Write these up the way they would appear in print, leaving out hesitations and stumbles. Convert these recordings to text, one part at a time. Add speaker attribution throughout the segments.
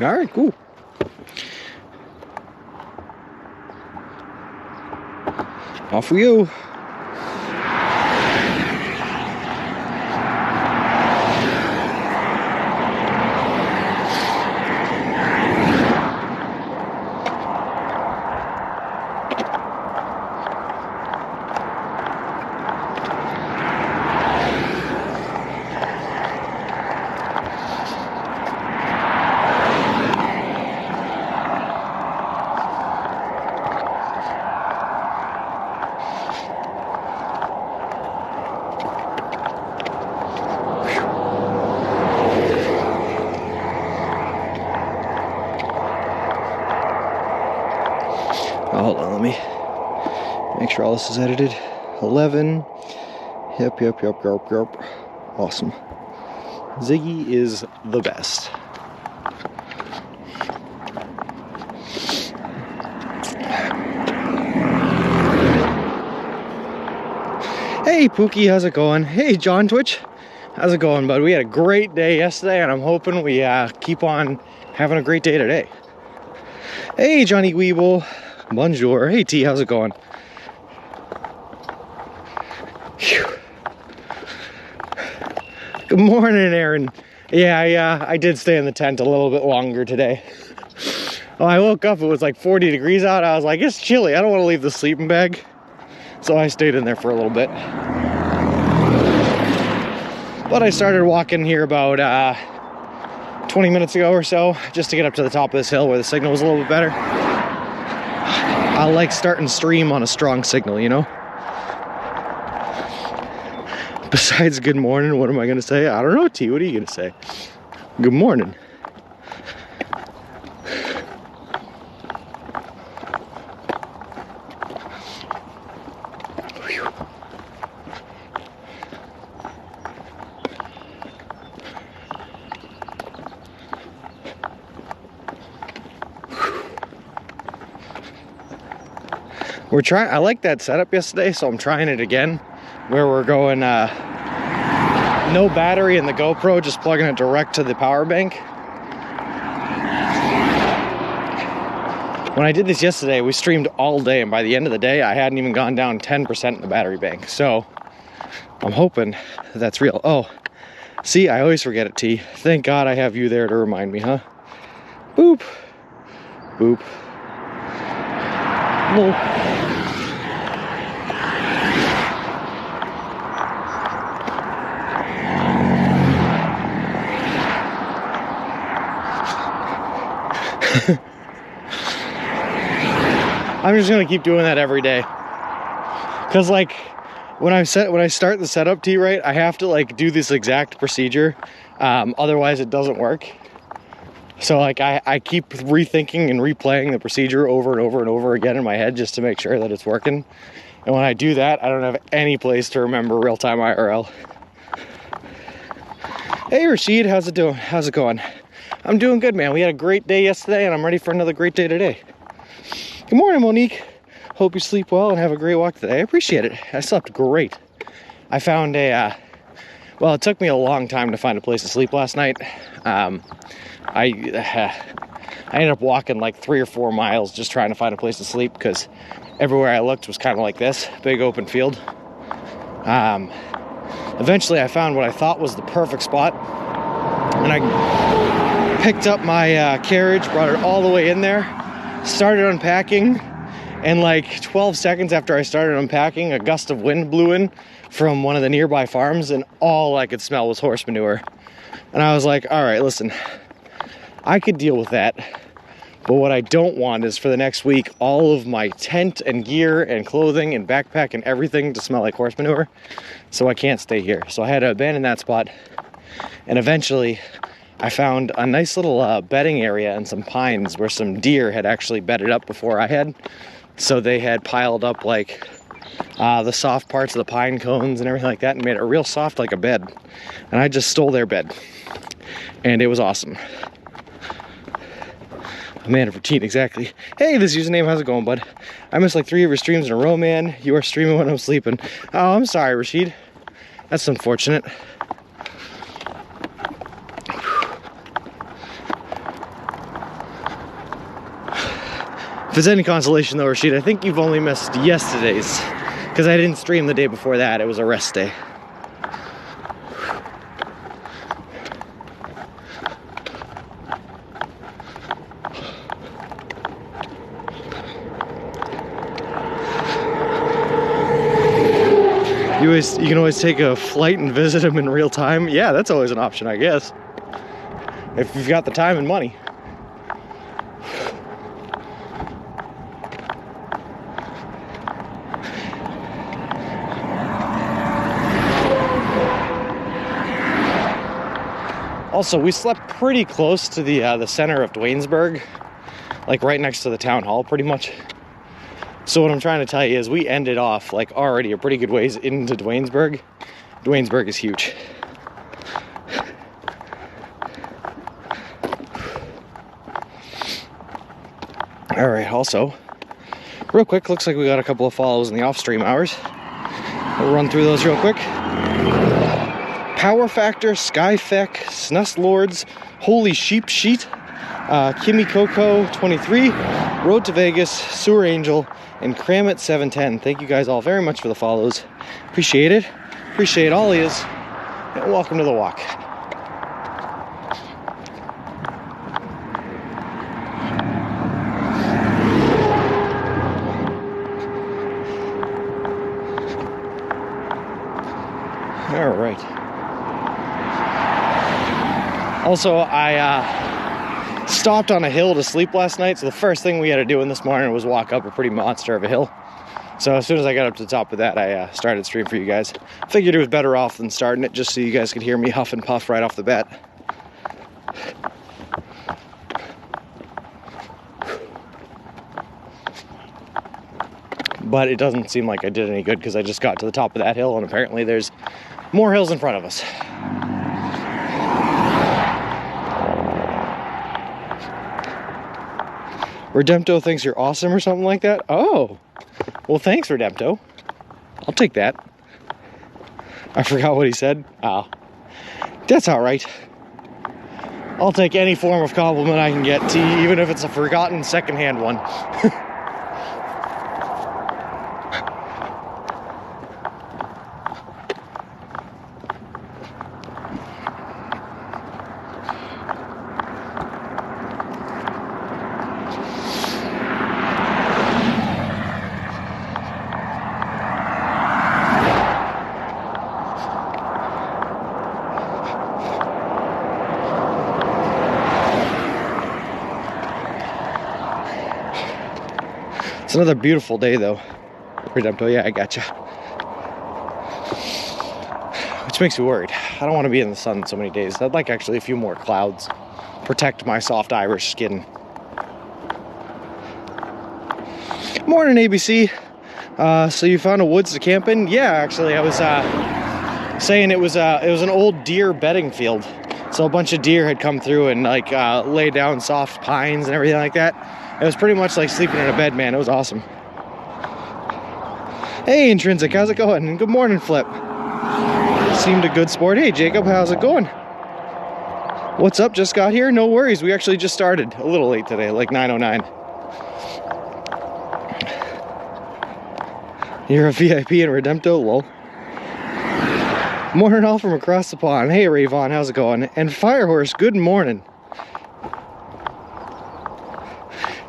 Speaker 1: All right, cool. Off we go. Hold on, let me make sure all this is edited. 11. Yep. Awesome. Ziggy is the best. Hey, Pookie, how's it going? Hey, John Twitch, how's it going, bud? We had a great day yesterday, and I'm hoping we keep on having a great day today. Hey, Johnny Weeble. Bonjour. Hey, T, how's it going? Phew. Good morning, Aaron. Yeah, I did stay in the tent a little bit longer today. Well, I woke up, it was like 40 degrees out. I was like, it's chilly. I don't want to leave the sleeping bag. So I stayed in there for a little bit. But I started walking here about 20 minutes ago or so, just to get up to the top of this hill where the signal was a little bit better. I like starting stream on a strong signal, you know? Besides good morning, what am I gonna say? I don't know, T, what are you gonna say? Good morning. Whew. I like that setup yesterday, so I'm trying it again, where we're going no battery in the GoPro, just plugging it direct to the power bank. When I did this yesterday, we streamed all day, and by the end of the day, I hadn't even gone down 10% in the battery bank. So I'm hoping that's real. Oh, see, I always forget it, T. Thank God I have you there to remind me, huh? Boop. Boop. No. I'm just gonna keep doing that every day, cause like when I start the setup T, right, I have to like do this exact procedure, otherwise it doesn't work. So like I keep rethinking and replaying the procedure over and over and over again in my head just to make sure that it's working. And when I do that, I don't have any place to remember real-time IRL. Hey Rashid, how's it doing? How's it going? I'm doing good, man. We had a great day yesterday, and I'm ready for another great day today. Good morning, Monique. Hope you sleep well and have a great walk today. I appreciate it. I slept great. I found well, it took me a long time to find a place to sleep last night. I ended up walking like 3 or 4 miles just trying to find a place to sleep, because everywhere I looked was kind of like this, big open field. Eventually I found what I thought was the perfect spot, and I picked up my carriage, brought it all the way in there, started unpacking, and like 12 seconds after I started unpacking, a gust of wind blew in from one of the nearby farms, and all I could smell was horse manure. And I was like, all right, listen, I could deal with that, but what I don't want is for the next week all of my tent and gear and clothing and backpack and everything to smell like horse manure, so I can't stay here. So I had to abandon that spot, and eventually I found a nice little bedding area and some pines where some deer had actually bedded up before I had. So they had piled up like the soft parts of the pine cones and everything like that and made it real soft like a bed. And I just stole their bed, and it was awesome. Amanda for teen, exactly. Hey, this username, how's it going, bud? I missed like 3 of your streams in a row, man. You are streaming when I'm sleeping. Oh, I'm sorry, Rashid. That's unfortunate. it's any consolation though, Rashid, I think you've only missed yesterday's, because I didn't stream the day before that. It was a rest day. You can always take a flight and visit him in real time. Yeah, that's always an option, I guess, if you've got the time and money. Also, we slept pretty close to the center of Dwaynesburg, like right next to the town hall, pretty much. So what I'm trying to tell you is we ended off like already a pretty good ways into Dwaynesburg. Dwaynesburg is huge. All right, also, real quick, looks like we got a couple of follows in the off-stream hours. We'll run through those real quick. Power Factor, Skyfeck, Snus Lords, Holy Sheep Sheet, Kimmy Coco 23, Road to Vegas, Sewer Angel, and Cramit 710. Thank you guys all very much for the follows. Appreciate it. Appreciate all yous. And welcome to the walk. All right. Also, I stopped on a hill to sleep last night, so the first thing we had to do in this morning was walk up a pretty monster of a hill. So as soon as I got up to the top of that, I started stream for you guys. Figured it was better off than starting it, just so you guys could hear me huff and puff right off the bat. But it doesn't seem like I did any good, because I just got to the top of that hill, and apparently there's more hills in front of us. Redempto thinks you're awesome or something like that? Oh, well, thanks, Redempto. I'll take that. I forgot what he said. Oh, that's all right. I'll take any form of compliment I can get, even if it's a forgotten secondhand one. It's another beautiful day, though. Redempto, yeah, I gotcha. Which makes me worried. I don't want to be in the sun so many days. I'd like actually a few more clouds. Protect my soft Irish skin. Morning, ABC. So you found a woods to camp in? Yeah, actually, I was saying it was an old deer bedding field. So a bunch of deer had come through and like laid down soft pines and everything like that. It was pretty much like sleeping in a bed, man. It was awesome. Hey, Intrinsic, how's it going? And good morning, Flip. Seemed a good sport. Hey, Jacob, how's it going? What's up? Just got here? No worries. We actually just started a little late today, like 9:09. You're a VIP in Redempto, lol. Morning all from across the pond. Hey, Rayvon, how's it going? And Firehorse, good morning.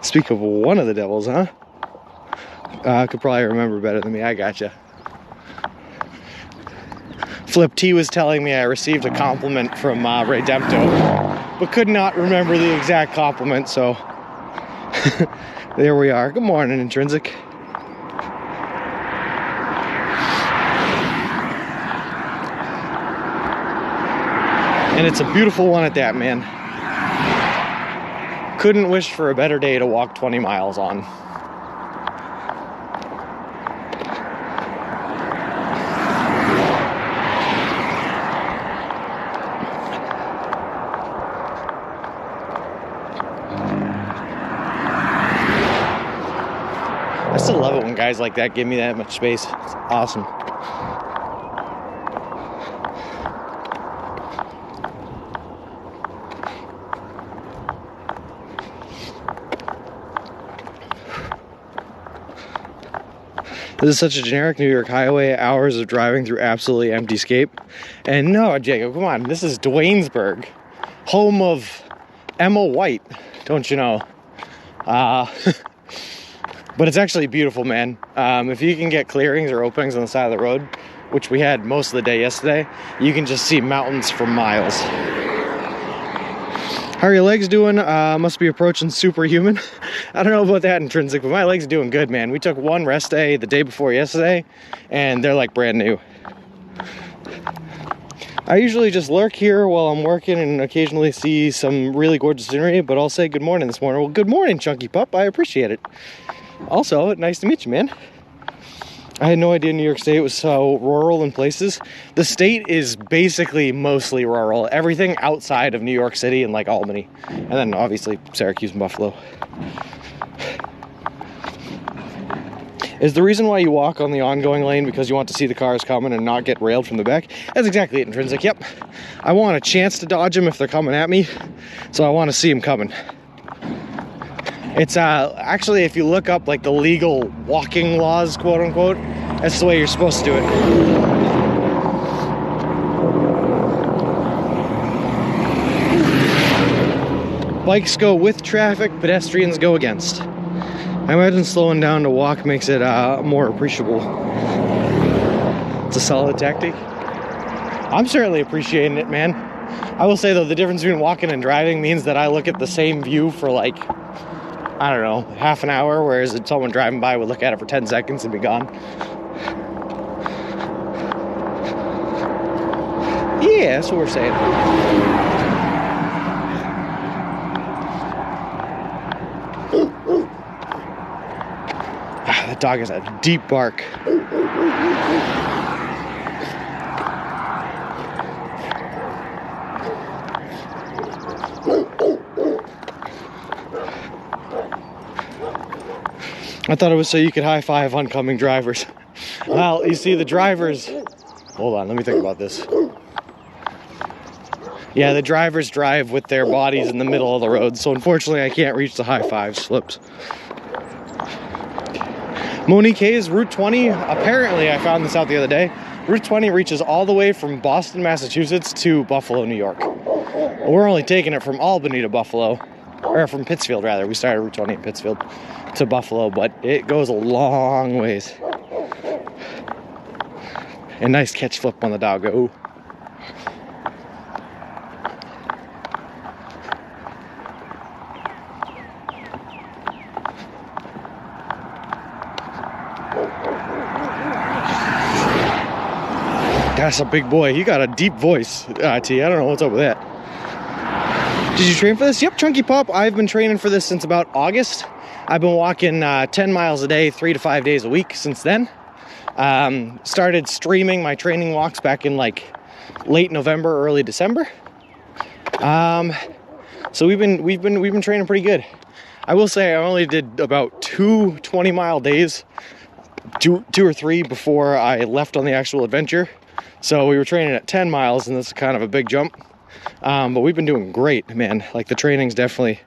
Speaker 1: Speak of one of the devils, huh? Could probably remember better than me. I gotcha. Flip T was telling me I received a compliment from Redempto, but could not remember the exact compliment, so there we are. Good morning, Intrinsic. And it's a beautiful one at that, man. Couldn't wish for a better day to walk 20 miles on. I still love it when guys like that give me that much space. It's awesome. This is such a generic New York highway, hours of driving through absolutely empty scape. And no, Jacob, come on, this is Dwaynesburg, home of Emma White, don't you know? But it's actually beautiful, man. If you can get clearings or openings on the side of the road, which we had most of the day yesterday, you can just see mountains for miles. How are your legs doing? Must be approaching superhuman. I don't know about that, Intrinsic, but my legs are doing good, man. We took one rest day the day before yesterday, and they're like brand new. I usually just lurk here while I'm working and occasionally see some really gorgeous scenery, but I'll say good morning this morning. Well, good morning, Chunky Pup. I appreciate it. Also, nice to meet you, man. I had no idea New York State was so rural in places. The state is basically mostly rural. Everything outside of New York City and like Albany. And then obviously Syracuse and Buffalo. Is the reason why you walk on the ongoing lane because you want to see the cars coming and not get railed from the back? That's exactly it, Intrinsic. Yep. I want a chance to dodge them if they're coming at me. So I want to see them coming. It's actually, if you look up like the legal walking laws, quote unquote, that's the way you're supposed to do it. Bikes go with traffic, pedestrians go against. I imagine slowing down to walk makes it more appreciable. It's a solid tactic. I'm certainly appreciating it, man. I will say though, the difference between walking and driving means that I look at the same view for like, I don't know, half an hour, whereas someone driving by would look at it for 10 seconds and be gone. Yeah, that's what we're saying. That dog has a deep bark. I thought it was so you could high-five oncoming drivers. Well, you see the drivers... Hold on, let me think about this. Yeah, the drivers drive with their bodies in the middle of the road, so unfortunately I can't reach the high-five slips. Monique Hayes, Route 20, apparently I found this out the other day. Route 20 reaches all the way from Boston, Massachusetts to Buffalo, New York. We're only taking it from Albany to Buffalo. Or from Pittsfield, rather. We started Route 20 in Pittsfield to Buffalo, but it goes a long ways. A nice catch flip on the doggo. That's a big boy. You got a deep voice, T. I don't know what's up with that. Did you train for this? Yep, Chunky Pup. I've been training for this since about August. I've been walking 10 miles a day, 3 to 5 days a week since then. Started streaming my training walks back in like late November, early December. So we've been training pretty good. I will say I only did about 2 20-mile days, two or three before I left on the actual adventure. So we were training at 10 miles, and this is kind of a big jump. But we've been doing great, man. Like the training's definitely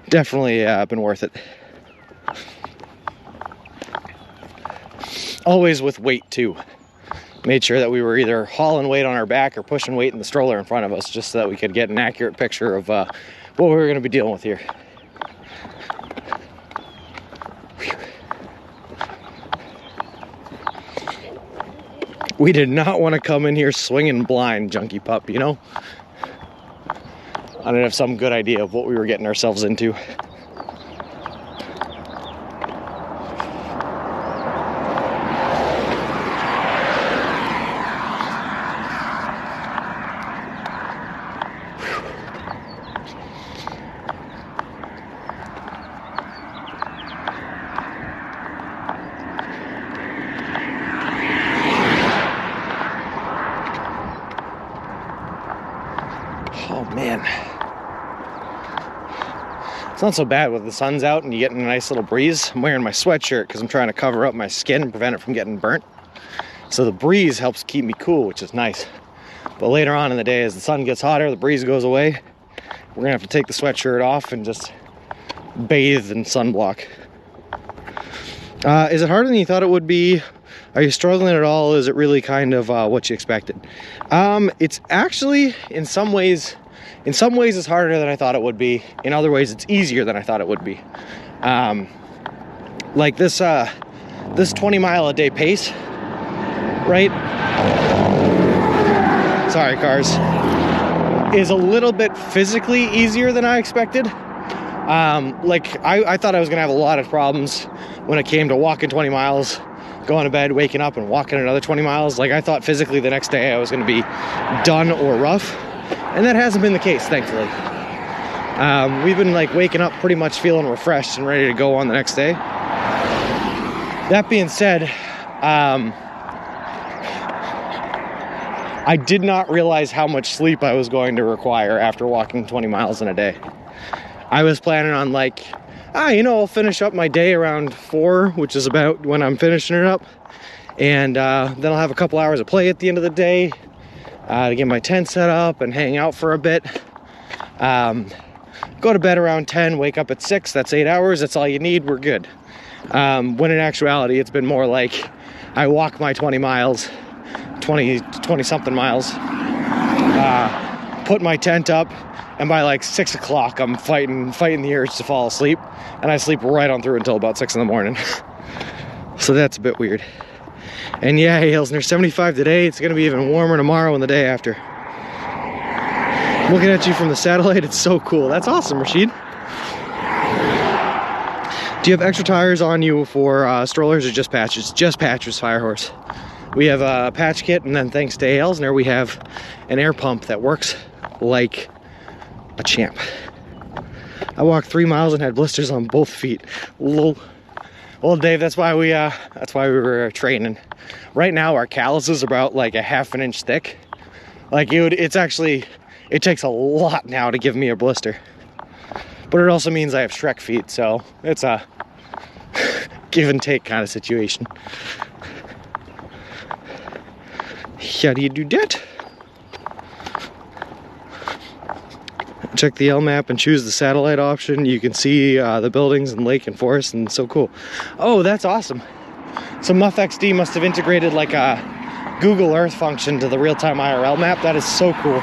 Speaker 1: been worth it. Always with weight too. Made sure that we were either hauling weight on our back or pushing weight in the stroller in front of us, just so that we could get an accurate picture of what we were going to be dealing with here. We did not want to come in here swinging blind, Chunky Pup, you know? I didn't have some good idea of what we were getting ourselves into. Oh man, it's not so bad with the sun's out and you get a nice little breeze. I'm wearing my sweatshirt because I'm trying to cover up my skin and prevent it from getting burnt. So the breeze helps keep me cool, which is nice. But later on in the day, as the sun gets hotter, the breeze goes away. We're gonna have to take the sweatshirt off and just bathe in sunblock. Is it harder than you thought it would be? Are you struggling at all? Is it really kind of what you expected? It's actually, in some ways it's harder than I thought it would be. In other ways, it's easier than I thought it would be. Like this 20 mile a day pace, right? Sorry, cars. Is a little bit physically easier than I expected. Like I thought I was gonna have a lot of problems when it came to walking 20 miles, going to bed, waking up and walking another 20 miles. Like I thought physically the next day I was gonna be done or rough, and that hasn't been the case, thankfully. We've been like waking up pretty much feeling refreshed and ready to go on the next day. That being said, I did not realize how much sleep I was going to require after walking 20 miles in a day. I was planning on like, I'll finish up my day around 4, which is about when I'm finishing it up. And then I'll have a couple hours of play at the end of the day to get my tent set up and hang out for a bit. Go to bed around 10, wake up at 6, that's 8 hours, that's all you need, we're good. When in actuality, it's been more like I walk my 20 miles, 20 something miles, put my tent up, and by like 6 o'clock, I'm fighting the urge to fall asleep, and I sleep right on through until about 6 in the morning. So that's a bit weird. And yeah, hey, Hilsner, 75 today. It's gonna be even warmer tomorrow and the day after. Looking at you from the satellite, it's so cool. That's awesome, Rashid. Do you have extra tires on you for strollers or just patches? Just patches, Firehorse. We have a patch kit, and then thanks to Elsner, we have an air pump that works like a champ. I walked 3 miles and had blisters on both feet. Lol. Well, Dave, that's why we were training. Right now, our calluses are about like a ½ an inch thick. Like it takes a lot now to give me a blister. But it also means I have Shrek feet, so it's a give and take kind of situation. How do you do that? Check the L map and choose the satellite option. You can see the buildings and lake and forest, and so cool. Oh, that's awesome. So Muff XD must have integrated like a Google Earth function to the real-time IRL map. That is so cool.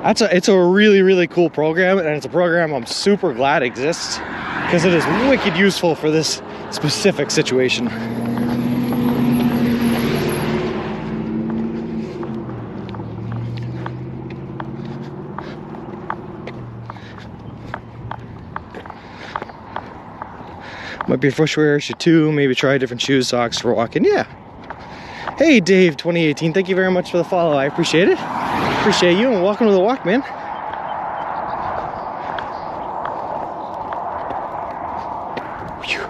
Speaker 1: It's a really, really cool program, and it's a program I'm super glad exists because it is wicked useful for this specific situation. Might be a fresh wear issue too. Maybe try different shoes, socks for walking. Yeah. Hey, Dave, 2018. Thank you very much for the follow. I appreciate it. Appreciate you, and welcome to the walk, man. Whew.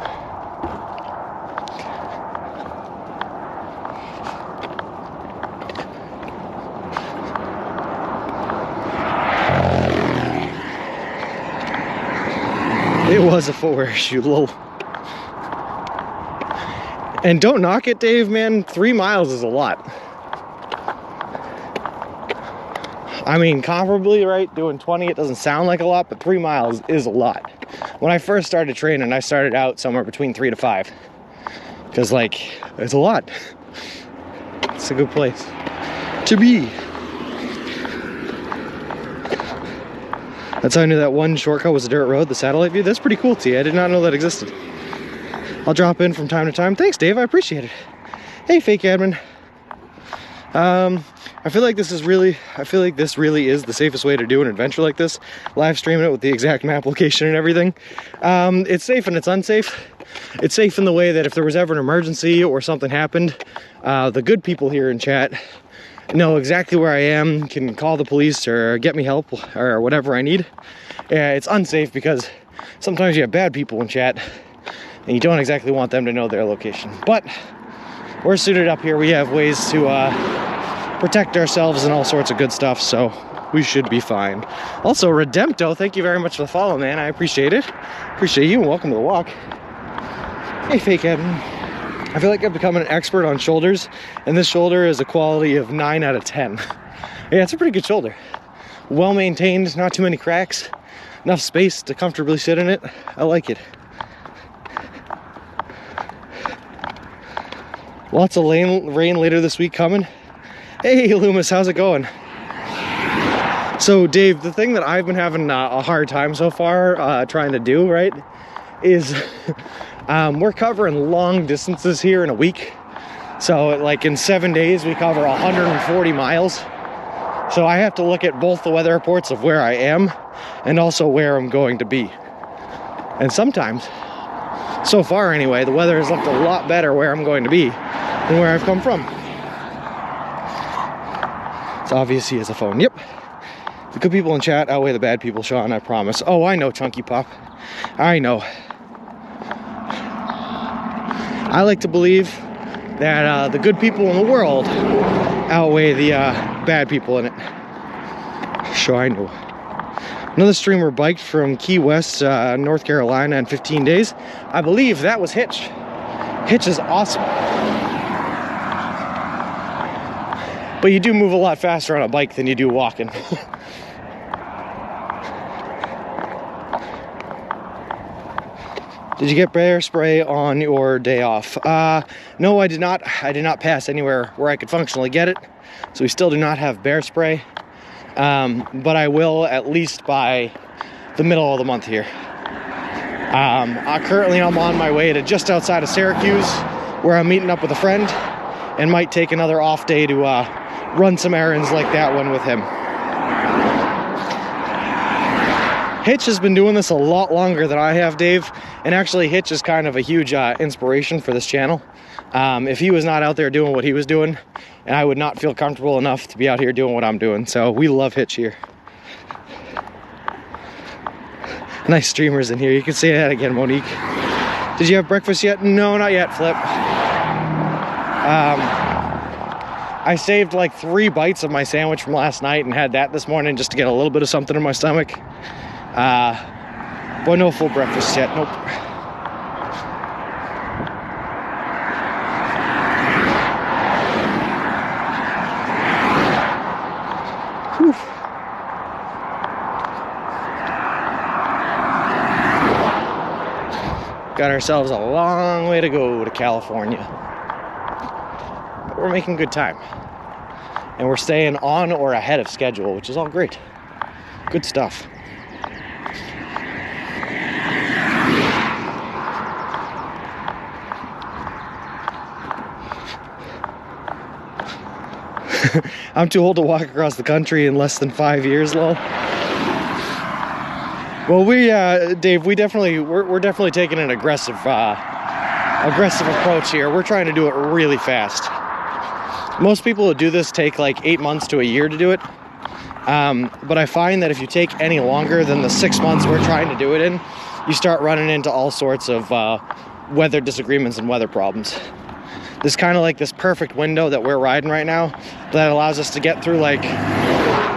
Speaker 1: It was a footwear shoe, lol. And don't knock it, Dave, man. 3 miles is a lot. I mean, comparably, right? Doing 20, it doesn't sound like a lot, but 3 miles is a lot. When I first started training, I started out somewhere between 3 to 5. Because, like, it's a lot. It's a good place to be. That's how I knew that one shortcut was a dirt road, the satellite view. That's pretty cool, T. I did not know that existed. I'll drop in from time to time. Thanks, Dave. I appreciate it. Hey, fake admin. I feel like this really is the safest way to do an adventure like this. Live streaming it with the exact map location and everything. It's safe and it's unsafe. It's safe in the way that if there was ever an emergency or something happened, the good people here in chat know exactly where I am, can call the police or get me help or whatever I need. It's unsafe because sometimes you have bad people in chat and you don't exactly want them to know their location. But we're suited up here. We have ways to protect ourselves and all sorts of good stuff, so we should be fine. Also, Redempto, thank you very much for the follow, man. I appreciate it. Appreciate you, and welcome to the walk. Hey, fake Evan. I feel like I've become an expert on shoulders, and this shoulder is a quality of 9 out of 10. Yeah, it's a pretty good shoulder. Well maintained, not too many cracks. enough space to comfortably sit in it. I like it. Lots of rain later this week coming. Hey Loomis, how's it going? So Dave, the thing that I've been having a hard time so far trying to do, right, is we're covering long distances here in a week. So like in 7 days we cover 140 miles. So I have to look at both the weather reports of where I am and also where I'm going to be. And sometimes, so far anyway, the weather has looked a lot better where I'm going to be than where I've come from. It's obvious he has a phone. Yep. The good people in chat outweigh the bad people, Sean, I promise. Oh, I know, Chunky Pop. I know. I like to believe that the good people in the world outweigh the bad people in it. Sure, I know. Another streamer biked from Key West, North Carolina in 15 days. I believe that was Hitch. Hitch is awesome. But you do move a lot faster on a bike than you do walking. Did you get bear spray on your day off? No, I did not. I did not pass anywhere where I could functionally get it. So we still do not have bear spray. But I will at least by the middle of the month here. Currently I'm on my way to just outside of Syracuse, where I'm meeting up with a friend and might take another off day to run some errands like that one with him. Hitch has been doing this a lot longer than I have, Dave, and actually Hitch is kind of a huge inspiration for this channel. If he was not out there doing what he was doing, and I would not feel comfortable enough to be out here doing what I'm doing, so we love Hitch here. Nice streamers in here. You can say that again, Monique. Did you have breakfast yet? No, not yet, Flip. I saved like 3 bites of my sandwich from last night and had that this morning just to get a little bit of something in my stomach. But no full breakfast yet. Nope. Whew. Got ourselves a long way to go to California. But we're making good time. And we're staying on or ahead of schedule, which is all great. Good stuff. I'm too old to walk across the country in less than 5 years, lol. Well, Dave, we're definitely taking an aggressive approach here. We're trying to do it really fast. Most people who do this take like 8 months to a year to do it. But I find that if you take any longer than the 6 months we're trying to do it in, you start running into all sorts of weather disagreements and weather problems. There's kind of like this perfect window that we're riding right now that allows us to get through like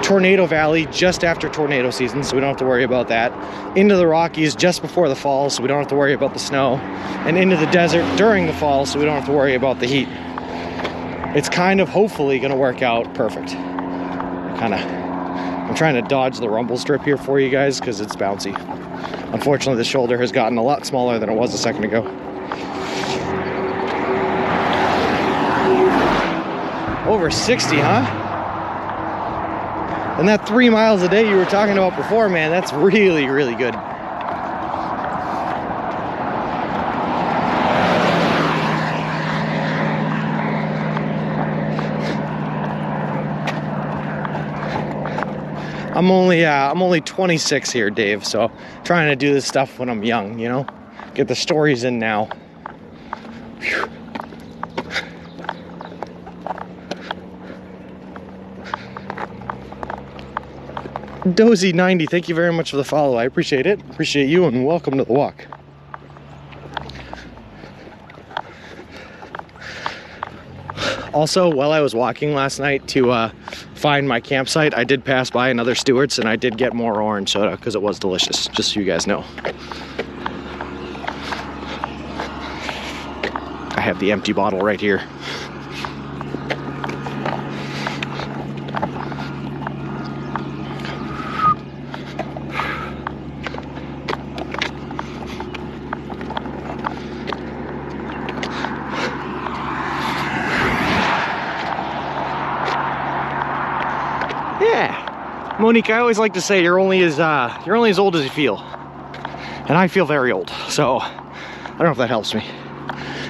Speaker 1: Tornado Valley just after tornado season, so we don't have to worry about that, into the Rockies just before the fall, so we don't have to worry about the snow, and into the desert during the fall, so we don't have to worry about the heat. It's kind of hopefully going to work out perfect. I'm trying to dodge the rumble strip here for you guys because it's bouncy. Unfortunately, the shoulder has gotten a lot smaller than it was a second ago. Over 60, huh? And that 3 miles a day you were talking about before, man, that's really, really good. I'm only 26 here, Dave, so trying to do this stuff when I'm young, you know? Get the stories in now. Whew. Dozy90, thank you very much for the follow. I appreciate it. Appreciate you, and welcome to the walk. Also, while I was walking last night to find my campsite, I did pass by another Stewart's, and I did get more orange soda because it was delicious, just so you guys know. I have the empty bottle right here. Monique, I always like to say you're only as old as you feel. And I feel very old, so I don't know if that helps me.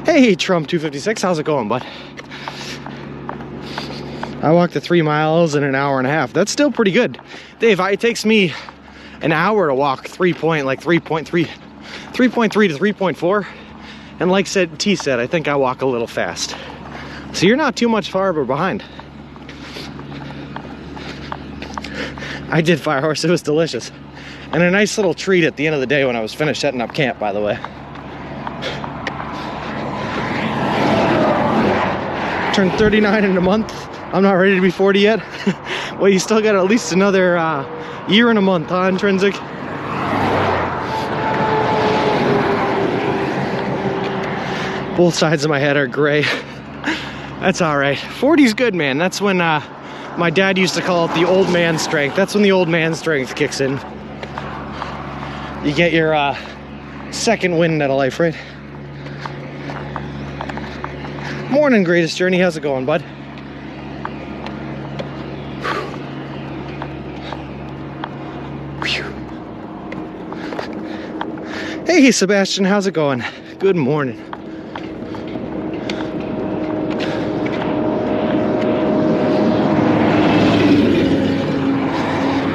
Speaker 1: Hey, Trump 256, how's it going, bud? I walked the 3 miles in an hour and a half. That's still pretty good. Dave, it takes me an hour to walk 3.3 to 3.4. And like T said, I think I walk a little fast. So you're not too much farther behind. I did fire horse, it was delicious. And a nice little treat at the end of the day when I was finished setting up camp, by the way. Turned 39 in a month. I'm not ready to be 40 yet. Well, you still got at least another year and a month, huh, Intrinsic? Both sides of my head are gray. That's all right. 40's good, man. That's when my dad used to call it the old man strength. That's when the old man strength kicks in. You get your second wind out of life, right? Morning, Greatest Journey. How's it going, bud? Hey, Sebastian. How's it going? Good morning.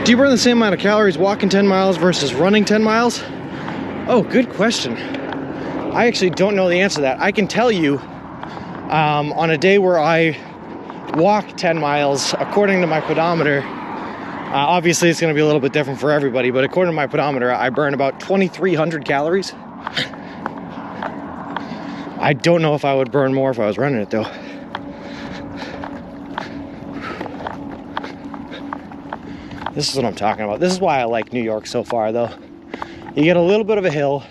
Speaker 1: Do you burn the same amount of calories walking 10 miles versus running 10 miles? Oh, good question. I actually don't know the answer to that. I can tell you on a day where I walk 10 miles, according to my pedometer, obviously it's going to be a little bit different for everybody, but according to my pedometer, I burn about 2,300 calories. I don't know if I would burn more if I was running it, though. This is what I'm talking about. This is why I like New York so far, though. You get a little bit of a hill.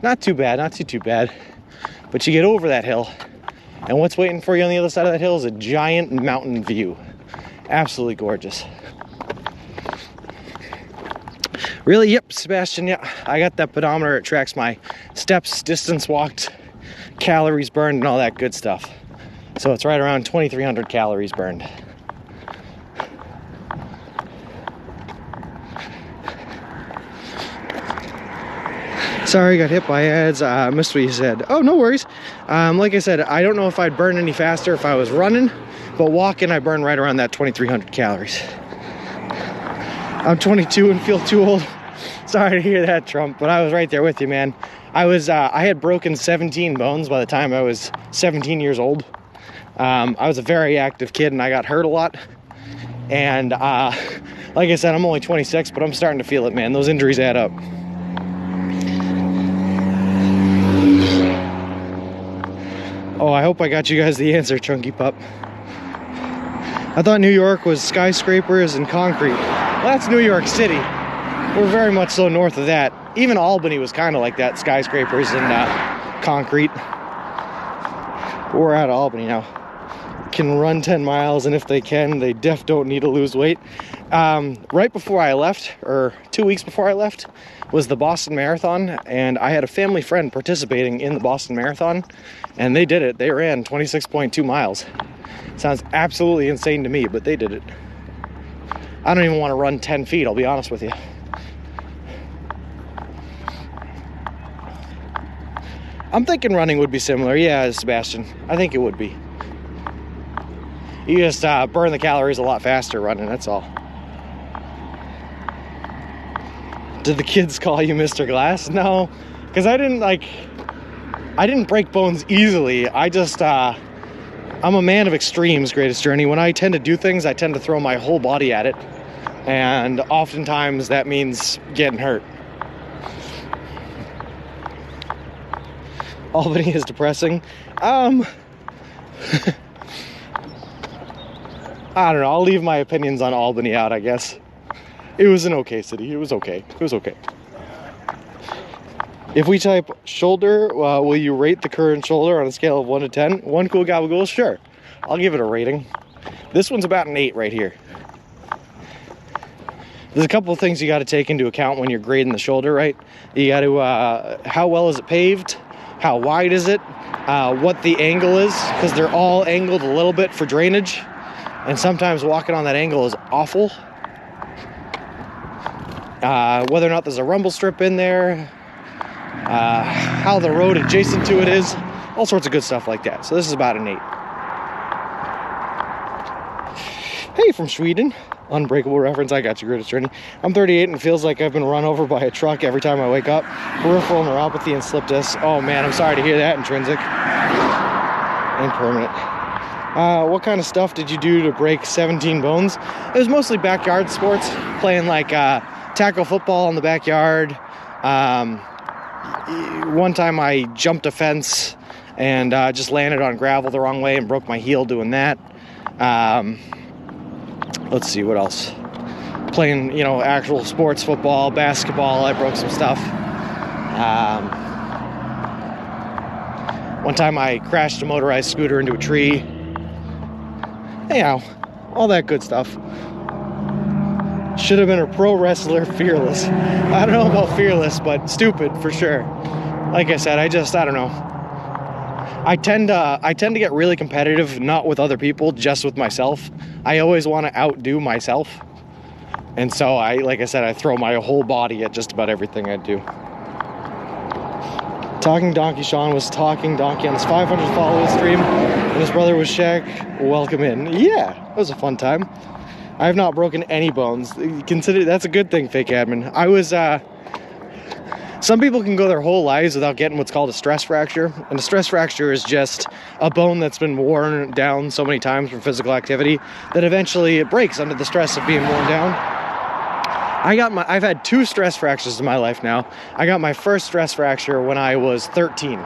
Speaker 1: Not too bad, not too bad. But you get over that hill, and what's waiting for you on the other side of that hill is a giant mountain view. Absolutely gorgeous. Really? Yep, Sebastian, yeah. I got that pedometer. It tracks my steps, distance walked, calories burned, and all that good stuff. So it's right around 2,300 calories burned. Sorry, got hit by ads. Missed what you said. Oh, no worries. Like I said, I don't know if I'd burn any faster if I was running, but walking, I burn right around that 2,300 calories. I'm 22 and feel too old. Sorry to hear that, Trump, but I was right there with you, man. I had broken 17 bones by the time I was 17 years old. I was a very active kid, and I got hurt a lot. And like I said, I'm only 26, but I'm starting to feel it, man. Those injuries add up. Oh, I hope I got you guys the answer, Chunky Pup. I thought New York was skyscrapers and concrete. Well, that's New York City. We're very much so north of that. Even Albany was kind of like that, skyscrapers and concrete. But we're out of Albany now. Can run 10 miles, and if they can, they don't need to lose weight. Right before I left, or 2 weeks before I left, was the Boston Marathon, and I had a family friend participating in the Boston Marathon, and they did it. They ran 26.2 miles. Sounds absolutely insane to me, but they did it. I don't even want to run 10 feet, I'll be honest with you. I'm thinking running would be similar. Yeah, Sebastian, I think it would be. You just burn the calories a lot faster running, that's all. Did the kids call you Mr. Glass? No, because I didn't break bones easily. I'm a man of extremes, Greatest Journey. When I tend to do things, I tend to throw my whole body at it. And oftentimes that means getting hurt. Albany is depressing. I don't know. I'll leave my opinions on Albany out, I guess. It was an okay city. It was okay. It was okay. If we type shoulder, will you rate the current shoulder on a scale of 1 to 10? One cool gabagool? Sure. I'll give it a rating. This one's about an 8 right here. There's a couple of things you got to take into account when you're grading the shoulder, right? You got to, how well is it paved? How wide is it? What the angle is, because they're all angled a little bit for drainage. And sometimes walking on that angle is awful. whether or not there's a rumble strip in there, how the road adjacent to it is, all sorts of good stuff like that. So this is about an 8. Hey, from Sweden. Unbreakable reference. I got you, greatest journey. I'm 38 and it feels like I've been run over by a truck every time I wake up. Peripheral neuropathy and slip disc. Oh man, I'm sorry to hear that. Intrinsic and permanent. What kind of stuff did you do to break 17 bones? It was mostly backyard sports, playing like tackle football in the backyard. One time I jumped a fence and just landed on gravel the wrong way and broke my heel doing that. Let's see, what else? Playing, actual sports, football, basketball, I broke some stuff. One time I crashed a motorized scooter into a tree. Anyhow, all that good stuff. Should have been a pro wrestler, fearless. I don't know about fearless, but stupid for sure. Like I said, I don't know. I tend to get really competitive, not with other people, just with myself. I always want to outdo myself. And so like I said, I throw my whole body at just about everything I do. Talking Donkey Sean was talking donkey on his 500 follower stream, and his brother was Shaq. Welcome in. Yeah, it was a fun time. I have not broken any bones. Consider that's a good thing, fake admin. I was some people can go their whole lives without getting what's called a stress fracture. And a stress fracture is just a bone that's been worn down so many times from physical activity that eventually it breaks under the stress of being worn down. I've had 2 stress fractures in my life now. I got my first stress fracture when I was 13.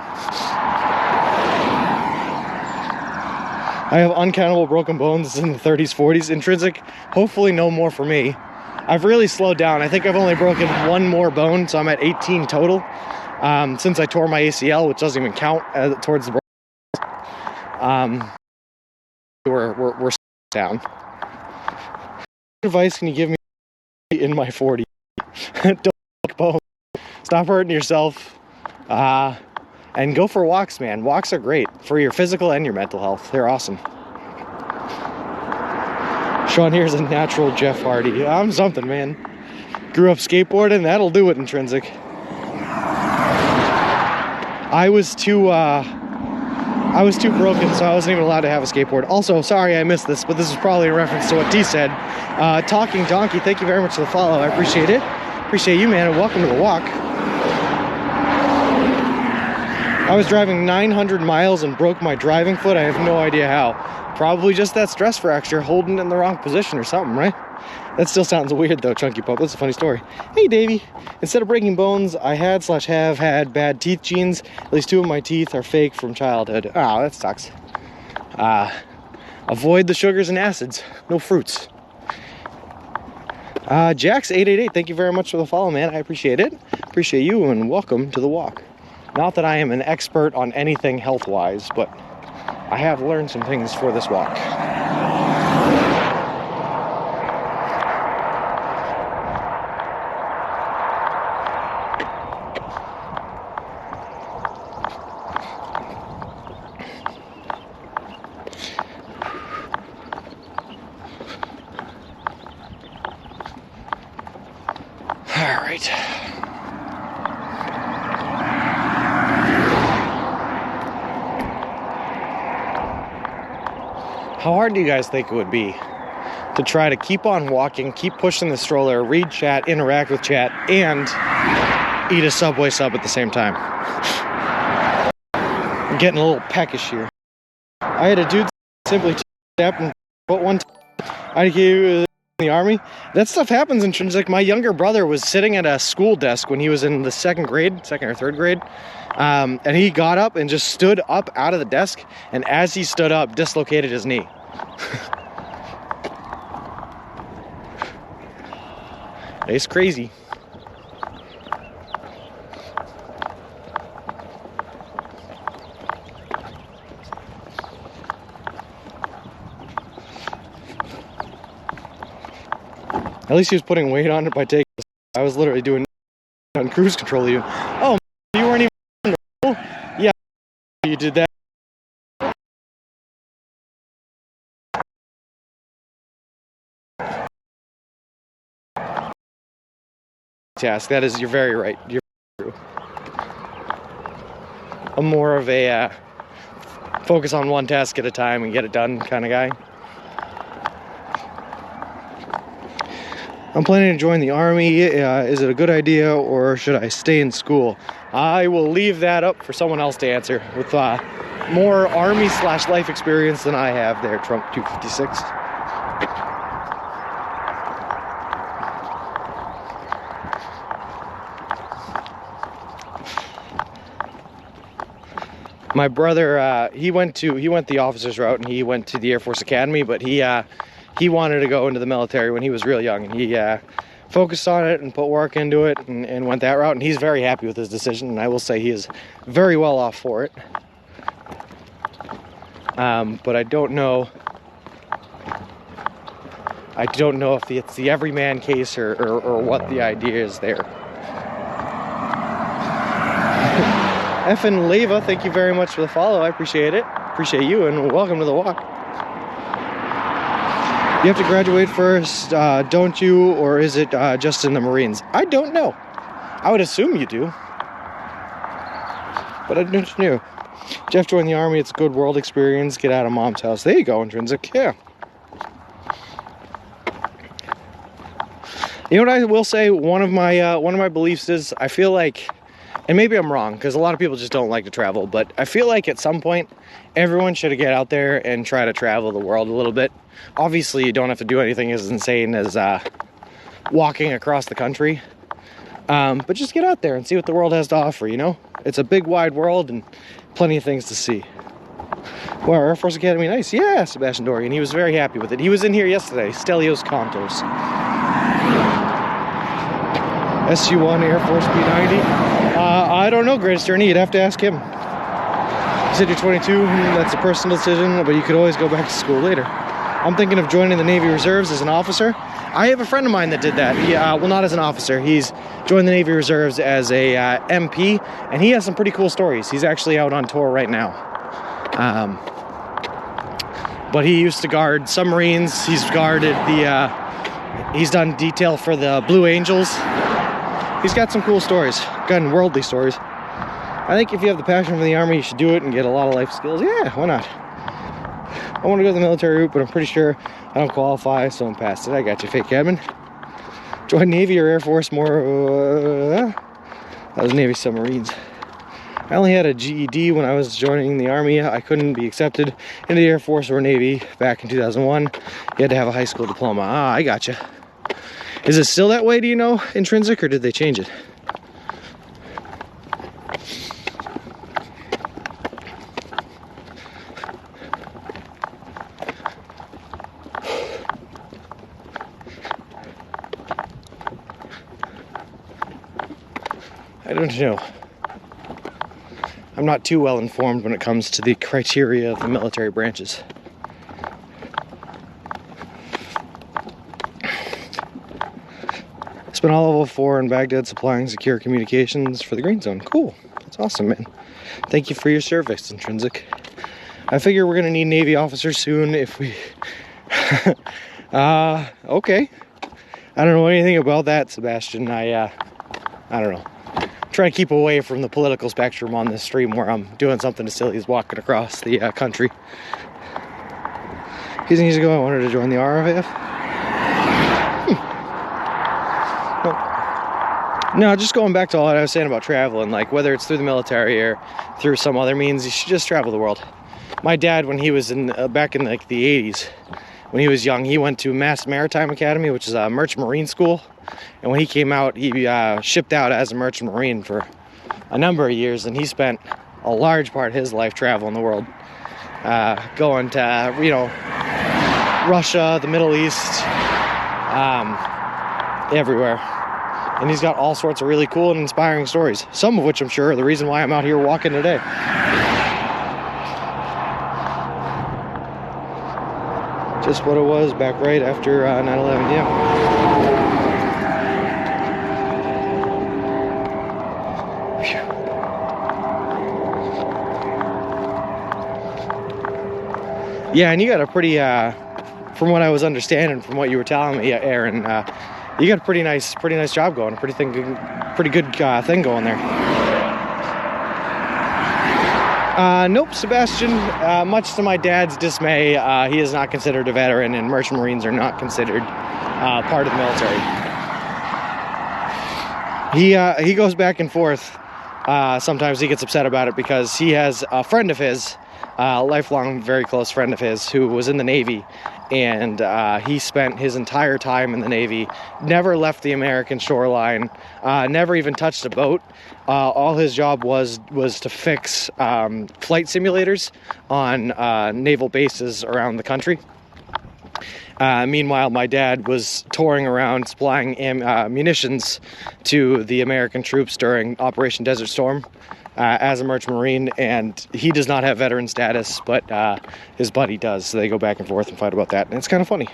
Speaker 1: I have uncountable broken bones in the 30s, 40s. Intrinsic, hopefully no more for me. I've really slowed down. I think I've only broken 1 more bone, so I'm at 18 total since I tore my ACL, which doesn't even count towards the we're down. What advice can you give me in my 40s? Don't break bones. Stop hurting yourself. And go for walks, man. Walks are great for your physical and your mental health. They're awesome. Sean here's a natural Jeff Hardy. I'm something, man. Grew up skateboarding. That'll do it, Intrinsic. I was too broken, so I wasn't even allowed to have a skateboard. Also, sorry I missed this, but this is probably a reference to what T said. Talking Donkey, thank you very much for the follow. I appreciate it. Appreciate you, man, and welcome to the walk. I was driving 900 miles and broke my driving foot. I have no idea how. Probably just that stress fracture, holding it in the wrong position or something, right? That still sounds weird though, Chunky Pup. That's a funny story. Hey, Davey. Instead of breaking bones, I have had bad teeth genes. At least 2 of my teeth are fake from childhood. Oh, that sucks. Avoid the sugars and acids. No fruits. Jax888, thank you very much for the follow, man. I appreciate it. Appreciate you, and welcome to the walk. Not that I am an expert on anything health-wise, but I have learned some things for this walk. All right. How hard do you guys think it would be to try to keep on walking, keep pushing the stroller, read chat, interact with chat, and eat a Subway sub at the same time? I'm getting a little peckish here. I had a dude simply tap and put one IQ in the army. That stuff happens in Intrinsic. My younger brother was sitting at a school desk when he was in the second or third grade. And he got up and just stood up out of the desk, and as he stood up, dislocated his knee. It's crazy. At least he was putting weight on it by taking. I was literally doing on cruise control. Oh, you weren't even. Yeah, you did that. multitask. That is, you're very right. You're true. I'm more of a focus on one task at a time and get it done kind of guy. I'm planning to join the Army. Is it a good idea, or should I stay in school? I will leave that up for someone else to answer with more Army/life experience than I have there, Trump 256. My brother, he went the officer's route, and he went to the Air Force Academy, but he wanted to go into the military when he was real young, and he focused on it and put work into it and went that route, and he's very happy with his decision, and I will say he is very well off for it. But I don't know if it's the everyman case or what the idea is there. Effin' Leva, thank you very much for the follow. I appreciate it. Appreciate you, and welcome to the walk. You have to graduate first, don't you? Or is it just in the Marines? I don't know. I would assume you do. But I don't know. Jeff joined the Army. It's a good world experience. Get out of mom's house. There you go, Intrinsic. Yeah. You know what I will say? One of my beliefs is I feel like, and maybe I'm wrong, because a lot of people just don't like to travel, but I feel like at some point everyone should get out there and try to travel the world a little bit. Obviously, you don't have to do anything as insane as walking across the country, but just get out there and see what the world has to offer, you know? It's a big, wide world and plenty of things to see. Wow, Air Force Academy, nice. Yeah, Sebastian Dorian, he was very happy with it. He was in here yesterday, Stelios Contos. SU-1 Air Force B-90. I don't know, Greatest Journey, you'd have to ask him. You said you're 22, that's a personal decision, but you could always go back to school later. I'm thinking of joining the Navy Reserves as an officer. I have a friend of mine that did that. Well, not as an officer. He's joined the Navy Reserves as a MP, and he has some pretty cool stories. He's actually out on tour right now. But he used to guard submarines. He's guarded he's done detail for the Blue Angels. He's got some cool stories, got worldly stories. I think if you have the passion for the Army, you should do it and get a lot of life skills. Yeah, why not? I want to go the military route, but I'm pretty sure I don't qualify, so I'm past it. I got you, fake cabin. Join Navy or Air Force more. That was Navy submarines. I only had a GED when I was joining the Army. I couldn't be accepted into the Air Force or Navy back in 2001. You had to have a high school diploma. Ah, I gotcha. Is it still that way, do you know, Intrinsic, or did they change it? I don't know. I'm not too well informed when it comes to the criteria of the military branches. Spent all level 4 in Baghdad supplying secure communications for the Green Zone. Cool. That's awesome, man. Thank you for your service, Intrinsic. I figure we're gonna need Navy officers soon if we... okay. I don't know anything about that, Sebastian. I don't know. Try to keep away from the political spectrum on this stream where I'm doing something as silly as walking across the country. Years ago, I wanted to join the RAF. No, just going back to all that I was saying about traveling, like whether it's through the military or through some other means, you should just travel the world. My dad, when he was back in like the 80s, when he was young, he went to Mass Maritime Academy, which is a merchant marine school. And when he came out, he shipped out as a merchant marine for a number of years, and he spent a large part of his life traveling the world, going to, you know, Russia, the Middle East, everywhere. And he's got all sorts of really cool and inspiring stories, some of which I'm sure are the reason why I'm out here walking today. Just what it was back right after 9/11, yeah. Yeah, and you got a pretty, from what I was understanding, from what you were telling me, Aaron, You got a pretty nice job going, a pretty good thing going there. Nope, Sebastian, much to my dad's dismay, he is not considered a veteran, and Merchant Marines are not considered part of the military. He goes back and forth. Sometimes he gets upset about it because he has a friend of his, a lifelong, very close friend of his, who was in the Navy, and he spent his entire time in the Navy, never left the American shoreline, never even touched a boat. All his job was to fix flight simulators on naval bases around the country. Meanwhile, my dad was touring around supplying munitions to the American troops during Operation Desert Storm as a Merchant Marine, and he does not have veteran status, but his buddy does, so they go back and forth and fight about that, and it's kind of funny.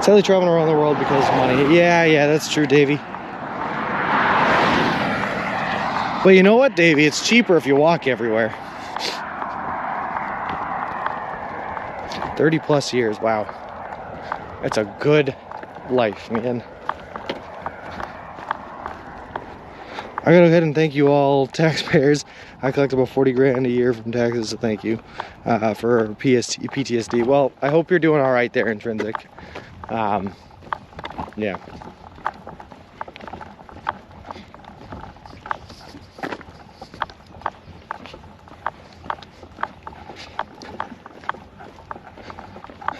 Speaker 1: So they traveling around the world because of money. Yeah, that's true, Davey. But you know what, Davey? It's cheaper if you walk everywhere. 30 plus years, wow. That's a good life, man. I gotta go ahead and thank you all taxpayers. I collect about 40 grand a year from taxes, so thank you for PTSD. Well, I hope you're doing all right there, Intrinsic. Yeah.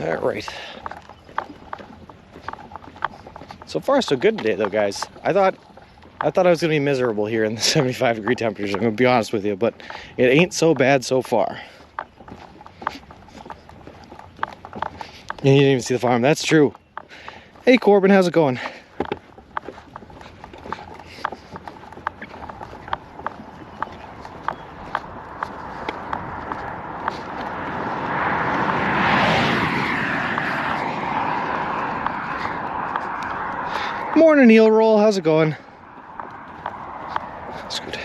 Speaker 1: All right. So far, so good today, though, guys. I thought I was gonna be miserable here in the 75-degree temperatures. I'm gonna be honest with you, but it ain't so bad so far. And you didn't even see the farm. That's true. Hey, Corbin, how's it going? Morning, Eel Roll. How's it going? That's good.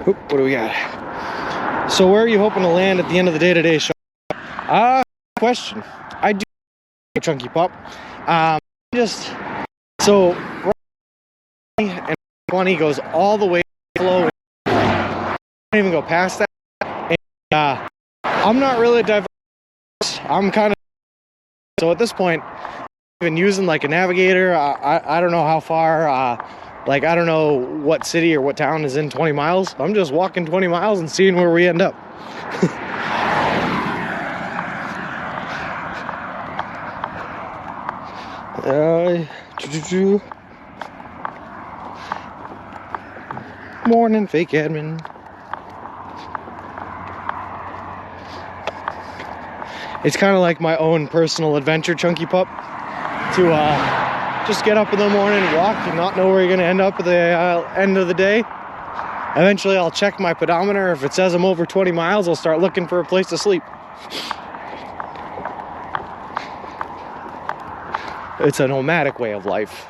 Speaker 1: Oop, what do we got? So where are you hoping to land at the end of the day today, Sean? Question. I do Chunky Pup. So and 20 goes all the way slow. I don't even go past that. And, I'm not really diverse. I'm kind of, so at this point, even using like a navigator, I don't know how far, like I don't know what city or what town is in 20 miles. I'm just walking 20 miles and seeing where we end up. Morning, fake admin. It's kind of like my own personal adventure, Chunky Pup, to just get up in the morning, walk, and not know where you're going to end up at the end of the day. Eventually, I'll check my pedometer. If it says I'm over 20 miles, I'll start looking for a place to sleep. It's a nomadic way of life.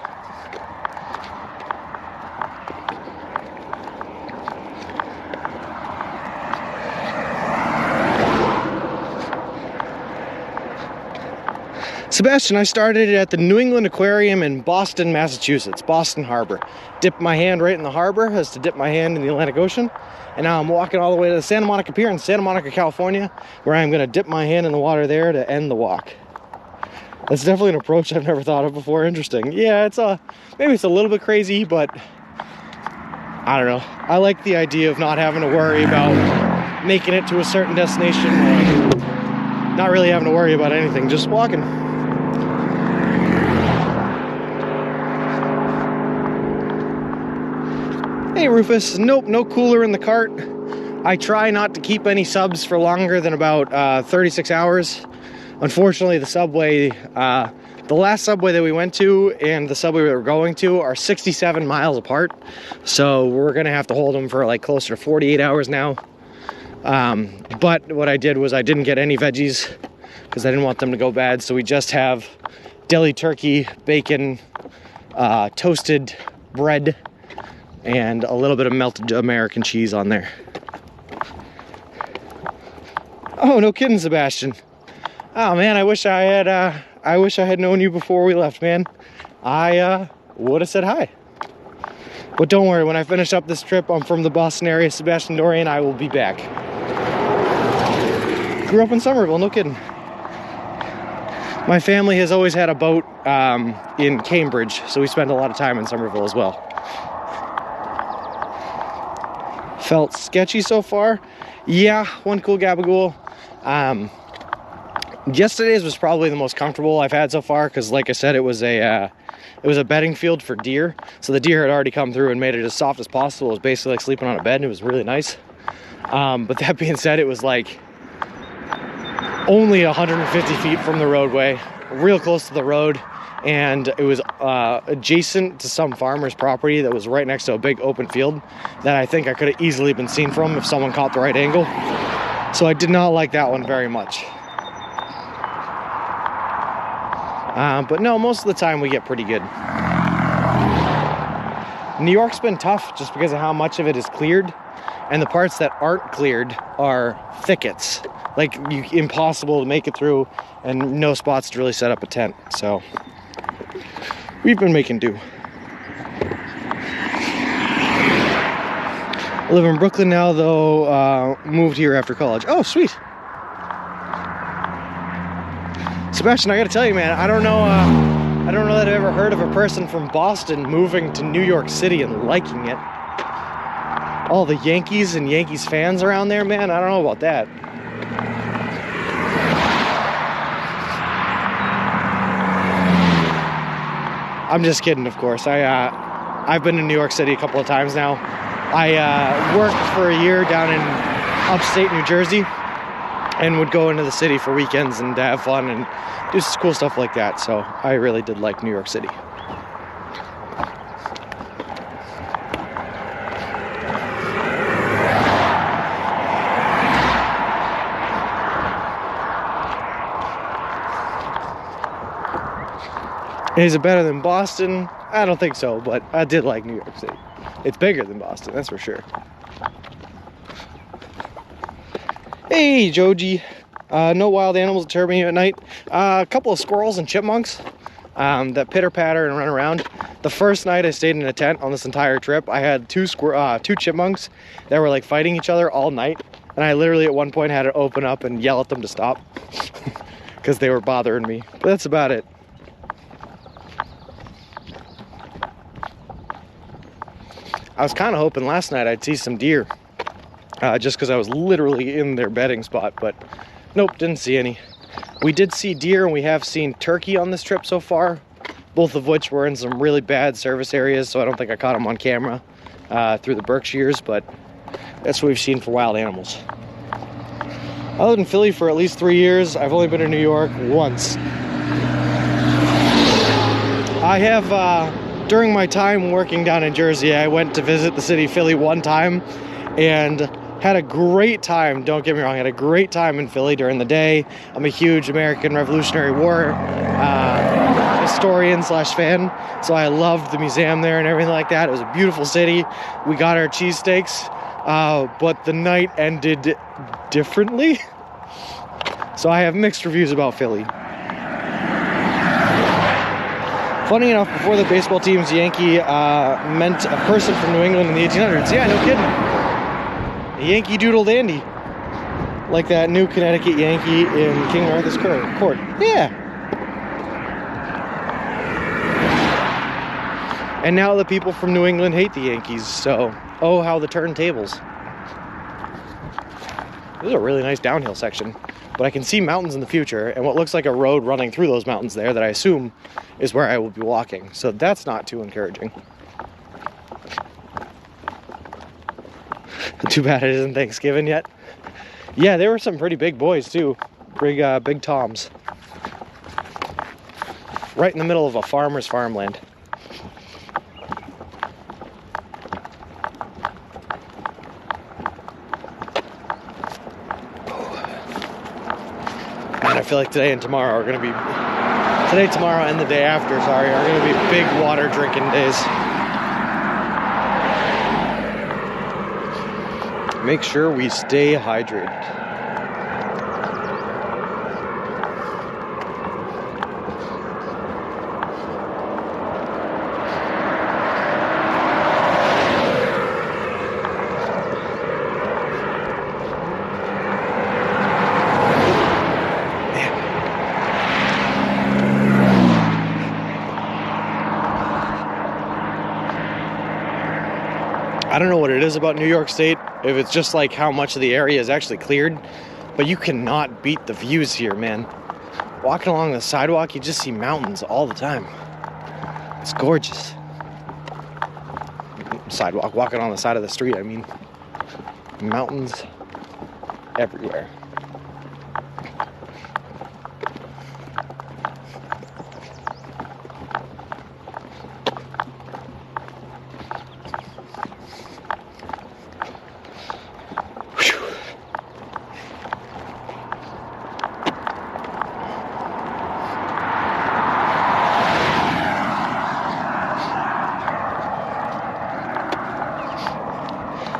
Speaker 1: Sebastian, I started at the New England Aquarium in Boston, Massachusetts, Boston Harbor. Dipped my hand right in the harbor as to dip my hand in the Atlantic Ocean. And now I'm walking all the way to the Santa Monica Pier in Santa Monica, California, where I'm going to dip my hand in the water there to end the walk. That's definitely an approach I've never thought of before. Interesting. Yeah, maybe it's a little bit crazy, but I don't know. I like the idea of not having to worry about making it to a certain destination, or not really having to worry about anything, just walking. Hey Rufus, nope, no cooler in the cart. I try not to keep any subs for longer than about 36 hours. Unfortunately, the subway, the last subway that we went to and the subway we were going to are 67 miles apart. So we're gonna have to hold them for like closer to 48 hours now. But what I did was I didn't get any veggies because I didn't want them to go bad. So we just have deli turkey, bacon, toasted bread, and a little bit of melted American cheese on there. Oh, no kidding, Sebastian. Oh man, I wish I had known you before we left, man. I would have said hi. But don't worry, when I finish up this trip, I'm from the Boston area, Sebastian Dorian, I will be back. Grew up in Somerville, no kidding. My family has always had a boat in Cambridge, so we spend a lot of time in Somerville as well. Felt sketchy so far? Yeah, one cool gabagool. Yesterday's was probably the most comfortable I've had so far, because like I said, it was a bedding field for deer. So the deer had already come through and made it as soft as possible. It was basically like sleeping on a bed, and it was really nice. But that being said, it was like only 150 feet from the roadway, real close to the road, and it was adjacent to some farmer's property that was right next to a big open field that I think I could have easily been seen from if someone caught the right angle. So I did not like that one very much. But no, most of the time we get pretty good. New York's been tough just because of how much of it is cleared, and the parts that aren't cleared are thickets. Like, impossible to make it through, and no spots to really set up a tent. So we've been making do. I live in Brooklyn now, though. Moved here after college. Oh, sweet. Sebastian, I gotta tell you, man, I don't know that I've ever heard of a person from Boston moving to New York City and liking it. All the Yankees and Yankees fans around there, man, I don't know about that. I'm just kidding, of course. I've been to New York City a couple of times now. I worked for a year down in upstate New Jersey, and would go into the city for weekends and have fun and do cool stuff like that. So I really did like New York City. Is it better than Boston? I don't think so, but I did like New York City. It's bigger than Boston, that's for sure. Hey, Joji. No wild animals disturbing you at night. A couple of squirrels and chipmunks that pitter-patter and run around. The first night I stayed in a tent on this entire trip, I had two chipmunks that were like fighting each other all night. And I literally at one point had to open up and yell at them to stop because they were bothering me. But that's about it. I was kind of hoping last night I'd see some deer. Just because I was literally in their bedding spot, but nope, didn't see any. We did see deer, and we have seen turkey on this trip so far, both of which were in some really bad service areas, so I don't think I caught them on camera through the Berkshires, but that's what we've seen for wild animals. I lived in Philly for at least 3 years. I've only been to New York once. I have, during my time working down in Jersey, I went to visit the city of Philly one time, and had a great time. Don't get me wrong, I had a great time in Philly during the day. I'm a huge American Revolutionary War historian / fan, so I loved the museum there and everything like that. It was a beautiful city. We got our cheesesteaks, but the night ended differently. So I have mixed reviews about Philly. Funny enough, before the baseball team's Yankee meant a person from New England in the 1800s. Yeah, no kidding. A Yankee Doodle Dandy, like that new Connecticut Yankee in King Arthur's Court. Yeah. And now the people from New England hate the Yankees, so oh, how the turntables. This is a really nice downhill section, but I can see mountains in the future and what looks like a road running through those mountains there that I assume is where I will be walking, so that's not too encouraging. Too bad it isn't Thanksgiving yet. Yeah, there were some pretty big boys too. Big toms. Right in the middle of a farmer's farmland. And I feel like today, tomorrow, and the day after, are going to be big water drinking days. Make sure we stay hydrated. I don't know what it is about New York State, if it's just like how much of the area is actually cleared, but you cannot beat the views here, man. Walking along the sidewalk, you just see mountains all the time. It's gorgeous. Sidewalk, walking on the side of the street, I mean. Mountains everywhere.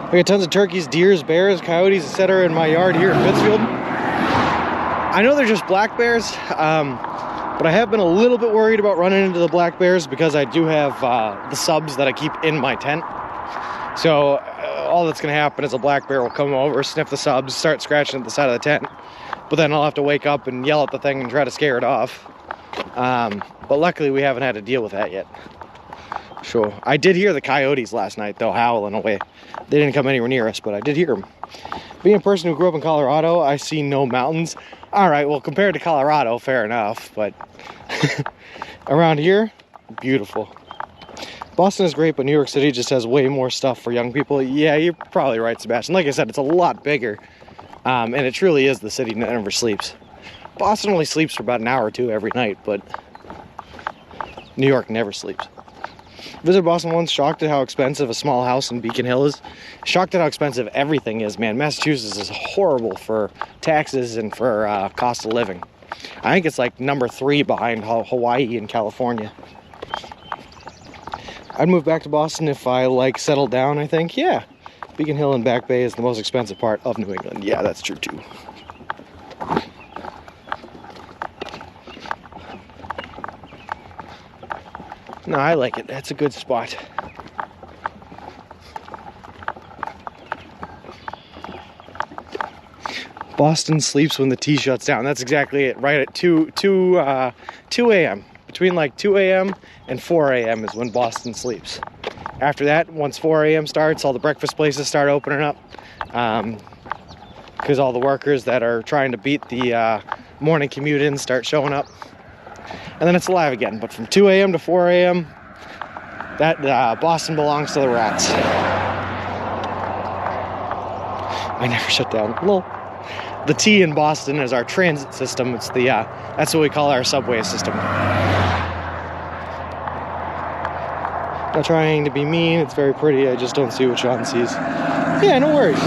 Speaker 1: I got tons of turkeys, deers, bears, coyotes, etc. in my yard here in Pittsfield. I know they're just black bears, but I have been a little bit worried about running into the black bears because I do have the subs that I keep in my tent. So all that's going to happen is a black bear will come over, sniff the subs, start scratching at the side of the tent. But then I'll have to wake up and yell at the thing and try to scare it off. But luckily we haven't had to deal with that yet. So I did hear the coyotes last night, though, howling away. They didn't come anywhere near us, but I did hear them. Being a person who grew up in Colorado, I see no mountains. All right, well, compared to Colorado, fair enough, but around here, beautiful. Boston is great, but New York City just has way more stuff for young people. Yeah, you're probably right, Sebastian. Like I said, it's a lot bigger, and it truly is the city that never sleeps. Boston only sleeps for about an hour or two every night, but New York never sleeps. Visited Boston once, shocked at how expensive a small house in Beacon Hill is. Shocked at how expensive everything is, man. Massachusetts is horrible for taxes and for cost of living. I think it's like number 3 behind Hawaii and California. I'd move back to Boston if I settled down, I think. Yeah, Beacon Hill and Back Bay is the most expensive part of New England. Yeah, that's true too. No, I like it. That's a good spot. Boston sleeps when the tea shuts down. That's exactly it. Right at 2 a.m. Between like 2 a.m. and 4 a.m. is when Boston sleeps. After that, once 4 a.m. starts, all the breakfast places start opening up. Because all the workers that are trying to beat the morning commute in start showing up. And then it's alive again. But from 2 a.m. to 4 a.m., that Boston belongs to the rats. I never shut down. Lol. The T in Boston is our transit system. It's the that's what we call our subway system. Not trying to be mean. It's very pretty. I just don't see what Sean sees. Yeah, no worries.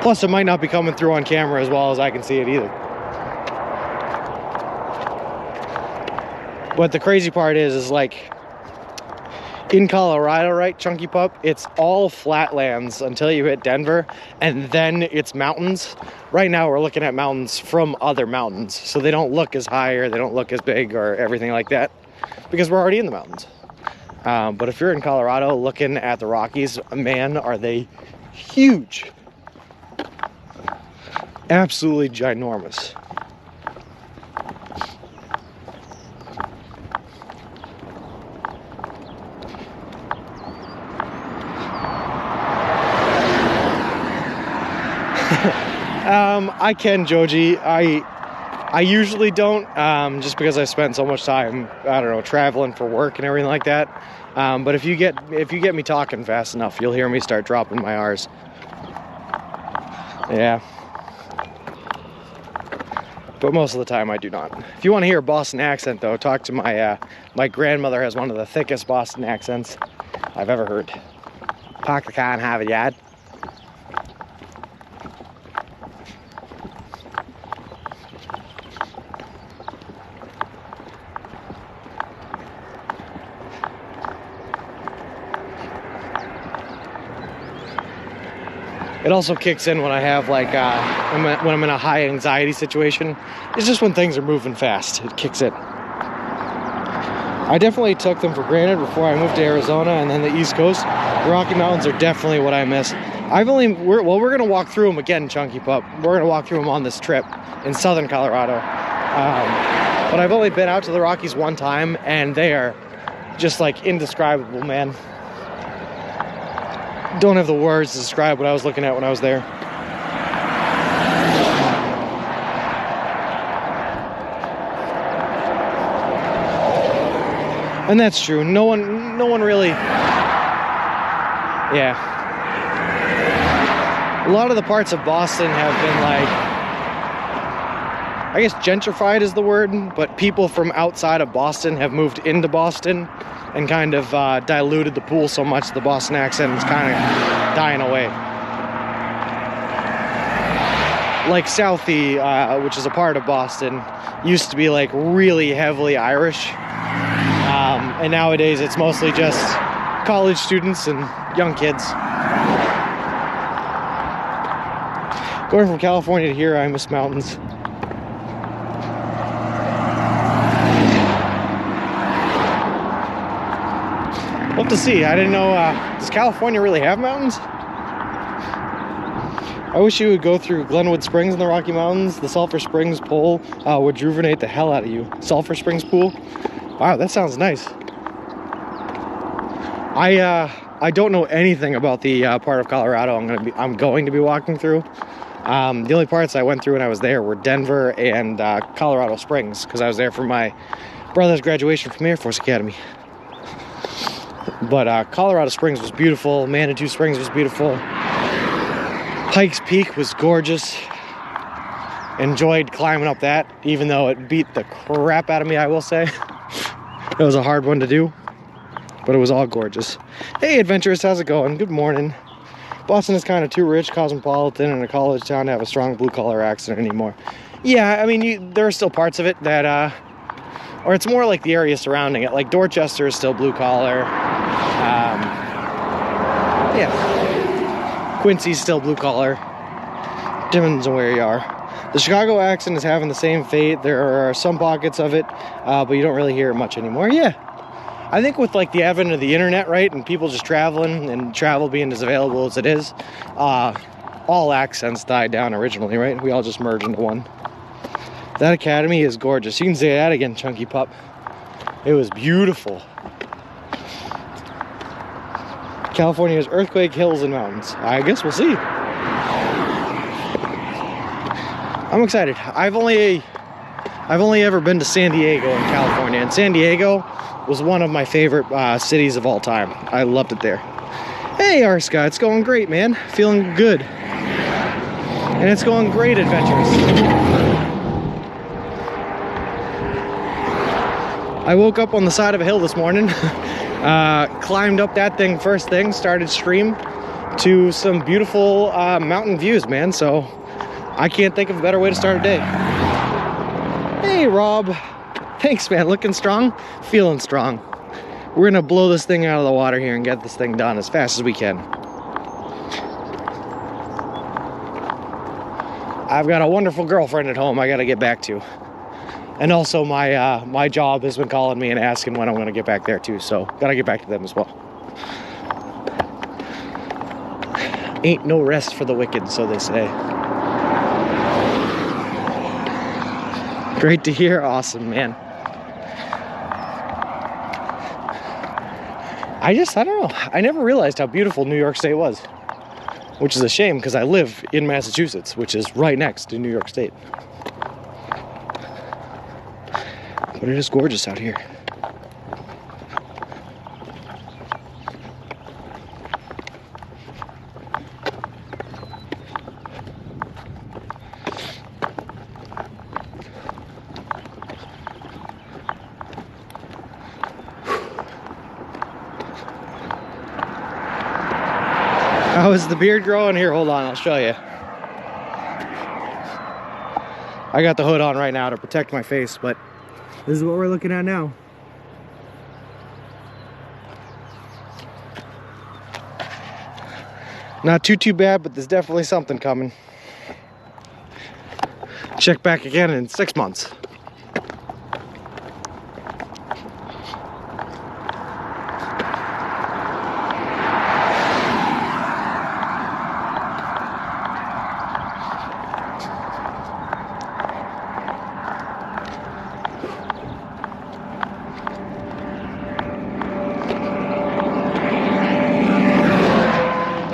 Speaker 1: Plus, it might not be coming through on camera as well as I can see it either. But the crazy part is like in Colorado, right, Chunky Pup, it's all flatlands until you hit Denver, and then it's mountains. Right now we're looking at mountains from other mountains, so they don't look as high or they don't look as big or everything like that because we're already in the mountains. But if you're in Colorado looking at the Rockies, man, are they huge. Absolutely ginormous. I can, Joji. I usually don't, just because I spend so much time, I don't know, traveling for work and everything like that. But if you get me talking fast enough, you'll hear me start dropping my R's. Yeah. But most of the time I do not. If you want to hear a Boston accent, though, talk to my grandmother. Has one of the thickest Boston accents I've ever heard. Park the car and have a yard. It also kicks in when I have when I'm in a high anxiety situation. It's just when things are moving fast. It kicks in. I definitely took them for granted before I moved to Arizona and then the East Coast. The Rocky Mountains are definitely what I miss. We're gonna walk through them again, Chunky Pup. We're gonna walk through them on this trip in southern Colorado. But I've only been out to the Rockies one time, and they are just like indescribable, man. don't have the words to describe what I was looking at when I was there. And that's true. No one really. Yeah. A lot of the parts of Boston have been like, I guess gentrified is the word, but people from outside of Boston have moved into Boston and kind of diluted the pool so much the Boston accent is kind of dying away. Like Southie, which is a part of Boston, used to be like really heavily Irish. And nowadays it's mostly just college students and young kids. Going from California to here, I miss mountains. We'll have to see. I didn't know, does California really have mountains? I wish you would go through Glenwood Springs in the Rocky Mountains. The Sulphur Springs pool would rejuvenate the hell out of you. Sulphur Springs pool? Wow, that sounds nice. I don't know anything about the part of Colorado I'm going to be walking through. The only parts I went through when I was there were Denver and Colorado Springs, because I was there for my brother's graduation from Air Force Academy. But Colorado Springs was beautiful. Manitou Springs was beautiful. Pikes Peak was gorgeous. Enjoyed climbing up that, even though it beat the crap out of me, I will say. It was a hard one to do, but it was all gorgeous. Hey, adventurers, how's it going? Good morning. Boston is kind of too rich, cosmopolitan, and a college town to have a strong blue-collar accent anymore. Yeah, I mean, there are still parts of it that, or it's more like the area surrounding it. Like Dorchester is still blue-collar. Yeah. Quincy's still blue-collar. Depends on where you are. The Chicago accent is having the same fate. There are some pockets of it, but you don't really hear it much anymore. Yeah. I think with like the advent of the internet, right, and people just traveling and travel being as available as it is, all accents died down originally, right? We all just merged into one. That academy is gorgeous. You can say that again, Chunky Pup. It was beautiful. California has earthquake, hills, and mountains. I guess we'll see. I'm excited. I've only ever been to San Diego in California, and San Diego was one of my favorite cities of all time. I loved it there. Hey, Arska, it's going great, man. Feeling good. And it's going great, adventures. I woke up on the side of a hill this morning, climbed up that thing first thing, started stream to some beautiful mountain views, man. So I can't think of a better way to start a day. Hey, Rob. Thanks, man. Looking strong? Feeling strong. We're gonna blow this thing out of the water here and get this thing done as fast as we can. I've got a wonderful girlfriend at home I gotta get back to. And also my job has been calling me and asking when I'm gonna get back there too, so gotta get back to them as well. Ain't no rest for the wicked, so they say. Great to hear. Awesome, man. I don't know. I never realized how beautiful New York State was, which is a shame because I live in Massachusetts, which is right next to New York State. But it is gorgeous out here. How is the beard growing? Here, hold on, I'll show you. I got the hood on right now to protect my face, but this is what we're looking at now. Not too bad, but there's definitely something coming. Check back again in 6 months.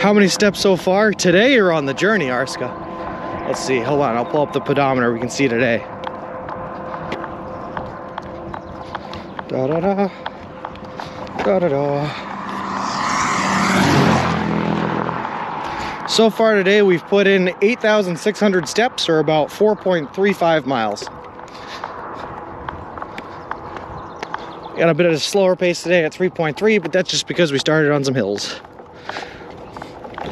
Speaker 1: How many steps so far today or on the journey, Arska? Let's see, hold on, I'll pull up the pedometer, we can see today. Da-da-da, da-da-da. So far today, we've put in 8,600 steps, or about 4.35 miles. Got a bit of a slower pace today at 3.3, but that's just because we started on some hills.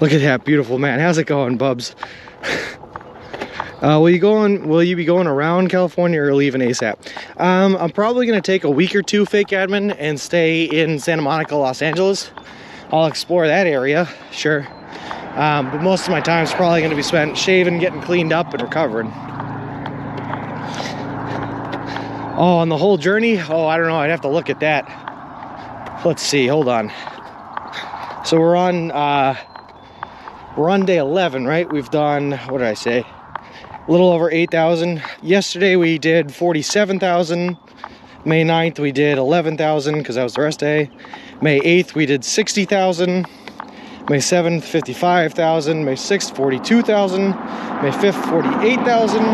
Speaker 1: Look at that beautiful man. How's it going, Bubs? Will you be going around California or leaving ASAP? I'm probably gonna take a week or two fake admin and stay in Santa Monica, Los Angeles. I'll explore that area, sure. But most of my time is probably gonna be spent shaving, getting cleaned up, and recovering. Oh, on the whole journey? Oh, I don't know, I'd have to look at that. Let's see, hold on. So we're on day 11, right? We've done, what did I say? A little over 8,000. Yesterday we did 47,000. May 9th we did 11,000 because that was the rest day. May 8th we did 60,000. May 7th 55,000. May 6th 42,000. May 5th 48,000.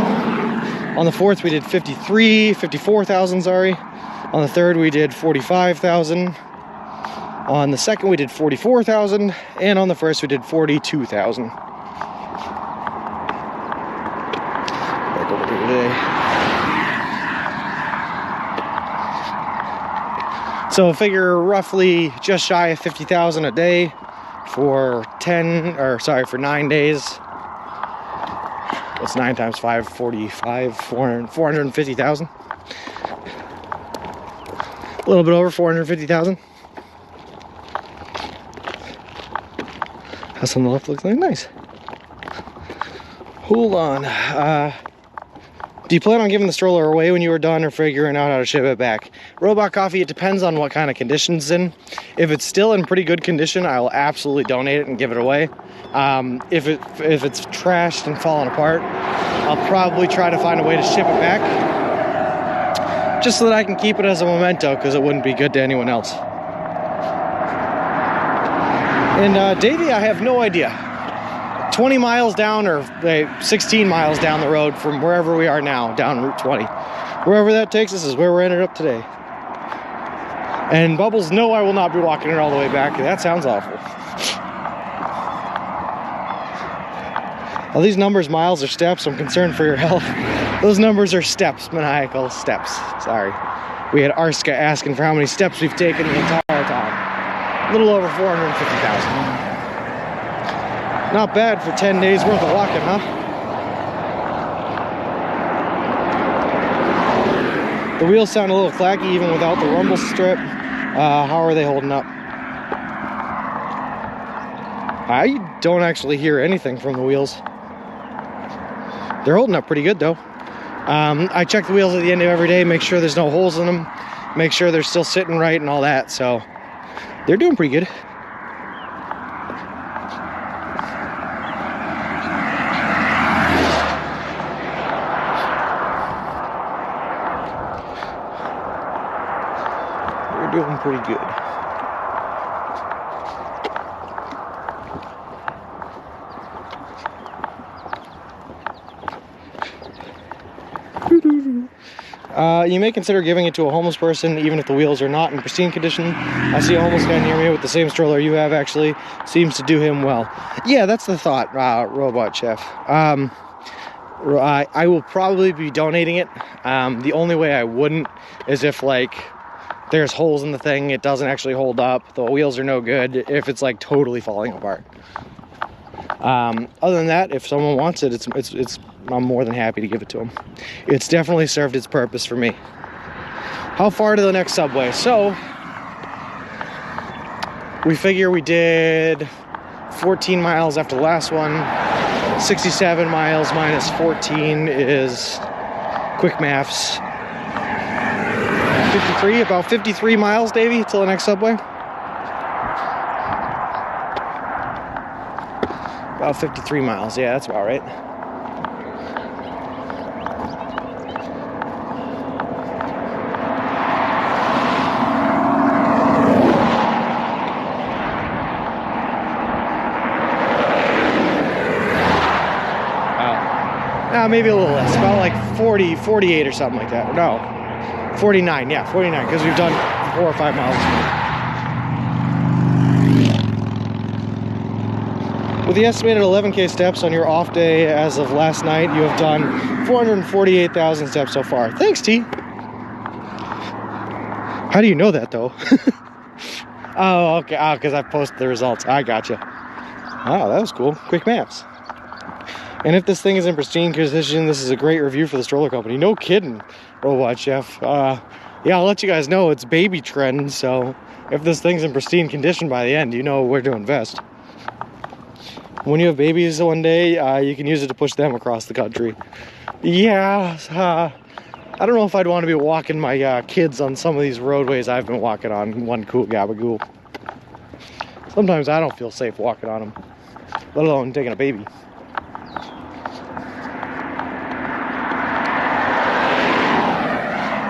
Speaker 1: On the 4th we did 54,000, sorry. On the 3rd we did 45,000. On the 2nd we did 44,000. And on the 1st we did 42,000. Back over here today. So figure roughly just shy of 50,000 a day for 9 days. What's 9 times 5? 45, 450,000. A little bit over 450,000. House on the left looks like nice. Hold on. Do you plan on giving the stroller away when you are done or figuring out how to ship it back? Robot Coffee, it depends on what kind of condition it's in. If it's still in pretty good condition, I will absolutely donate it and give it away. If it's trashed and falling apart, I'll probably try to find a way to ship it back. Just so that I can keep it as a memento, because it wouldn't be good to anyone else. And Davey, I have no idea. 20 miles down or 16 miles down the road from wherever we are now, down Route 20. Wherever that takes us is where we're ended up today. And Bubbles, no, I will not be walking it all the way back. That sounds awful. Are these numbers miles or steps? I'm concerned for your health. Those numbers are steps, maniacal steps. Sorry. We had Arska asking for how many steps we've taken the entire time. A little over 450,000. Not bad for 10 days worth of walking, huh? The wheels sound a little clacky even without the rumble strip. How are they holding up? I don't actually hear anything from the wheels. They're holding up pretty good though. I check the wheels at the end of every day, make sure there's no holes in them, make sure they're still sitting right and all that, so they're doing pretty good. Doing pretty good. You may consider giving it to a homeless person even if the wheels are not in pristine condition. I see a homeless guy near me with the same stroller you have, actually. Seems to do him well. Yeah, that's the thought, Robot Chef. I will probably be donating it. The only way I wouldn't is if there's holes in the thing, it doesn't actually hold up, the wheels are no good, if it's totally falling apart. Other than that, if someone wants it, I'm more than happy to give it to them. It's definitely served its purpose for me. How far to the next subway? So we figure we did 14 miles after the last one. 67 miles minus 14 is quick maths. 53, about 53 miles, Davey, till the next subway. About 53 miles, yeah, that's about right. Nah, maybe a little less. About like 40, 48 or something like that. No, 49. Yeah, 49, because we've done 4 or 5 miles. With the estimated 11K steps on your off day as of last night, you have done 448,000 steps so far. Thanks, T. How do you know that, though? Oh, okay. Oh, because I posted the results. I gotcha. Oh, that was cool. Quick maps. And if this thing is in pristine condition, this is a great review for the stroller company. No kidding, Robot Chef. Yeah, I'll let you guys know it's baby trend, so if this thing's in pristine condition by the end, you know where to invest. When you have babies one day, you can use it to push them across the country. Yeah, I don't know if I'd want to be walking my kids on some of these roadways I've been walking on. One cool gabagool. Sometimes I don't feel safe walking on them, let alone taking a baby.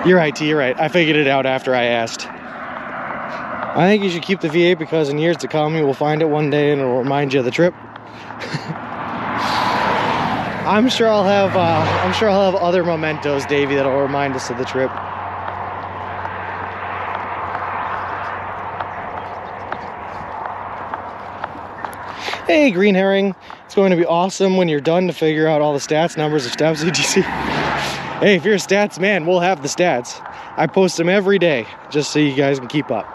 Speaker 1: You're right, T, you're right. I figured it out after I asked. I think you should keep the V8 because in years to come you will find it one day and it'll remind you of the trip. I'm sure I'll have other mementos, Davey, that'll remind us of the trip. Hey, Green Herring. It's going to be awesome when you're done to figure out all the stats, numbers of steps, etc. Hey, if you're a stats man, we'll have the stats. I post them every day just so you guys can keep up.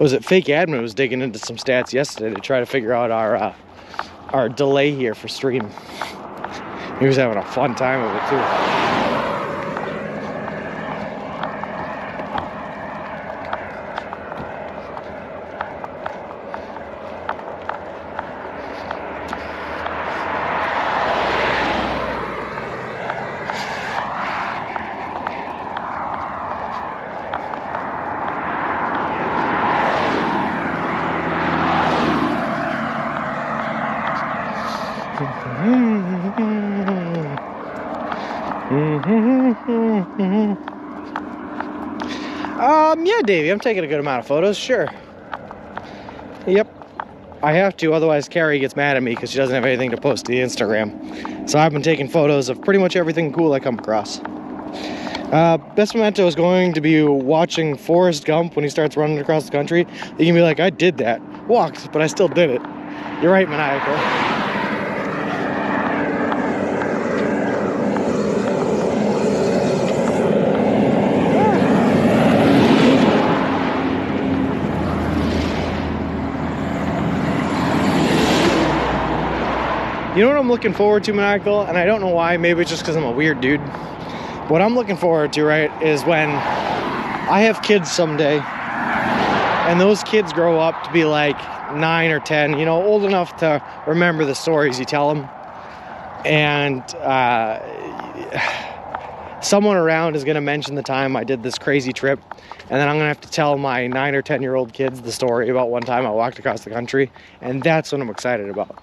Speaker 1: Was it Fake Admin was digging into some stats yesterday to try to figure out our delay here for stream. He was having a fun time with it too. Yeah, Davey, I'm taking a good amount of photos, sure. Yep, I have to, otherwise Carrie gets mad at me because she doesn't have anything to post to the Instagram. So I've been taking photos of pretty much everything cool I come across. Best memento is going to be watching Forrest Gump when he starts running across the country. You can be like, I did that. Walked, but I still did it. You're right, Maniacal. You know what I'm looking forward to, Maniacal? And I don't know why, maybe it's just because I'm a weird dude. What I'm looking forward to, right, is when I have kids someday, and those kids grow up to be like 9 or 10, you know, old enough to remember the stories you tell them. And someone around is going to mention the time I did this crazy trip, and then I'm going to have to tell my 9 or 10-year-old kids the story about one time I walked across the country, and that's what I'm excited about.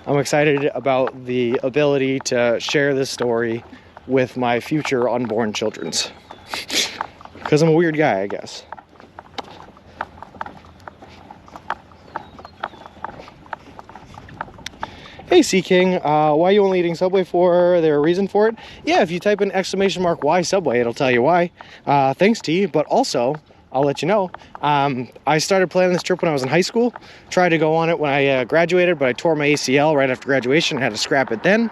Speaker 1: I'm excited about the ability to share this story with my future unborn children's. Because I'm a weird guy, I guess. Hey, Sea King, why are you only eating Subway for? Is there a reason for it? Yeah, if you type in !y Subway, it'll tell you why. Thanks, T. But also, I'll let you know, I started planning this trip when I was in high school. Tried to go on it when I graduated, but I tore my ACL right after graduation. I had to scrap it then.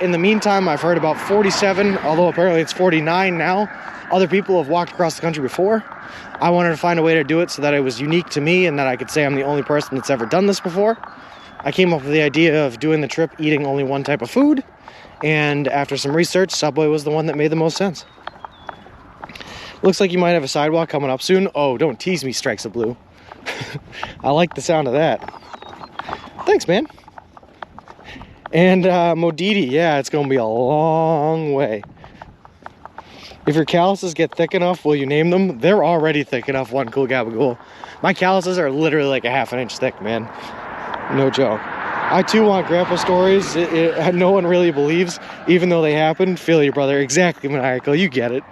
Speaker 1: In the meantime, I've heard about 47, although apparently it's 49 now. Other people have walked across the country before. I wanted to find a way to do it so that it was unique to me and that I could say I'm the only person that's ever done this before. I came up with the idea of doing the trip eating only one type of food, and after some research, Subway was the one that made the most sense. Looks like you might have a sidewalk coming up soon. Oh, don't tease me, Strikes of Blue. I like the sound of that. Thanks, man. And Modidi, yeah, it's going to be a long way. If your calluses get thick enough, will you name them? They're already thick enough, one cool gabagool. My calluses are literally like a half an inch thick, man. No joke. I too want grandpa stories. No one really believes, even though they happened. Feel you, brother. Exactly, maniacal. You get it.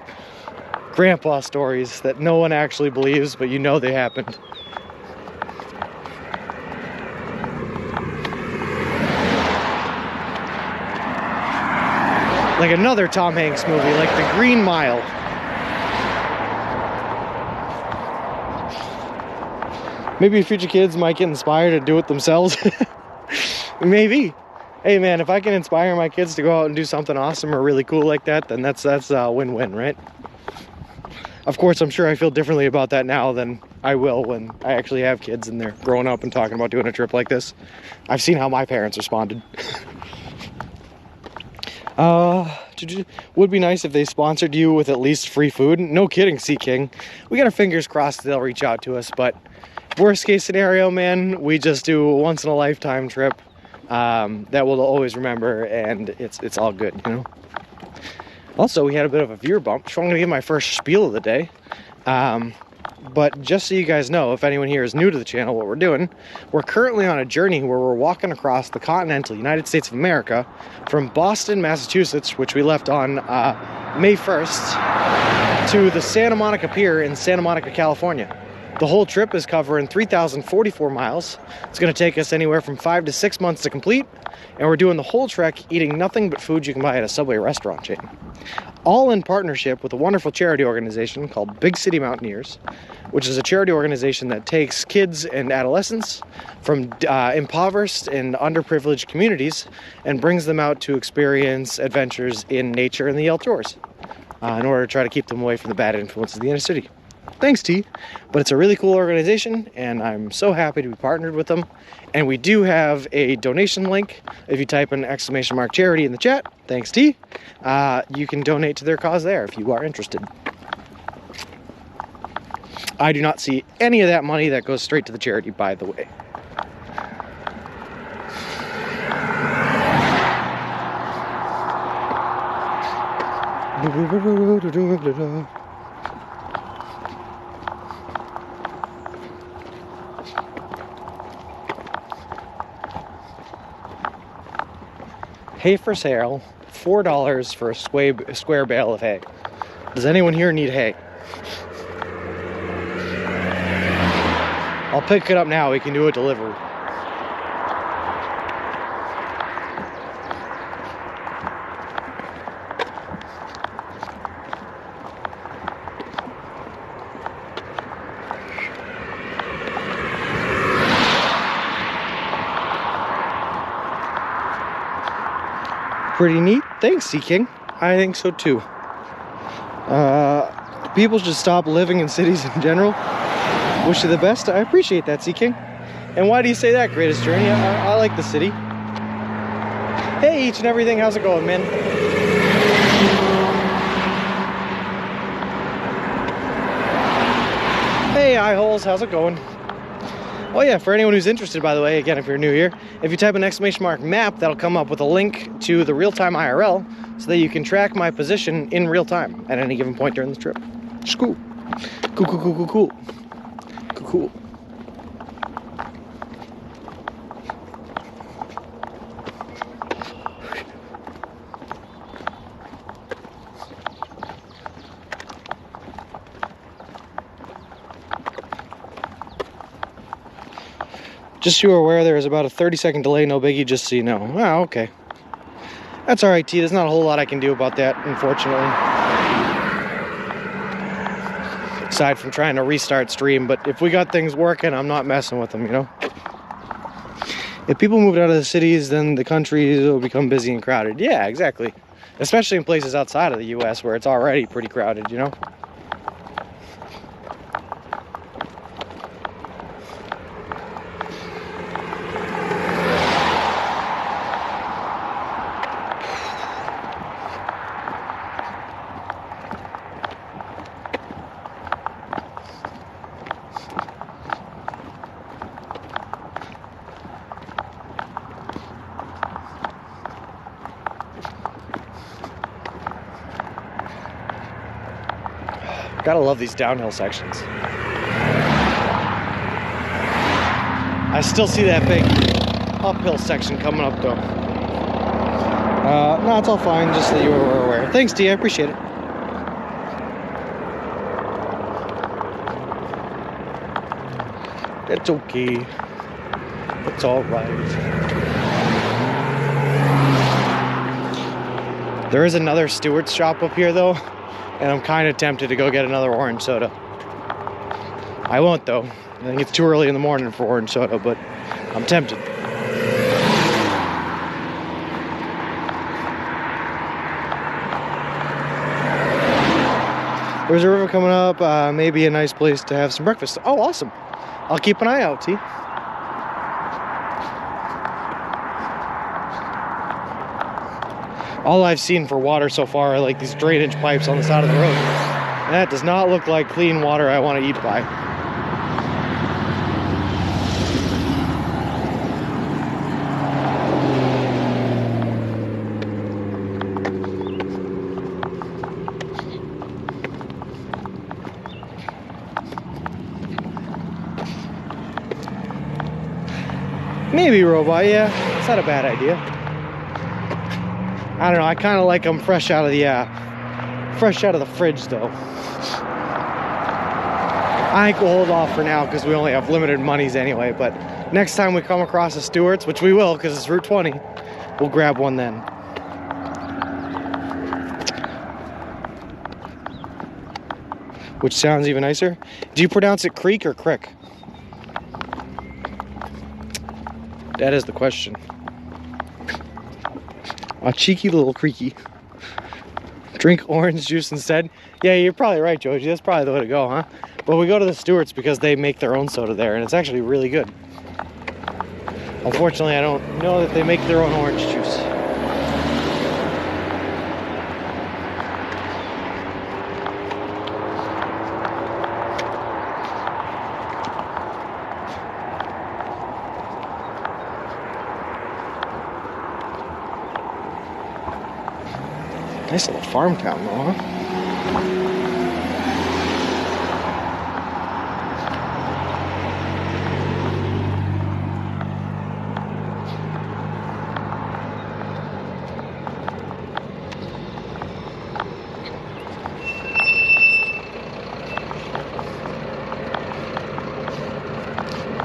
Speaker 1: Grandpa stories that no one actually believes, but you know they happened. Like another Tom Hanks movie, like The Green Mile. Maybe future kids might get inspired to do it themselves. Maybe. Hey man, if I can inspire my kids to go out and do something awesome or really cool like that, then that's a win-win, right? Of course, I'm sure I feel differently about that now than I will when I actually have kids and they're growing up and talking about doing a trip like this. I've seen how my parents responded. Would be nice if they sponsored you with at least free food. No kidding, Sea King. We got our fingers crossed they'll reach out to us, but worst case scenario, man, we just do a once in a lifetime trip that we'll always remember, and it's all good, you know. Also, we had a bit of a viewer bump, so I'm gonna give my first spiel of the day. But just so you guys know, if anyone here is new to the channel, what we're doing, we're currently on a journey where we're walking across the continental United States of America from Boston, Massachusetts, which we left on May 1st, to the Santa Monica Pier in Santa Monica, California. The whole trip is covering 3,044 miles. It's going to take us anywhere from 5 to 6 months to complete, and we're doing the whole trek eating nothing but food you can buy at a Subway restaurant chain. All in partnership with a wonderful charity organization called Big City Mountaineers, which is a charity organization that takes kids and adolescents from impoverished and underprivileged communities and brings them out to experience adventures in nature and the outdoors in order to try to keep them away from the bad influences of the inner city. Thanks, T. But it's a really cool organization, and I'm so happy to be partnered with them. And we do have a donation link. If you type in !charity in the chat, thanks, T, you can donate to their cause there if you are interested. I do not see any of that money that goes straight to the charity, by the way. Hay for sale, $4 for a square bale of hay. Does anyone here need hay? I'll pick it up now, we can do a delivery. Pretty neat. Thanks, Sea King. I think so too. People should stop living in cities in general. Wish you the best. I appreciate that, Sea King. And why do you say that, Greatest Journey? I like the city. Hey, Each and Everything. How's it going, man? Hey, Eyeholes. How's it going? Oh yeah, for anyone who's interested, by the way, again, if you're new here, if you type an !map, that'll come up with a link to the real-time IRL so that you can track my position in real time at any given point during the trip. It's cool. Cool, cool, cool, cool, cool. Cool, cool. Just so you're aware, there is about a 30-second delay, no biggie, just so you know. Oh, okay. That's alright, T. There's not a whole lot I can do about that, unfortunately. Aside from trying to restart stream, but if we got things working, I'm not messing with them, you know? If people moved out of the cities, then the countries will become busy and crowded. Yeah, exactly. Especially in places outside of the U.S. where it's already pretty crowded, you know? Gotta love these downhill sections. I still see that big uphill section coming up though. No, it's all fine, just so you were aware. Thanks, T, I appreciate it. It's okay. It's all right. There is another Stewart's shop up here though, and I'm kind of tempted to go get another orange soda. I won't though. I think it's too early in the morning for orange soda, but I'm tempted. There's a river coming up, maybe a nice place to have some breakfast. Oh, awesome. I'll keep an eye out, T. All I've seen for water so far are like these drainage pipes on the side of the road. And that does not look like clean water I want to eat by. Maybe robot, yeah, it's not a bad idea. I don't know, I kind of like them fresh out of the fridge though. I think we'll hold off for now because we only have limited monies anyway, but next time we come across a Stewart's, which we will because it's Route 20, we'll grab one then. Which sounds even nicer. Do you pronounce it Creek or Crick? That is the question. A cheeky little creaky. Drink orange juice instead. Yeah, you're probably right, Joji. That's probably the way to go, huh? But we go to the Stewart's because they make their own soda there, and it's actually really good. Unfortunately, I don't know that they make their own orange juice. Nice little farm town though, huh?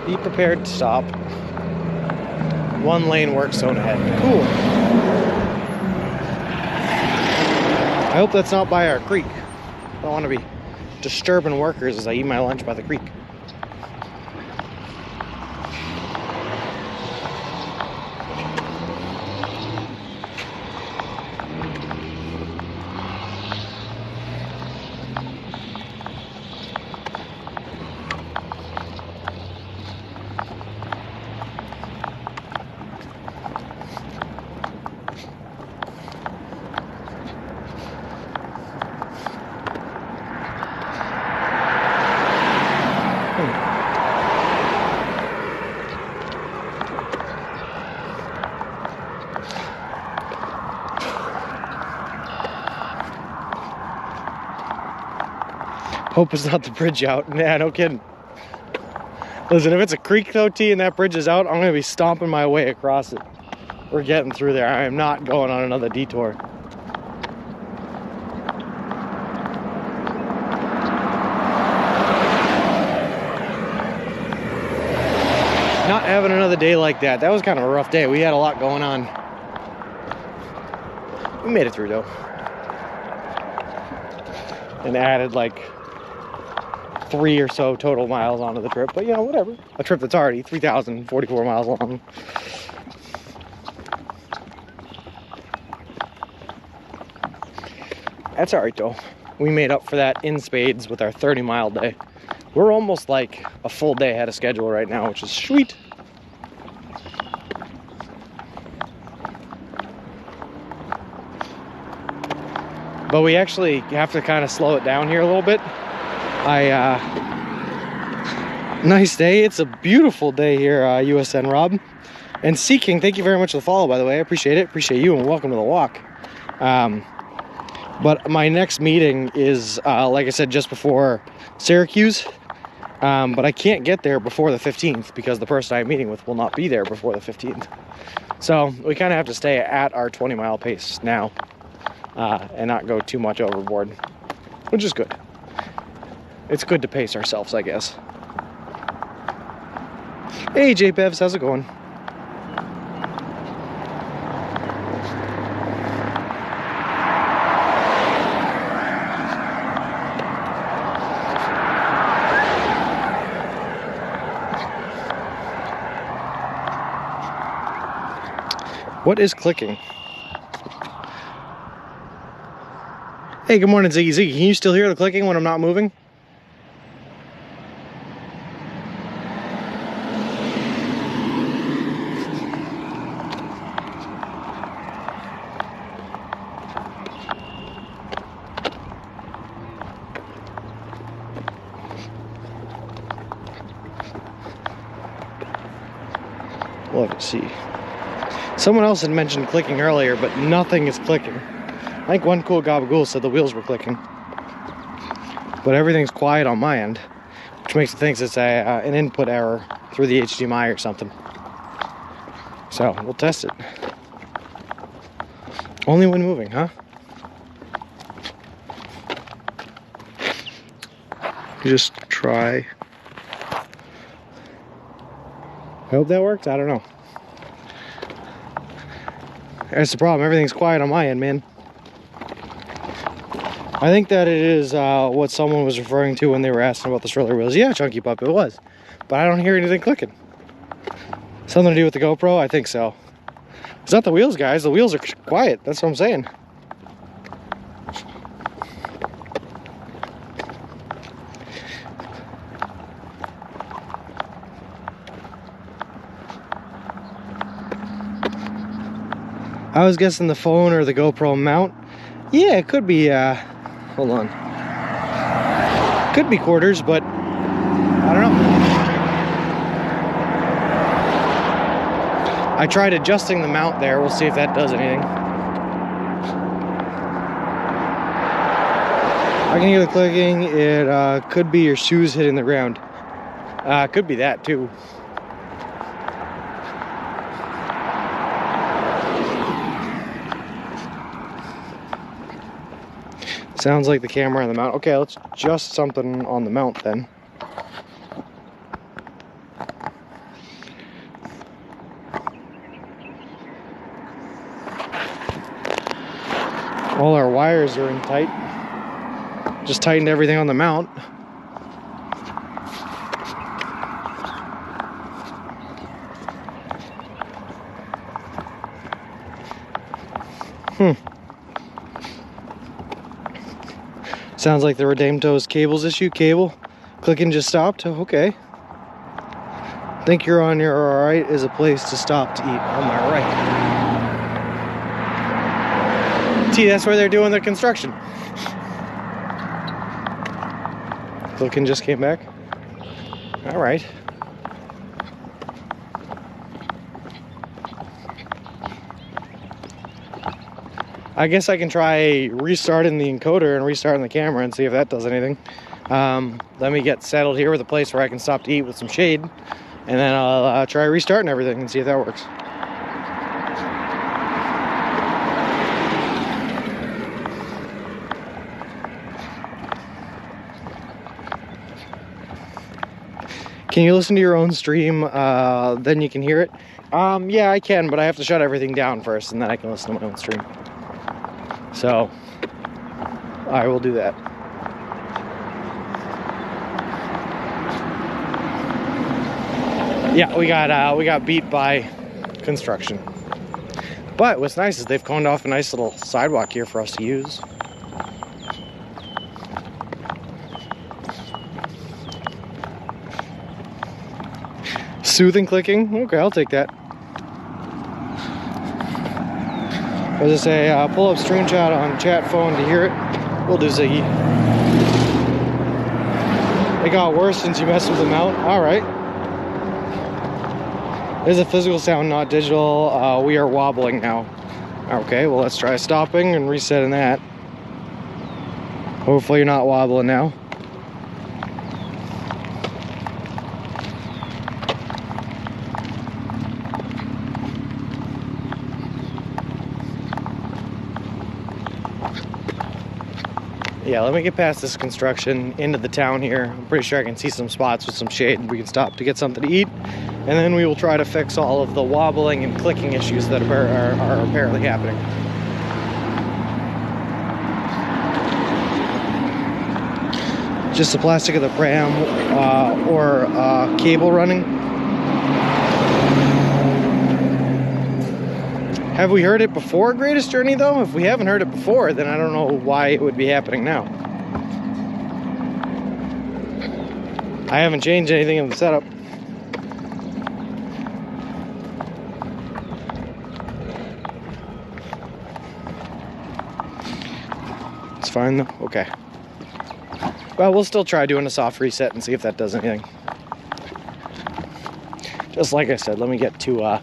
Speaker 1: Be prepared to stop. One lane work zone ahead. Cool. I hope that's not by our creek. I don't want to be disturbing workers as I eat my lunch by the creek. Hope it's not the bridge out. Nah, no kidding. Listen, if it's a creek though, T, and that bridge is out, I'm gonna be stomping my way across it. We're getting through there. I am not going on another detour. Not having another day like that. That was kind of a rough day. We had a lot going on. We made it through though. And added like 3 or so total miles onto the trip, but you know, whatever. A trip that's already 3,044 miles long. That's all right though. We made up for that in spades with our 30-mile day. We're almost like a full day ahead of schedule right now, which is sweet. But we actually have to kind of slow it down here a little bit. Nice day. It's a beautiful day here, USN Rob. And Seeking, thank you very much for the follow, by the way. I appreciate it. Appreciate you, and welcome to the walk. But my next meeting is, like I said, just before Syracuse. But I can't get there before the 15th because the person I'm meeting with will not be there before the 15th. So we kind of have to stay at our 20-mile pace now and not go too much overboard, which is good. It's good to pace ourselves, I guess. Hey, JPEVs, how's it going? What is clicking? Hey, good morning, Ziggy Ziggy. Can you still hear the clicking when I'm not moving? We'll have to see. Someone else had mentioned clicking earlier, but nothing is clicking. I think one cool gabagool said the wheels were clicking. But everything's quiet on my end, which makes it think it's an input error through the HDMI or something. So, we'll test it. Only when moving, huh? Just try. I hope that works. I don't know. That's the problem. Everything's quiet on my end, man. I think that it is what someone was referring to when they were asking about the stroller wheels. Yeah, Chunky Pup, it was. But I don't hear anything clicking. Something to do with the GoPro? I think so. It's not the wheels, guys. The wheels are quiet. That's what I'm saying. I was guessing the phone or the GoPro mount. Yeah, it could be, hold on. Could be quarters, but I don't know. I tried adjusting the mount there. We'll see if that does anything. I can hear the clicking. It could be your shoes hitting the ground. Could be that too. Sounds like the camera on the mount. Okay, let's adjust something on the mount then. All our wires are in tight. Just tightened everything on the mount. Sounds like the Redempto's cables issue. Cable clicking just stopped. Okay. Think you're on your alright is a place to stop to eat. On my right. See, that's where they're doing the construction. Clicking just came back. Alright. I guess I can try restarting the encoder and restarting the camera and see if that does anything. Let me get settled here with a place where I can stop to eat with some shade, and then I'll try restarting everything and see if that works. Can you listen to your own stream, then you can hear it? Yeah, I can, but I have to shut everything down first, and then I can listen to my own stream. So, I will do that. Yeah, we got beat by construction. But what's nice is they've coned off a nice little sidewalk here for us to use. Soothing clicking? Okay, I'll take that. As I say, pull up screenshot on chat phone to hear it. We'll do Ziggy. It got worse since you messed with the mount. Alright. There's a physical sound, not digital. We are wobbling now. Okay, well let's try stopping and resetting that. Hopefully you're not wobbling now. Yeah, let me get past this construction into the town here. I'm pretty sure I can see some spots with some shade. We can stop to get something to eat, and then we will try to fix all of the wobbling and clicking issues that are apparently happening. Just the plastic of the pram or cable running. Have we heard it before, Greatest Journey, though? If we haven't heard it before, then I don't know why it would be happening now. I haven't changed anything in the setup. It's fine, though? Okay. Well, we'll still try doing a soft reset and see if that does anything. Just like I said, let me get to a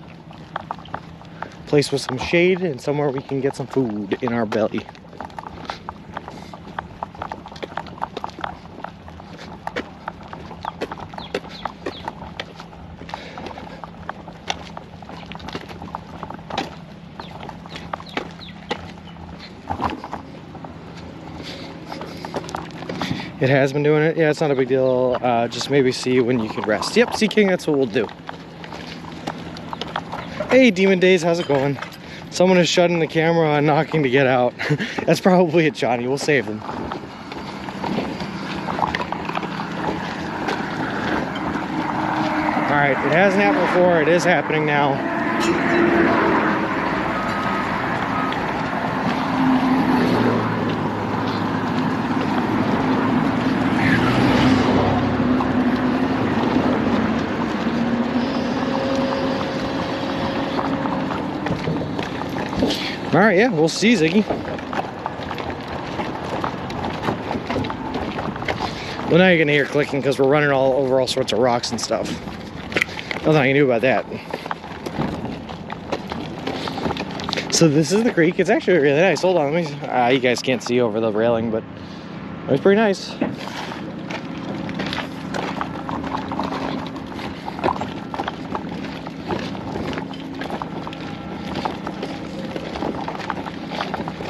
Speaker 1: place with some shade and somewhere we can get some food in our belly. It has been doing it. Yeah, it's not a big deal. Just maybe see when you can rest. Yep, Sea King, that's what we'll do. Hey, Demon Days, how's it going? Someone is shutting the camera and knocking to get out. That's probably it, Johnny. We'll save them. Alright, it hasn't happened before. It is happening now. All right, yeah, we'll see, Ziggy. Well, now you're gonna hear clicking because we're running all over all sorts of rocks and stuff. Nothing I can do about that. So this is the creek. It's actually really nice. Hold on, let me. You guys can't see over the railing, but it's pretty nice.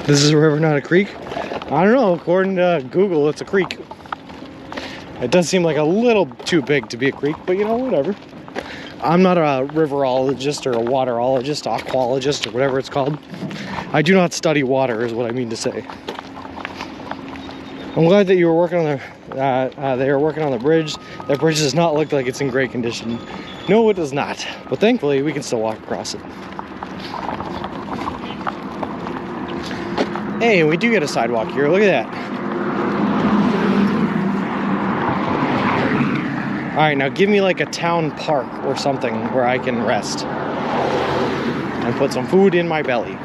Speaker 1: This is a river, not a creek? I don't know, according to Google, it's a creek. It does seem like a little too big to be a creek, but you know, whatever. I'm not a riverologist or a waterologist, aquologist, or whatever it's called. I do not study water, is what I mean to say. I'm glad that you were working on they were working on the bridge. That bridge does not look like it's in great condition. No, it does not. But thankfully, we can still walk across it. Hey, we do get a sidewalk here. Look at that. All right, now give me like a town park or something where I can rest and put some food in my belly.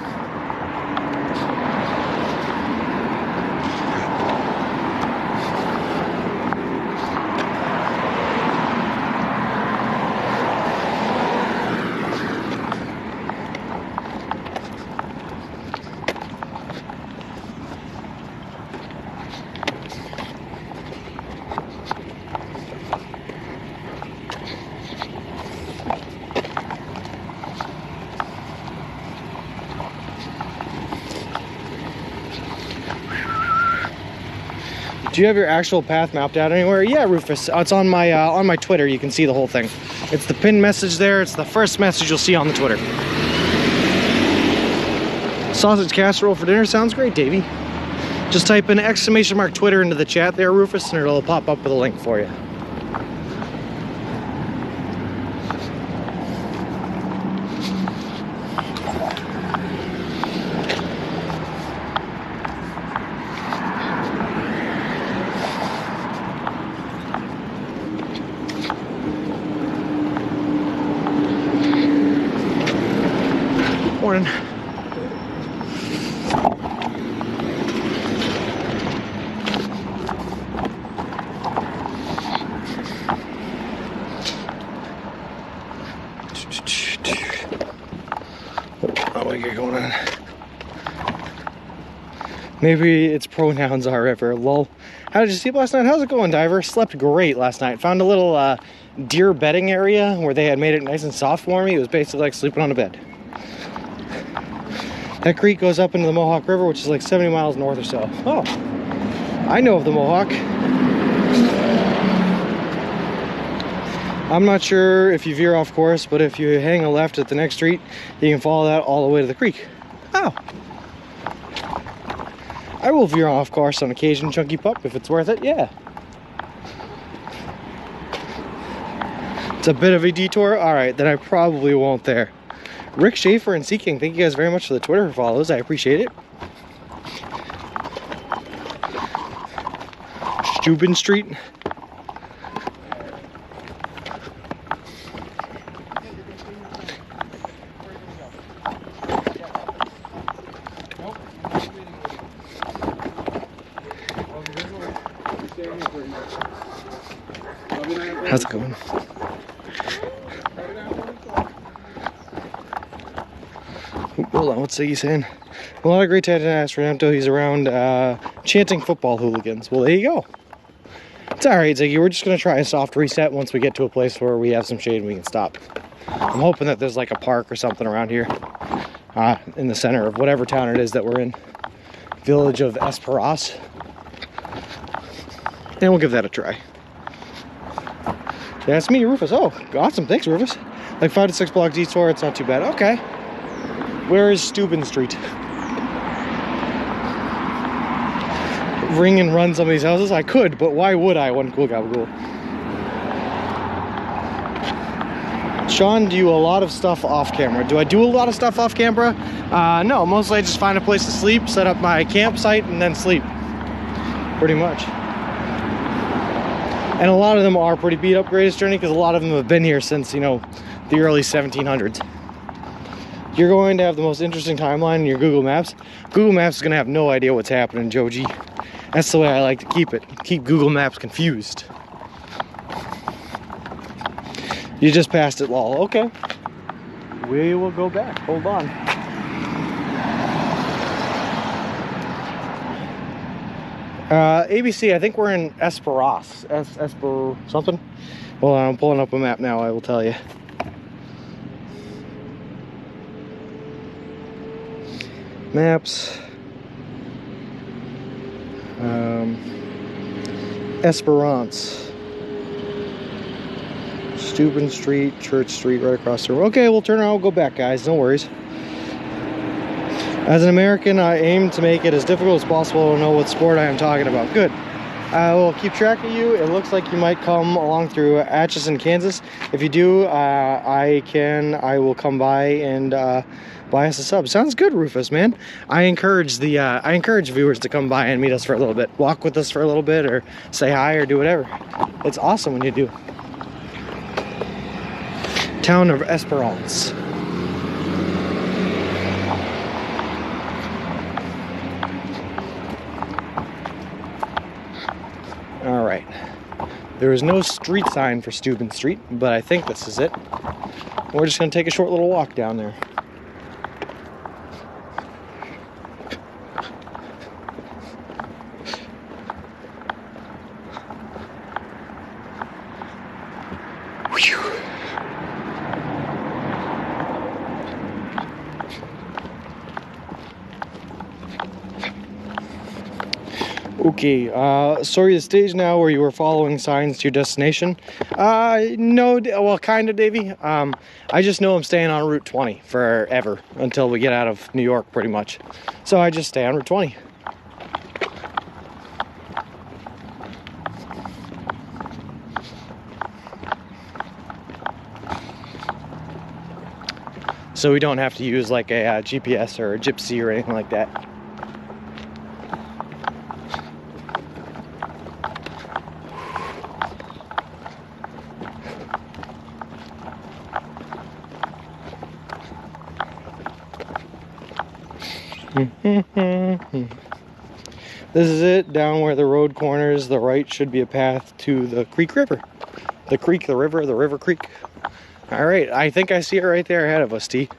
Speaker 1: Do you have your actual path mapped out anywhere? Yeah, Rufus. It's on my Twitter. You can see the whole thing. It's the pinned message there. It's the first message you'll see on the Twitter. Sausage casserole for dinner sounds great, Davey. Just type in ! Twitter into the chat there, Rufus, and it'll pop up with a link for you. Morning. What do we got going on? Maybe its pronouns are ever. Lol. How did you sleep last night? How's it going, Diver? Slept great last night. Found a little deer bedding area where they had made it nice and soft for me. It was basically like sleeping on a bed. That creek goes up into the Mohawk River, which is like 70 miles north or so. Oh, I know of the Mohawk. I'm not sure if you veer off course, but if you hang a left at the next street, you can follow that all the way to the creek. Oh. I will veer off course on occasion, chunky pup, if it's worth it, yeah. It's a bit of a detour? Alright, then I probably won't there. Rick Schaefer and Seeking, thank you guys very much for the Twitter follows. I appreciate it. Steuben Street. How's it going? Hold on, what's he saying? A lot of great tight ass Renamto. He's around chanting football hooligans. Well, there you go. It's alright, Ziggy. We're just going to try a soft reset once we get to a place where we have some shade and we can stop. I'm hoping that there's like a park or something around here in the center of whatever town it is that we're in. Village of Esperas. And we'll give that a try. That's me, Rufus. Oh, awesome. Thanks, Rufus. Like 5 to 6 block detour. It's not too bad. Okay. Where is Steuben Street? Ring and run some of these houses? I could, but why would I? One cool gabagool. Sean, do you a lot of stuff off camera? Do I do a lot of stuff off camera? No, mostly I just find a place to sleep, set up my campsite, and then sleep. Pretty much. And a lot of them are pretty beat up Greatest Journey because a lot of them have been here since, you know, the early 1700s. You're going to have the most interesting timeline in your Google Maps. Google Maps is going to have no idea what's happening, Joji. That's the way I like to keep it. Keep Google Maps confused. You just passed it, lol. Okay. We will go back. Hold on. ABC, I think we're in Esperas. Esper something? Hold on, I'm pulling up a map now, I will tell you. Maps. Esperance. Steuben Street, Church Street, right across the road. Okay, we'll turn around, we'll go back, guys, no worries. As an American, I aim to make it as difficult as possible to know what sport I am talking about. Good. I will keep track of you. It looks like you might come along through Atchison, Kansas. If you do, I will come by and buy us a sub. Sounds good, Rufus, man. I encourage viewers to come by and meet us for a little bit. Walk with us for a little bit, or say hi, or do whatever. It's awesome when you do. Town of Esperance. All right. There is no street sign for Steuben Street, but I think this is it. We're just going to take a short little walk down there. Okay, sorry to stage now where you were following signs to your destination. No, well, kind of, Davey. I just know I'm staying on Route 20 forever until we get out of New York, pretty much. So I just stay on Route 20. So we don't have to use like a GPS or a Gypsy or anything like that. This is it, down where the road corners. The right should be a path to the Creek River. The creek, the river Creek. All right, I think I see it right there ahead of us, T.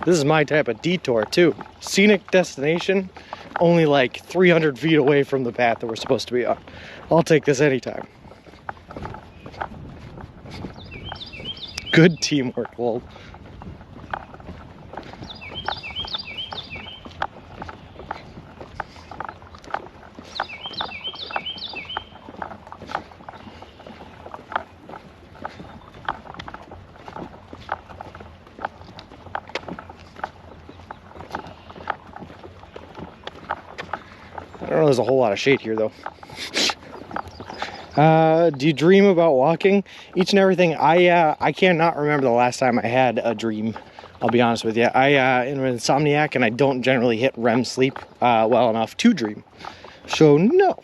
Speaker 1: This is my type of detour too. Scenic destination, only like 300 feet away from the path that we're supposed to be on. I'll take this anytime. Good teamwork, lol. I don't know, there's a whole lot of shade here though. Do you dream about walking? Each and everything. I cannot remember the last time I had a dream. I'll be honest with you. I am an insomniac and I don't generally hit REM sleep well enough to dream. So no.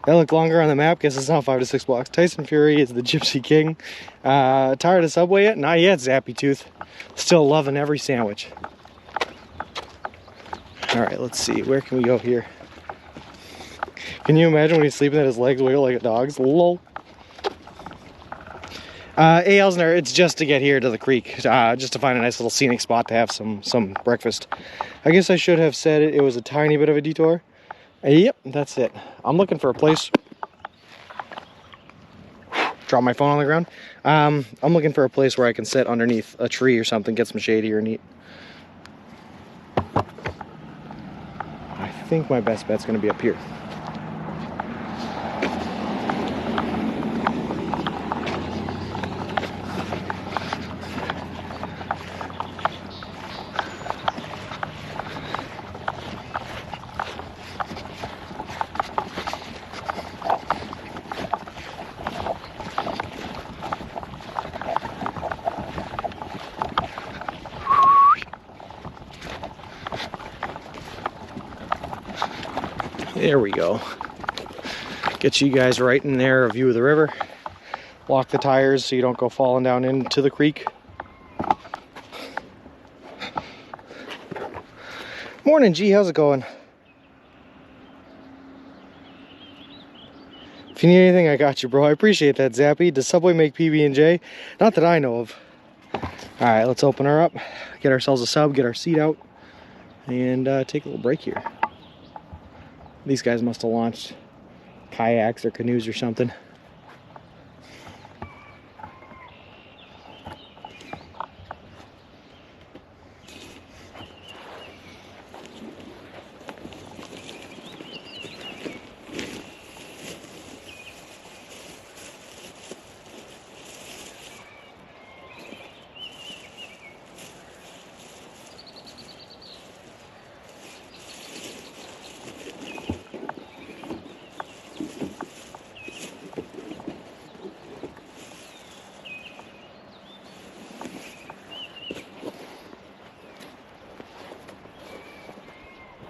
Speaker 1: That look longer on the map. Guess it's not 5 to 6 blocks. Tyson Fury is the Gypsy King. Tired of Subway yet? Not yet, Zappy Tooth. Still loving every sandwich. All right, let's see. Where can we go here? Can you imagine when he's sleeping that his legs wiggle like a dog's? Lol. Hey, Elsner, it's just to get here to the creek, just to find a nice little scenic spot to have some breakfast. I guess I should have said it was a tiny bit of a detour. Yep, that's it. I'm looking for a place. Drop my phone on the ground. I'm looking for a place where I can sit underneath a tree or something, get some shade here and eat. I think my best bet's gonna be up here. There we go. Get you guys right in there, a view of the river. Lock the tires so you don't go falling down into the creek. Morning, G. How's it going? If you need anything, I got you, bro. I appreciate that, Zappy. Does Subway make PB&J? Not that I know of. All right, let's open her up, get ourselves a sub, get our seat out, and take a little break here. These guys must have launched kayaks or canoes or something.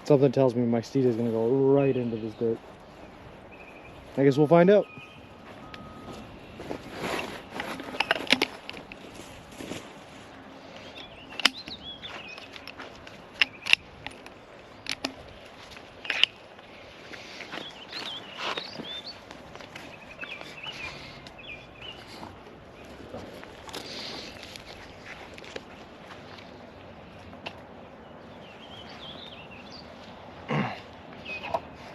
Speaker 1: Something tells me my steed is gonna go right into this dirt. I guess we'll find out.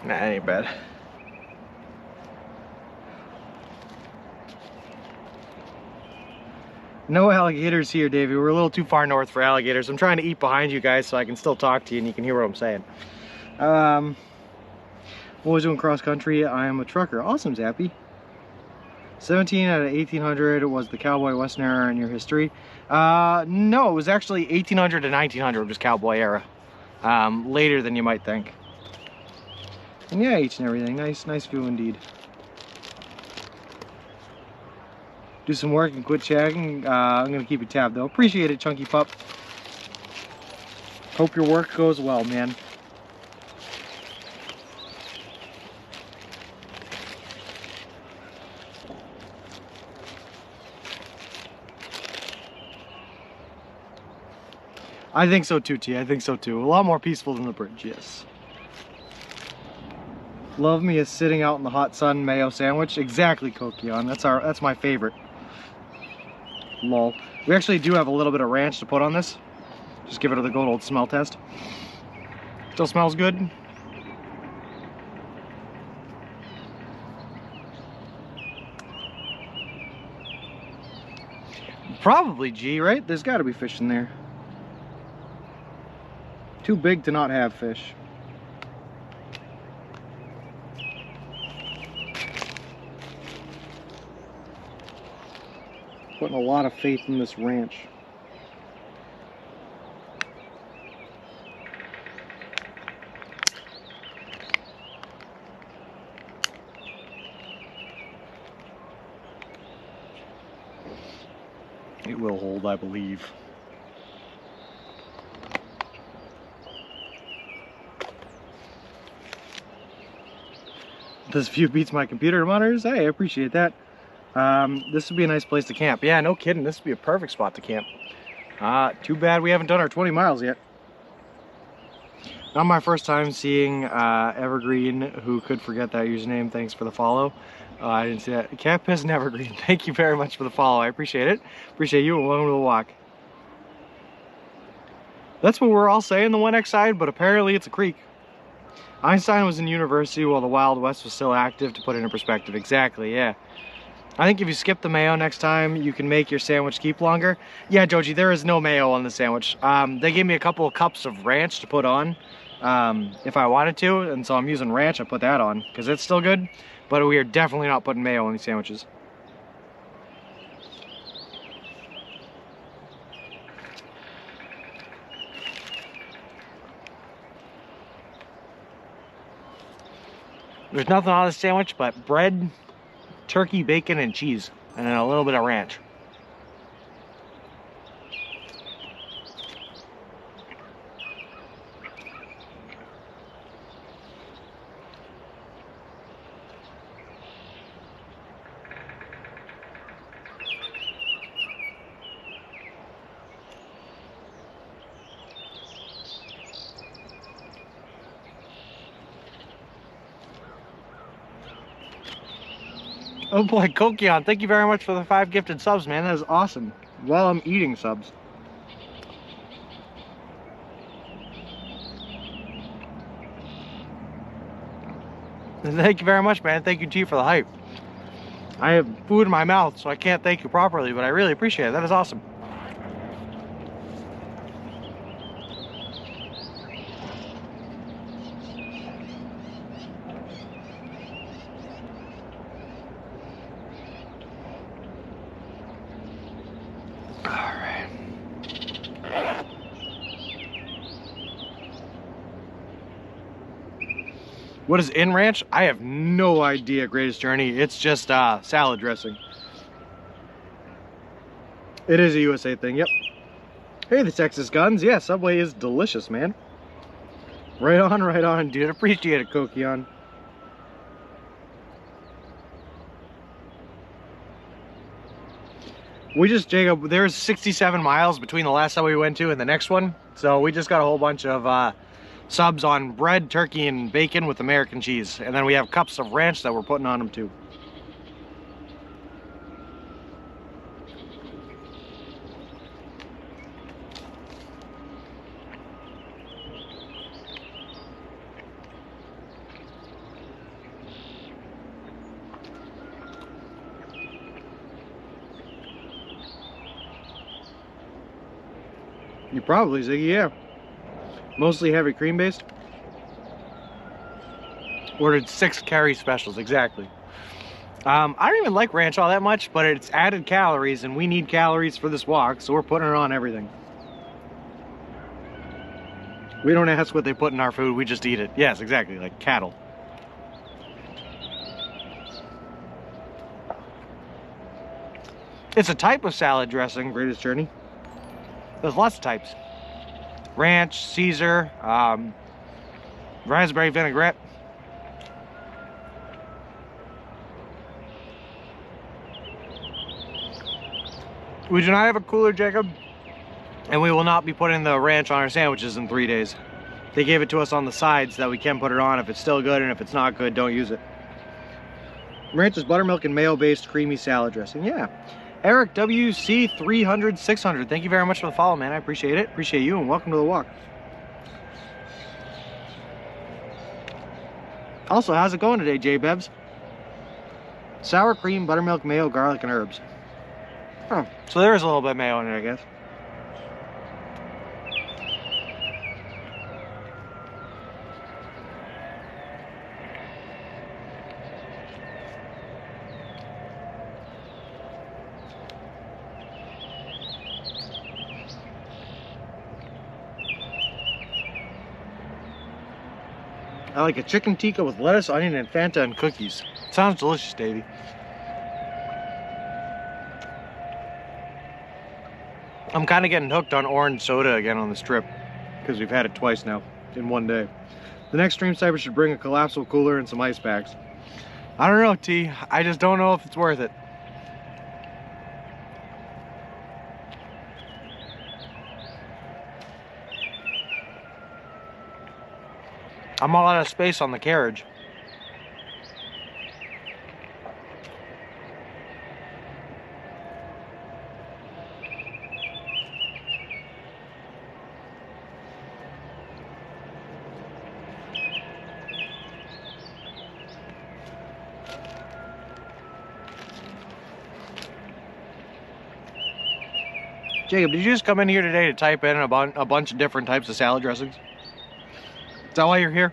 Speaker 1: Nah, that ain't bad. No alligators here, Davey. We're a little too far north for alligators. I'm trying to eat behind you guys so I can still talk to you and you can hear what I'm saying. Always doing cross country. I am a trucker. Awesome, Zappy. 17 out of 1800 was the cowboy western era in your history. No, it was actually 1800 to 1900 was cowboy era. Later than you might think. And yeah, each and everything. Nice view indeed. Do some work and quit chatting. I'm gonna keep it tabbed though. Appreciate it, Chunky Pup. Hope your work goes well, man. I think so too, T. I think so too. A lot more peaceful than the bridge, yes. Love me a sitting out in the hot sun mayo sandwich. Exactly, Kokion. That's my favorite. Lol. We actually do have a little bit of ranch to put on this. Just give it a good old smell test. Still smells good. Probably G, right? There's got to be fish in there. Too big to not have fish. Putting a lot of faith in this ranch. It will hold, I believe. This view beats my computer monitors. Hey, I appreciate that. This would be a nice place to camp. Yeah, no kidding. This would be a perfect spot to camp. Too bad we haven't done our 20 miles yet. Not my first time seeing Evergreen, who could forget that username. Thanks for the follow. I didn't see that. Cat Piss and Evergreen. Thank you very much for the follow. I appreciate it. Appreciate you and welcome to the walk. That's what we're all saying, the 1X side, but apparently it's a creek. Einstein was in university while the Wild West was still active, to put it in perspective. Exactly, yeah. I think if you skip the mayo next time, you can make your sandwich keep longer. Yeah, Joji, there is no mayo on the sandwich. They gave me a couple of cups of ranch to put on if I wanted to, and so I'm using ranch. I put that on because it's still good, but we are definitely not putting mayo on these sandwiches. There's nothing on this sandwich but bread, turkey, bacon, and cheese, and then a little bit of ranch. Oh boy, Kokion, thank you very much for the 5 gifted subs, man. That is awesome. While I'm eating subs. Thank you very much, man. Thank you, T, for the hype. I have food in my mouth, so I can't thank you properly, but I really appreciate it. That is awesome. What is in ranch? I have no idea, Greatest Journey. It's just salad dressing. It is a USA thing, yep. Hey, the Texas Guns. Yeah, Subway is delicious, man. Right on, dude. Appreciate it, Kokion. We just, Jacob, there's 67 miles between the last Subway we went to and the next one. So we just got a whole bunch of subs on bread, turkey, and bacon with American cheese. And then we have cups of ranch that we're putting on them too. You probably, Ziggy, yeah. Mostly heavy cream based. Ordered 6 curry specials, exactly. I don't even like ranch all that much, but it's added calories, and we need calories for this walk, so we're putting it on everything. We don't ask what they put in our food, we just eat it. Yes, exactly, like cattle. It's a type of salad dressing, Greatest Journey. There's lots of types. Ranch, Caesar, raspberry vinaigrette. We do not have a cooler, Jacob, and we will not be putting the ranch on our sandwiches in 3 days. They gave it to us on the side so that we can put it on if it's still good, and if it's not good, don't use it. Ranch is buttermilk and mayo-based creamy salad dressing. Yeah. Eric WC 300 600. Thank you very much for the follow, man. I appreciate it. Appreciate you, and welcome to the walk. Also, how's it going today, J Bebs? Sour cream, buttermilk, mayo, garlic, and herbs. Oh, so there is a little bit of mayo in it, I guess. I like a chicken tikka with lettuce, onion, and Fanta and cookies. Sounds delicious, Davey. I'm kind of getting hooked on orange soda again on this trip because we've had it twice now in one day. The next stream sniper should bring a collapsible cooler and some ice packs. I don't know, T. I just don't know if it's worth it. I'm all out of space on the carriage. Jacob, did you just come in here today to type in a bunch of different types of salad dressings? Is that why you're here?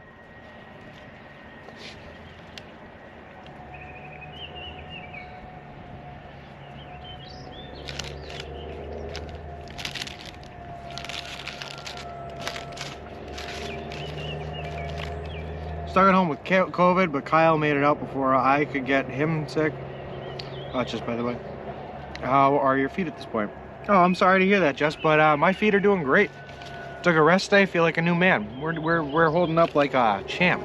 Speaker 1: Stuck at home with COVID, but Kyle made it out before I could get him sick. Oh, just by the way. How are your feet at this point? Oh, I'm sorry to hear that, Jess, but my feet are doing great. Took a rest day, feel like a new man. We're holding up like a champ.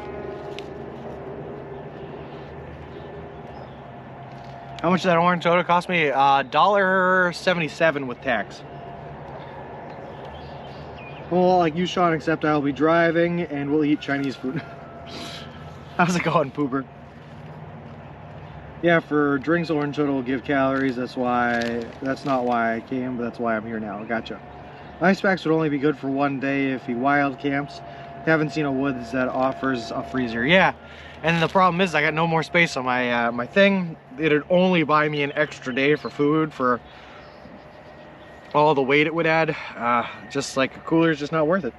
Speaker 1: How much did that orange soda cost me? $1.77 with tax. Well, like you, Sean, except I'll be driving and we'll eat Chinese food. How's it going, Pooper? Yeah, for drinks, orange soda will give calories. That's not why I came, but that's why I'm here now. Gotcha. Ice packs would only be good for one day if he wild camps. Haven't seen a woods that offers a freezer. Yeah, and the problem is I got no more space on my my thing. It'd only buy me an extra day for food for all the weight it would add. Just like a cooler is just not worth it,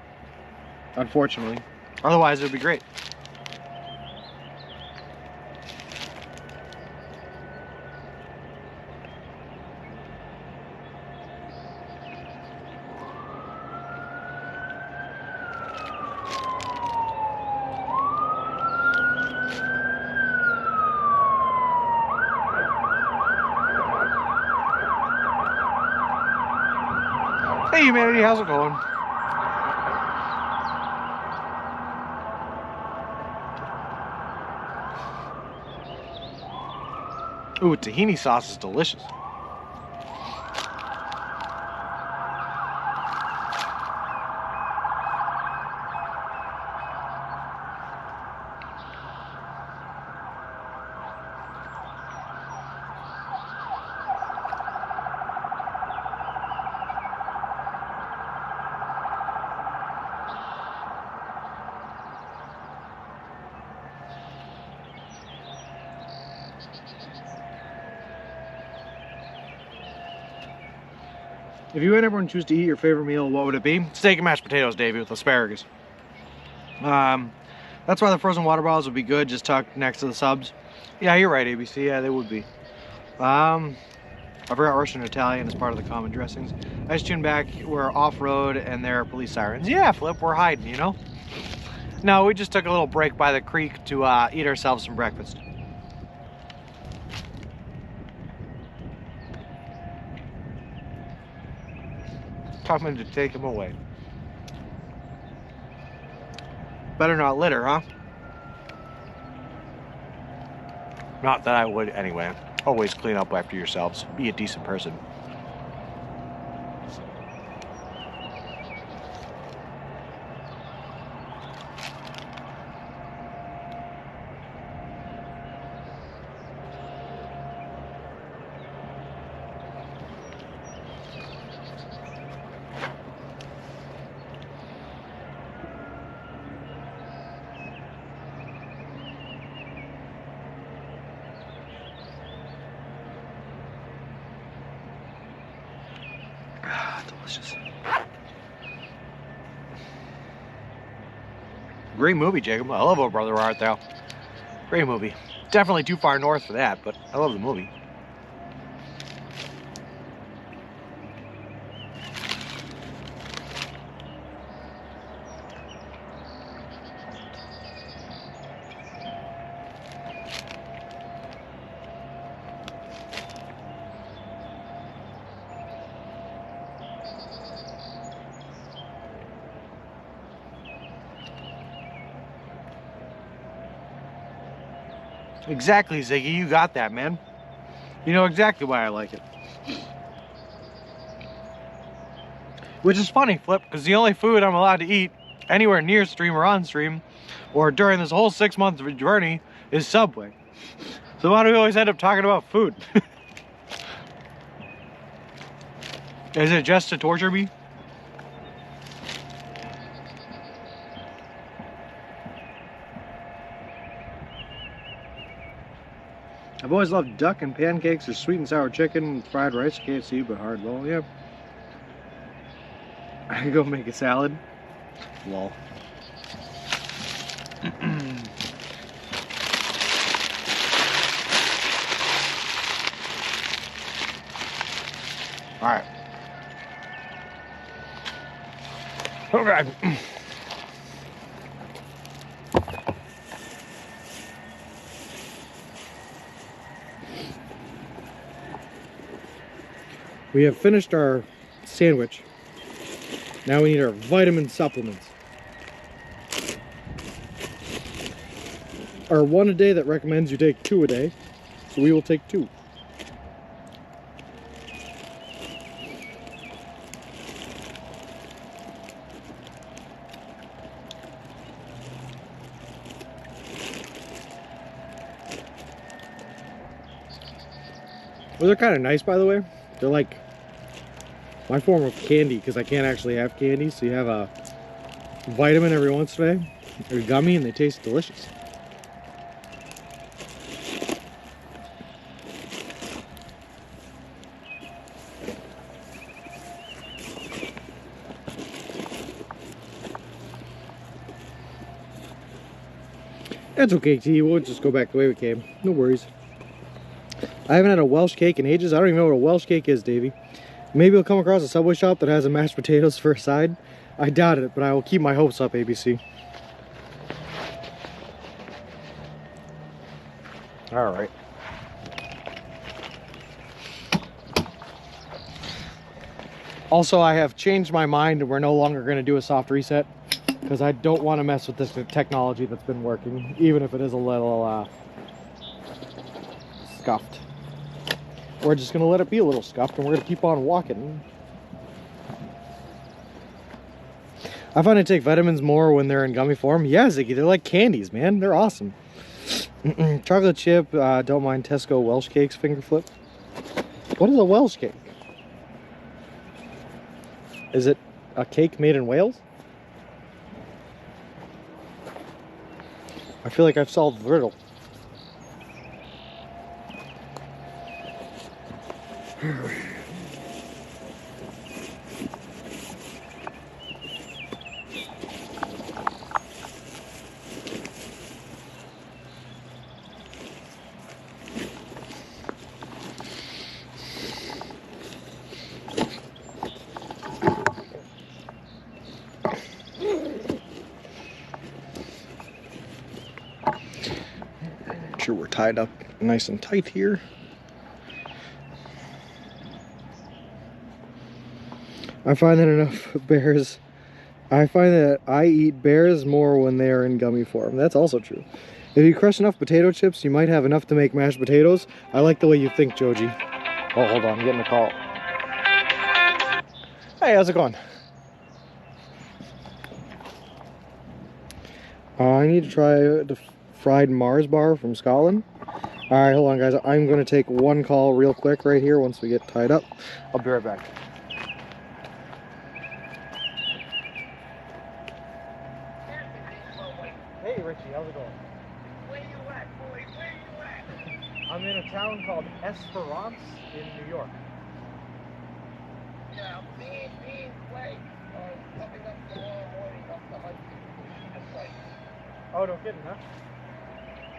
Speaker 1: unfortunately. Otherwise, it would be great. Hey humanity, how's it going? Ooh, tahini sauce is delicious. If you and everyone choose to eat your favorite meal, what would it be? Steak and mashed potatoes, Davey, with asparagus. That's why the frozen water bottles would be good, just tucked next to the subs. Yeah, you're right, ABC. Yeah, they would be. I forgot Russian and Italian as part of the common dressings. I just tuned back. We're off-road and there are police sirens. Yeah, Flip, we're hiding, you know? No, we just took a little break by the creek to eat ourselves some breakfast. Coming to take him away. Better not litter, huh? Not that I would anyway. Always clean up after yourselves. Be a decent person. Delicious. Great movie, Jacob. I love Oh Brother Where Art Thou. Great movie. Definitely too far north for that, but I love the movie. Exactly, Ziggy. You got that, man. You know exactly why I like it. Which is funny, Flip, because the only food I'm allowed to eat anywhere near stream or on stream, or during this whole 6 months of a journey, is Subway. So why do we always end up talking about food? Is it just to torture me? I've always loved duck and pancakes or sweet and sour chicken and fried rice. Can't see, but hard lol. Yeah. I can go make a salad. Lol. All right. Oh God. We have finished our sandwich. Now we need our vitamin supplements. Our one a day that recommends you take 2 a day, so we will take 2. Well, they're kind of nice, by the way. They're like my form of candy, because I can't actually have candy, so you have a vitamin every once in a while. They're gummy and they taste delicious. That's okay, T. We'll just go back the way we came. No worries. I haven't had a Welsh cake in ages. I don't even know what a Welsh cake is, Davey. Maybe I'll come across a Subway shop that has a mashed potatoes for a side. I doubt it, but I will keep my hopes up, ABC. All right. Also, I have changed my mind and we're no longer going to do a soft reset because I don't want to mess with this technology that's been working, even if it is a little scuffed. We're just going to let it be a little scuffed and we're going to keep on walking. I find I take vitamins more when they're in gummy form. Yeah, Ziggy, they're like candies, man. They're awesome. Chocolate chip, don't mind Tesco Welsh cakes, finger flip. What is a Welsh cake? Is it a cake made in Wales? I feel like I've solved the riddle. Sure, we're tied up nice and tight here. I find that I eat bears more when they are in gummy form. That's also true. If you crush enough potato chips, you might have enough to make mashed potatoes. I like the way you think, Joji. Oh, hold on, I'm getting a call. Hey, how's it going? I need to try the fried Mars bar from Scotland. Alright, hold on guys. I'm going to take one call real quick right here once we get tied up. I'll be right back. Hey Richie, how's it going?
Speaker 2: Where you at, boy? Where you at?
Speaker 1: I'm in a town called Esperance in New York.
Speaker 2: Yeah, I'm Being way coming up tomorrow morning up to Hudson to site.
Speaker 1: Oh, no kidding, huh?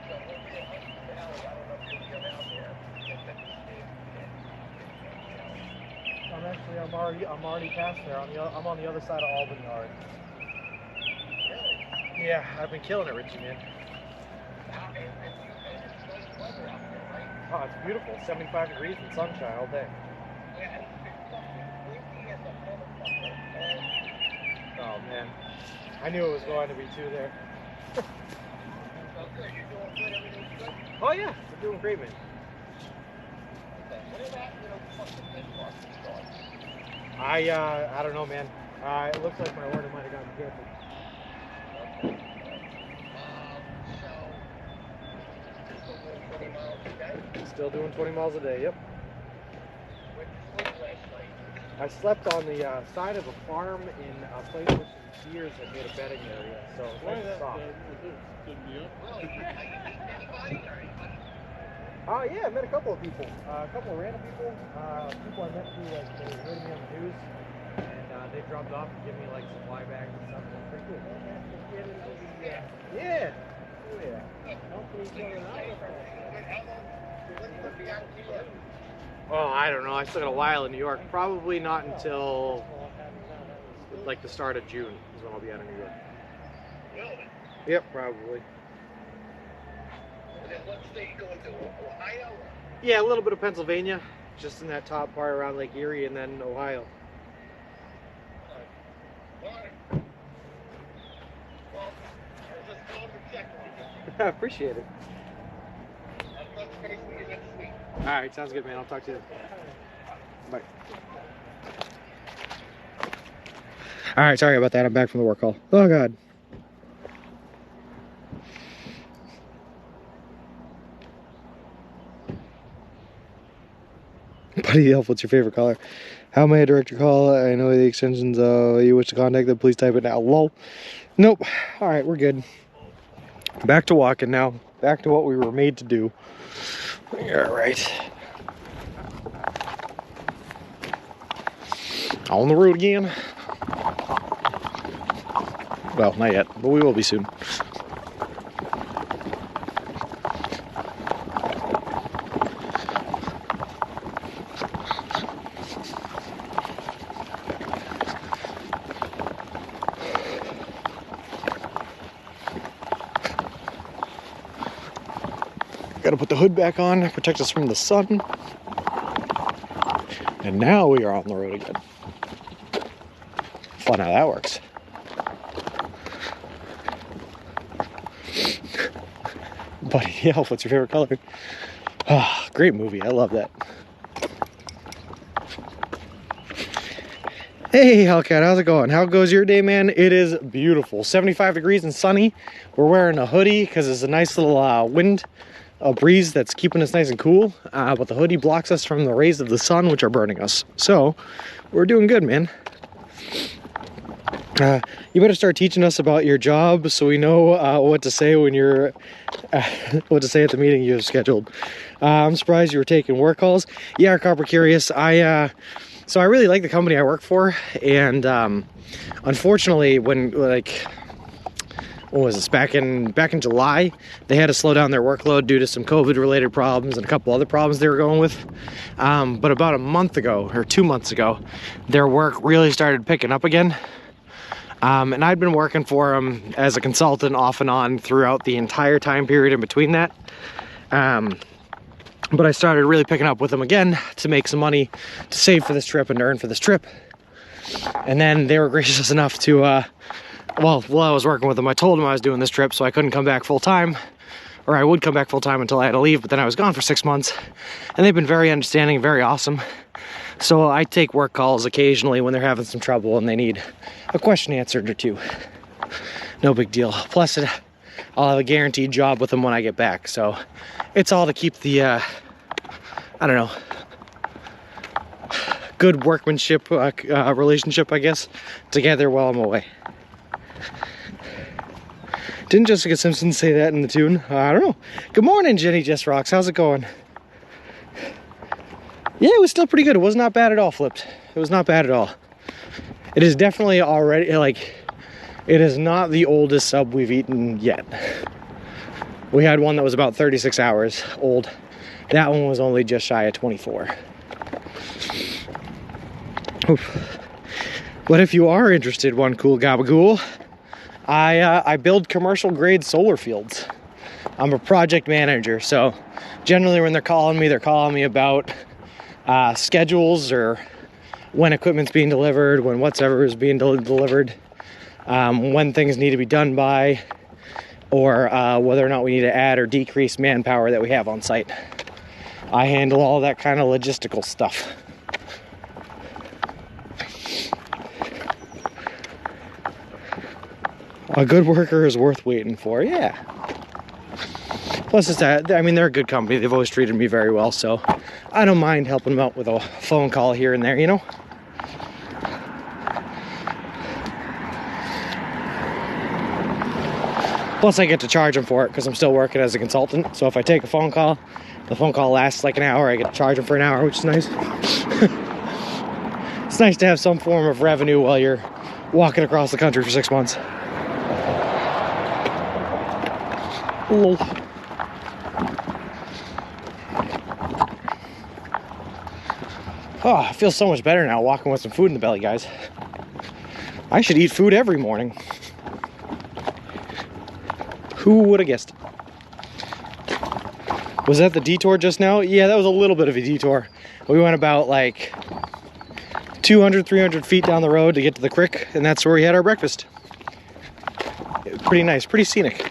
Speaker 2: So we'll be in Hudson Valley. I don't know if you'll be around there.
Speaker 1: I'm already past there. I'm on the other side of Albany Yard.
Speaker 2: Really?
Speaker 1: Yeah, I've been killing it, Richie, man.
Speaker 2: And it's nice weather out there, right?
Speaker 1: Oh, it's beautiful. 75 degrees and sunshine all day.
Speaker 2: Yeah, and it's fucking windy as a motherfucker.
Speaker 1: Oh, man. I knew it was going to be too there.
Speaker 2: So good. You're doing good. Everything's good.
Speaker 1: Oh, yeah. We're doing great, man.
Speaker 2: Okay. What did that little fucking dishwasher start?
Speaker 1: I don't know, man. It looks like my order might have gotten canceled.
Speaker 2: Okay. So, still doing 20 miles a day?
Speaker 1: Still doing 20 miles a day, yep.
Speaker 2: Where'd you sleep last night?
Speaker 1: I slept on the side of a farm in a place with some deers that made a bedding area, so it's nice and soft.
Speaker 2: Really? Are you meeting anybody or anybody?
Speaker 1: Yeah, I met a couple of people. A couple of random people. People I met through, like, they heard me on the news, and they dropped off and gave me, like, supply bags and stuff. It's pretty cool. Yeah. Oh, yeah. Oh, I don't know. I still got a while in New York. Probably not until, like, the start of June is when I'll be out of New York.
Speaker 2: Really?
Speaker 1: Yep, probably.
Speaker 2: And then what state you going to? Ohio?
Speaker 1: Yeah, a little bit of Pennsylvania, just in that top part around Lake Erie, and then Ohio.
Speaker 2: All right. Well, I was just calling to check on you.
Speaker 1: I appreciate it.
Speaker 2: I'll touch base with you next week.
Speaker 1: All right, sounds good, man. I'll talk to you. Bye. All right, sorry about that. I'm back from the work call. Oh, God. Buddy Elf, what's your favorite color? How may I direct your call? I know the extensions you wish to contact them. Please type it now. Lol. Nope. All right, we're good. Back to walking now. Back to what we were made to do. All right. On the road again. Well, not yet, but we will be soon. Got to put the hood back on, protect us from the sun. And now we are on the road again. Fun how that works. Buddy Elf, what's your favorite color? Ah, great movie. I love that. Hey Hellcat, how's it going? How goes your day, man? It is beautiful. 75 degrees and sunny. We're wearing a hoodie because there's a nice little wind, a breeze that's keeping us nice and cool. But the hoodie blocks us from the rays of the sun, which are burning us. So we're doing good, man. You better start teaching us about your job so we know what to say when you're what to say at the meeting you have scheduled. I'm surprised you were taking work calls. Yeah, Copper Curious. So I really like the company I work for, and unfortunately, when what was this, back in July, they had to slow down their workload due to some COVID-related problems and a couple other problems they were going with. But about a month ago, or 2 months ago, their work really started picking up again. And I'd been working for them as a consultant off and on throughout the entire time period in between that. But I started really picking up with them again to make some money to save for this trip and earn for this trip. And then they were gracious enough to, while I was working with them, I told them I was doing this trip so I couldn't come back full time, or I would come back full time until I had to leave, but then I was gone for 6 months. And they've been very understanding, very awesome. So I take work calls occasionally when they're having some trouble and they need a question answered or two. No big deal. Plus, I'll have a guaranteed job with them when I get back. So it's all to keep the, I don't know, good workmanship relationship, I guess, together while I'm away. Didn't Jessica Simpson say that in the tune? I don't know. Good morning, Jenny Jess Rocks. How's it going? Yeah, it was still pretty good. It was not bad at all, Flipped. It was not bad at all. It is definitely already, like, it is not the oldest sub we've eaten yet. We had one that was about 36 hours old. That one was only just shy of 24. Oof. But if you are interested, one cool gabagool, I build commercial grade solar fields. I'm a project manager, so generally when they're calling me about schedules or when equipment's being delivered, when whatever is being delivered, when things need to be done by, or whether or not we need to add or decrease manpower that we have on site. I handle all that kind of logistical stuff. A good worker is worth waiting for, yeah. Plus, it's I mean, they're a good company. They've always treated me very well, so I don't mind helping them out with a phone call here and there, you know? Plus, I get to charge them for it because I'm still working as a consultant. So if I take a phone call, the phone call lasts like an hour. I get to charge them for an hour, which is nice. It's nice to have some form of revenue while you're walking across the country for 6 months. Lol. Oh, I feel so much better now walking with some food in the belly, guys. I should eat food every morning. Who would have guessed? Was that the detour just now? Yeah, that was a little bit of a detour. We went about like 200, 300 feet down the road to get to the creek, and that's where we had our breakfast. Pretty nice, pretty scenic.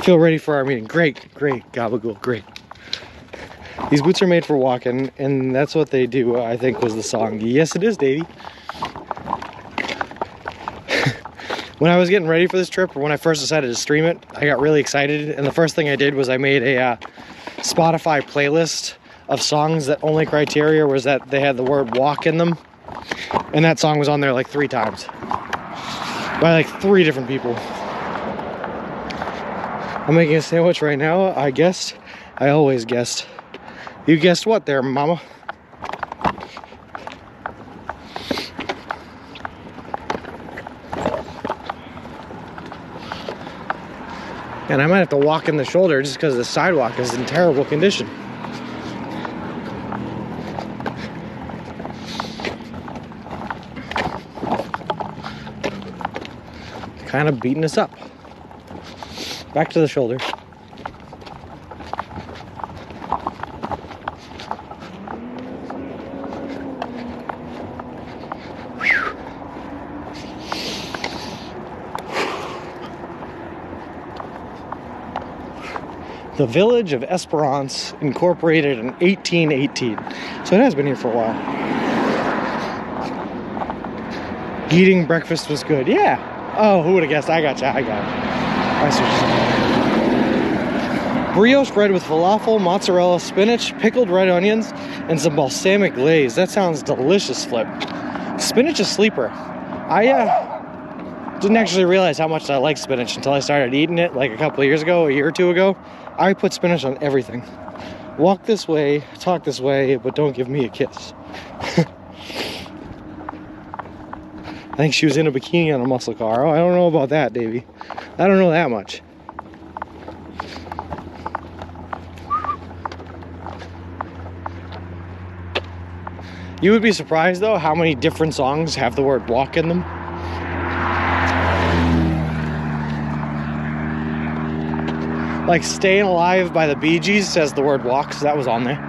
Speaker 1: Feel ready for our meeting. Great, great, gabagool, great. These boots are made for walking, and that's what they do, I think was the song. Yes, it is, Davey. When I was getting ready for this trip, or when I first decided to stream it, I got really excited, and the first thing I did was I made a Spotify playlist of songs that only criteria was that they had the word walk in them, and that song was on there like 3 times by like 3 different people. I'm making a sandwich right now. I guessed. I always guessed. You guessed what there, mama? And I might have to walk in the shoulder just because the sidewalk is in terrible condition. Kind of beating us up. Back to the shoulder. The village of Esperance, incorporated in 1818. So it has been here for a while. Eating breakfast was good. Yeah. Oh, who would have guessed? I got you. I got it. I see what you're saying. Brioche bread with falafel, mozzarella, spinach, pickled red onions, and some balsamic glaze. That sounds delicious, Flip. Spinach is sleeper. I didn't actually realize how much I like spinach until I started eating it like a couple of years ago, a year or 2 ago. I put spinach on everything. Walk this way, talk this way, but don't give me a kiss. I think she was in a bikini on a muscle car. Oh, I don't know about that, Davey. I don't know that much. You would be surprised, though, how many different songs have the word walk in them. Like Staying Alive by the Bee Gees says the word walk, so that was on there.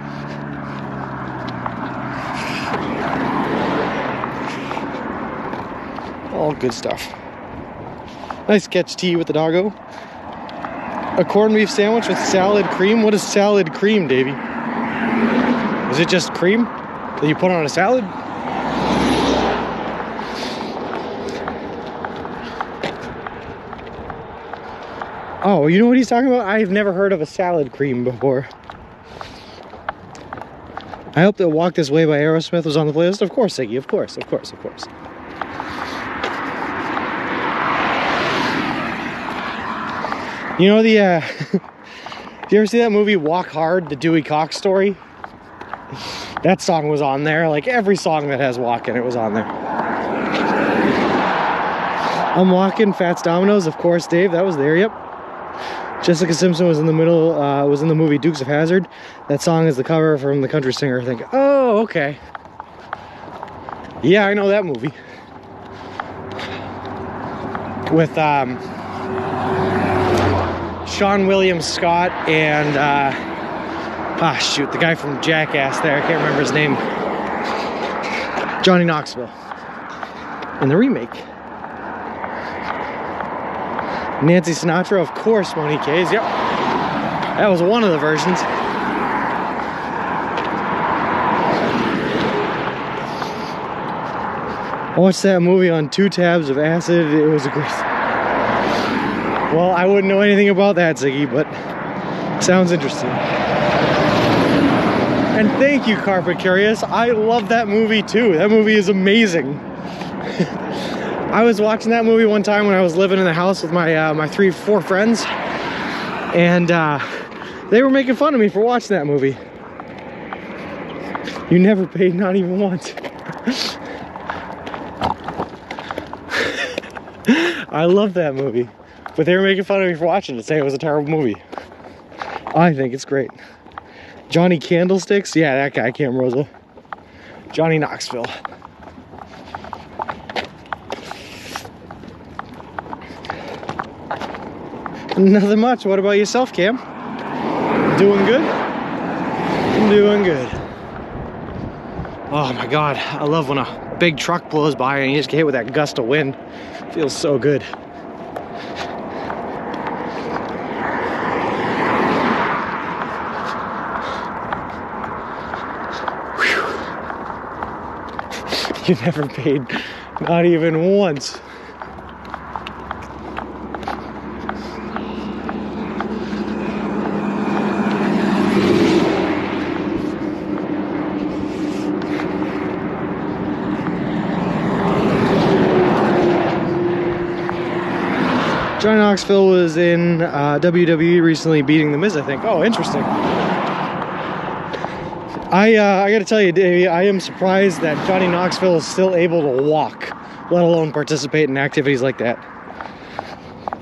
Speaker 1: All good stuff. Nice catch tea with the doggo. A corned beef sandwich with salad cream. What is salad cream, Davey? Is it just cream that you put on a salad? Oh, you know what he's talking about? I've never heard of a salad cream before. I hope that Walk This Way by Aerosmith was on the playlist. Of course, Ziggy. Of course, of course, of course. You know the, do you ever see that movie Walk Hard, the Dewey Cox story? That song was on there. Like every song that has walk in it was on there. I'm Walking, Fats Dominoes, of course, Dave, that was there, yep. Jessica Simpson was in the middle, was in the movie Dukes of Hazzard. That song is the cover from the country singer, I think. Oh, okay. Yeah, I know that movie. With Sean William Scott and shoot, the guy from Jackass there, I can't remember his name. Johnny Knoxville in the remake. Nancy Sinatra, of course, Monique Hayes, yep. That was one of the versions. I watched that movie on 2 tabs of acid. It was a great... Well, I wouldn't know anything about that, Ziggy, but sounds interesting. And thank you, Carpet Curious. I love that movie too. That movie is amazing. I was watching that movie one time when I was living in the house with my my 4 friends, and they were making fun of me for watching that movie. You never paid, not even once. I love that movie, but they were making fun of me for watching it, saying it was a terrible movie. I think it's great. Johnny Candlesticks, yeah, that guy, Cam Rosa. Johnny Knoxville. Nothing much. What about yourself, Cam? Doing good? Doing good. Oh my God, I love when a big truck blows by and you just get hit with that gust of wind. Feels so good. Whew. You never paid, not even once. Johnny Knoxville was in WWE recently, beating The Miz, I think. Oh, interesting. I gotta tell you, Davey, I am surprised that Johnny Knoxville is still able to walk, let alone participate in activities like that.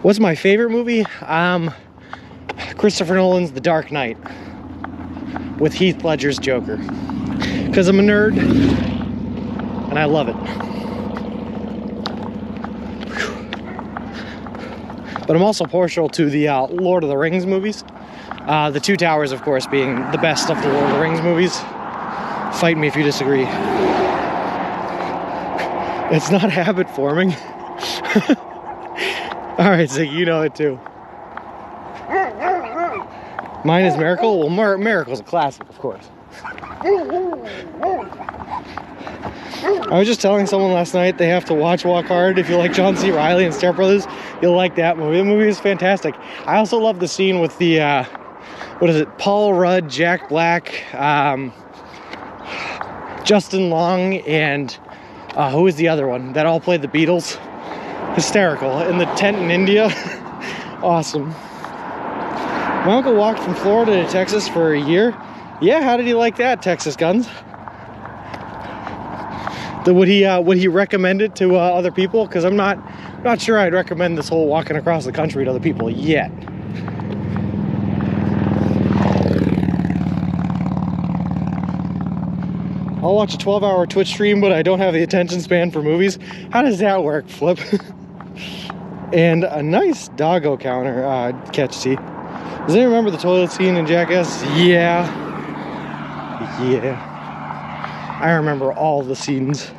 Speaker 1: What's my favorite movie? Christopher Nolan's The Dark Knight with Heath Ledger's Joker. Because I'm a nerd and I love it. But I'm also partial to the Lord of the Rings movies. The Two Towers, of course, being the best of the Lord of the Rings movies. Fight me if you disagree. It's not habit forming. Alright, Ziggy, you know it too. Mine is Miracle? Well, Miracle's a classic, of course. I was just telling someone last night they have to watch Walk Hard. If you like John C. Reilly and Step Brothers, you'll like that movie. The movie is fantastic. I also love the scene with the, what is it, Paul Rudd, Jack Black, Justin Long, and who is the other one that all played the Beatles? Hysterical. In the tent in India. Awesome. My uncle walked from Florida to Texas for a year. Yeah, how did he like that, Texas Guns? Would he recommend it to other people? Because I'm not sure I'd recommend this whole walking across the country to other people yet. I'll watch a 12-hour Twitch stream, but I don't have the attention span for movies. How does that work, Flip? And a nice doggo counter, catch T. Does anyone remember the toilet scene in Jackass? Yeah. I remember all the scenes.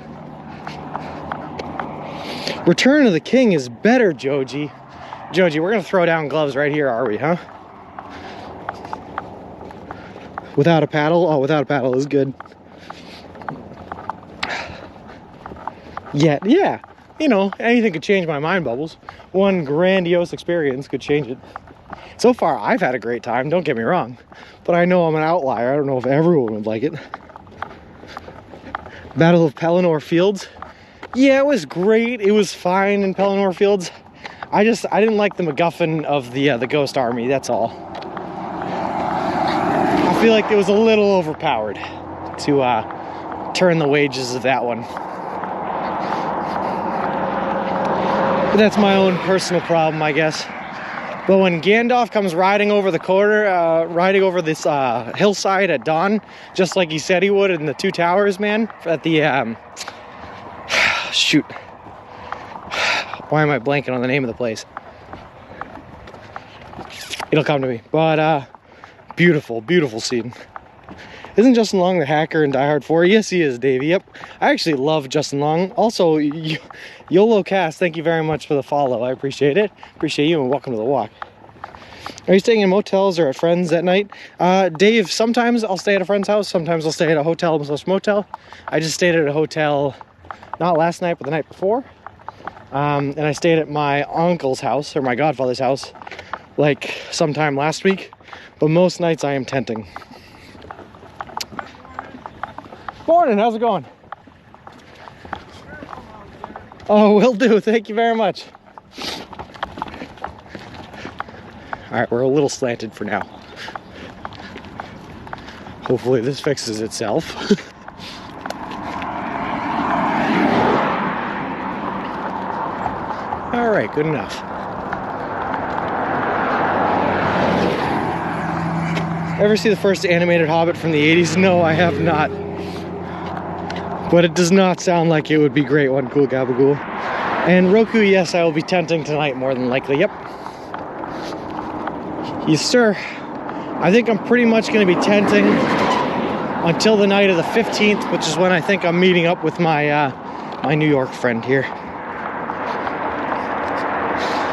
Speaker 1: Return of the King is better, Joji. Joji, we're gonna throw down gloves right here, are we, huh? Without a paddle? Oh, without a paddle is good. Yeah. You know, anything could change my mind bubbles. One grandiose experience could change it. So far, I've had a great time, don't get me wrong. But I know I'm an outlier. I don't know if everyone would like it. Battle of Pelennor Fields. Yeah, it was great. It was fine in Pelennor Fields. I didn't like the MacGuffin of the Ghost Army, that's all. I feel like it was a little overpowered. to turn the wages of that one. But that's my own personal problem, I guess. But when Gandalf comes riding over the corner, riding over this hillside at dawn, just like he said he would in the Two Towers, man, at the, shoot. Why am I blanking on the name of the place? It'll come to me. But, beautiful, beautiful scene. Isn't Justin Long the hacker in Die Hard 4? Yes, he is, Davey. Yep. I actually love Justin Long. Also, YOLO Cast, thank you very much for the follow. I appreciate it. Appreciate you, and welcome to the walk. Are you staying in motels or at friends at night? Dave, sometimes I'll stay at a friend's house. Sometimes I'll stay at a hotel/motel. I just stayed at a hotel, not last night, but the night before. And I stayed at my uncle's house, or my godfather's house, like sometime last week. But most nights I am tenting. Morning, how's it going? Oh, will do. Thank you very much. All right, we're a little slanted for now. Hopefully this fixes itself. All right, good enough. Ever see the first animated Hobbit from the 80s? No, I have not. But it does not sound like it would be great. One cool gabagool. And Roku, yes, I will be tenting tonight more than likely. Yep. Yes, sir. I think I'm pretty much going to be tenting until the night of the 15th, which is when I think I'm meeting up with my my New York friend here.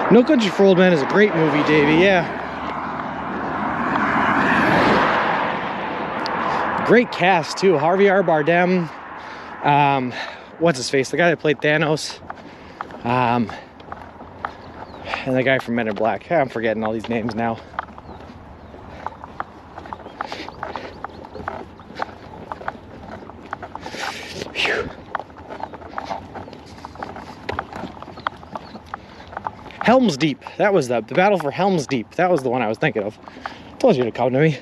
Speaker 1: No Country for Old Men is a great movie, Davey. Yeah. Great cast too. Javier Bardem. What's his face? The guy that played Thanos. And the guy from Men in Black. I'm forgetting all these names now. Whew. Helm's Deep. That was the Battle for Helm's Deep. That was the one I was thinking of. Told you to come to me.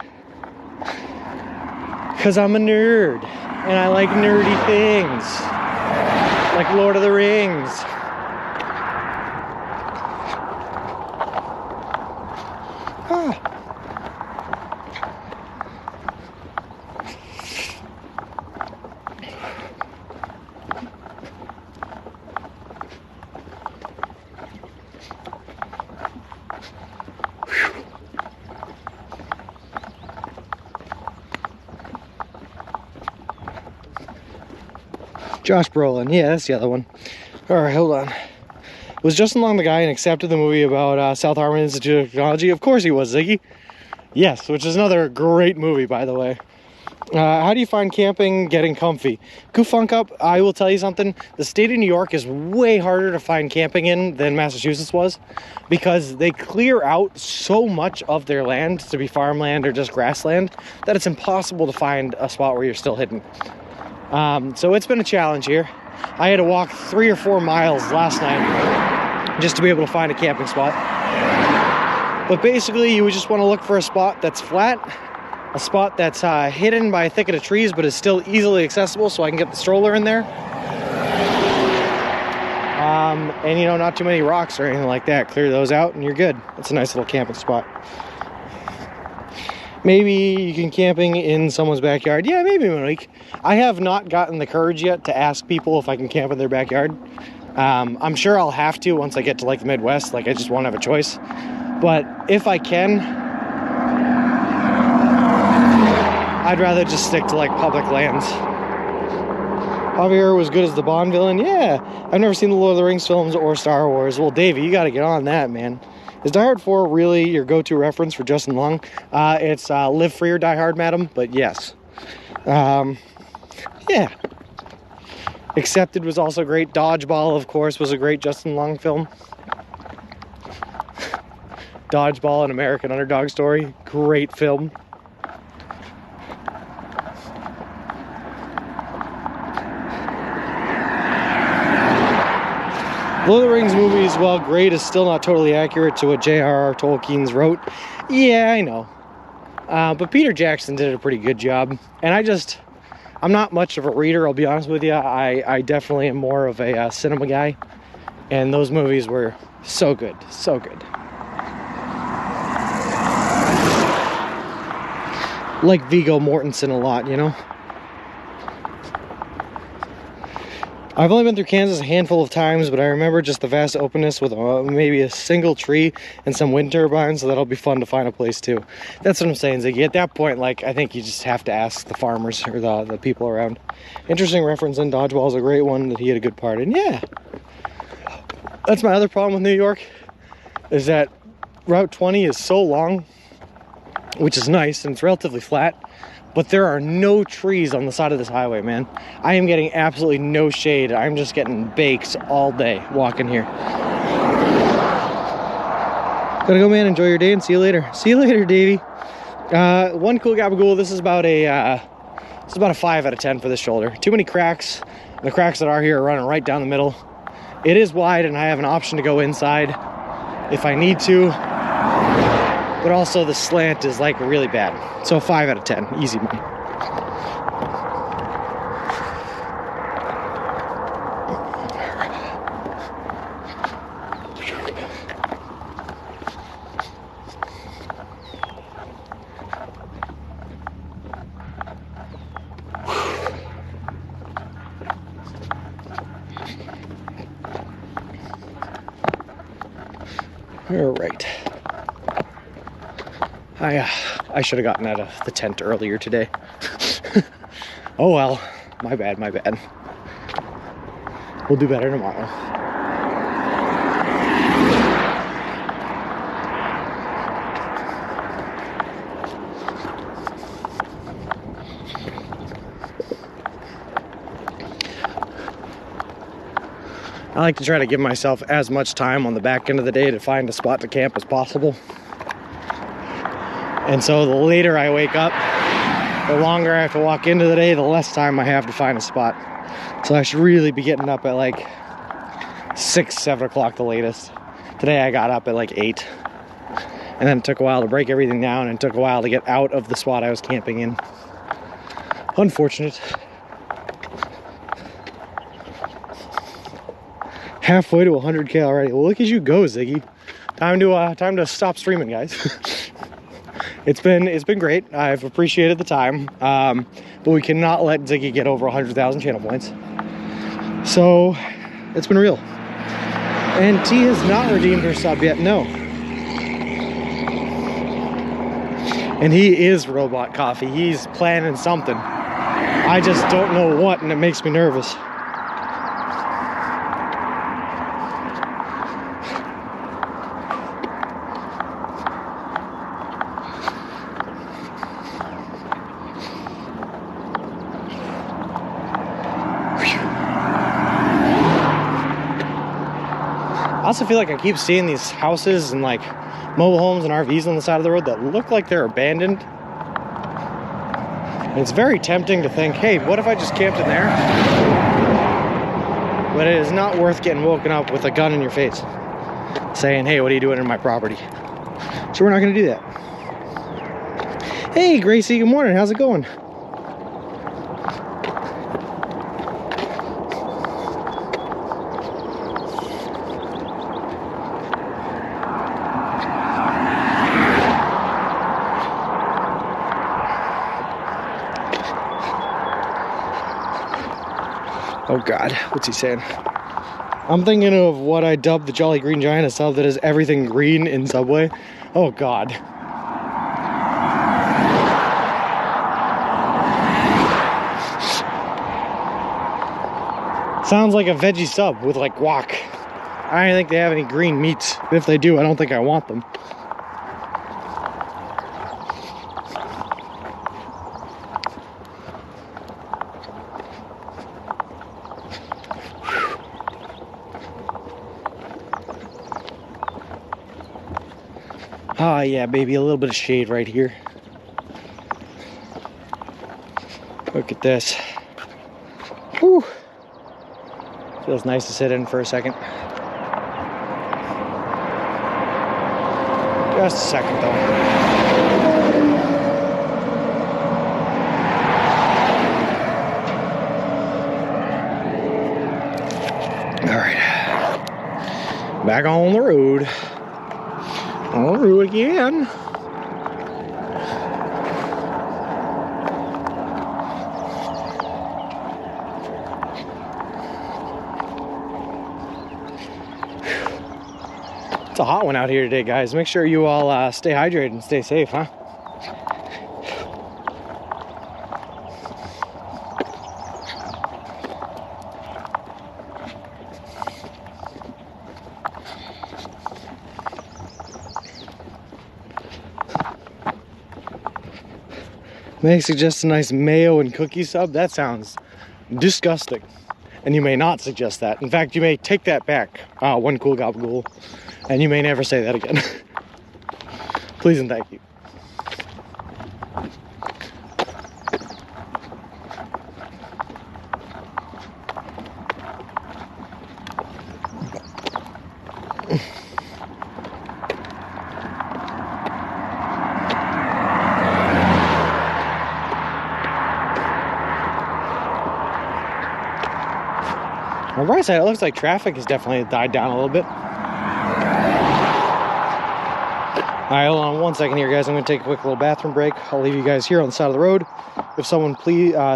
Speaker 1: Because I'm a nerd. And I like nerdy things. Like Lord of the Rings. Ah. Josh Brolin, yeah, that's the other one. Alright, hold on. Was Justin Long the guy and accepted the movie about South Harmon Institute of Technology? Of course he was, Ziggy. Yes, which is another great movie, by the way. How do you find camping getting comfy? Funk up, I will tell you something. The state of New York is way harder to find camping in than Massachusetts was, because they clear out so much of their land to be farmland or just grassland that it's impossible to find a spot where you're still hidden. So it's been a challenge here. I had to walk 3 or 4 miles last night just to be able to find a camping spot. But basically, you would just want to look for a spot that's flat, a spot that's hidden by a thicket of trees but is still easily accessible so I can get the stroller in there. And, you know, not too many rocks or anything like that. Clear those out and you're good. It's a nice little camping spot. Maybe you can camping in someone's backyard. Yeah, maybe Monique. I have not gotten the courage yet to ask people if I can camp in their backyard. I'm sure I'll have to once I get to like the Midwest. Like I just won't have a choice. But if I can, I'd rather just stick to like public lands. Javier was good as the Bond villain. Yeah, I've never seen the Lord of the Rings films or Star Wars. Well, Davey, you got to get on that, man. Is Die Hard 4 really your go-to reference for Justin Long? It's Live Free or Die Hard, madam, but yes. Yeah. Accepted was also great. Dodgeball, of course, was a great Justin Long film. Dodgeball, an American Underdog Story. Great film. Lord of the Rings movies, while great, is still not totally accurate to what J.R.R. Tolkien's wrote. Yeah, I know. But Peter Jackson did a pretty good job. And I'm not much of a reader, I'll be honest with you. I definitely am more of a cinema guy, and those movies were so good, so good. Like Viggo Mortensen a lot, you know? I've only been through Kansas a handful of times, but I remember just the vast openness with maybe a single tree and some wind turbines, so that'll be fun to find a place too. That's what I'm saying, Ziggy. At that point, like, I think you just have to ask the farmers or the people around. Interesting reference in Dodgeball is a great one that he had a good part in. Yeah. That's my other problem with New York, is that Route 20 is so long, which is nice, and it's relatively flat, but there are no trees on the side of this highway, man. I am getting absolutely no shade. I'm just getting baked all day walking here. Gotta go, man. Enjoy your day and see you later. See you later, Davey. One cool gabagool. This is about a 5 out of 10 for this shoulder. Too many cracks. The cracks that are here are running right down the middle. It is wide, and I have an option to go inside if I need to. But also the slant is like really bad. So 5 out of 10, easy money. All right. I should have gotten out of the tent earlier today. Oh well, my bad. We'll do better tomorrow. I like to try to give myself as much time on the back end of the day to find a spot to camp as possible. And so the later I wake up, the longer I have to walk into the day, the less time I have to find a spot. So I should really be getting up at like 6, 7 o'clock the latest. Today I got up at like 8. And then it took a while to break everything down, and it took a while to get out of the spot I was camping in. Unfortunate. Halfway to 100K already. Well, look at you go, Ziggy. Time to stop streaming, guys. It's been great. I've appreciated the time, but we cannot let Ziggy get over 100,000 channel points. So it's been real. And T has not redeemed her sub yet. No. And he is Robot Coffee. He's planning something. I just don't know what, and it makes me nervous. I also feel like I keep seeing these houses and like mobile homes and RVs on the side of the road that look like they're abandoned. And it's very tempting to think, hey, what if I just camped in there? But it is not worth getting woken up with a gun in your face saying, hey, what are you doing in my property? So we're not going to do that. Hey, Gracie, good morning. How's it going? Oh God, what's he saying? I'm thinking of what I dubbed the Jolly Green Giant, a sub that is everything green in Subway. Oh God. Sounds like a veggie sub with like guac. I don't think they have any green meats. If they do, I don't think I want them. Ah, yeah, baby, a little bit of shade right here. Look at this. Whew. Feels nice to sit in for a second. Just a second, though. Back on the road. On the road again. It's a hot one out here today, guys. Make sure you all stay hydrated and stay safe, huh? May suggest a nice mayo and cookie sub. That sounds disgusting. And you may not suggest that. In fact, you may take that back. One cool gabagool. And you may never say that again. Please and thank you. On the right side, it looks like traffic has definitely died down a little bit. Alright, hold on one second here, guys. I'm going to take a quick little bathroom break. I'll leave you guys here on the side of the road. If someone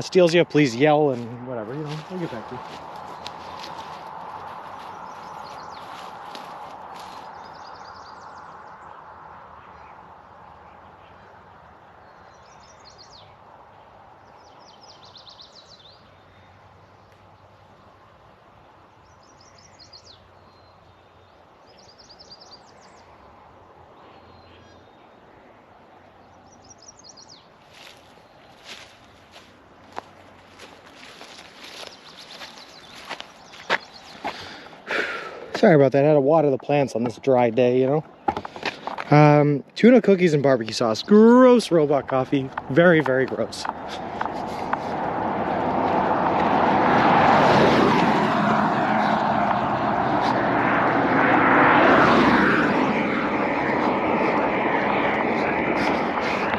Speaker 1: steals you, please yell and whatever, you know, I'll get back to you. Sorry about that. I had to water the plants on this dry day, you know. Tuna cookies and barbecue sauce. Gross robot coffee. Very, very gross.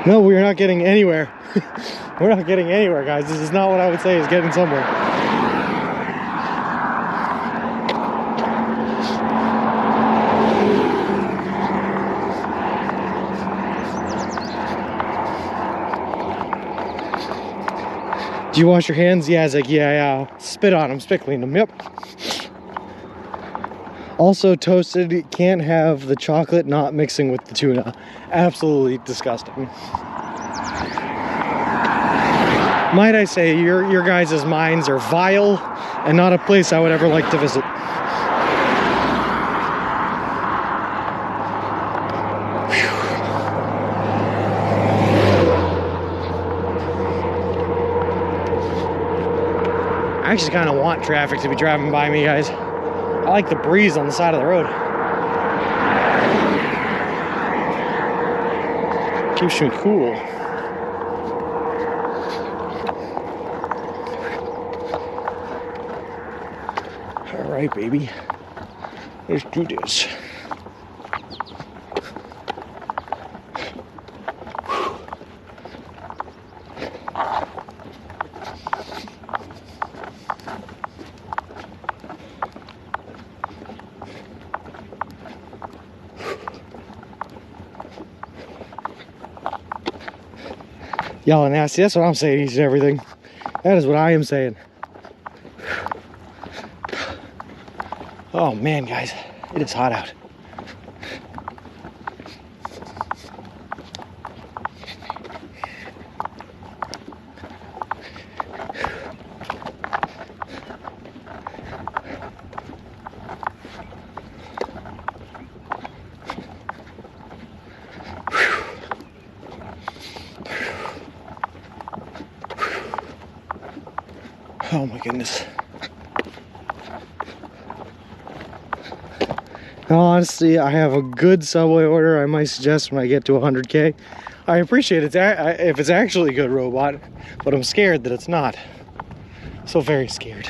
Speaker 1: No, we're not getting anywhere. We're not getting anywhere, guys. This is not what I would say is getting somewhere. Do you wash your hands? Yeah, it's like, yeah, spit on them, spit clean them, yep. Also toasted, can't have the chocolate not mixing with the tuna. Absolutely disgusting. Might I say, your guys' minds are vile and not a place I would ever like to visit. I actually kind of want traffic to be driving by me, guys. I like the breeze on the side of the road. Keeps me cool. All right, baby. Let's do this. Y'all are nasty. That's what I'm saying, each and everything. That is what I am saying. Oh man, guys, it is hot out. Oh my goodness. Honestly, I have a good Subway order I might suggest when I get to 100K. I appreciate it if it's actually a good robot, but I'm scared that it's not. So very scared.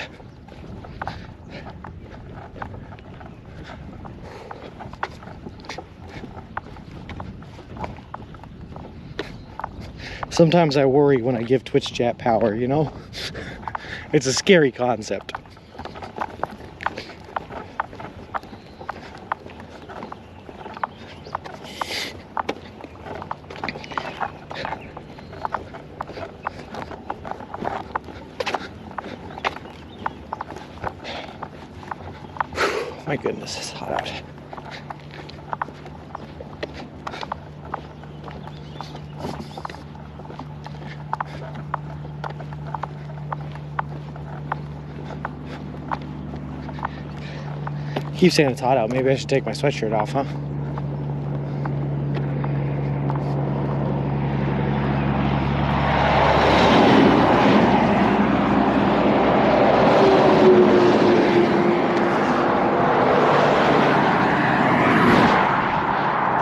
Speaker 1: Sometimes I worry when I give Twitch chat power, you know? It's a scary concept. My goodness, it's hot out. Keep saying it's hot out. Maybe I should take my sweatshirt off, huh?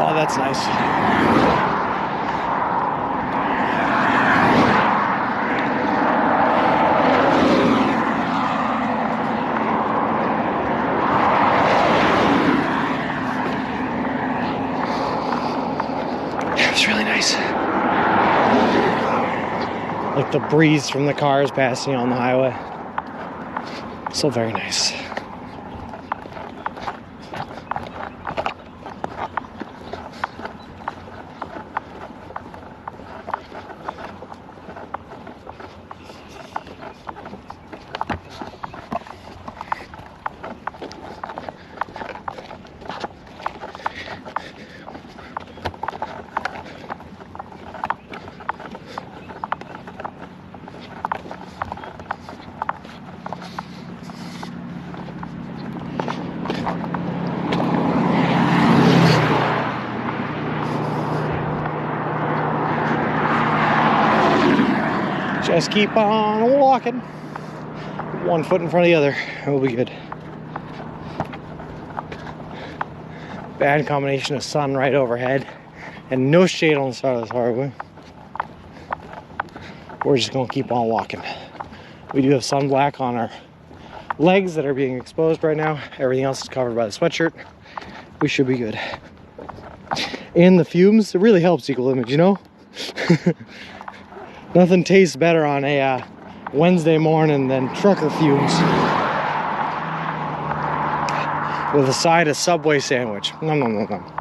Speaker 1: Oh, that's nice. It's really nice. Like the breeze from the cars passing on the highway. So very nice. Just keep on walking. One foot in front of the other. We'll be good. Bad combination of sun right overhead and no shade on the side of this highway. We're just gonna keep on walking. We do have sunblock on our legs that are being exposed right now. Everything else is covered by the sweatshirt. We should be good. And the fumes, it really helps equal image, you know? Nothing tastes better on a Wednesday morning than trucker fumes. With a side of Subway sandwich. Nom nom nom nom.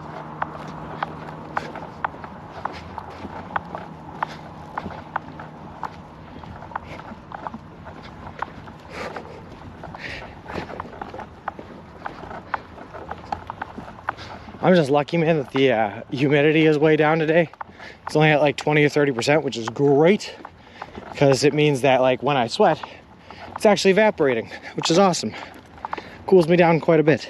Speaker 1: I'm just lucky, man, that the humidity is way down today. It's only at like 20 or 30%, which is great because it means that like when I sweat, it's actually evaporating, which is awesome. Cools me down quite a bit.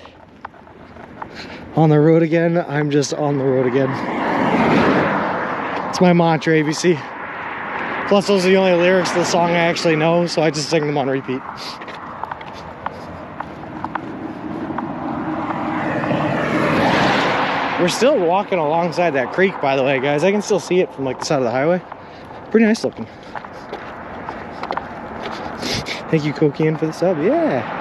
Speaker 1: On the road again, I'm just on the road again. It's my mantra, ABC. Plus, those are the only lyrics to the song I actually know, so I just sing them on repeat. We're still walking alongside that creek, by the way, guys. I can still see it from like the side of the highway. Pretty nice looking. Thank you, Cocaine, for the sub. Yeah.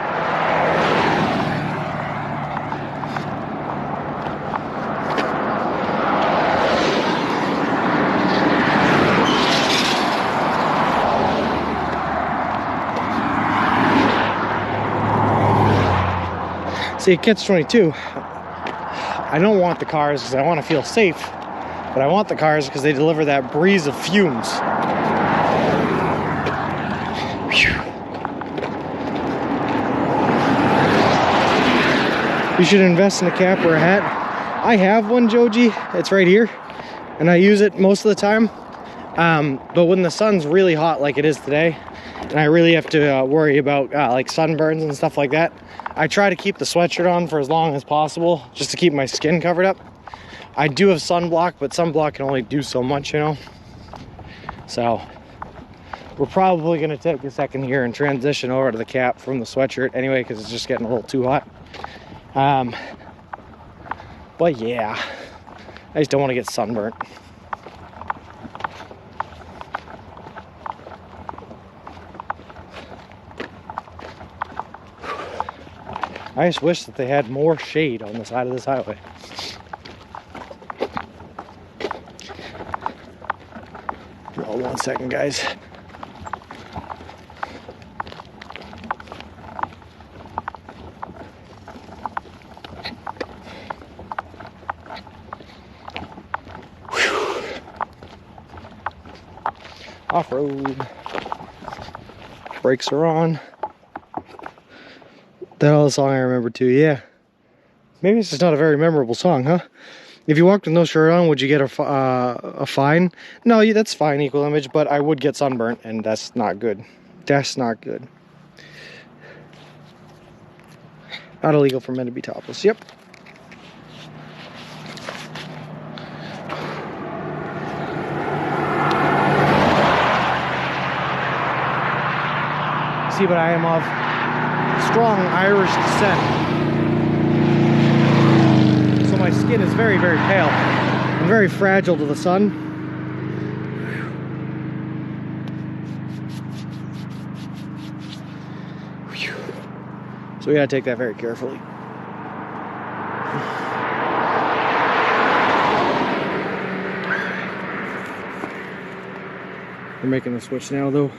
Speaker 1: See, it gets 22. I don't want the cars because I want to feel safe, but I want the cars because they deliver that breeze of fumes. Whew. You should invest in a cap or a hat. I have one, Joji. It's right here, and I use it most of the time. But when the sun's really hot like it is today, and I really have to worry about like sunburns and stuff like that, I try to keep the sweatshirt on for as long as possible just to keep my skin covered up. I do have sunblock, but sunblock can only do so much, you know? So we're probably gonna take a second here and transition over to the cap from the sweatshirt anyway, because it's just getting a little too hot. But yeah, I just don't want to get sunburnt. I just wish that they had more shade on the side of this highway. Hold on 1 second, guys. Off-road. Brakes are on. That all the song I remember too, yeah. Maybe it's just not a very memorable song, huh? If you walked with no shirt on, would you get a fine? No, that's fine, equal image, but I would get sunburnt, and that's not good. That's not good. Not illegal for men to be topless. Yep. See, but I am of strong Irish descent. So my skin is very, very pale and very fragile to the sun. So we gotta take that very carefully. We're making the switch now though.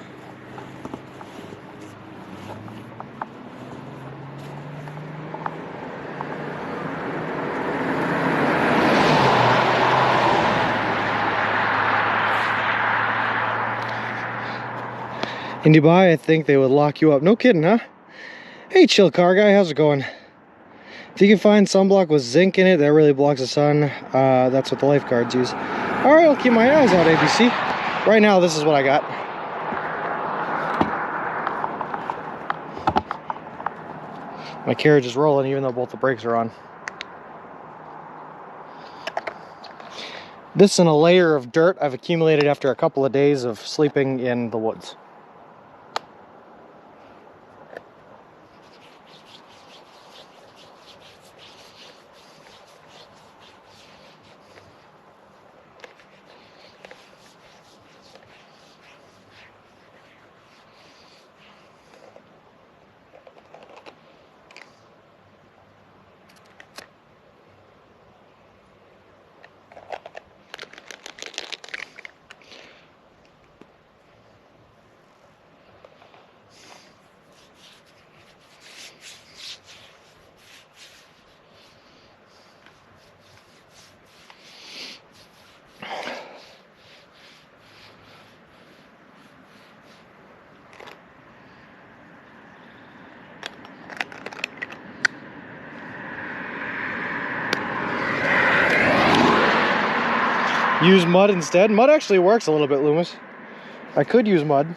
Speaker 1: In Dubai, I think they would lock you up. No kidding, huh? Hey, chill car guy, how's it going? If you can find sunblock with zinc in it, that really blocks the sun. That's what the lifeguards use. All right, I'll keep my eyes out, ABC. Right now, this is what I got. My carriage is rolling, even though both the brakes are on. This and a layer of dirt I've accumulated after a couple of days of sleeping in the woods. Use mud instead. Mud actually works a little bit, Loomis. I could use mud.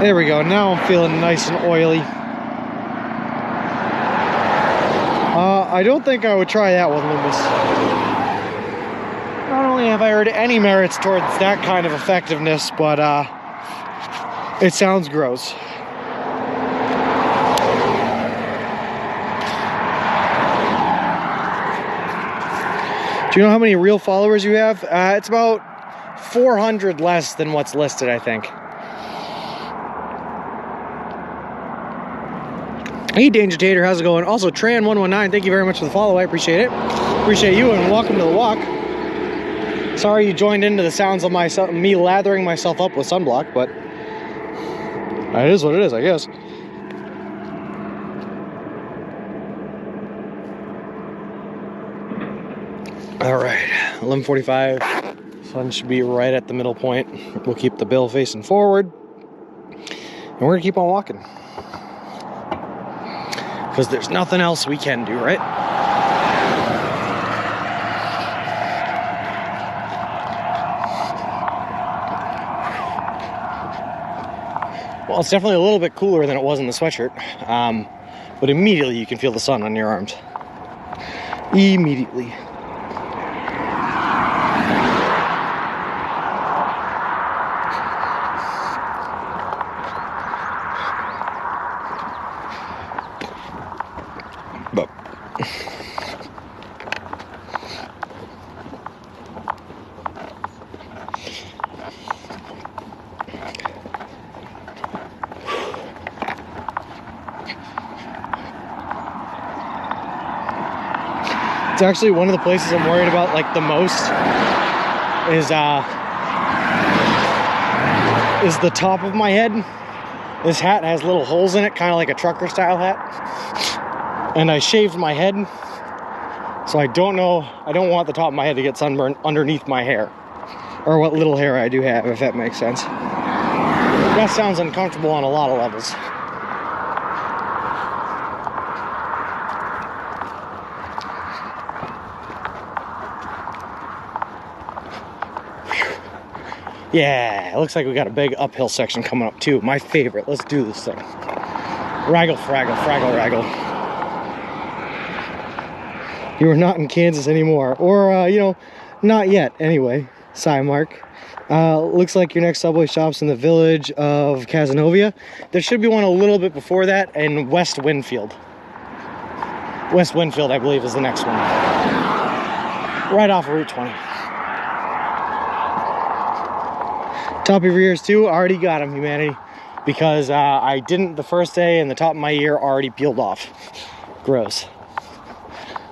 Speaker 1: There we go. Now I'm feeling nice and oily. I don't think I would try that one, Loomis. Not only have I heard any merits towards that kind of effectiveness, but it sounds gross. Do you know how many real followers you have? It's about 400 less than what's listed, I think. Hey, Danger Tater, how's it going? Also, Tran119, thank you very much for the follow. I appreciate it. Appreciate you, and welcome to the walk. Sorry you joined into the sounds of me lathering myself up with sunblock, but it is what it is, I guess. All right, 11:45. Sun should be right at the middle point. We'll keep the bill facing forward, and we're gonna keep on walking. Because there's nothing else we can do, right? Well, it's definitely a little bit cooler than it was in the sweatshirt. But immediately you can feel the sun on your arms. Immediately. It's actually one of the places I'm worried about like the most is the top of my head. This hat has little holes in it, kind of like a trucker style hat. And I shaved my head, so I don't want the top of my head to get sunburned underneath my hair. Or what little hair I do have, if that makes sense. That sounds uncomfortable on a lot of levels. Yeah, it looks like we got a big uphill section coming up too. My favorite. Let's do this thing. Raggle, fraggle, fraggle, raggle. You are not in Kansas anymore. Or, you know, not yet anyway. Mark. Looks like your next Subway stop's in the village of Cazenovia. There should be one a little bit before that in West Winfield. West Winfield, I believe, is the next one. Right off of Route 20. Top of your ears too, already got them, humanity, because I didn't the first day and the top of my ear already peeled off. Gross.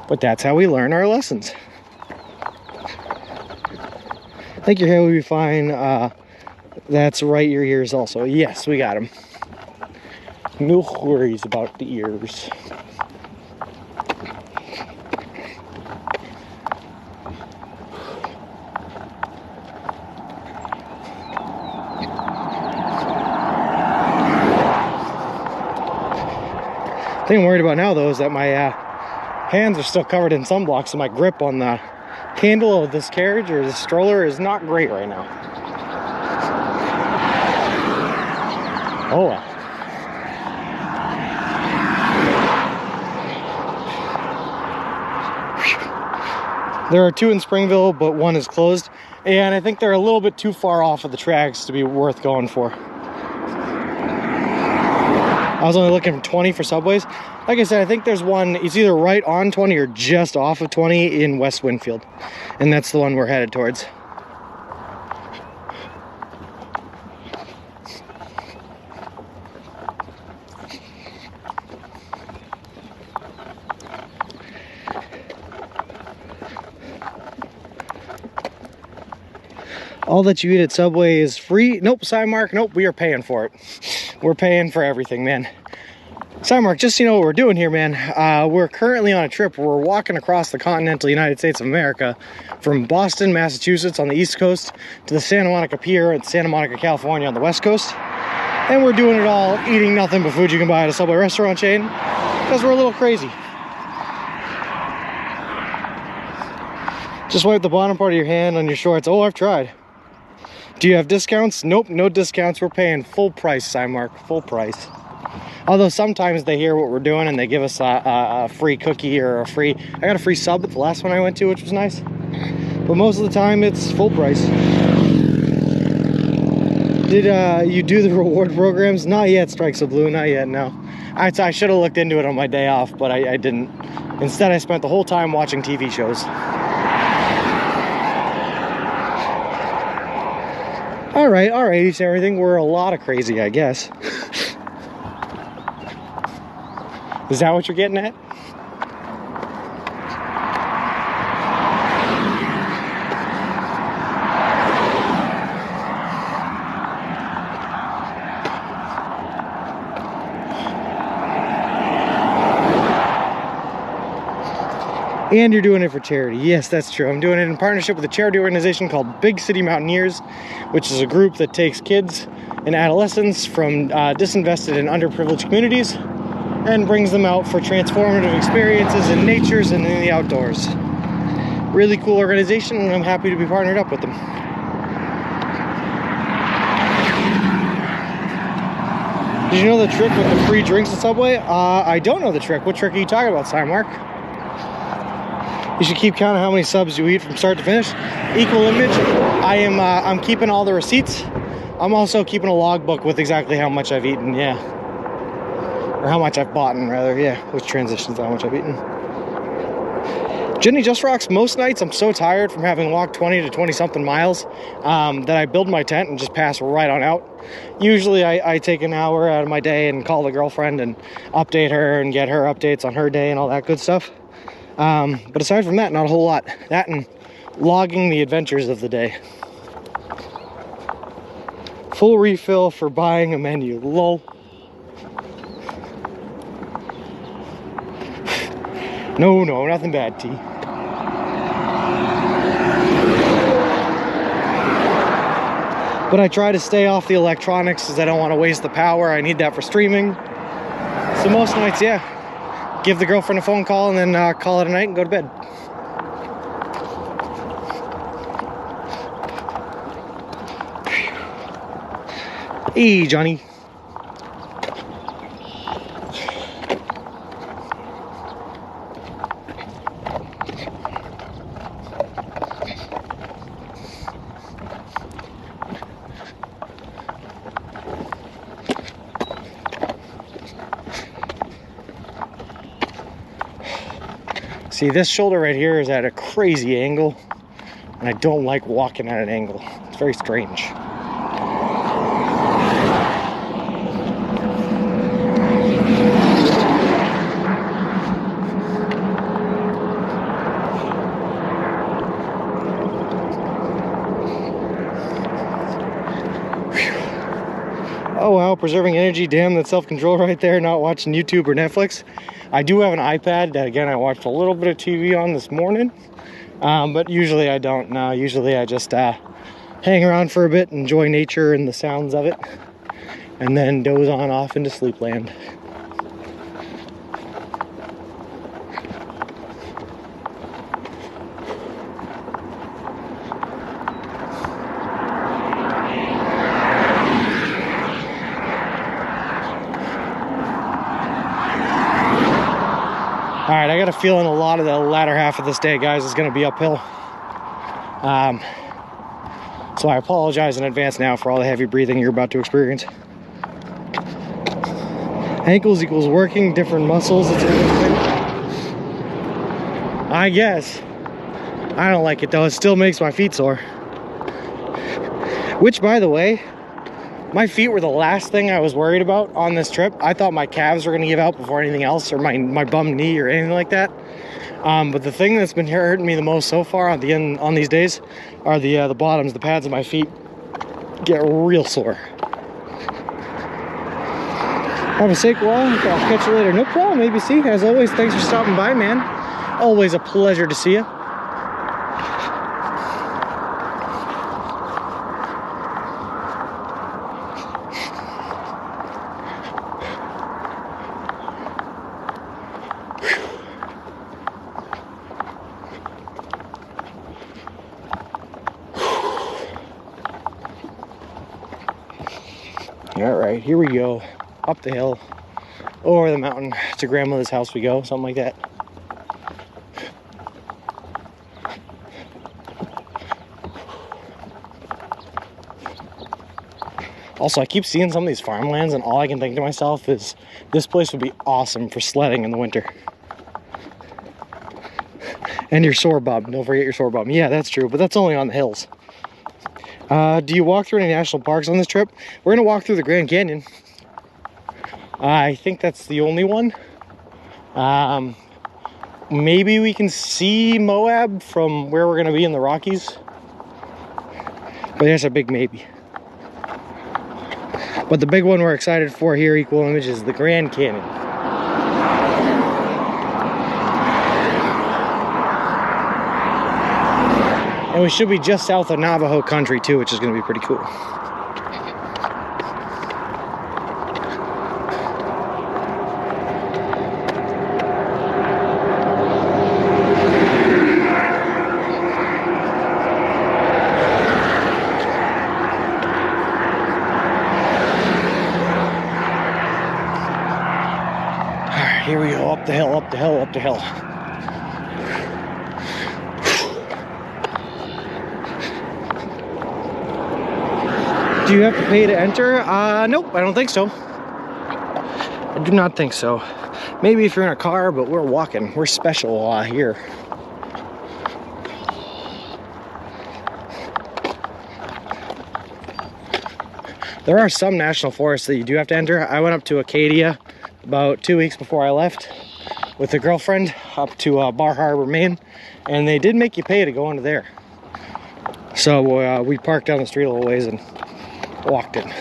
Speaker 1: But that's how we learn our lessons. I think your hair will be fine. That's right, your ears also. Yes, we got them. No worries about the ears. The thing I'm worried about now, though, is that my hands are still covered in sunblock, so my grip on the handle of this carriage or this stroller is not great right now. Oh well. There are two in Springville, but one is closed, and I think they're a little bit too far off of the tracks to be worth going for. I was only looking for 20 for Subways. Like I said, I think there's one, it's either right on 20 or just off of 20 in West Winfield. And that's the one we're headed towards. All that you eat at Subway is free. Nope, Mark. Nope, we are paying for it. We're paying for everything, man. Mark, just so you know what we're doing here, man. We're currently on a trip where we're walking across the continental United States of America from Boston, Massachusetts on the East Coast to the Santa Monica Pier in Santa Monica, California on the West Coast. And we're doing it all eating nothing but food you can buy at a Subway restaurant chain because we're a little crazy. Just wipe the bottom part of your hand on your shorts. Oh, I've tried. Do you have discounts? Nope, no discounts. We're paying full price, Mark, full price. Although sometimes they hear what we're doing and they give us a free cookie or I got a free sub at the last one I went to, which was nice. But most of the time it's full price. Did you do the reward programs? Not yet, Strikes of Blue, not yet, no. I should have looked into it on my day off, but I didn't. Instead, I spent the whole time watching TV shows. All right, East everything. We're a lot of crazy, I guess. Is that what you're getting at? And you're doing it for charity. Yes, that's true. I'm doing it in partnership with a charity organization called Big City Mountaineers, which is a group that takes kids and adolescents from disinvested and underprivileged communities and brings them out for transformative experiences in natures and in the outdoors. Really cool organization, and I'm happy to be partnered up with them. Did you know the trick with the free drinks at Subway? I don't know the trick. What trick are you talking about, Mark? You should keep count of how many subs you eat from start to finish. Equal image. I'm keeping all the receipts. I'm also keeping a logbook with exactly how much I've eaten, yeah. Or how much I've bought, rather, yeah. Which transitions to how much I've eaten. Jenny just rocks most nights. I'm so tired from having walked 20 to 20 something miles that I build my tent and just pass right on out. Usually I take an hour out of my day and call the girlfriend and update her and get her updates on her day and all that good stuff. But aside from that, not a whole lot. That and logging the adventures of the day. Full refill for buying a menu. Lol. No, nothing bad, T. But I try to stay off the electronics because I don't want to waste the power. I need that for streaming. So most nights, yeah, give the girlfriend a phone call and then call it a night and go to bed. Hey, Johnny. See, this shoulder right here is at a crazy angle, and I don't like walking at an angle. It's very strange. Oh wow, preserving energy, damn, that self-control right there, not watching YouTube or Netflix. I do have an iPad that, again, I watched a little bit of TV on this morning, but usually I don't. No, usually I just hang around for a bit, enjoy nature and the sounds of it, and then doze on off into sleep land. All right, I got a feeling a lot of the latter half of this day, guys, is going to be uphill. So I apologize in advance now for all the heavy breathing you're about to experience. Ankles equals working different muscles. It's a good thing. I guess. I don't like it though. It still makes my feet sore. Which, by the way, my feet were the last thing I was worried about on this trip. I thought my calves were going to give out before anything else, or my bum knee or anything like that. But the thing that's been hurting me the most so far on these days are the bottoms, the pads of my feet get real sore. Have a safe walk. I'll catch you later. No problem, ABC. As always, thanks for stopping by, man. Always a pleasure to see you. All right, here we go. Up the hill, over the mountain to grandmother's house we go, something like that. Also, I keep seeing some of these farmlands, and all I can think to myself is this place would be awesome for sledding in the winter. And your sore bum. Don't forget your sore bum. Yeah, that's true, but that's only on the hills. Do you walk through any national parks on this trip? We're going to walk through the Grand Canyon. I think that's the only one. Maybe we can see Moab from where we're going to be in the Rockies. But there's a big maybe. But the big one we're excited for here, equal image, is the Grand Canyon. And we should be just south of Navajo country too, which is going to be pretty cool. Here we go, up the hill, up the hill, up the hill. Do you have to pay to enter? Nope, I don't think so. I do not think so. Maybe if you're in a car, but we're walking. We're special here. There are some national forests that you do have to enter. I went up to Acadia about 2 weeks before I left. with a girlfriend up to Bar Harbor, Maine, and they did make you pay to go into there. So we parked down the street a little ways and walked in.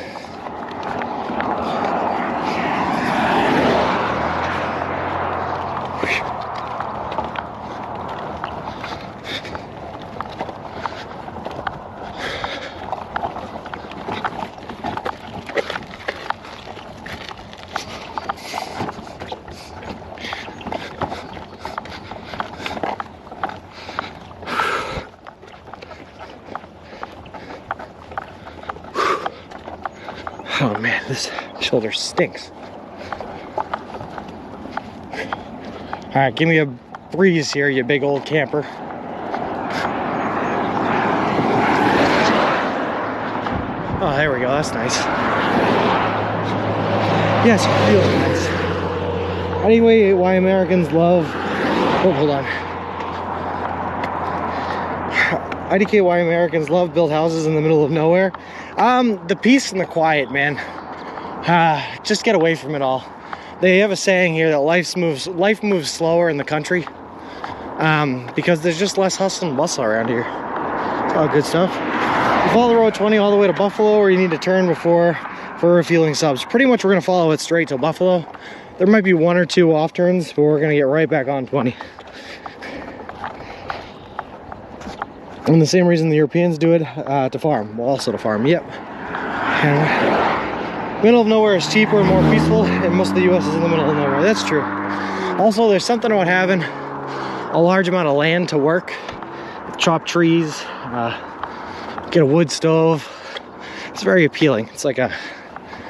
Speaker 1: Oh man, this shoulder stinks. All right, give me a breeze here, you big old camper. Oh, there we go, that's nice. Yes, feels nice. Anyway, why Americans love... Oh, hold on. IDK, why Americans love build houses in the middle of nowhere. The peace and the quiet, man. Just get away from it all. They have a saying here that life moves slower in the country, because there's just less hustle and bustle around here. It's all good stuff. You follow the road 20 all the way to Buffalo, or you need to turn before for refueling subs. Pretty much we're gonna follow it straight to Buffalo. There might be one or two off turns, but we're gonna get right back on 20. And the same reason the Europeans do it, to farm. Well, also to farm, yep. And middle of nowhere is cheaper and more peaceful, and most of the US is in the middle of nowhere. That's true. Also, there's something about having a large amount of land to work, chop trees, get a wood stove. It's very appealing. It's like a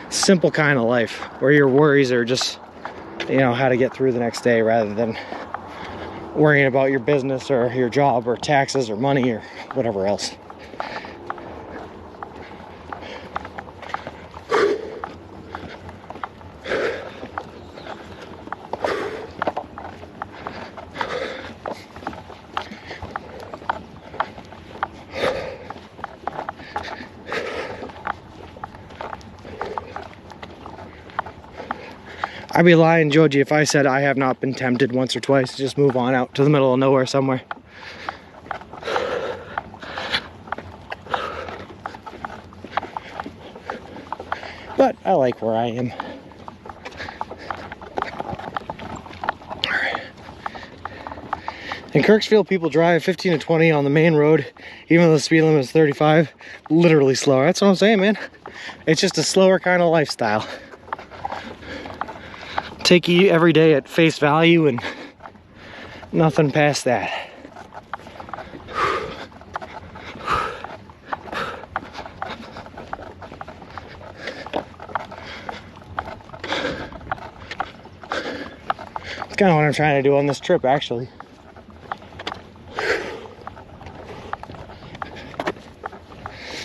Speaker 1: simple kind of life where your worries are just, you know, how to get through the next day rather than worrying about your business or your job or taxes or money or whatever else. I'd be lying, Georgie, if I said I have not been tempted once or twice to just move on out to the middle of nowhere somewhere. But I like where I am. In Kirksville, people drive 15 to 20 on the main road, even though the speed limit is 35, literally slower. That's what I'm saying, man. It's just a slower kind of lifestyle. Take you every day at face value and nothing past that. It's kind of what I'm trying to do on this trip, actually.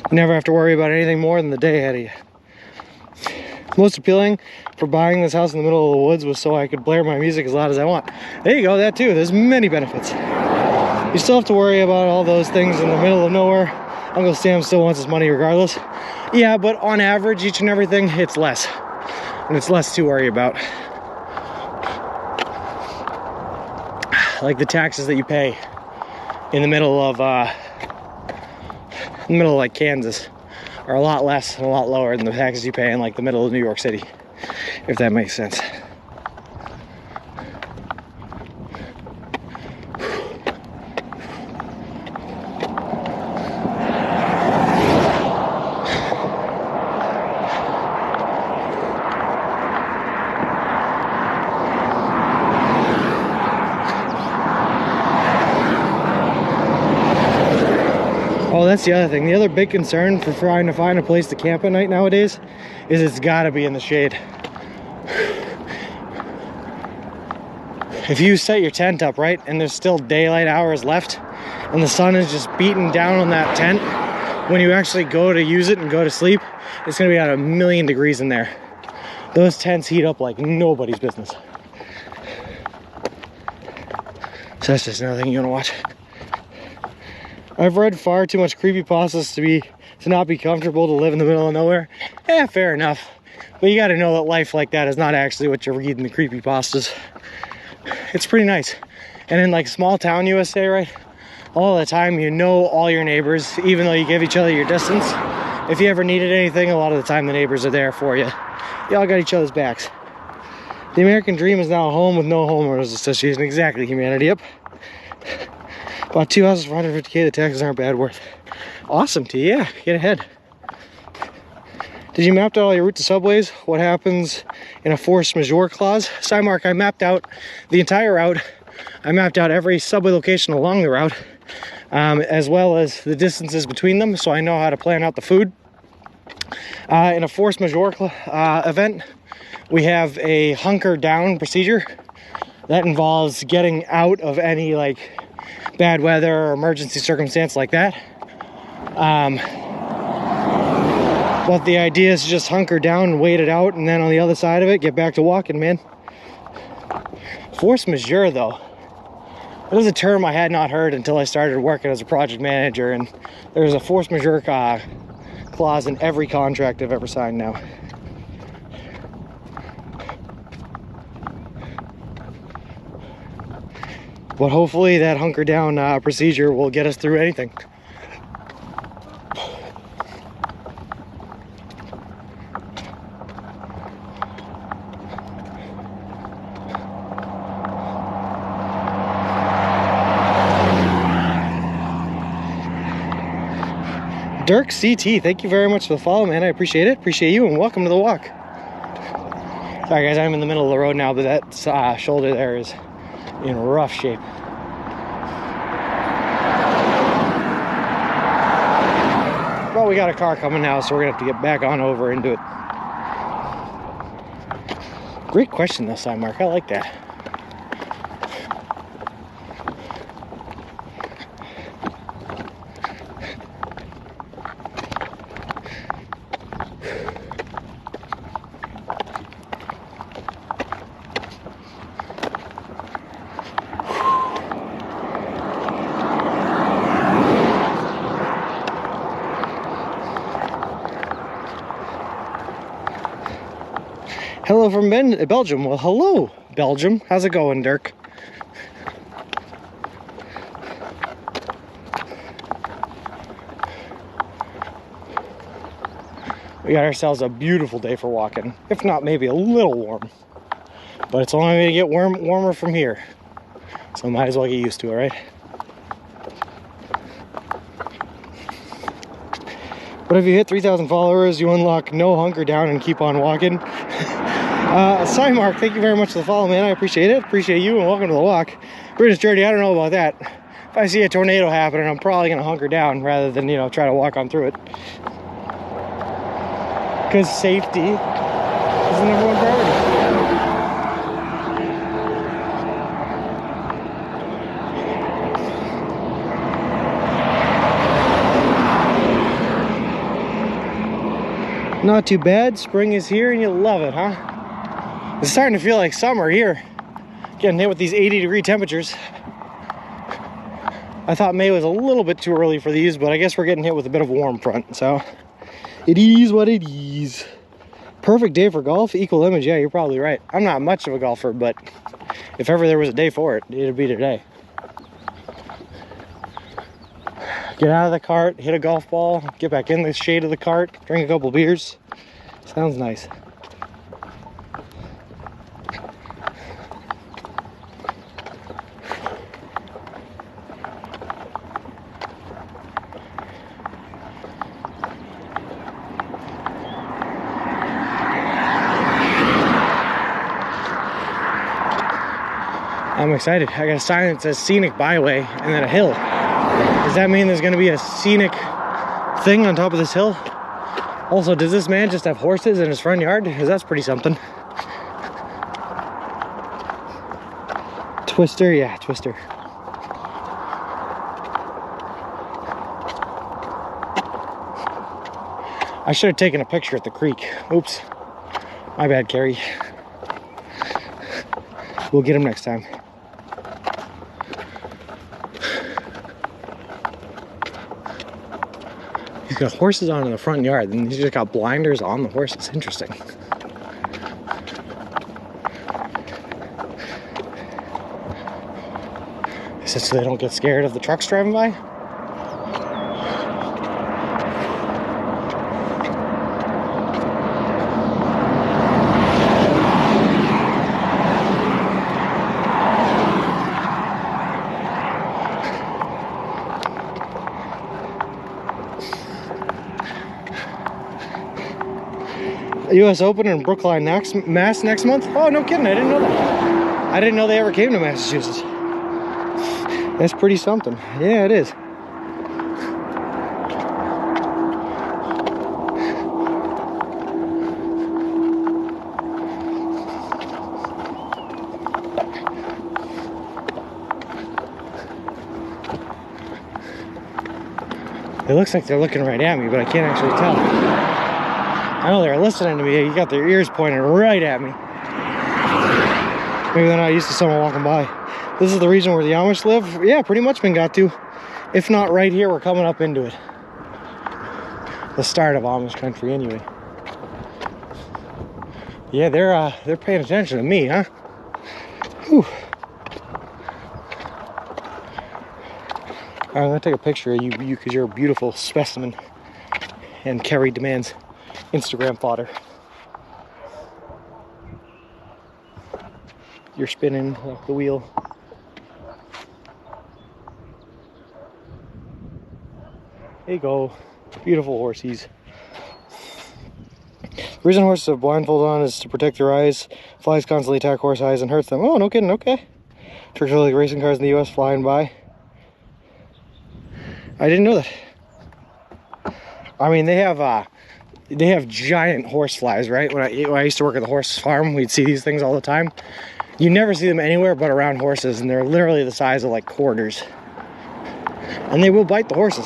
Speaker 1: You never have to worry about anything more than the day ahead of you. Most appealing for buying this house in the middle of the woods was so I could blare my music as loud as I want. There you go, that too. There's many benefits. You still have to worry about all those things in the middle of nowhere. Uncle Sam still wants his money regardless. Yeah, but on average, each and everything, it's less. And it's less to worry about. Like the taxes that you pay in the middle of like Kansas are a lot less and a lot lower than the taxes you pay in like the middle of New York City, if that makes sense. Oh, that's the other thing. The other big concern for trying to find a place to camp at night nowadays is it's gotta be in the shade. If you set your tent up, right, and there's still daylight hours left, and the sun is just beating down on that tent, when you actually go to use it and go to sleep, it's gonna be at 1,000,000 degrees in there. Those tents heat up like nobody's business. So that's just another thing you wanna watch. I've read far too much creepypastas to not be comfortable to live in the middle of nowhere. Yeah, fair enough. But you gotta know that life like that is not actually what you read in the creepypastas. It's pretty nice. And in like small town USA, right, all the time you know all your neighbors, even though you give each other your distance. If you ever needed anything, a lot of the time the neighbors are there for you. You all got each other's backs. The American dream is now a home with no homeowners association. Exactly, humanity. Yep. About 2 houses for 150K. The taxes aren't bad worth. Awesome, T. Yeah, get ahead. Did you map out all your route to subways? What happens in a force majeure clause? Mark, I mapped out the entire route. I mapped out every subway location along the route, as well as the distances between them, so I know how to plan out the food. In a force majeure event, we have a hunker down procedure that involves getting out of any like bad weather or emergency circumstance like that. But the idea is to just hunker down and wait it out, and then on the other side of it, get back to walking, man. Force majeure, though. That is a term I had not heard until I started working as a project manager, and there's a force majeure clause in every contract I've ever signed now. But hopefully that hunker down procedure will get us through anything. Dirk CT, thank you very much for the follow, man. I appreciate it. Appreciate you, and welcome to the walk. Sorry, guys, I'm in the middle of the road now, but that shoulder there is in rough shape. Well, we got a car coming now, so we're gonna have to get back on over into it. Great question, though, Mark. I like that. Hello from Belgium. Well, hello, Belgium. How's it going, Dirk? We got ourselves a beautiful day for walking. If not, maybe a little warm. But it's only going to get warmer from here. So might as well get used to it, right? But if you hit 3,000 followers, you unlock no hunker down and keep on walking. Mark, thank you very much for the follow, man. I appreciate it. Appreciate you, and welcome to the walk. British Journey, I don't know about that. If I see a tornado happening, I'm probably going to hunker down rather than, you know, try to walk on through it. Because safety is the number one priority. Not too bad. Spring is here and you love it, huh? It's starting to feel like summer here. Getting hit with these 80-degree temperatures. I thought May was a little bit too early for these, but I guess we're getting hit with a bit of a warm front, so it is what it is. Perfect day for golf, equal image. Yeah, you're probably right. I'm not much of a golfer, but if ever there was a day for it, it'd be today. Get out of the cart, hit a golf ball, get back in the shade of the cart, drink a couple beers. Sounds nice. I'm excited. I got a sign that says scenic byway and then a hill. Does that mean there's going to be a scenic thing on top of this hill? Also, does this man just have horses in his front yard? Because that's pretty something. Twister? Yeah, Twister. I should have taken a picture at the creek. Oops. My bad, Carrie. We'll get him next time. He's got horses on in the front yard, and he's just got blinders on the horses. Interesting. guess it's so they don't get scared of the trucks driving by. US Open in Brookline, Mass next month? Oh, no kidding, I didn't know that. I didn't know they ever came to Massachusetts. That's pretty something. Yeah, it is. It looks like they're looking right at me, but I can't actually tell. I know they're listening to me. You got their ears pointed right at me. Maybe they're not used to someone walking by. This is the region where the Amish live. Yeah, pretty much been got to. If not right here, we're coming up into it. The start of Amish country, anyway. Yeah, they're paying attention to me, huh? Whew. I'm gonna take a picture of you because you're a beautiful specimen. And Kerry demands Instagram fodder. You're spinning like the wheel. There you go. Beautiful horsies. The reason horses have blindfold on is to protect their eyes. Flies constantly attack horse eyes and hurts them. Oh, no kidding, okay. Trucks are like racing cars in the US flying by. I didn't know that. I mean, they have giant horse flies, right? When I used to work at the horse farm, we'd see these things all the time. You never see them anywhere but around horses, and they're literally the size of like quarters. And they will bite the horses.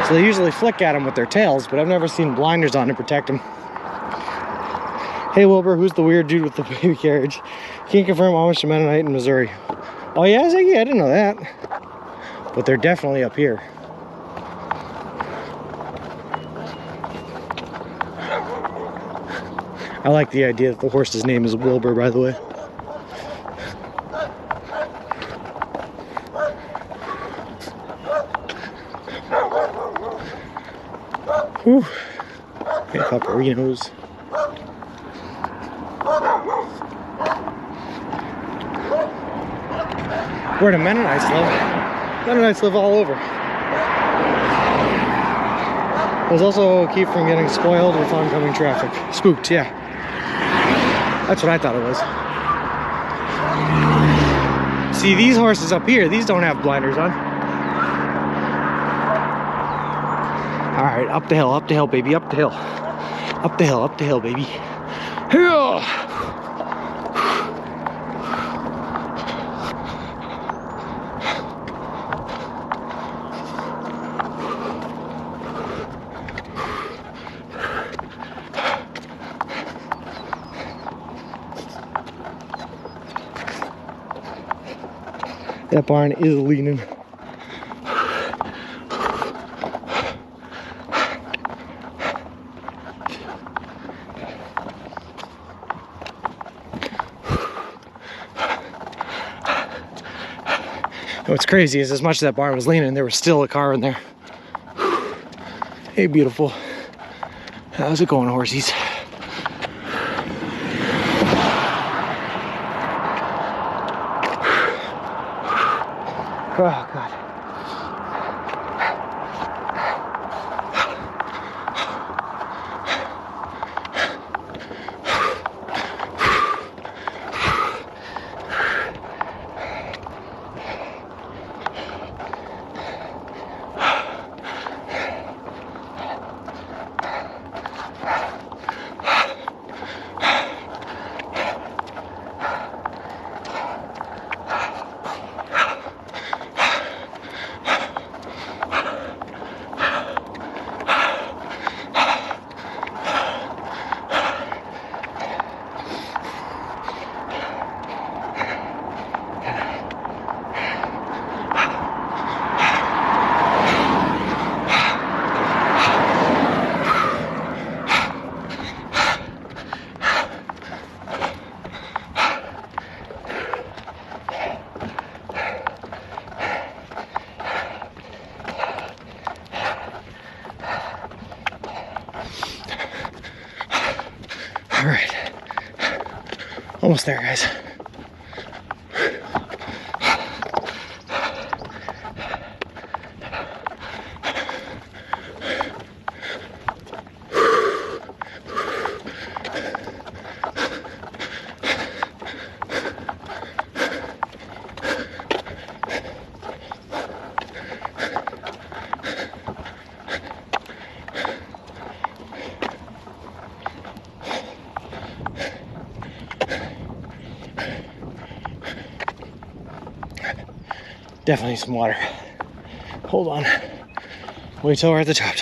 Speaker 1: So they usually flick at them with their tails, but I've never seen blinders on to protect them. Hey Wilbur, who's the weird dude with the baby carriage? Can't confirm Amish and Mennonite in Missouri. Oh yeah, I didn't know that. But they're definitely up here. I like the idea that the horse's name is Wilbur, by the way. Whew. Hey, pupperinos. Where do Mennonites live? Mennonites live all over. There's also keep from getting spoiled with oncoming traffic. Spooked, yeah. That's what I thought it was. See, these horses up here, these don't have blinders on. All right, up the hill, baby, up the hill. Up the hill, baby. Here! That barn is leaning. What's crazy is as much as that barn was leaning, there was still a car in there. Hey, beautiful. How's it going, horsies? Oh, God. All right. Almost there, guys. Definitely some water. Hold on. Wait till we're at the top.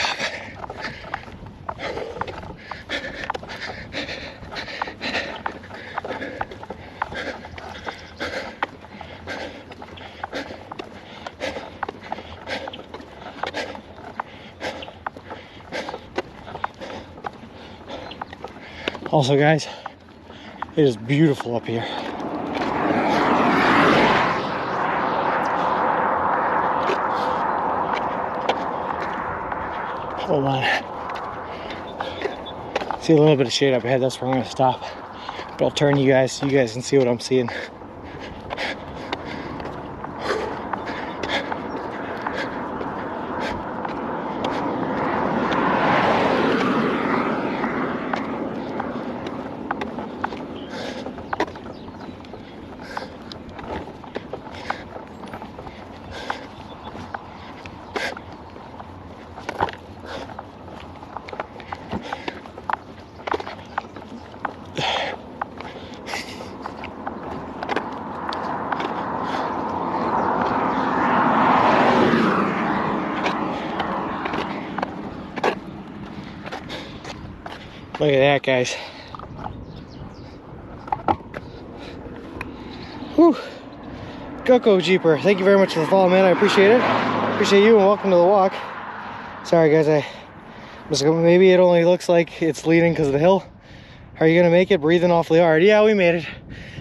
Speaker 1: Also, guys, it is beautiful up here. Hold on. See a little bit of shade up ahead, that's where I'm gonna stop. But I'll turn you guys so you guys can see what I'm seeing. Look at that, guys. Whew. Go Jeeper. Thank you very much for the follow, man. I appreciate it. Appreciate you and welcome to the walk. Sorry, guys. Maybe it only looks like it's leaning because of the hill. Are you gonna make it? Breathing awfully hard. Yeah, we made it.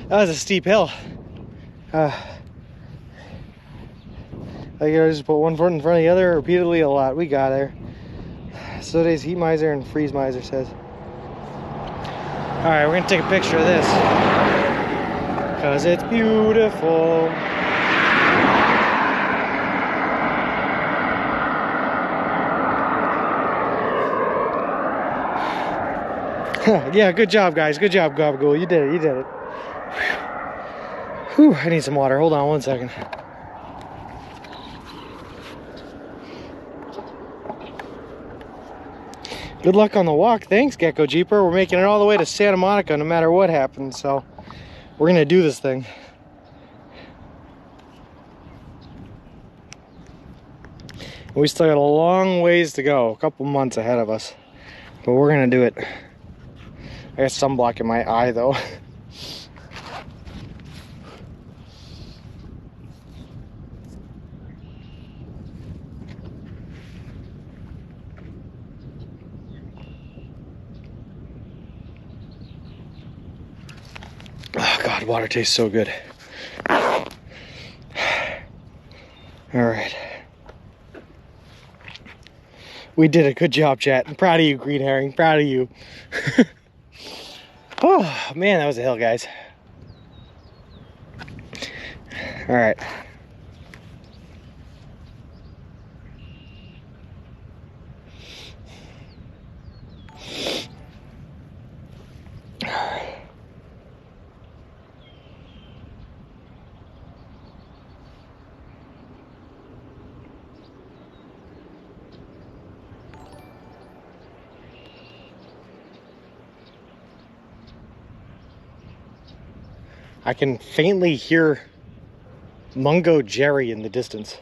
Speaker 1: That was a steep hill. I gotta just put one foot in front of the other repeatedly a lot. We got there. So today's heat miser and freeze miser says. All right, we're gonna take a picture of this because it's beautiful. Yeah, good job, guys. Good job, Gabagool. You did it. You did it. Whew, I need some water. Hold on one second. Good luck on the walk. Thanks, Gecko Jeeper. We're making it all the way to Santa Monica no matter what happens, so we're gonna do this thing. We still got a long ways to go, a couple months ahead of us, but we're gonna do it. I got sunblock in my eye though. Oh God, water tastes so good. All right. We did a good job, chat. I'm proud of you, Green Herring. Proud of you. Oh, man, that was a hill, guys. All right. I can faintly hear Mungo Jerry in the distance.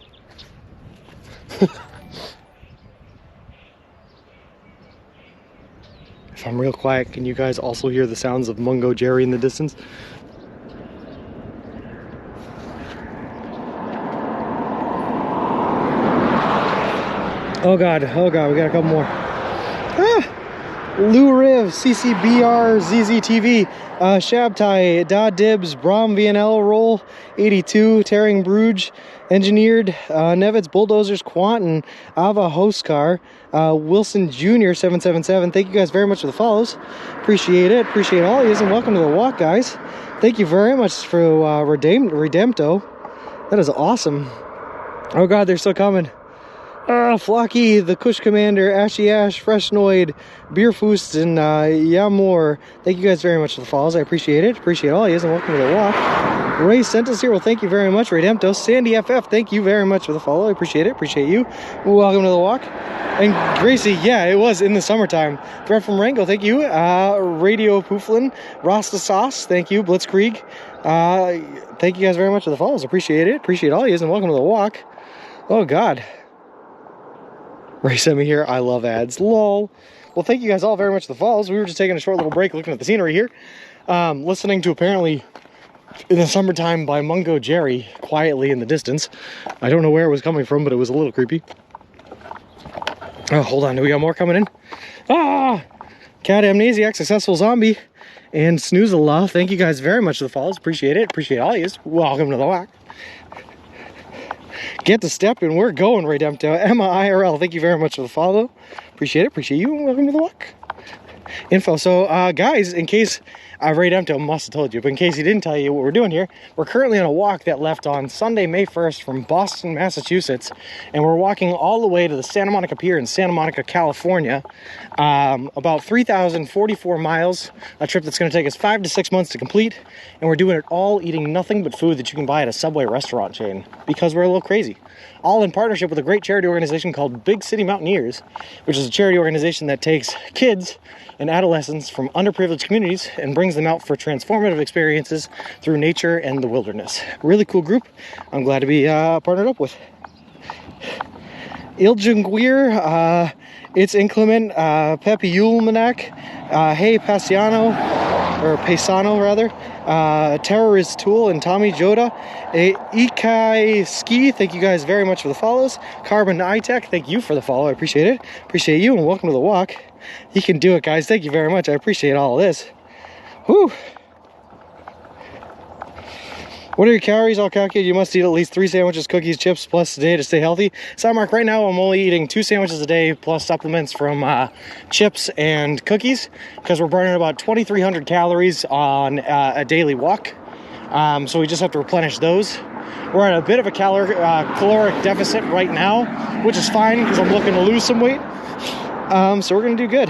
Speaker 1: If I'm real quiet, can you guys also hear the sounds of Mungo Jerry in the distance? Oh God, we got a couple more. Ah! Lou Riv, CCBR, ZZTV, Shabtai, Da Dibs, Brom VNL Roll, 82, Tearing Bruges, Engineered, Nevitz, Bulldozers, Quant, and Ava Hostcar, Wilson Jr. 777. Thank you guys very much for the follows. Appreciate it. Appreciate all of you, and welcome to the walk, guys. Thank you very much for Redempto. That is awesome. Oh God, they're still coming. Flocky, the Kush Commander, Ashy Ash, Freshnoid, Beerfoost, and Yamor. Thank you guys very much for the follows. I appreciate it. Appreciate all of you, and welcome to the walk. Ray sent us here. Well, thank you very much, Redempto. Sandy FF, thank you very much for the follow. I appreciate it. Appreciate you. Welcome to the walk. And Gracie, yeah, it was in the summertime. Threat from Rango, thank you. Radio Pooflin, Rasta Sauce, thank you. Blitzkrieg, thank you guys very much for the follows. Appreciate it. Appreciate all of you, and welcome to the walk. Oh God. Ray sent me here. I love ads. Lol. Well, thank you guys all very much for the follows. We were just taking a short little break looking at the scenery here. Listening to apparently in the summertime by Mungo Jerry quietly in the distance. I don't know where it was coming from, but it was a little creepy. Oh, hold on. Do we got more coming in? Cat Amnesiac, Successful Zombie, and Snoozallah. Thank you guys very much for the follows. Appreciate it. Appreciate all you. Welcome to the walk. Get the step and we're going, Redempto. Emma IRL, thank you very much for the follow. Appreciate it. Appreciate you. And welcome to the walk. Info. So, guys, in case Redempto must have told you, but in case he didn't tell you what we're doing here, we're currently on a walk that left on Sunday, May 1st from Boston, Massachusetts, and we're walking all the way to the Santa Monica Pier in Santa Monica, California. About 3,044 miles, a trip that's going to take us 5 to 6 months to complete, and we're doing it all eating nothing but food that you can buy at a Subway restaurant chain, because we're a little crazy. All in partnership with a great charity organization called Big City Mountaineers, which is a charity organization that takes kids and adolescents from underprivileged communities and brings them out for transformative experiences through nature and the wilderness. Really cool group. I'm glad to be partnered up with. Iljunguir, It's Inclement, Pepe Yulmanak, Hey Paisano, or Paisano rather, Terrorist Tool, and Tommy Joda, Ikai Ski, thank you guys very much for the follows. Carbon iTech, thank you for the follow. I appreciate it. Appreciate you, and welcome to the walk. You can do it, guys. Thank you very much. I appreciate all of this. Whew. What are your calories? I'll calculate. You must eat at least 3 sandwiches, cookies, chips, plus a day to stay healthy. So, Mark, right now I'm only eating 2 sandwiches a day plus supplements from chips and cookies, because we're burning about 2,300 calories on a daily walk. So we just have to replenish those. We're at a bit of a caloric deficit right now, which is fine because I'm looking to lose some weight. So we're going to do good.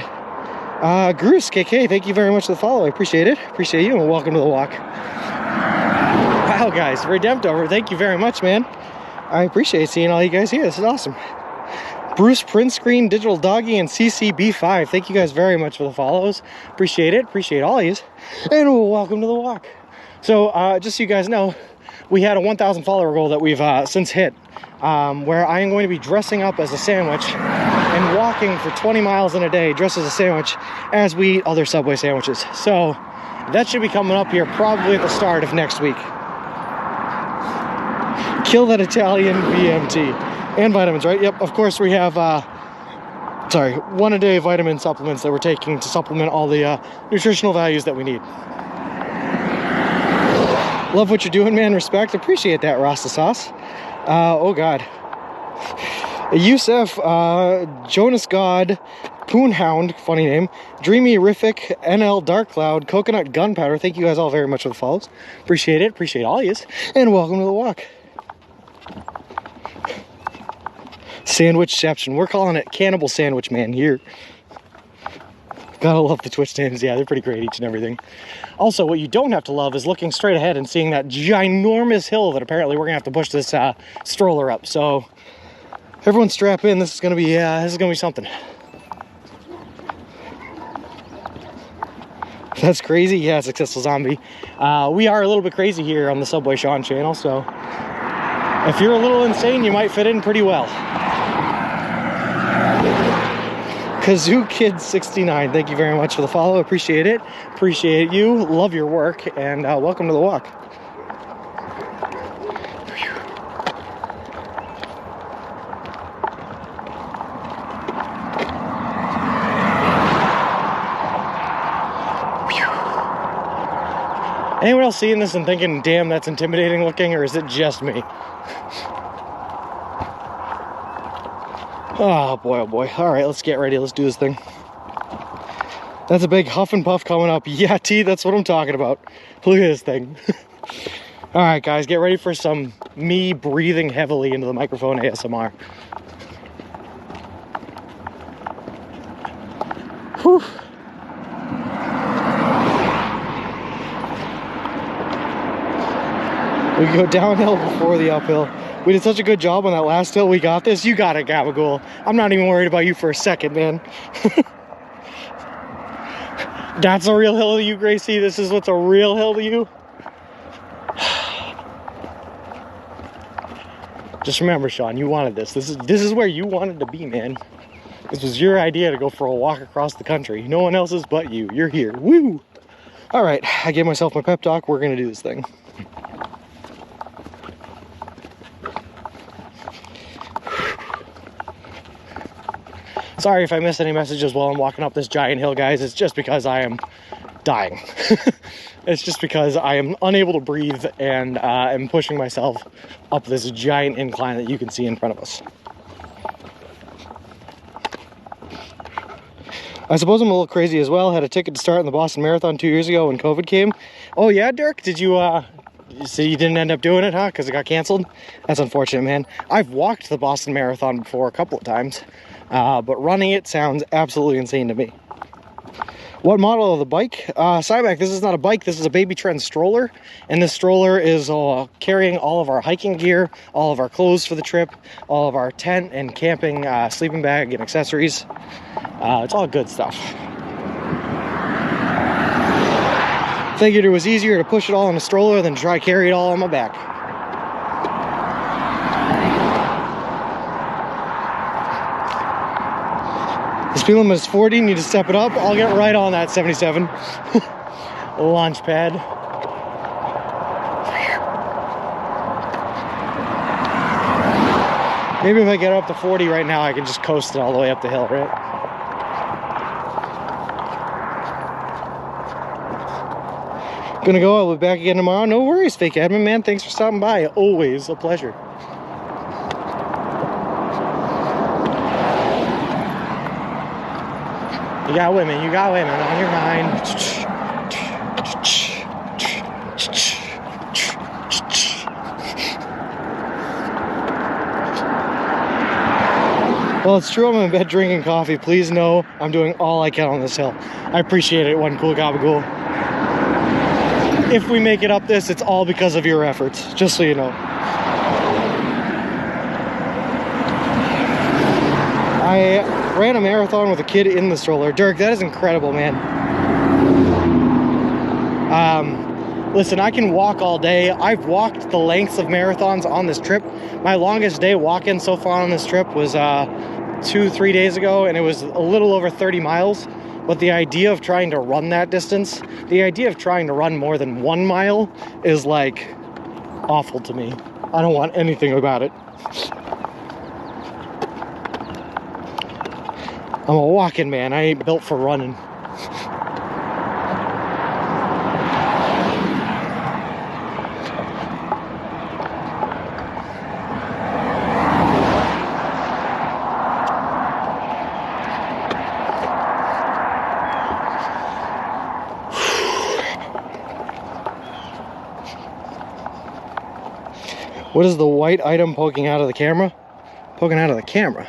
Speaker 1: Bruce KK, thank you very much for the follow. I appreciate it. Appreciate you, and welcome to the walk. Wow, guys, Redemptover, thank you very much, man. I appreciate seeing all you guys here. This is awesome. Bruce Print Screen, Digital Doggy, and CCB5, thank you guys very much for the follows. Appreciate it. Appreciate all of you. And welcome to the walk. So, just so you guys know, we had a 1,000 follower goal that we've since hit, where I am going to be dressing up as a sandwich and walking for 20 miles in a day dressed as a sandwich as we eat other Subway sandwiches. So that should be coming up here probably at the start of next week. Kill that Italian VMT. And vitamins, right? Yep, of course we have 1 a day vitamin supplements that we're taking to supplement all the nutritional values that we need. Love what you're doing, man. Respect. Appreciate that, Rasta Sauce. Oh God. Yusef, Jonas God, Poonhound, funny name, Dreamy Rific, NL Dark Cloud, Coconut Gunpowder. Thank you guys all very much for the follows. Appreciate it. Appreciate all yous. And welcome to the walk. Sandwichception. We're calling it Cannibal Sandwich Man here. Gotta love the Twitch names. Yeah, they're pretty great, each and everything. Also, what you don't have to love is looking straight ahead and seeing that ginormous hill that apparently we're gonna have to push this stroller up. So everyone strap in. This is gonna be something. That's crazy. Yeah, Successful Zombie. We are a little bit crazy here on the Subway Sean channel, so if you're a little insane, you might fit in pretty well. Kazoo Kid 69, thank you very much for the follow. Appreciate it. Appreciate you. Love your work, and welcome to the walk. Anyone else seeing this and thinking, damn, that's intimidating looking, or is it just me? Oh boy. All right, let's get ready. Let's do this thing. That's a big huff and puff coming up. Yeah, T, that's what I'm talking about. Look at this thing. All right, guys, get ready for some me breathing heavily into the microphone ASMR. Whew. We go downhill before the uphill. We did such a good job on that last hill. We got this. You got it, Gabagool. I'm not even worried about you for a second, man. That's a real hill to you, Gracie? This is what's a real hill to you? Just remember, Sean, you wanted this. This is where you wanted to be, man. This was your idea to go for a walk across the country. No one else's but you. You're here. Woo! All right, I gave myself my pep talk. We're gonna do this thing. Sorry if I missed any messages while I'm walking up this giant hill, guys. It's just because I am dying. It's just because I am unable to breathe and am pushing myself up this giant incline that you can see in front of us. I suppose I'm a little crazy as well. Had a ticket to start in the Boston Marathon 2 years ago when COVID came. Oh yeah, Dirk? Did you see you didn't end up doing it, huh? Because it got canceled? That's unfortunate, man. I've walked the Boston Marathon before a couple of times. But running it sounds absolutely insane to me. What model of the bike? Cyback, this is not a bike, this is a Baby Trend stroller. And this stroller is carrying all of our hiking gear, all of our clothes for the trip, all of our tent and camping sleeping bag and accessories. It's all good stuff. Figured it was easier to push it all in a stroller than to try to carry it all on my back. The speed limit is 40, need to step it up. I'll get right on that 77. Launch pad. Maybe if I get up to 40 right now, I can just coast it all the way up the hill, right? Gonna go, I'll be back again tomorrow. No worries, Fake Admin, man. Thanks for stopping by. Always a pleasure. You got women on your mind. Well, it's true I'm in bed drinking coffee. Please know I'm doing all I can on this hill. I appreciate it, one cool gabagool. If we make it up this, it's all because of your efforts, just so you know. I ran a marathon with a kid in the stroller. Dirk, that is incredible, man. Listen, I can walk all day. I've walked the lengths of marathons on this trip. My longest day walking so far on this trip was 2-3 days ago, and it was a little over 30 miles. But the idea of trying to run that distance, the idea of trying to run more than 1 mile is like awful to me. I don't want anything about it. I'm a walking man. I ain't built for running. What is the white item poking out of the camera? Poking out of the camera.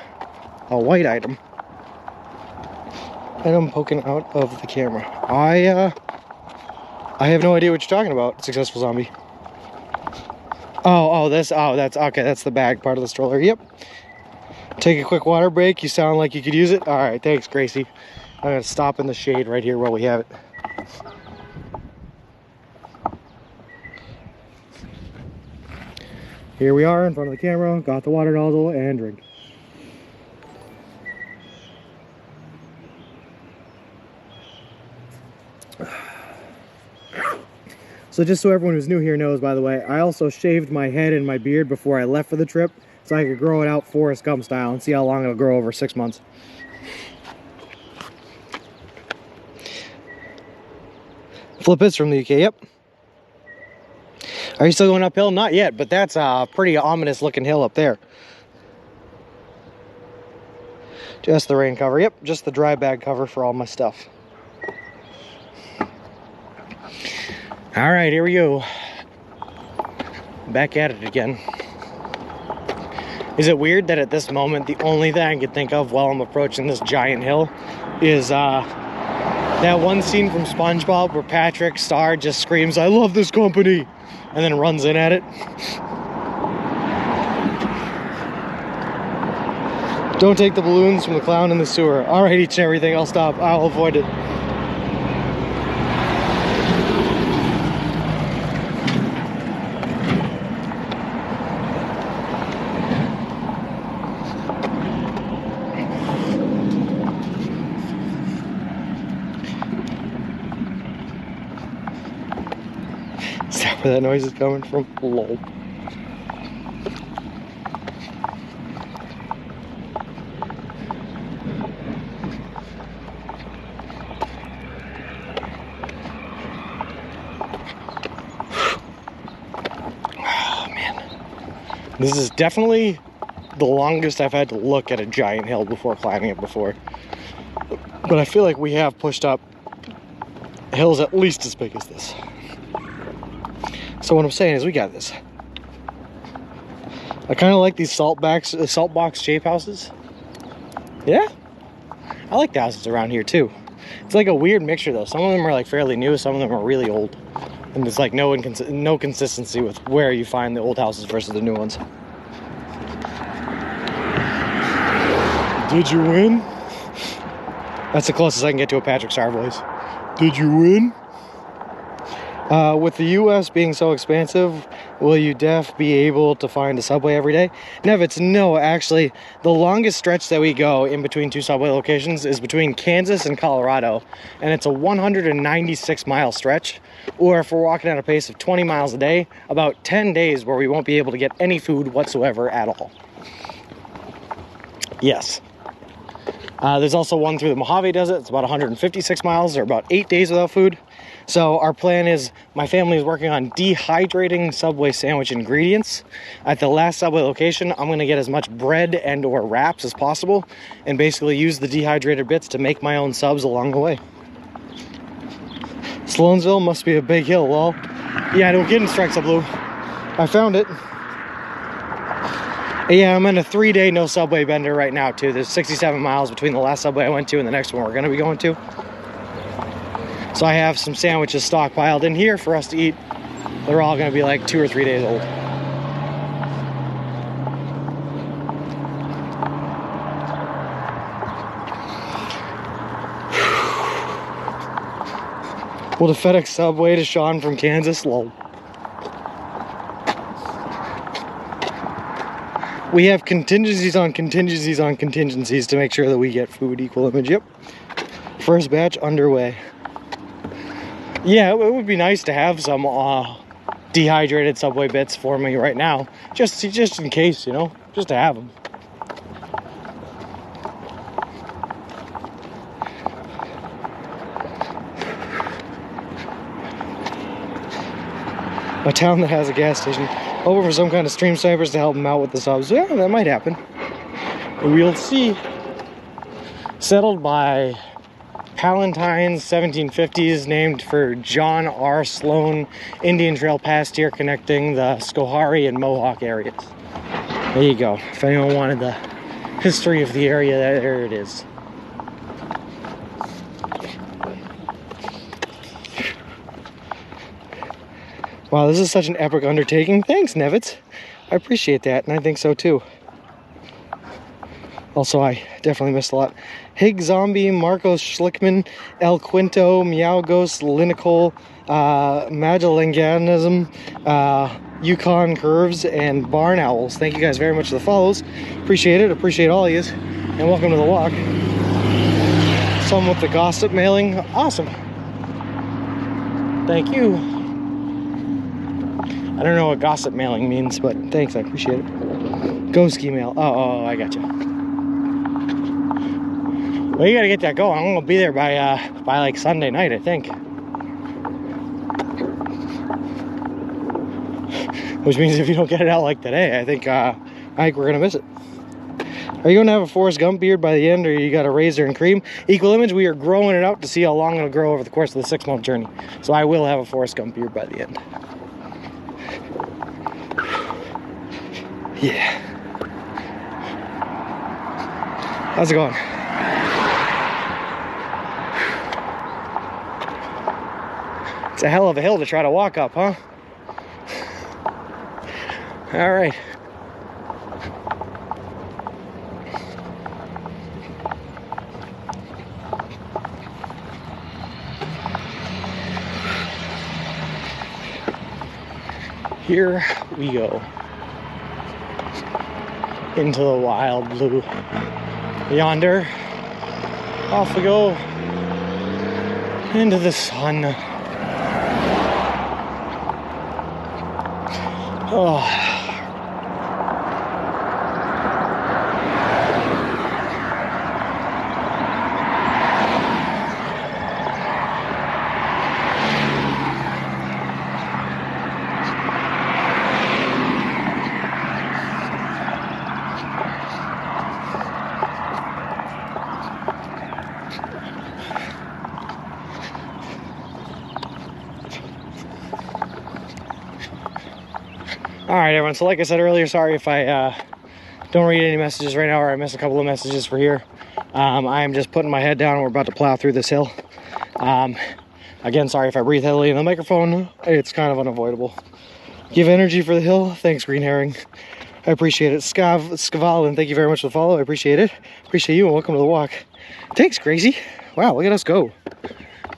Speaker 1: A white item. Item poking out of the camera. I have no idea what you're talking about, Successful Zombie. That's okay, that's the bag part of the stroller. Yep. Take a quick water break. You sound like you could use it. All right, thanks, Gracie. I'm gonna stop in the shade right here while we have it. Here we are in front of the camera, got the water nozzle and drink. So just so everyone who's new here knows, by the way, I also shaved my head and my beard before I left for the trip so I could grow it out Forrest Gump style and see how long it'll grow over 6 months. Flip is from the UK, yep. Are you still going uphill? Not yet, but that's a pretty ominous looking hill up there. Just the rain cover. Yep, just the dry bag cover for all my stuff. All right, here we go. Back at it again. Is it weird that at this moment, the only thing I can think of while I'm approaching this giant hill is that one scene from SpongeBob where Patrick Star just screams, "I love this company," and then runs in at it. Don't take the balloons from the clown in the sewer. All right, each and everything, I'll stop. I'll avoid it. Is that where that noise is coming from? Lol. This is definitely the longest I've had to look at a giant hill before climbing it before. But I feel like we have pushed up hills at least as big as this. So what I'm saying is we got this. I kind of like these salt box shape houses. Yeah, I like the houses around here too. It's like a weird mixture though. Some of them are like fairly new, some of them are really old. And there's like no consistency with where you find the old houses versus the new ones. Did you win? That's the closest I can get to a Patrick Star voice. Did you win? With the US being so expansive, will you be able to find a Subway every day? Nevitz, no, actually, the longest stretch that we go in between two Subway locations is between Kansas and Colorado, and it's a 196-mile stretch, or if we're walking at a pace of 20 miles a day, about 10 days where we won't be able to get any food whatsoever at all. Yes. There's also one through the Mojave Desert. It's about 156 miles, or about 8 days without food. So our plan is, my family is working on dehydrating Subway sandwich ingredients. At the last Subway location, I'm going to get as much bread and or wraps as possible and basically use the dehydrated bits to make my own subs along the way. Sloansville must be a big hill, lol. Yeah, no kidding, Strikes Up Blue. I found it. Yeah, I'm in a 3-day no Subway bender right now too. There's 67 miles between the last Subway I went to and the next one we're going to be going to. So I have some sandwiches stockpiled in here for us to eat. They're all going to be like 2 or 3 days old. Will the FedEx Subway to Sean from Kansas? Lol. We have contingencies on contingencies on contingencies to make sure that we get food equal image. Yep. First batch underway. Yeah, it would be nice to have some dehydrated Subway bits for me right now. Just in case, you know, just to have them. A town that has a gas station. Hoping for some kind of stream snipers to help them out with the subs. Yeah, that might happen. We'll see. Settled by Palentine's 1750s, named for John R. Sloan. Indian Trail passed here connecting the Schoharie and Mohawk areas. There you go. If anyone wanted the history of the area, there it is. Wow, this is such an epic undertaking. Thanks, Nevitz. I appreciate that, and I think so too. Also, I definitely missed a lot. Hig Zombie, Marcos Schlickman, El Quinto, Meowgos, Linicol, Magellanganism, Yukon Curves, and Barn Owls. Thank you guys very much for the follows. Appreciate it. Appreciate all of you. And welcome to the walk. Some with the gossip mailing. Awesome. Thank you. I don't know what gossip mailing means, but thanks, I appreciate it. Ghost email. Oh, I got you. Well, you gotta get that going. I'm gonna be there by like Sunday night, I think. which means if you don't get it out like today, I think we're gonna miss it. Are you gonna have a Forrest Gump beard by the end, or you got a razor and cream? Equal image, we are growing it out to see how long it'll grow over the course of the 6-month journey. So I will have a Forrest Gump beard by the end. Yeah. How's it going? It's a hell of a hill to try to walk up, huh? All right. Here we go. Into the wild blue. Yonder. Off we go. Into the sun. Oh. All right, everyone. So like I said earlier, sorry if I don't read any messages right now, or I missed a couple of messages for here. I am just putting my head down. We're about to plow through this hill. Again, sorry if I breathe heavily in the microphone. It's kind of unavoidable. Give energy for the hill. Thanks, Green Herring. I appreciate it. Scavalin, thank you very much for the follow. I appreciate it. Appreciate you, and welcome to the walk. Thanks, Gracie. Wow, look at us go.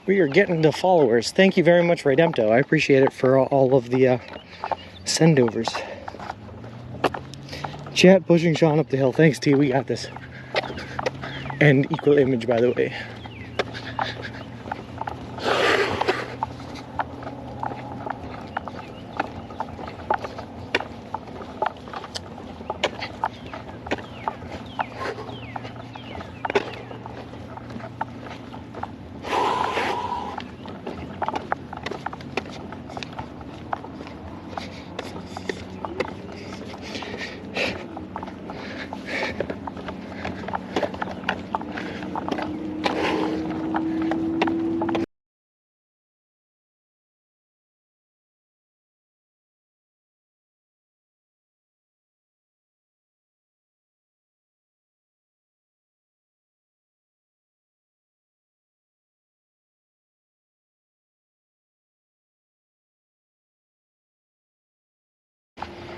Speaker 1: We are getting to followers. Thank you very much, Redempto. I appreciate it for all of the sendovers. Chat pushing Sean up the hill. Thanks, T. We got this. And equal image, by the way.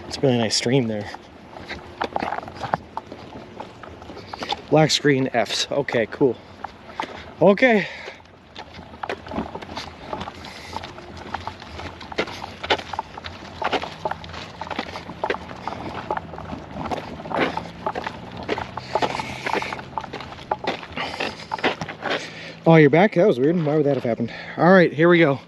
Speaker 1: It's a really nice stream there. Black screen Fs. Okay, cool. Okay. Oh, you're back? That was weird. Why would that have happened? All right, here we go.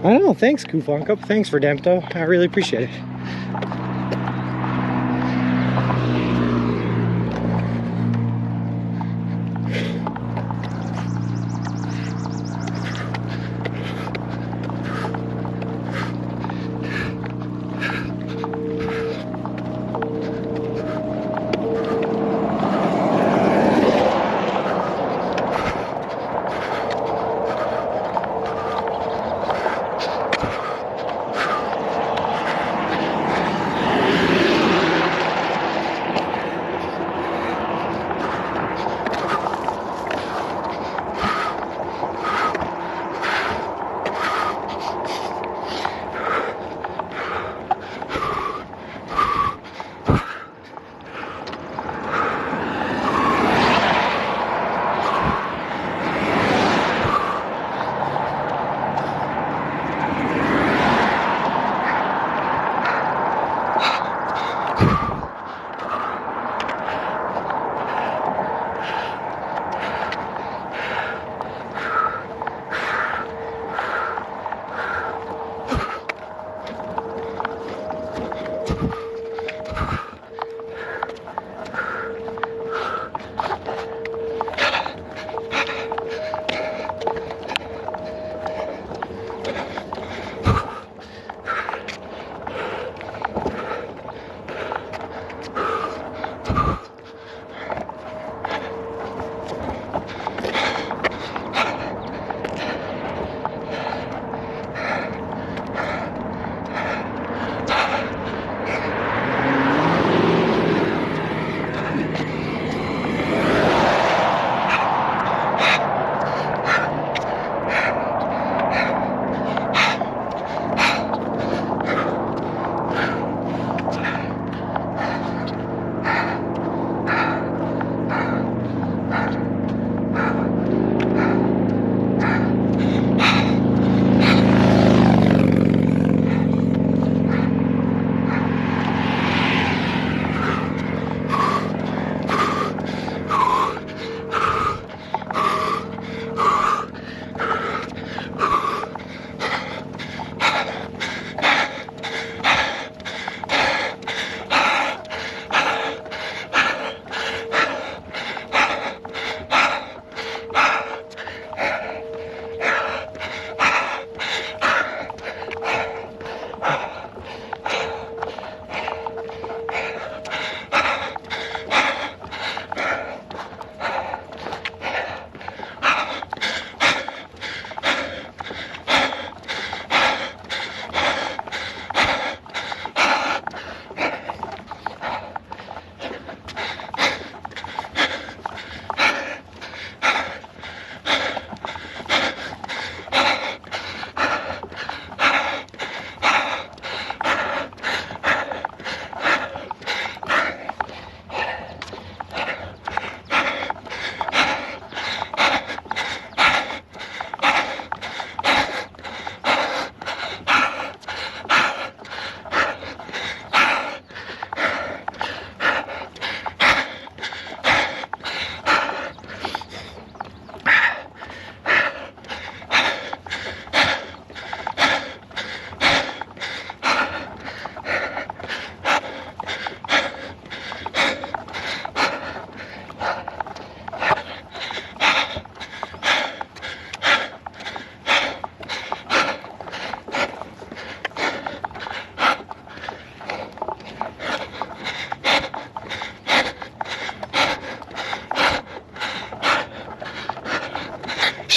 Speaker 1: I don't know. Thanks, Kufonkup. Thanks for Dempto. I really appreciate it.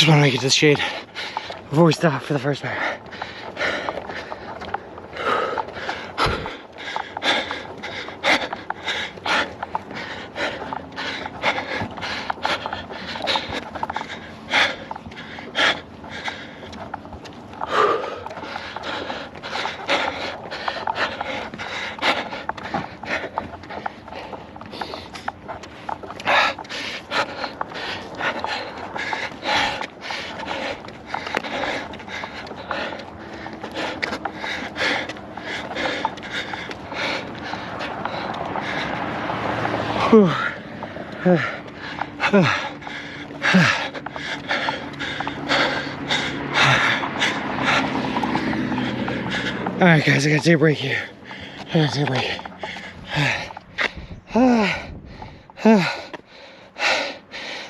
Speaker 1: Just want to make it to the shade before we stop for the first time. Alright guys, I gotta take a break here. I gotta take a break.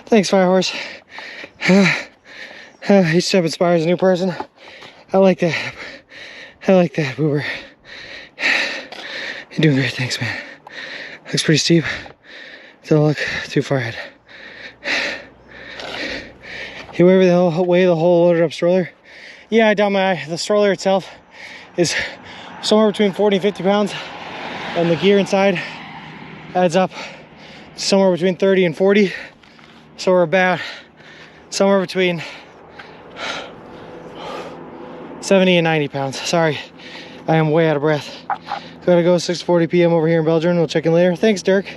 Speaker 1: Thanks, Firehorse. Each step inspires a new person. I like that. I like that, Boober. You're doing great, thanks, man. Looks pretty steep. Don't look too far ahead. You weigh the whole loaded up stroller? Yeah, I doubt the stroller itself is somewhere between 40 and 50 pounds, and the gear inside adds up somewhere between 30 and 40. So we're about somewhere between 70 and 90 pounds. Sorry, I am way out of breath. Gotta go, 6:40 p.m. over here in Belgium. We'll check in later. Thanks, Dirk.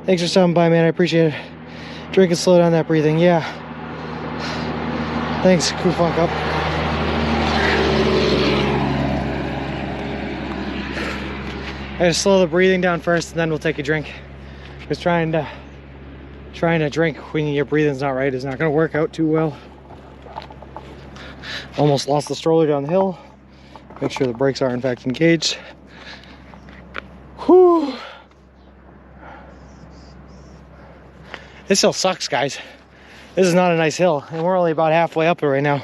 Speaker 1: Thanks for stopping by, man. I appreciate it. Drink and slow down that breathing. Yeah. Thanks, Crew Funk Up. I gotta slow the breathing down first, and then we'll take a drink. Just trying to drink when your breathing's not right is not gonna work out too well. Almost lost the stroller down the hill. Make sure the brakes are in fact engaged. Whew. This hill sucks, guys. This is not a nice hill, and we're only about halfway up it right now.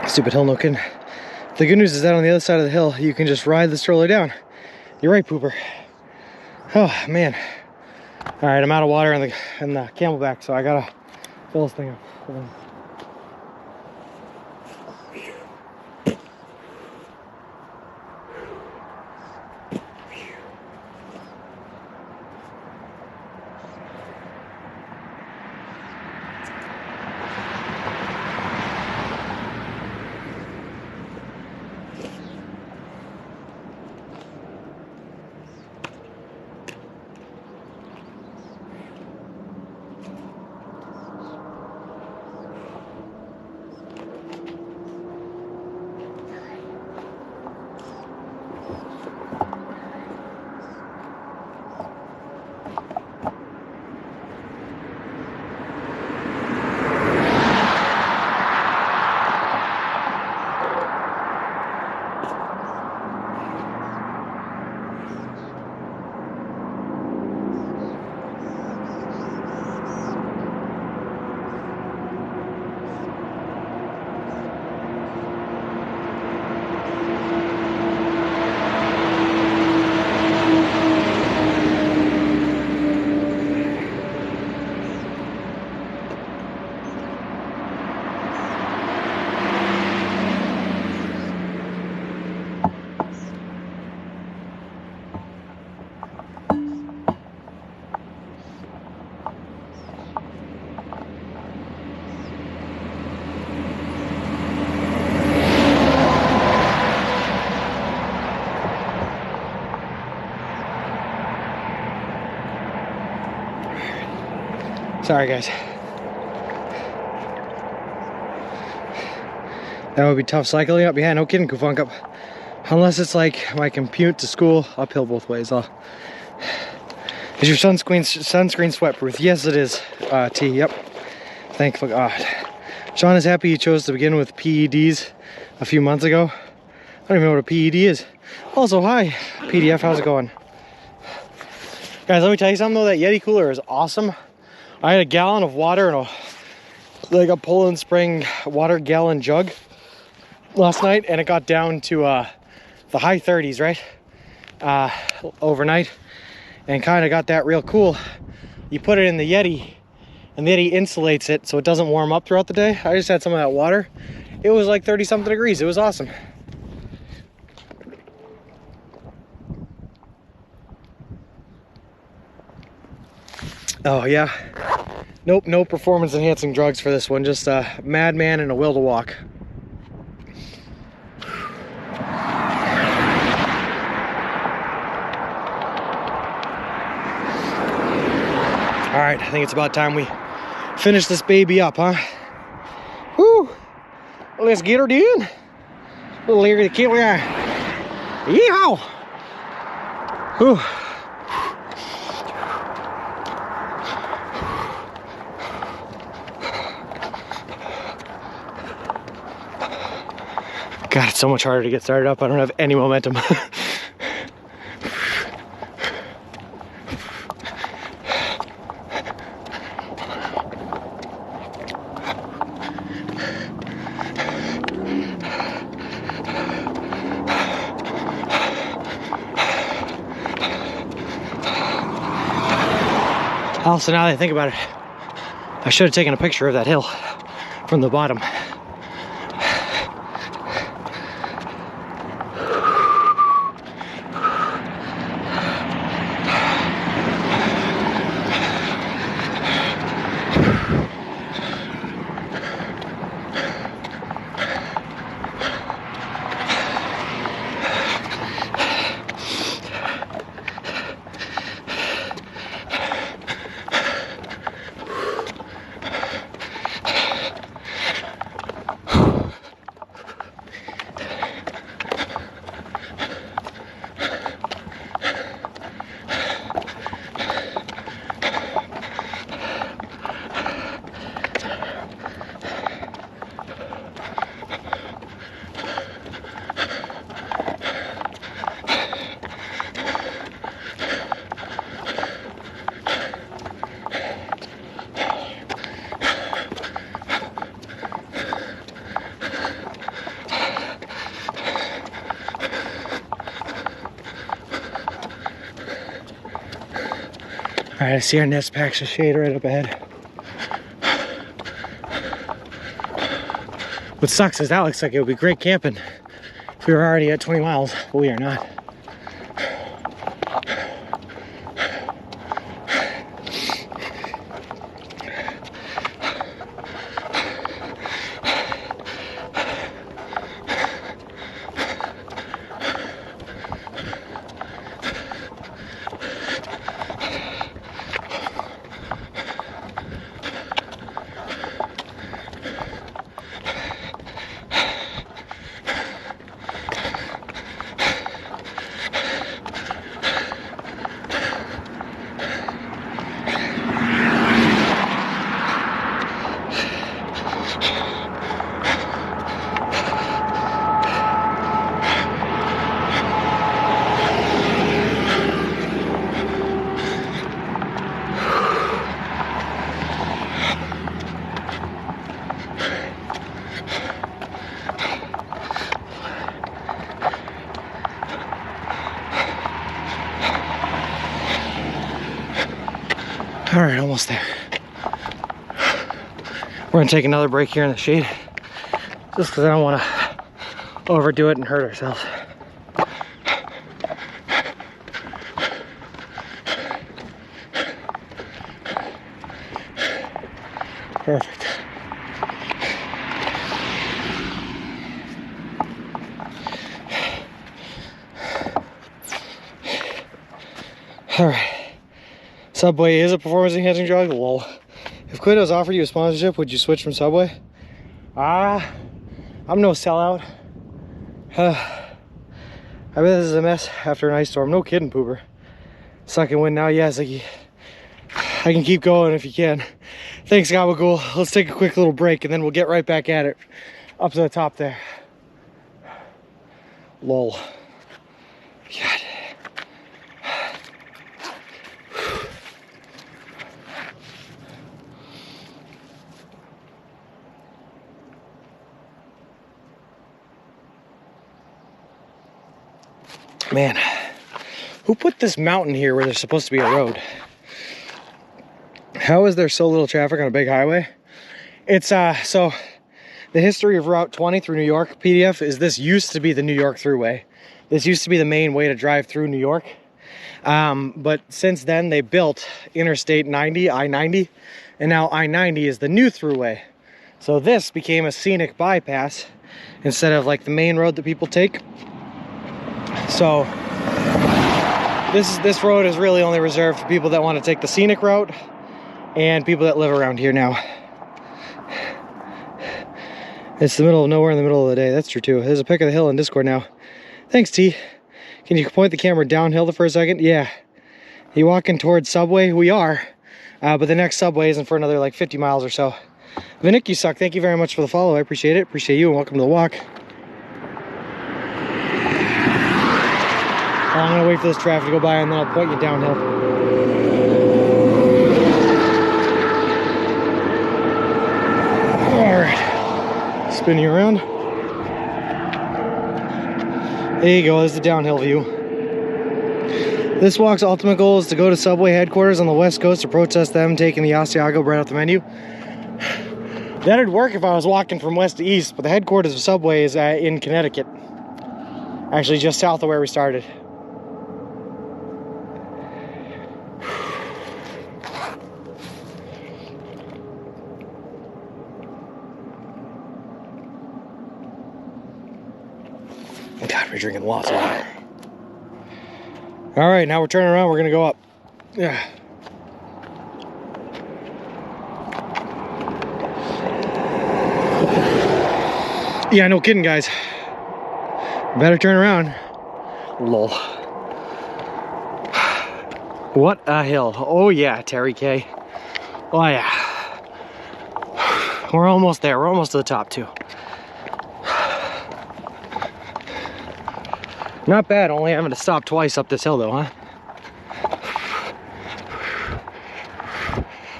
Speaker 1: Stupid hill, no kidding. The good news is that on the other side of the hill, you can just ride the stroller down. You're right, Pooper. Oh, man. All right, I'm out of water in the camelback, so I gotta fill this thing up. Hold on. Sorry, guys. That would be tough cycling up. Yeah, no kidding, Kufunk up. Unless it's like my commute to school, uphill both ways. Is your sunscreen sweat-proof? Yes, it is, T. Yep. Thank God. Sean is happy he chose to begin with PEDs a few months ago. don't even know what a PED is. Also, hi, PDF, how's it going? Guys, let me tell you something though, that Yeti cooler is awesome. I had a gallon of water in a Poland Spring water gallon jug last night, and it got down to the high 30s, right? Overnight, and kind of got that real cool. You put it in the Yeti, and the Yeti insulates it so it doesn't warm up throughout the day. I just had some of that water. It was like 30 something degrees. It was awesome. Oh yeah, nope, no performance enhancing drugs for this one, just a madman and a will to walk. All right, I think it's about time we finish this baby up, huh? Woo! Let's get her done. Little Larry the Killer. Yeehaw! Whew. God, it's so much harder to get started up. I don't have any momentum. Also, now that I think about it, I should have taken a picture of that hill from the bottom. All right, I see our nest packs of shade right up ahead. What sucks is that looks like it would be great camping if we were already at 20 miles, but we are not. All right, almost there. We're gonna take another break here in the shade, just because I don't want to overdo it and hurt ourselves. Perfect. All right. Subway is a performance enhancing drug. Lol. If Quito's offered you a sponsorship, would you switch from Subway? I'm no sellout. I bet this is a mess after an ice storm. No kidding, Pooper. Sucking wind now. Yes, I can keep going if you can. Thanks, Gabagool. Let's take a quick little break and then we'll get right back at it. Up to the top there. Lol. God. Man, who put this mountain here where there's supposed to be a road? How is there so little traffic on a big highway? It's so the history of Route 20 through New York PDF is this used to be the New York Thruway. This used to be the main way to drive through New York. But since then they built Interstate 90, I-90, and now I-90 is the new thruway. So this became a scenic bypass instead of like the main road that people take. So this road is really only reserved for people that want to take the scenic route and people that live around here now. It's the middle of nowhere in the middle of the day. That's true too. There's a pic of the hill in Discord now. Thanks, T. Can you point the camera downhill for a second? Yeah. You walking towards Subway? We are. But the next Subway isn't for another like 50 miles or so. Vinik, you suck. Thank you very much for the follow. I appreciate it. Appreciate you and welcome to the walk. I'm gonna wait for this traffic to go by and then I'll point you downhill. Alright. Spin you around. There you go, there's the downhill view. This walk's ultimate goal is to go to Subway headquarters on the West Coast to protest them taking the Asiago right off the menu. That'd work if I was walking from west to east, but the headquarters of Subway is in Connecticut. Actually, just south of where we started. God, we're drinking lots of water. All right, now we're turning around. We're gonna go up. Yeah. Yeah, no kidding, guys. Better turn around. Lol. What a hill. Oh yeah, Terry K. Oh yeah. We're almost there. We're almost to the top too. Not bad, only having to stop twice up this hill though, huh?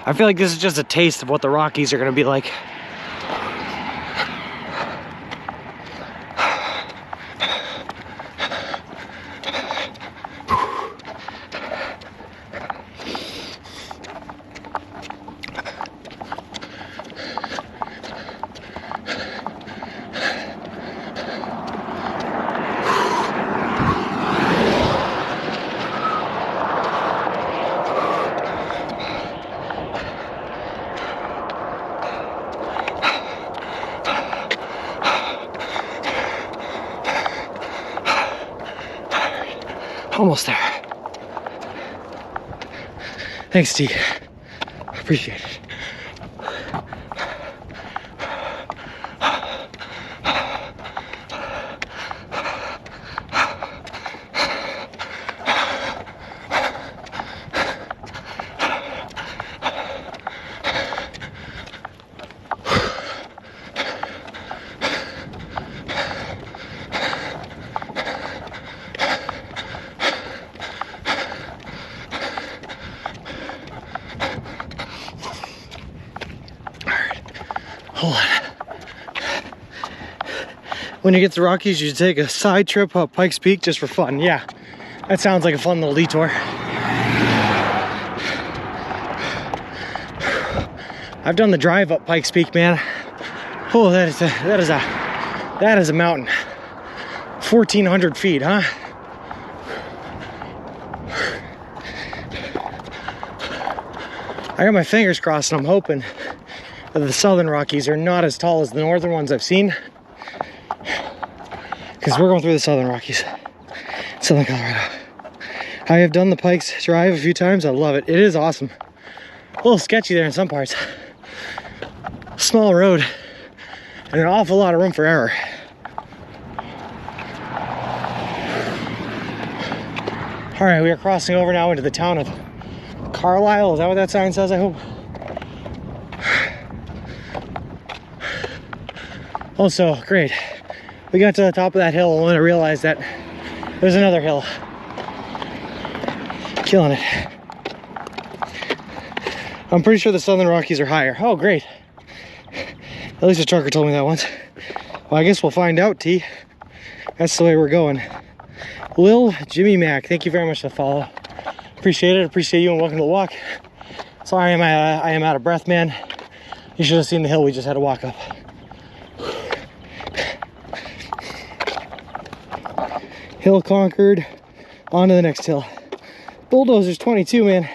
Speaker 1: I feel like this is just a taste of what the Rockies are gonna be like. Almost there. Thanks, T. Appreciate it. Hold on. When you get to Rockies, you should take a side trip up Pikes Peak just for fun. Yeah, that sounds like a fun little detour. I've done the drive up Pikes Peak, man. Oh, that is a mountain. 1,400 feet, huh? I got my fingers crossed and I'm hoping that the southern Rockies are not as tall as the northern ones I've seen. Because we're going through the southern Rockies, southern Colorado. I have done the Pikes Drive a few times. I love it. It is awesome. A little sketchy there in some parts. Small road and an awful lot of room for error. All right, we are crossing over now into the town of Carlisle. Is that what that sign says, I hope? Also, great. We got to the top of that hill and I realized that there's another hill. Killing it. I'm pretty sure the Southern Rockies are higher. Oh, great. At least a trucker told me that once. Well, I guess we'll find out, T. That's the way we're going. Lil Jimmy Mac, thank you very much for the follow. Appreciate it. Appreciate you and welcome to the walk. Sorry, I am out of breath, man. You should have seen the hill we just had to walk up. Hill conquered. On to the next hill. Bulldozer's 22, man.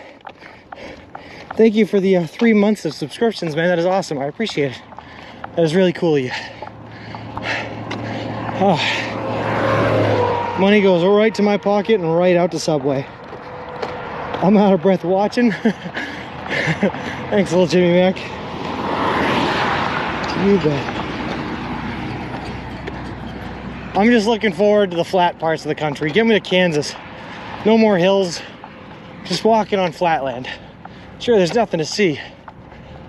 Speaker 1: Thank you for the 3 months of subscriptions, man. That is awesome. I appreciate it. That is really cool of you. Oh. Money goes right to my pocket and right out to Subway. I'm out of breath watching. Thanks, little Jimmy Mac. You bet. I'm just looking forward to the flat parts of the country. Get me to Kansas. No more hills. Just walking on flatland. Sure, there's nothing to see.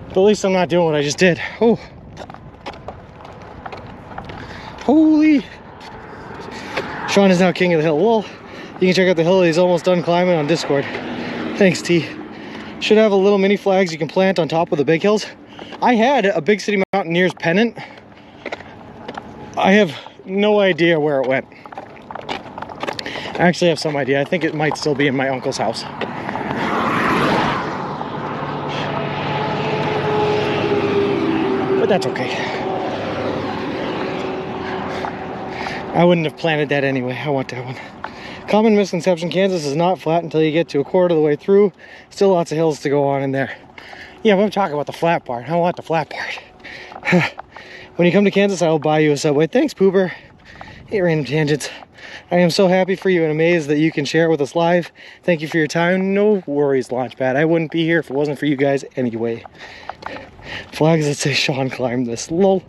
Speaker 1: But at least I'm not doing what I just did. Oh. Holy. Sean is now king of the hill. Well, you can check out the hill he's almost done climbing on Discord. Thanks, T. Should have a little mini flags you can plant on top of the big hills. I had a Big City Mountaineers pennant. I have no idea where it went. I actually have some idea. I think it might still be in my uncle's house. But that's okay. I wouldn't have planted that anyway. I want that one. Common misconception, Kansas is not flat until you get to a quarter of the way through. Still lots of hills to go on in there. Yeah, but I'm talking about the flat part. I want the flat part. When you come to Kansas, I will buy you a Subway. Thanks, Pooper. Hey, Random Tangents. I am so happy for you and amazed that you can share it with us live. Thank you for your time. No worries, Launchpad. I wouldn't be here if it wasn't for you guys anyway. Flags that say Sean climbed this. Lol.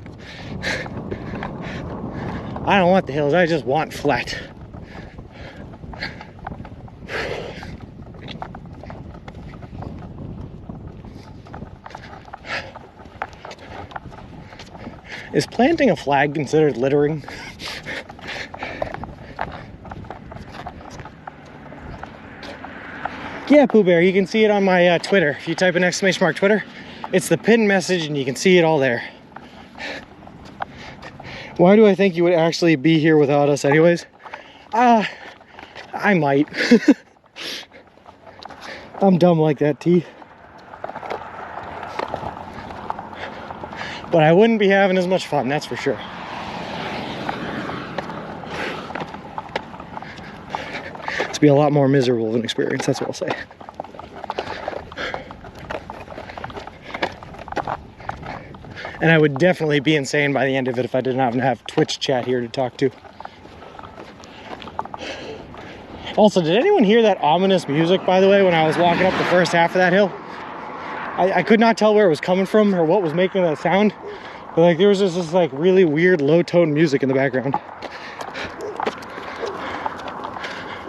Speaker 1: I don't want the hills. I just want flat. Is planting a flag considered littering? Yeah, Pooh Bear, you can see it on my Twitter. If you type in !Twitter, it's the pinned message and you can see it all there. Why do I think you would actually be here without us anyways? I might. I'm dumb like that, T. But I wouldn't be having as much fun, that's for sure. It's be a lot more miserable of an experience, that's what I'll say. And I would definitely be insane by the end of it if I didn't have Twitch chat here to talk to. Also, did anyone hear that ominous music, by the way, when I was walking up the first half of that hill? I could not tell where it was coming from or what was making that sound. But like there was just this like really weird low-tone music in the background.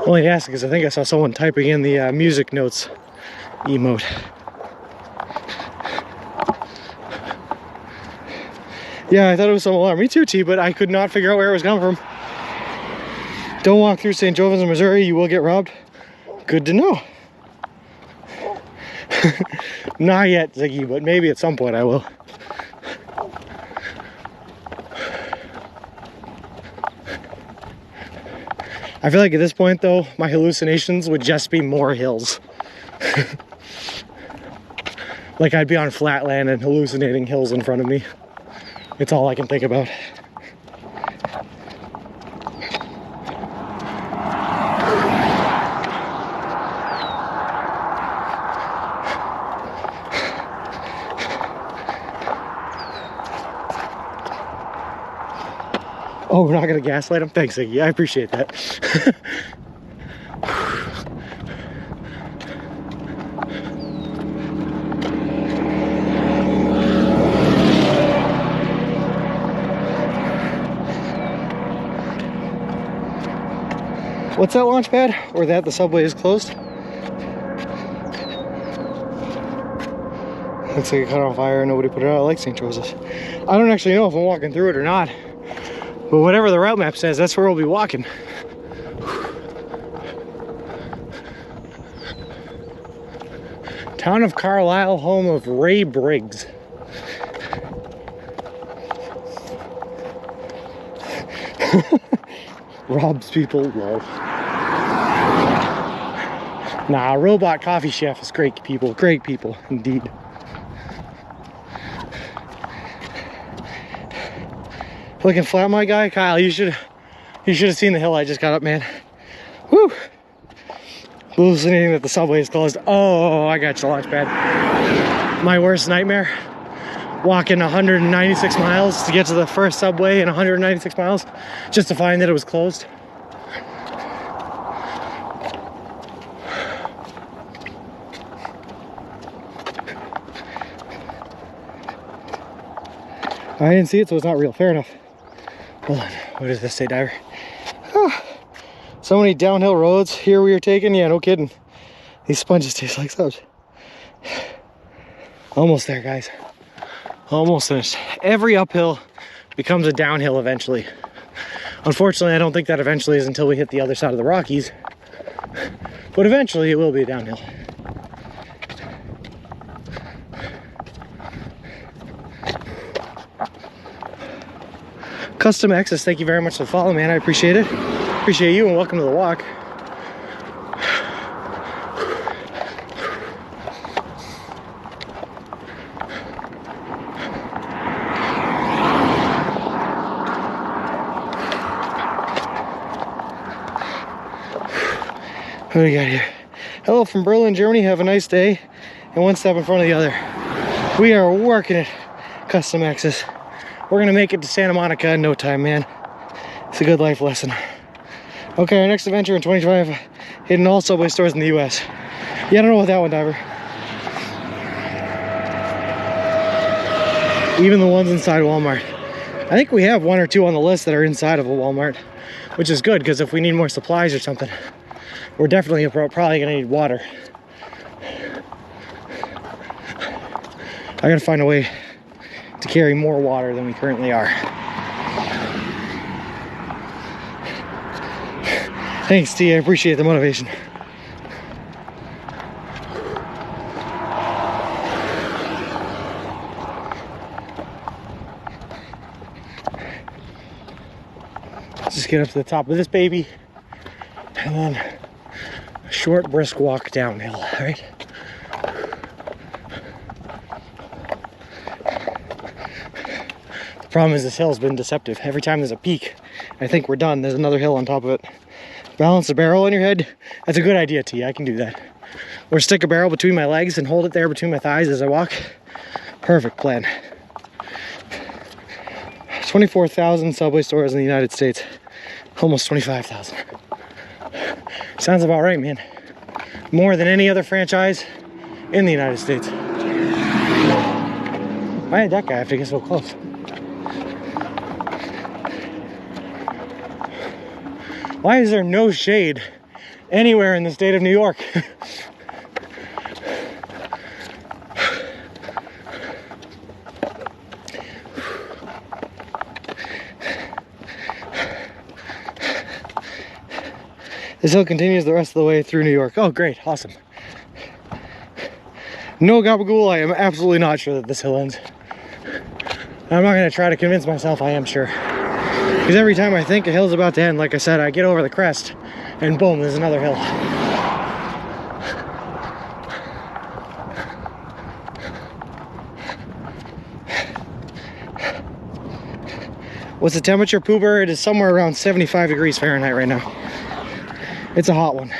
Speaker 1: Only asking because I think I saw someone typing in the music notes emote. Yeah, I thought it was some alarm. Me too, T, but I could not figure out where it was coming from. Don't walk through St. John's, Missouri. You will get robbed. Good to know. Not yet, Ziggy, but maybe at some point I will. I feel like at this point, though, my hallucinations would just be more hills. Like I'd be on flatland and hallucinating hills in front of me. It's all I can think about. Oh, we're not gonna gaslight him? Thanks, Iggy. I appreciate that. What's that, launch pad? Or that the subway is closed? Looks like it caught on fire and nobody put it out. I like St. Joseph's. I don't actually know if I'm walking through it or not. But whatever the route map says, that's where we'll be walking. Town of Carlisle, home of Ray Briggs. Robs people, lol. Nah, Robot Coffee Chef is great people, indeed. Looking flat, my guy? Kyle, you should have seen the hill I just got up, man. Woo! Hallucinating that the subway is closed. Oh, I got you, launch pad. My worst nightmare. Walking 196 miles to get to the first subway in 196 miles just to find that it was closed. I didn't see it, so it's not real. Fair enough. Hold on. What does this say, diver? Ah, so many downhill roads here we are taking. Yeah, no kidding. These sponges taste like subs. Almost there, guys. Almost finished. Every uphill becomes a downhill eventually. Unfortunately, I don't think that eventually is until we hit the other side of the Rockies. But eventually it will be a downhill. Custom Access, thank you very much for the follow, man. I appreciate it. Appreciate you, and welcome to the walk. What do we got here? Hello from Berlin, Germany. Have a nice day. And one step in front of the other. We are working it. Custom Access. We're gonna make it to Santa Monica in no time, man. It's a good life lesson. Okay, our next adventure in 2025, hitting all Subway stores in the US. Yeah, I don't know about that one, diver. Even the ones inside Walmart. I think we have one or two on the list that are inside of a Walmart, which is good, because if we need more supplies or something, we're definitely probably gonna need water. I gotta find a way to carry more water than we currently are. Thanks, T. I appreciate the motivation. Let's just get up to the top of this baby, and then a short, brisk walk downhill, all right? The problem is this hill has been deceptive. Every time there's a peak, I think we're done, there's another hill on top of it. Balance the barrel on your head. That's a good idea, T. I can do that. Or stick a barrel between my legs and hold it there between my thighs as I walk. Perfect plan. 24,000 Subway stores in the United States. Almost 25,000. Sounds about right, man. More than any other franchise in the United States. Why did that guy have to get so close? Why is there no shade anywhere in the state of New York? This hill continues the rest of the way through New York. Oh, great. Awesome. No gabagool, I am absolutely not sure that this hill ends. I'm not going to try to convince myself I am sure. Because every time I think a hill's about to end, like I said, I get over the crest, and boom, there's another hill. What's the temperature, Poober? It is somewhere around 75 degrees Fahrenheit right now. It's a hot one.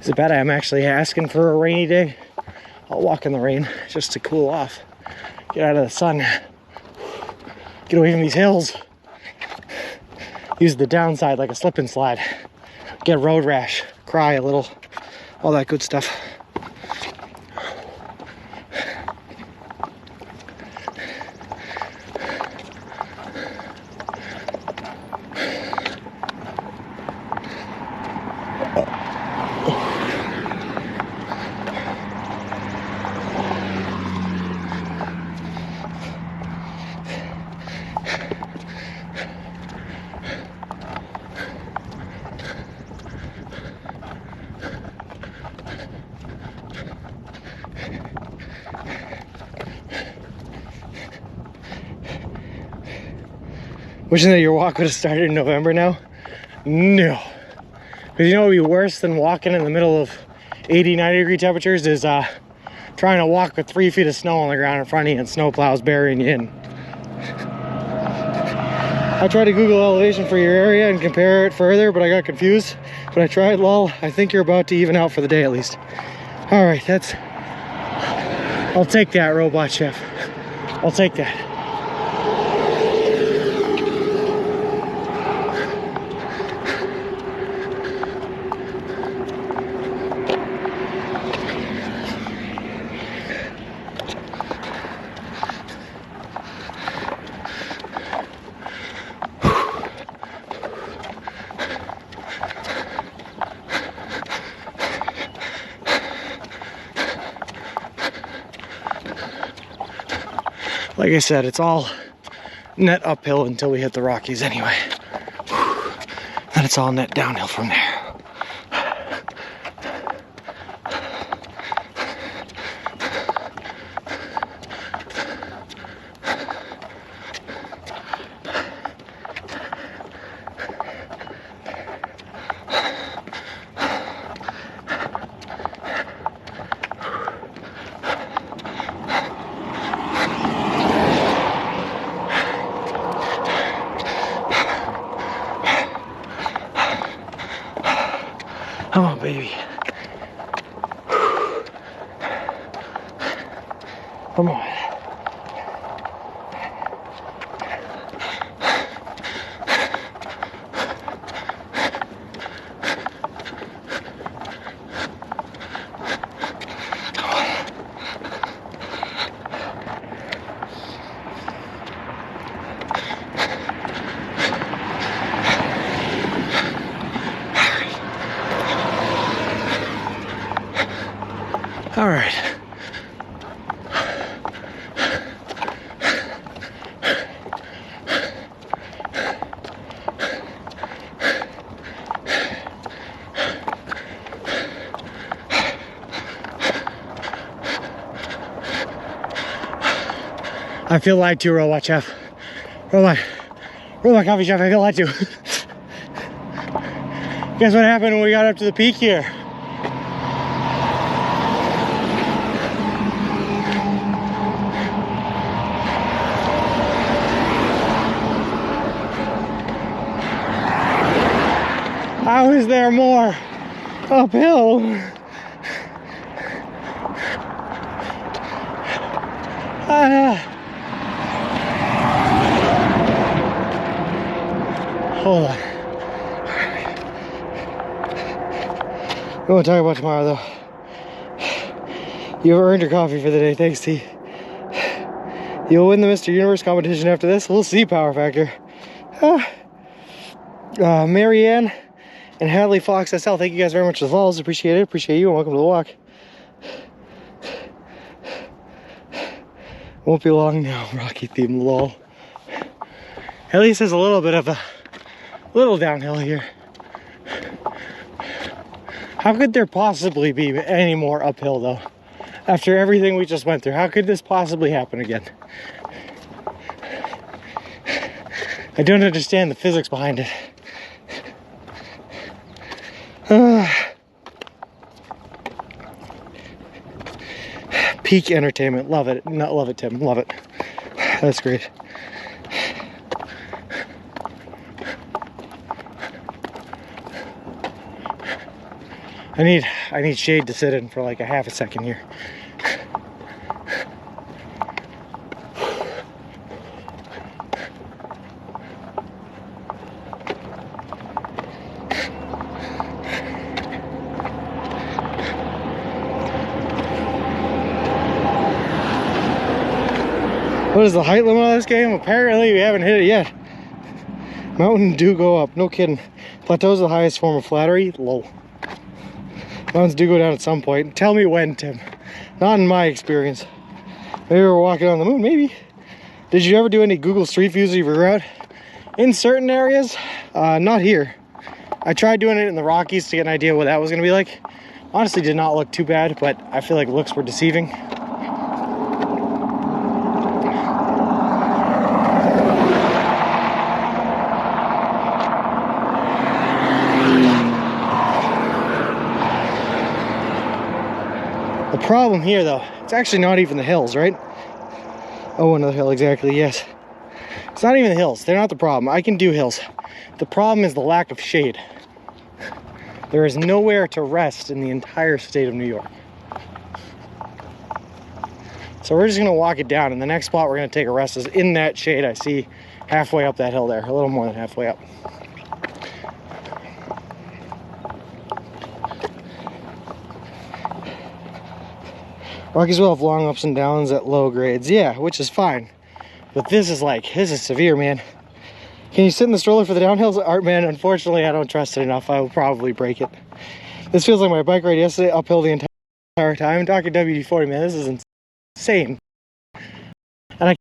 Speaker 1: Is it bad I'm actually asking for a rainy day? I'll walk in the rain just to cool off. Get out of the sun. Get away from these hills. Use the downside like a slip and slide. Get road rash. Cry a little. All that good stuff. Wishing that your walk would have started in November now? No. Because you know what would be worse than walking in the middle of 80, 90 degree temperatures is trying to walk with 3 feet of snow on the ground in front of you and snow plows burying you in. I tried to Google elevation for your area and compare it further, but I got confused. But I tried, lol. I think you're about to even out for the day at least. All right, I'll take that, Robot Chef. I'll take that. Like I said, it's all net uphill until we hit the Rockies anyway. Then it's all net downhill from there. Come on, baby. Come on. All right. I feel lied to, Robot Chef. Robot Coffee Chef, I feel lied to. Guess what happened when we got up to the peak here? How is there more uphill? Hold on. We won't talk about tomorrow though. You've earned your coffee for the day. Thanks, T. You'll win the Mr. Universe competition after this. We'll see, Power Factor. Marianne and Hadley Fox SL, thank you guys very much for the follows. Appreciate it. Appreciate you, and welcome to the walk. Won't be long now. Rocky theme, lol. At least there's a little bit of a little downhill here. How could there possibly be any more uphill though? After everything we just went through, how could this possibly happen again? I don't understand the physics behind it. Peak entertainment, love it. Not love it, Tim, love it. That's great. I need shade to sit in for like a half a second here. What is the height limit on this game? Apparently we haven't hit it yet. Mountain do go up, no kidding. Plateau's the highest form of flattery, lol. Mountains do go down at some point. Tell me when, Tim. Not in my experience. Maybe we're walking on the moon, maybe. Did you ever do any Google Street Views of your route? In certain areas, not here. I tried doing it in the Rockies to get an idea what that was gonna be like. Honestly, did not look too bad, but I feel like looks were deceiving. problem here, though, it's actually not even the hills, right? Oh, another hill, exactly, yes. It's not even the hills. They're not the problem. I can do hills. The problem is the lack of shade. There is nowhere to rest in the entire state of New York. So we're just gonna walk it down, and the next spot we're gonna take a rest is in that shade I see halfway up that hill there, a little more than halfway up. Rockies will have long ups and downs at low grades, yeah, which is fine. But this is severe, man. Can you sit in the stroller for the downhills? Art, man, unfortunately, I don't trust it enough. I will probably break it. This feels like my bike ride yesterday, uphill the entire time. I'm talking WD-40, man, this is insane. And I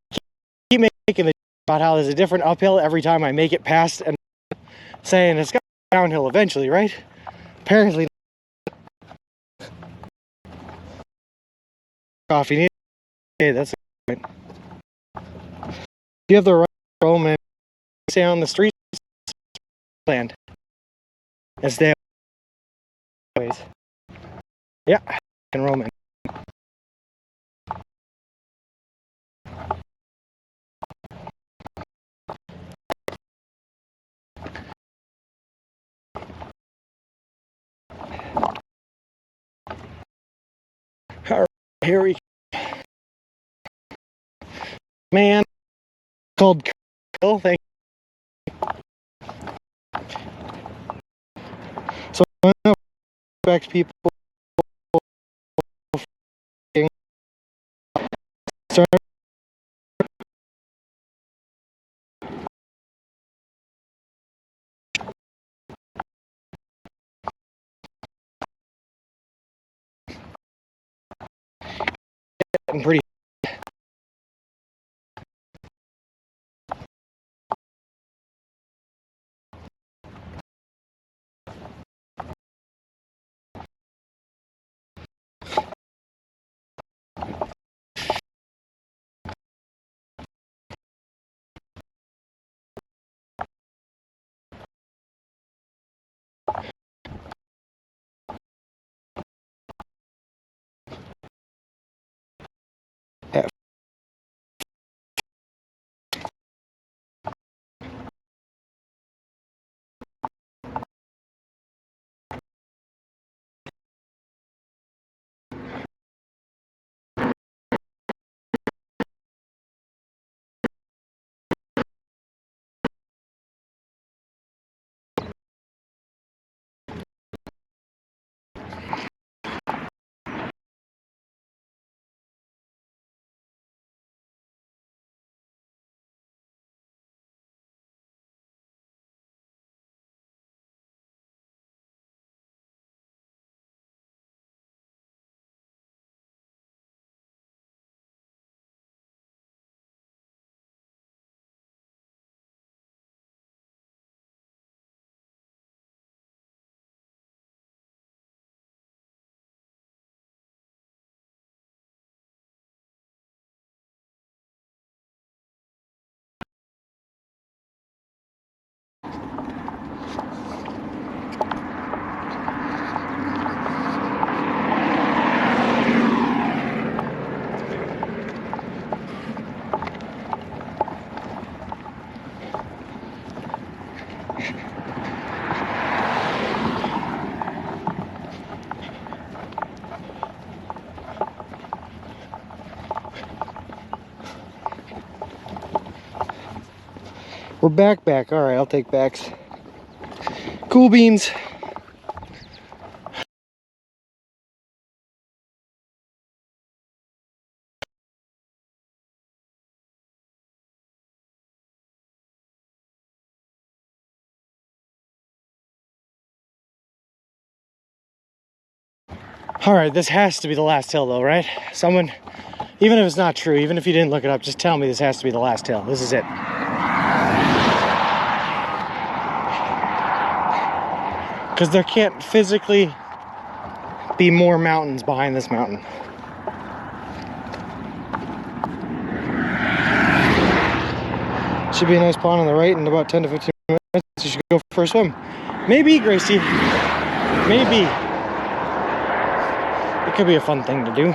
Speaker 1: keep making the about how there's a different uphill every time I make it past, and saying it's got downhill eventually, right? Apparently, coffee. Okay, that's a good point. You have the right roam and stay on the street land and stay ways. Yeah, and roam in. All right, here we go. Man, called Kill. Thank you. So I'm gonna back to people. Start. Getting pretty. We're back. All right, I'll take backs. Cool beans. All right, this has to be the last hill though, right? Someone, even if it's not true, even if you didn't look it up, just tell me this has to be the last hill. This is it. Because there can't physically be more mountains behind this mountain. Should be a nice pond on the right in about 10 to 15 minutes. You should go for a swim. Maybe, Gracie. Maybe. could be a fun thing to do.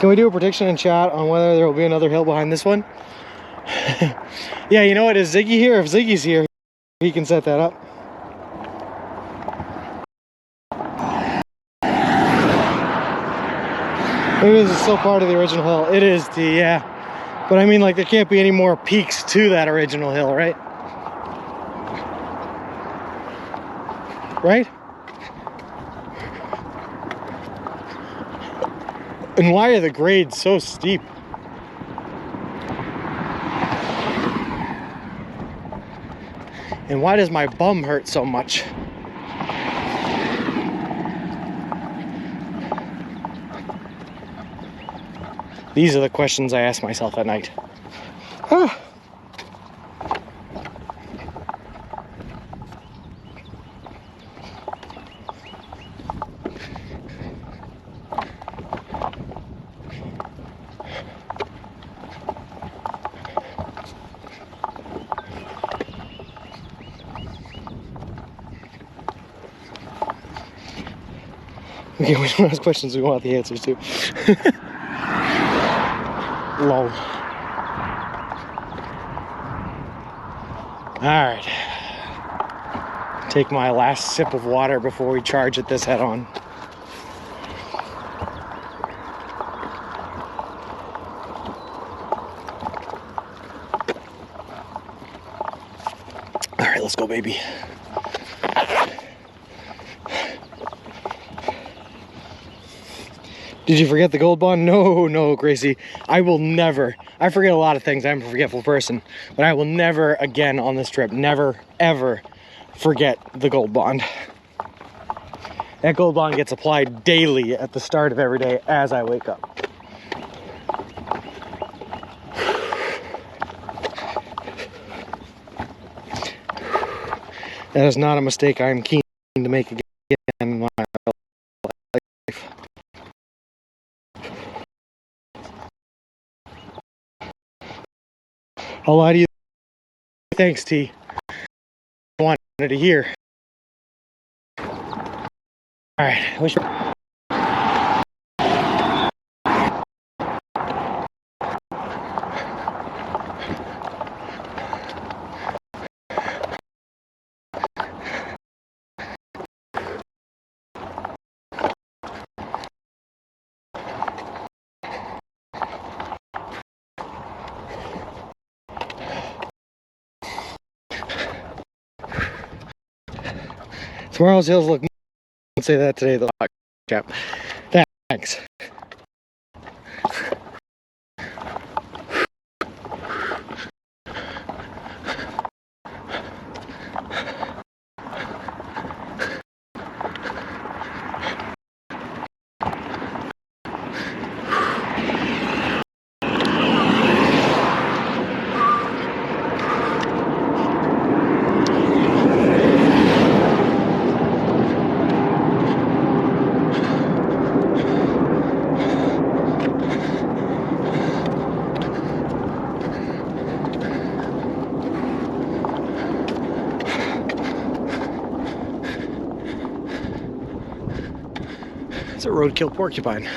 Speaker 1: Can we do a prediction in chat on whether there will be another hill behind this one? Yeah, you know what? Is Ziggy here? If Ziggy's here, he can set that up. Maybe this is still part of the original hill. It is, yeah. But I mean, like, there can't be any more peaks to that original hill, right? Right? And why are the grades so steep? And why does my bum hurt so much? These are the questions I ask myself at night. Ah. Okay, which one of those questions we want the answers to? Lol. Alright. Take my last sip of water before we charge at this head on. Alright, let's go, baby. Did you forget the gold bond? No, Gracie. I will never. I forget a lot of things. I'm a forgetful person. But I will never again on this trip, never, ever forget the gold bond. That gold bond gets applied daily at the start of every day as I wake up. That is not a mistake I am keen to make again in my life. I'll lie to you. Thanks, T. I wanted to hear. Alright, tomorrow's hills look. Don't say that today, though, chap. Thanks. It's a roadkill porcupine.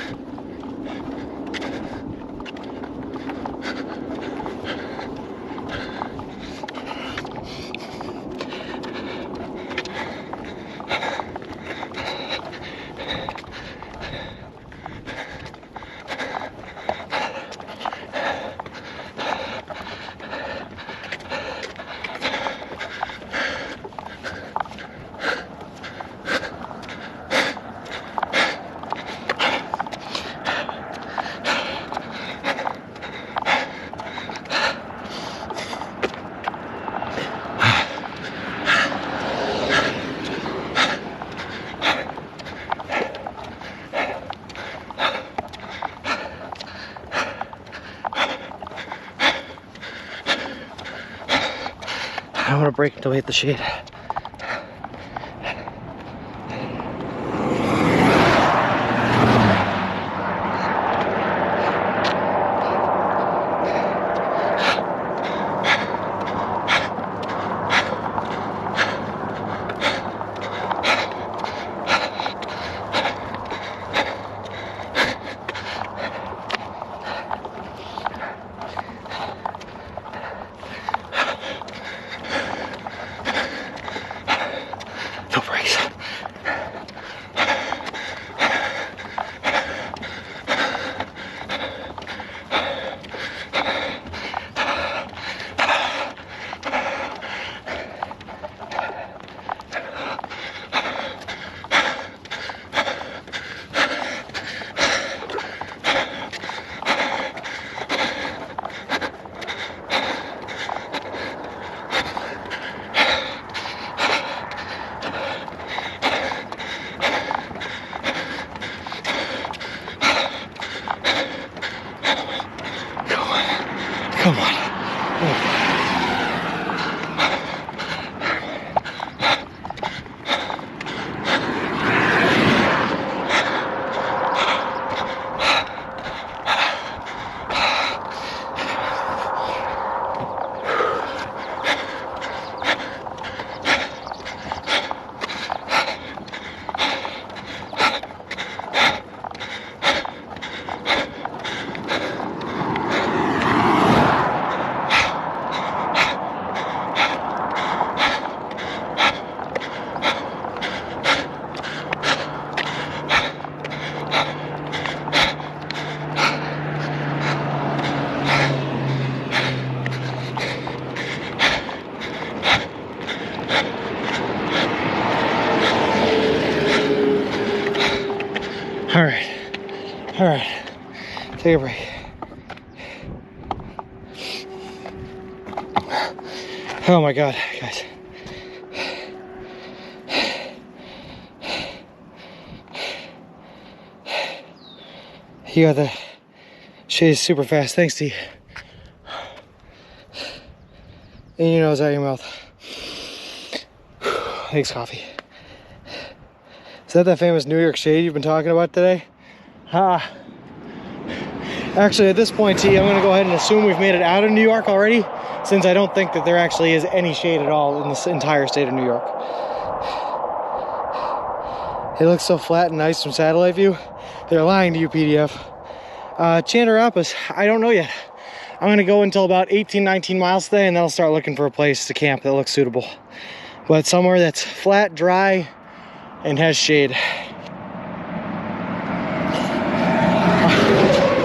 Speaker 1: I don't want to break until we hit the shade. All right. All right. Take a break. Oh my God, guys. You got the shade super fast. Thanks, T. In your nose, out your mouth. Thanks, coffee. Is that famous New York shade you've been talking about today? Actually, at this point, T, I'm going to go ahead and assume we've made it out of New York already, since I don't think that there actually is any shade at all in this entire state of New York. It looks so flat and nice from satellite view. They're lying to you, PDF. Chandarapas, I don't know yet. I'm going to go until about 18, 19 miles today, and then I'll start looking for a place to camp that looks suitable. But somewhere that's flat, dry, and has shade.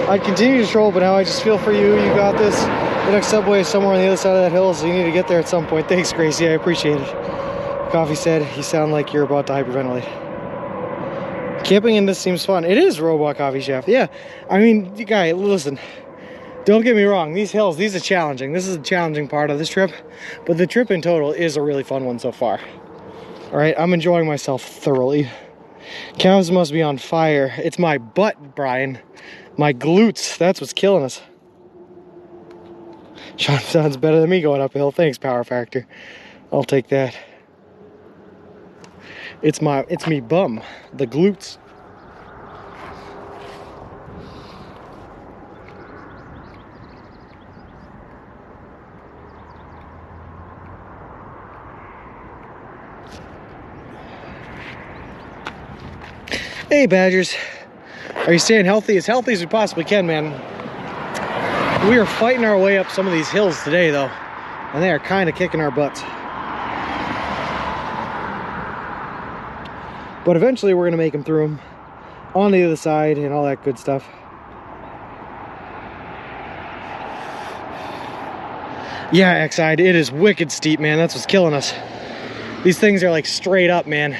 Speaker 1: I'd continue to troll, but now I just feel for you. You got this. The next subway is somewhere on the other side of that hill, so you need to get there at some point. Thanks, Gracie. I appreciate it. Coffee said, you sound like you're about to hyperventilate. Camping in this seems fun. It is Robot Coffee Chef. Yeah. I mean, you guys, listen. Don't get me wrong. These hills, these are challenging. This is a challenging part of this trip. But the trip in total is a really fun one so far. All right, I'm enjoying myself thoroughly. Calves must be on fire. It's my butt, Brian. My glutes, that's what's killing us. Sean sounds better than me going uphill. Thanks, Power Factor. I'll take that. It's me bum, the glutes. Hey, Badgers. Are you staying healthy? As healthy as we possibly can, man. We are fighting our way up some of these hills today, though, and they are kind of kicking our butts. But eventually we're going to make them through them on the other side and all that good stuff. Yeah, X-side, it is wicked steep, man. That's what's killing us. These things are like straight up, man.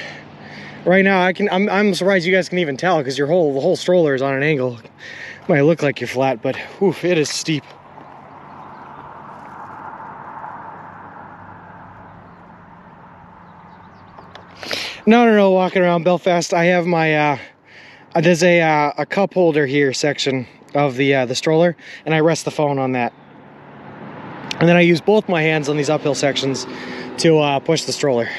Speaker 1: Right now, I'm surprised you guys can even tell, because the whole stroller is on an angle. It might look like you're flat, but oof, it is steep. No, walking around Belfast, I have my, there's a cup holder here section of the stroller, and I rest the phone on that. And then I use both my hands on these uphill sections to push the stroller.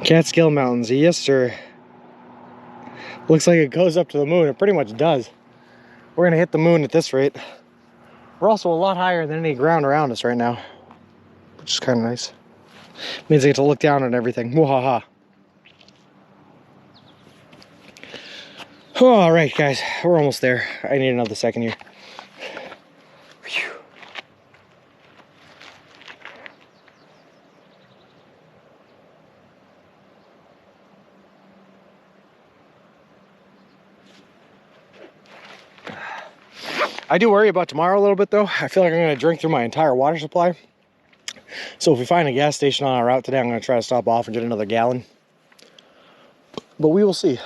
Speaker 1: Catskill Mountains, yes sir. Looks like it goes up to the moon. It pretty much does. We're gonna hit the moon at this rate. We're also a lot higher than any ground around us right now, which is kind of nice. Means I get to look down on everything. Wahaha. All right, guys, we're almost there. I need another second here. Whew. I do worry about tomorrow a little bit, though. I feel like I'm going to drink through my entire water supply. So if we find a gas station on our route today, I'm going to try to stop off and get another gallon. But we will see.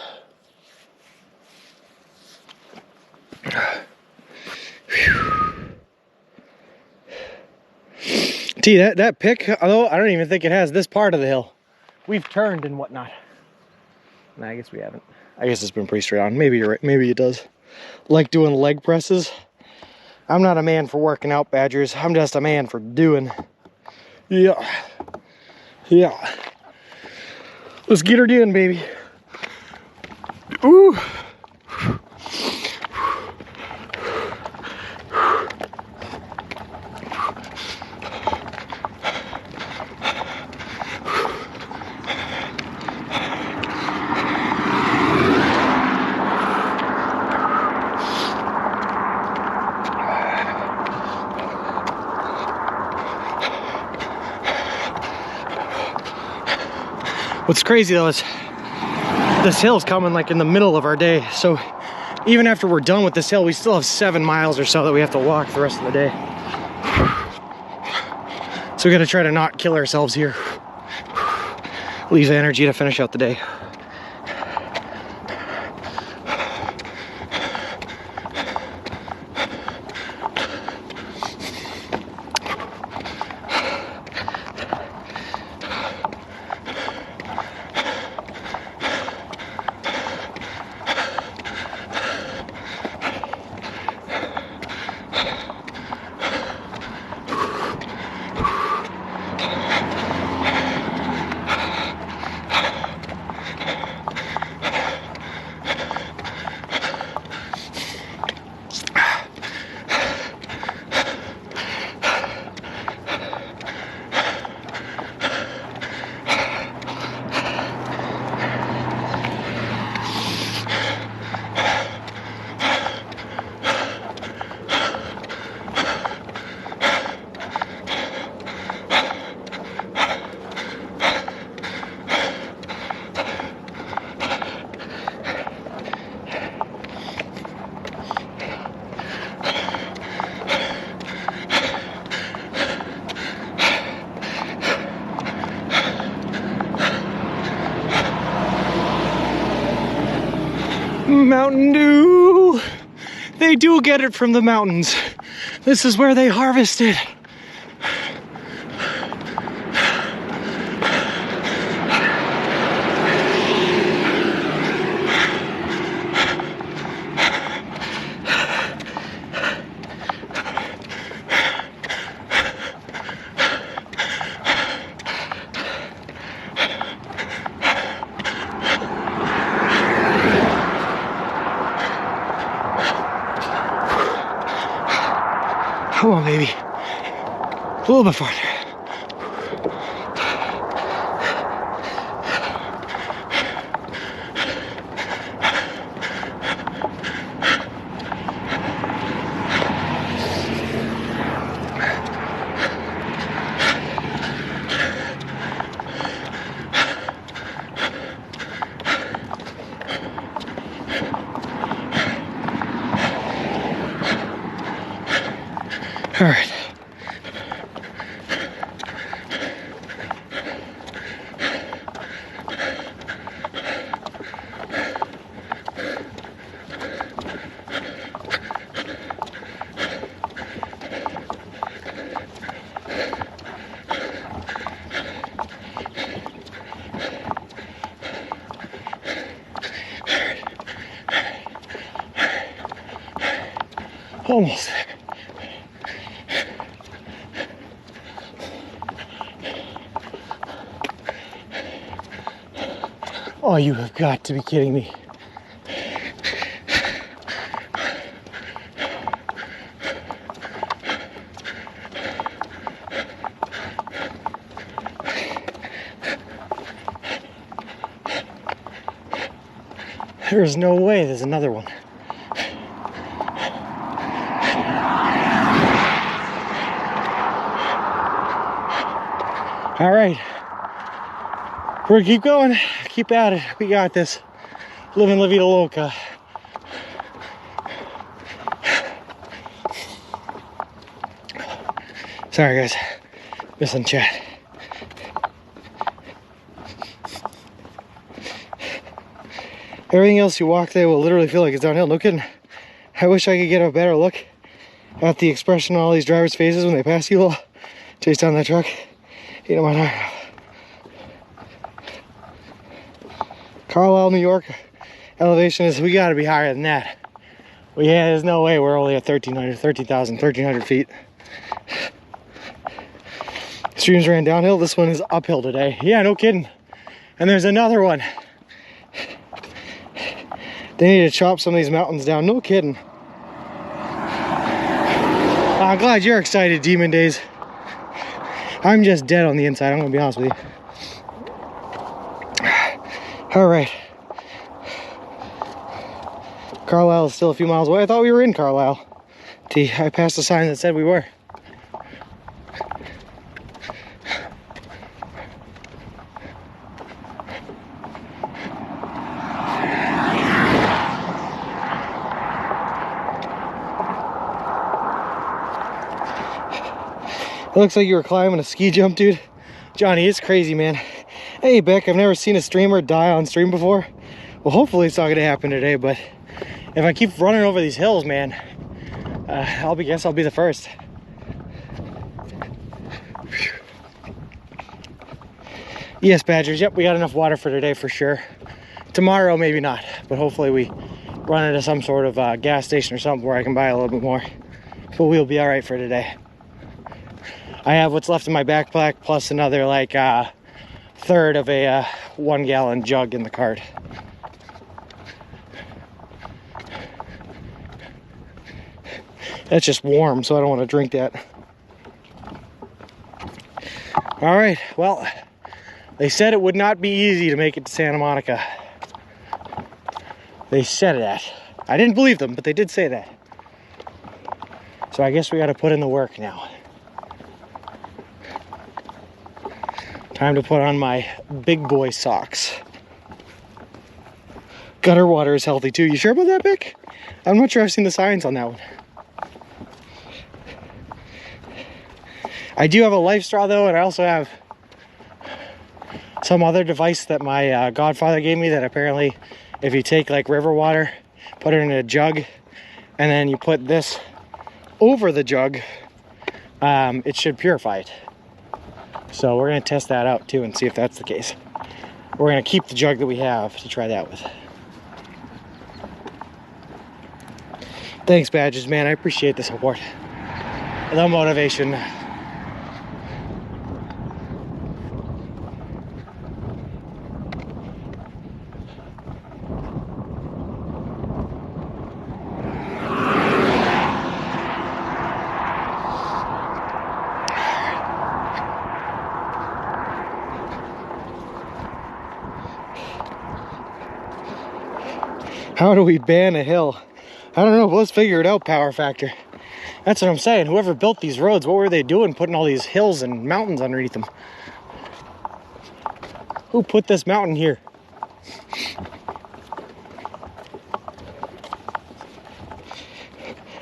Speaker 1: T, that pick, although I don't even think it has this part of the hill. We've turned and whatnot. Nah, I guess we haven't. I guess it's been pretty straight on. Maybe you're right. Maybe it does. Like doing leg presses. I'm not a man for working out, Badgers. I'm just a man for doing. Yeah. Let's get her in, baby. Ooh. What's crazy though is this hill's coming like in the middle of our day, so even after we're done with this hill, we still have 7 miles or so that we have to walk the rest of the day. So we gotta try to not kill ourselves here. Leave energy to finish out the day. Mountain Dew. They do get it from the mountains. This is where they harvest it. Come on, baby. A little bit farther. All right. Almost there. Oh, you have got to be kidding me. There's no way there's another one. All right. We're gonna keep going, keep at it. We got this. Living La Vida Loca. Sorry guys, missing chat. Everything else you walk there will literally feel like it's downhill. No kidding. I wish I could get a better look at the expression on all these drivers' faces when they pass you all. Chase down that truck. You know what I'm talking about. Carlisle, New York, elevation is, we gotta be higher than that. Well, yeah, there's no way we're only at 13,000 feet. Streams ran downhill, this one is uphill today. Yeah, no kidding. And there's another one. They need to chop some of these mountains down, no kidding. I'm glad you're excited, Demon Days. I'm just dead on the inside, I'm gonna be honest with you. All right. Carlisle is still a few miles away. I thought we were in Carlisle. I passed a sign that said we were. It looks like you were climbing a ski jump, dude. Johnny, it's crazy, man. Hey, Beck, I've never seen a streamer die on stream before. Well, hopefully it's not gonna happen today, but if I keep running over these hills, man, guess I'll be the first. Yes, Badgers, yep, we got enough water for today for sure. Tomorrow, maybe not, but hopefully we run into some sort of gas station or something where I can buy a little bit more. But we'll be all right for today. I have what's left in my backpack plus another like third of a 1 gallon jug in the cart. That's just warm, so I don't want to drink that. All right, well, they said it would not be easy to make it to Santa Monica. They said that. I didn't believe them, but they did say that. So I guess we got to put in the work now. Time to put on my big boy socks. Gutter water is healthy too. You sure about that, Vic? I'm not sure I've seen the signs on that one. I do have a life straw though, and I also have some other device that my godfather gave me that apparently if you take like river water, put it in a jug, and then you put this over the jug, it should purify it. So we're gonna test that out too and see if that's the case. We're gonna keep the jug that we have to try that with. Thanks, Badges, man. I appreciate the support, the motivation. How do we ban a hill? I don't know, but let's figure it out, power factor. That's what I'm saying. Whoever built these roads, what were they doing putting all these hills and mountains underneath them? Who put this mountain here?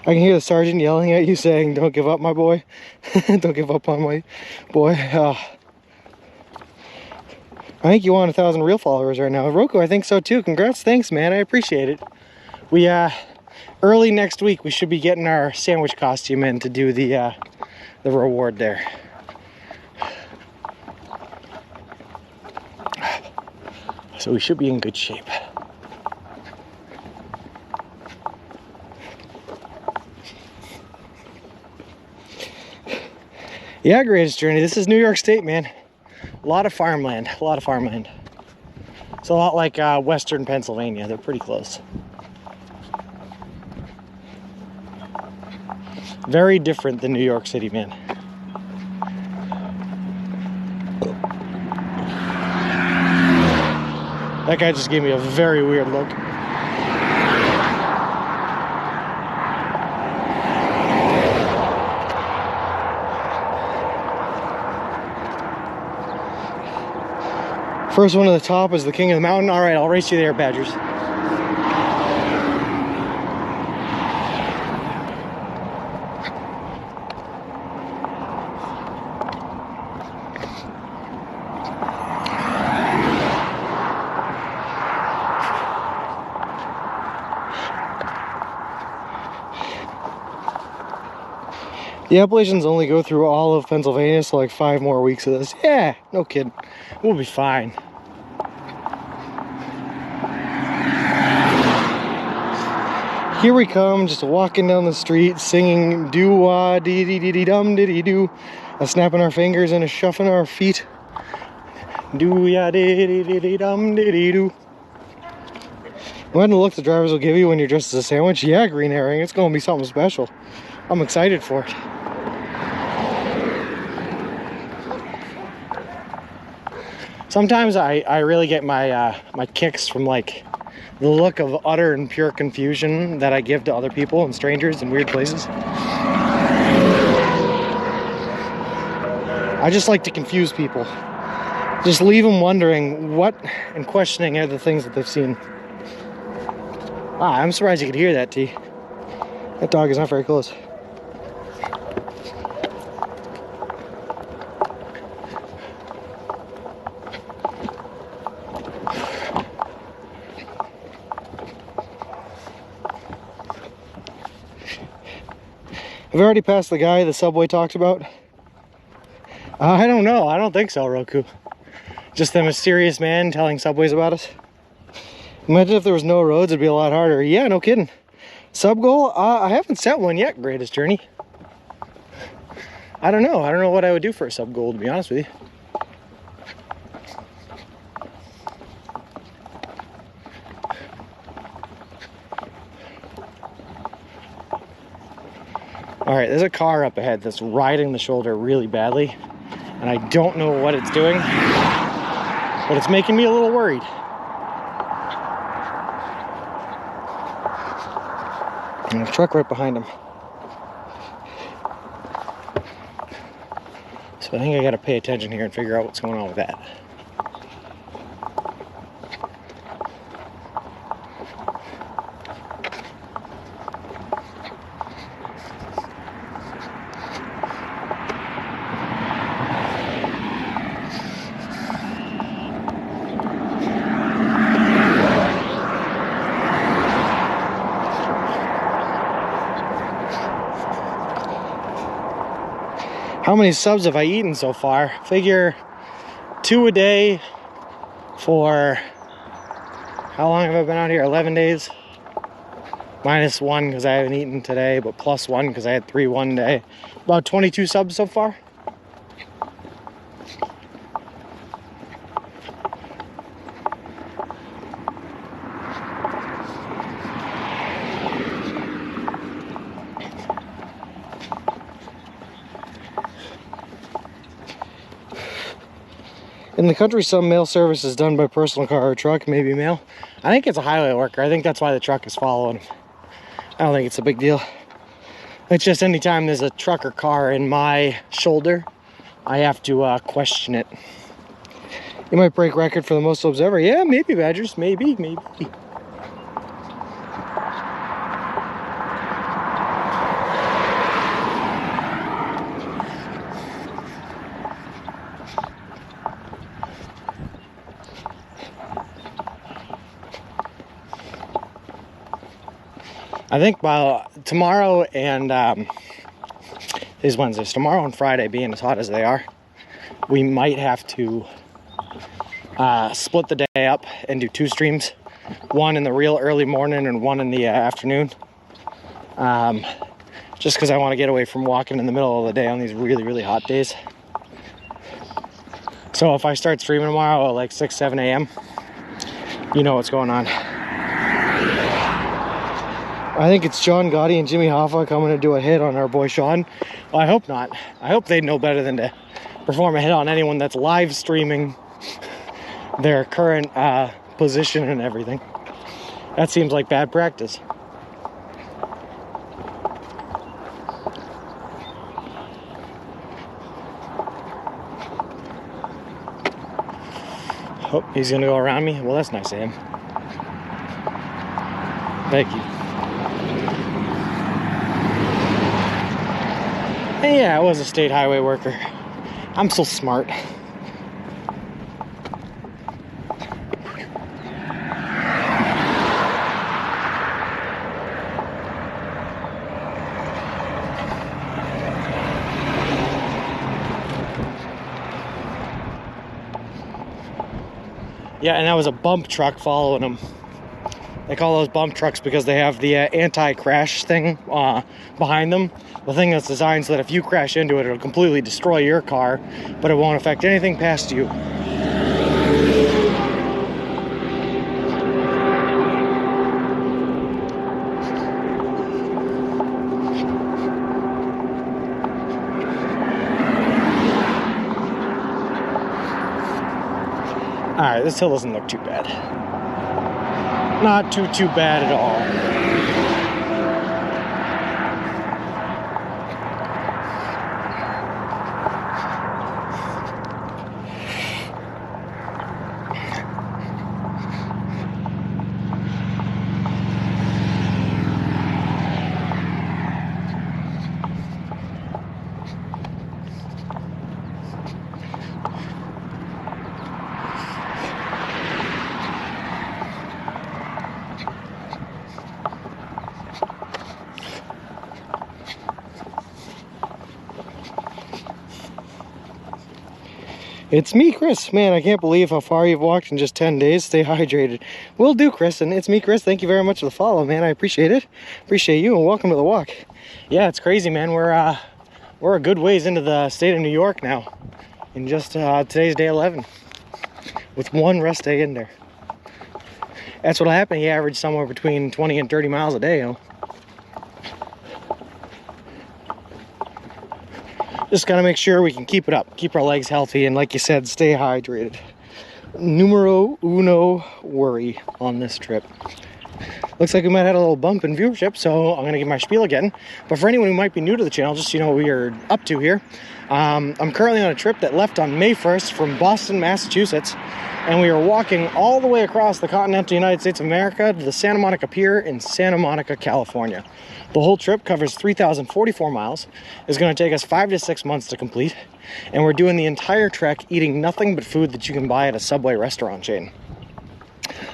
Speaker 1: I can hear the sergeant yelling at you saying, "Don't give up, my boy." Don't give up on my boy. I think you want 1,000 real followers right now. Roku, I think so too. Congrats, thanks, man. I appreciate it. We, early next week, we should be getting our sandwich costume in to do the reward there. So we should be in good shape. Yeah, greatest journey. This is New York State, man. A lot of farmland, a lot of farmland. It's a lot like Western Pennsylvania. They're pretty close. Very different than New York City, man. That guy just gave me a very weird look. First one to the top is the king of the mountain. All right, I'll race you there, Badgers. The Appalachians only go through all of Pennsylvania, so like 5 more weeks of this. Yeah, no kidding. We'll be fine. Here we come, just walking down the street, singing doo-wah, dee-dee-dee-dee-dum, dee-dee-doo, snapping our fingers and shuffling our feet. Doo-yah, dee-dee-dee-dee-dum, dee-dee-doo. Imagine the look the drivers will give you when you're dressed as a sandwich. Yeah, green herring, it's gonna be something special. I'm excited for it. Sometimes I really get my my kicks from like the look of utter and pure confusion that I give to other people and strangers in weird places. I just like to confuse people. Just leave them wondering what and questioning other things that they've seen. I'm surprised you could hear that, T. That dog is not very close. I've already passed the guy the subway talks about. I don't know. I don't think so, Roku. Just the mysterious man telling subways about us. Imagine if there was no roads, it'd be a lot harder. Yeah, no kidding. Sub goal? I haven't set one yet, greatest journey. I don't know. I don't know what I would do for a sub goal, to be honest with you. All right, there's a car up ahead that's riding the shoulder really badly, and I don't know what it's doing, but it's making me a little worried. And a truck right behind him. So I think I gotta pay attention here and figure out what's going on with that. How many subs have I eaten so far? Figure 2 a day for, how long have I been out here? 11 days. Minus 1 because I haven't eaten today, but plus 1 because I had 3 one day. About 22 subs so far. In the country, some mail service is done by personal car or truck, maybe mail. I think it's a highway worker. I think that's why the truck is following him. I don't think it's a big deal. It's just anytime there's a truck or car in my shoulder, I have to question it. You might break record for the most subs ever. Yeah, maybe, Badgers. Maybe. I think by tomorrow and today's Wednesday, so tomorrow and Friday being as hot as they are, we might have to split the day up and do 2 streams, one in the real early morning and one in the afternoon, just because I want to get away from walking in the middle of the day on these really hot days. So if I start streaming tomorrow at like 6-7 a.m., you know what's going on. I think it's John Gotti and Jimmy Hoffa coming to do a hit on our boy Sean. Well, I hope not. I hope they know better than to perform a hit on anyone that's live streaming their current position and everything. That seems like bad practice. Oh, he's gonna go around me? Well, that's nice of him. Thank you. And yeah, I was a state highway worker. I'm so smart. Yeah, and that was a bump truck following them. They call those bump trucks because they have the anti-crash thing behind them. The thing that's designed so that if you crash into it, it'll completely destroy your car, but it won't affect anything past you. Alright, this hill doesn't look too bad. Not too bad at all. It's me, Chris. Man, I can't believe how far you've walked in just 10 days. Stay hydrated. Will do, Chris. And it's me, Chris. Thank you very much for the follow, man. I appreciate it. Appreciate you, and welcome to the walk. Yeah, it's crazy, man. We're a good ways into the state of New York now. In just today's day 11. With one rest day in there. That's what happened. You average somewhere between 20 and 30 miles a day, you know. Just gotta make sure we can keep it up, keep our legs healthy, and like you said, stay hydrated. Numero uno worry on this trip. Looks like we might have had a little bump in viewership, so I'm gonna give my spiel again. But for anyone who might be new to the channel, just so you know what we are up to here. I'm currently on a trip that left on May 1st from Boston, Massachusetts, and we are walking all the way across the continental United States of America to the Santa Monica Pier in Santa Monica, California. The whole trip covers 3,044 miles. It's going to take us 5 to 6 months to complete, and we're doing the entire trek eating nothing but food that you can buy at a Subway restaurant chain.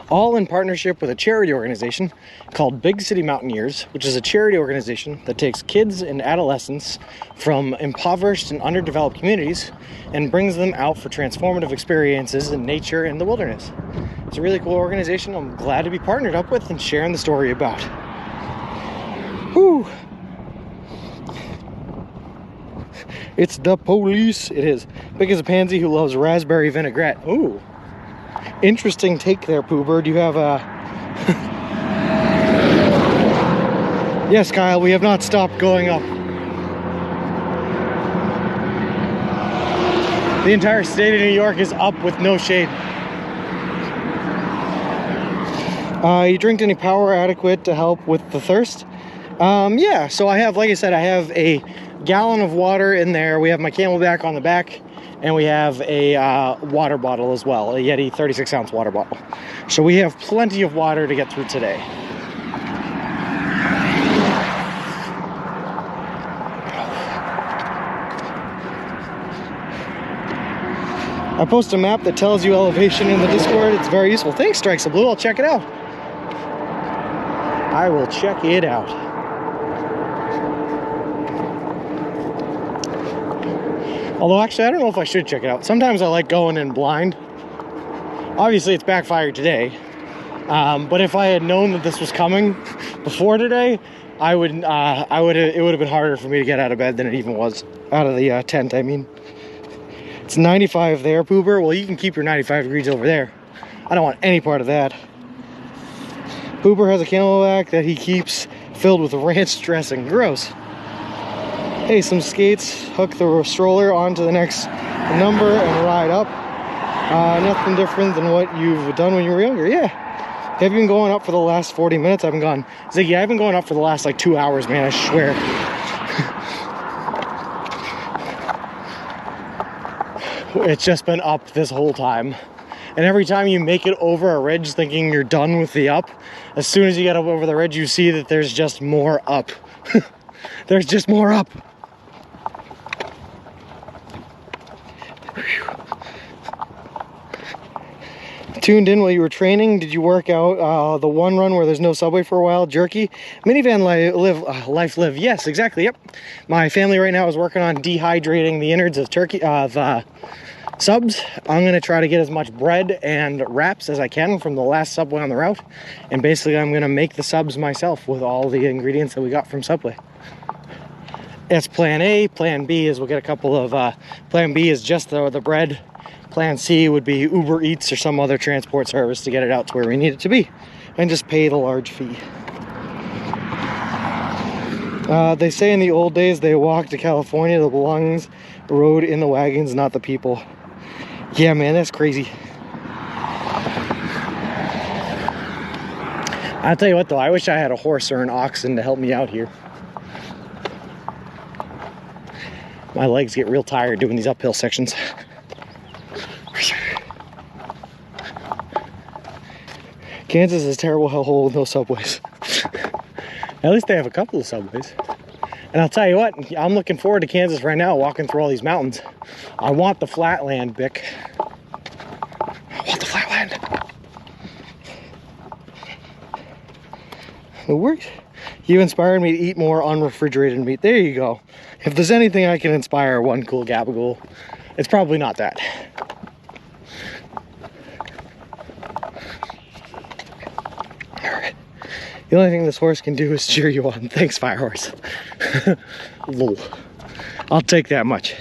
Speaker 1: all in partnership with a charity organization called Big City Mountaineers, which is a charity organization that takes kids and adolescents from impoverished and underdeveloped communities and brings them out for transformative experiences in nature and the wilderness. It's a really cool organization I'm glad to be partnered up with and sharing the story about. Whew. It's the police. It is. Big as a pansy who loves raspberry vinaigrette. Ooh. Interesting take there, Pooh Bird. You have a... Yes, Kyle, we have not stopped going up. The entire state of New York is up with no shade. You drink any power adequate to help with the thirst? Yeah, so I have, like I said, I have a gallon of water in there. We have my Camelback on the back, and we have a water bottle as well, a Yeti 36-ounce water bottle. So we have plenty of water to get through today. I post a map that tells you elevation in the Discord. It's very useful. Thanks, Strikes of Blue. I'll check it out. I will check it out. Although, actually, I don't know if I should check it out. Sometimes I like going in blind. Obviously, it's backfired today. But if I had known that this was coming before today, it would have been harder for me to get out of bed than it even was. Out of the tent, I mean. It's 95 there, Pooper. Well, you can keep your 95 degrees over there. I don't want any part of that. Pooper has a Camelback that he keeps filled with ranch dressing. Gross. Hey, some skates. Hook the stroller onto the next number and ride up. Nothing different than what you've done when you were younger. Yeah. Have you been going up for the last 40 minutes? I've been gone. Ziggy, I've been going up for the last like 2 hours, man. I swear. It's just been up this whole time. And every time you make it over a ridge thinking you're done with the up, as soon as you get up over the ridge, you see that there's just more up. There's just more up. Tuned in while you were training. Did you work out the one run where there's no subway for a while? Jerky? Minivan life live. Yes, exactly. Yep. My family right now is working on dehydrating the innards of subs. I'm going to try to get as much bread and wraps as I can from the last Subway on the route. And basically I'm going to make the subs myself with all the ingredients that we got from Subway. That's plan A. Plan B is we'll get a couple of... plan B is just the bread. Plan C would be Uber Eats or some other transport service to get it out to where we need it to be. And just pay the large fee. They say in the old days they walked to California. The belongings rode in the wagons, not the people. Yeah, man, that's crazy. I'll tell you what, though, I wish I had a horse or an oxen to help me out here. My legs get real tired doing these uphill sections. Kansas is a terrible hellhole with no subways. At least they have a couple of subways. And I'll tell you what, I'm looking forward to Kansas right now, walking through all these mountains. I want the flatland, Bick. I want the flatland. You inspired me to eat more unrefrigerated meat. There you go. If there's anything I can inspire one cool gabagool, it's probably not that. Alright. The only thing this horse can do is cheer you on. Thanks, Fire Horse. Lol. I'll take that much.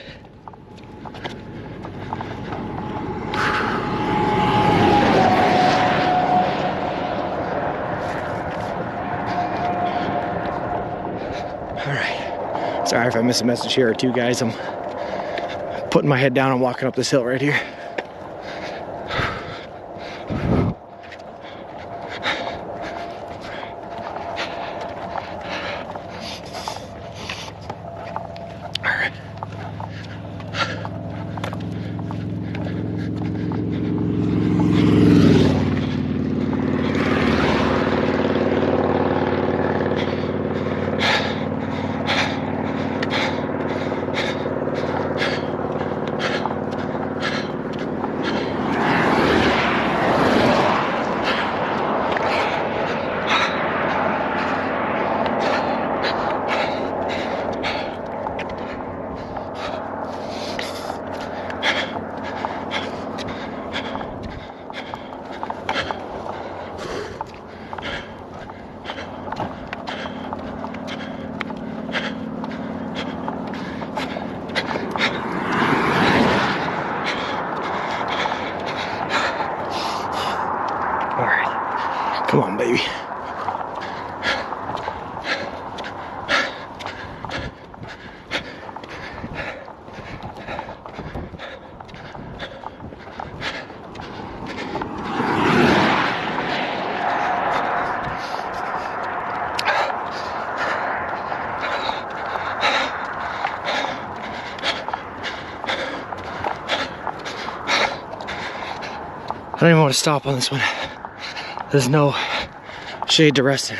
Speaker 1: Alright. Sorry if I miss a message here or two, guys. I'm putting my head down and walking up this hill right here. on, baby. I don't even want to stop on this one. There's no shade to rest in.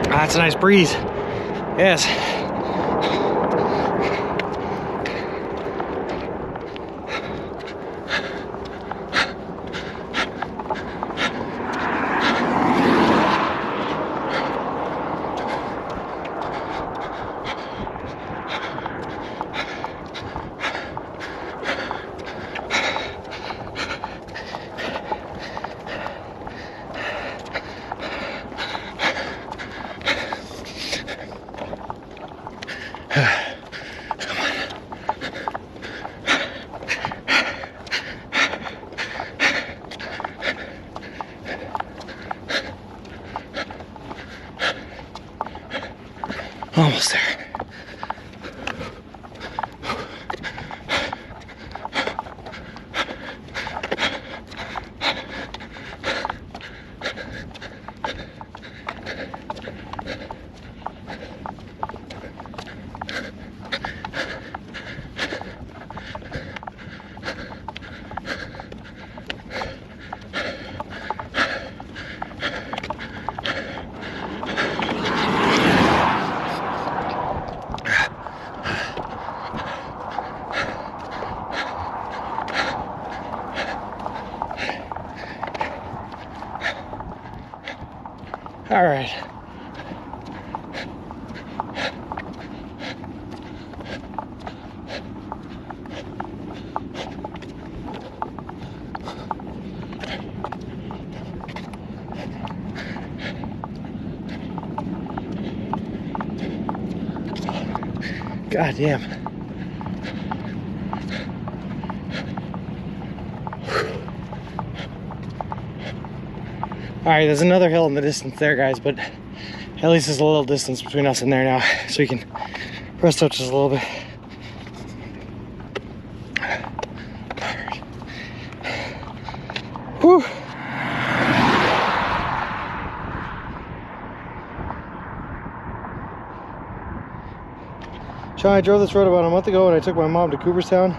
Speaker 1: That's a nice breeze. Yes. Almost there. All right. God damn. All right, there's another hill in the distance there, guys, but at least there's a little distance between us and there now, so we can rest up just a little bit. Whew. Sean, I drove this road about a month ago and I took my mom to Cooperstown.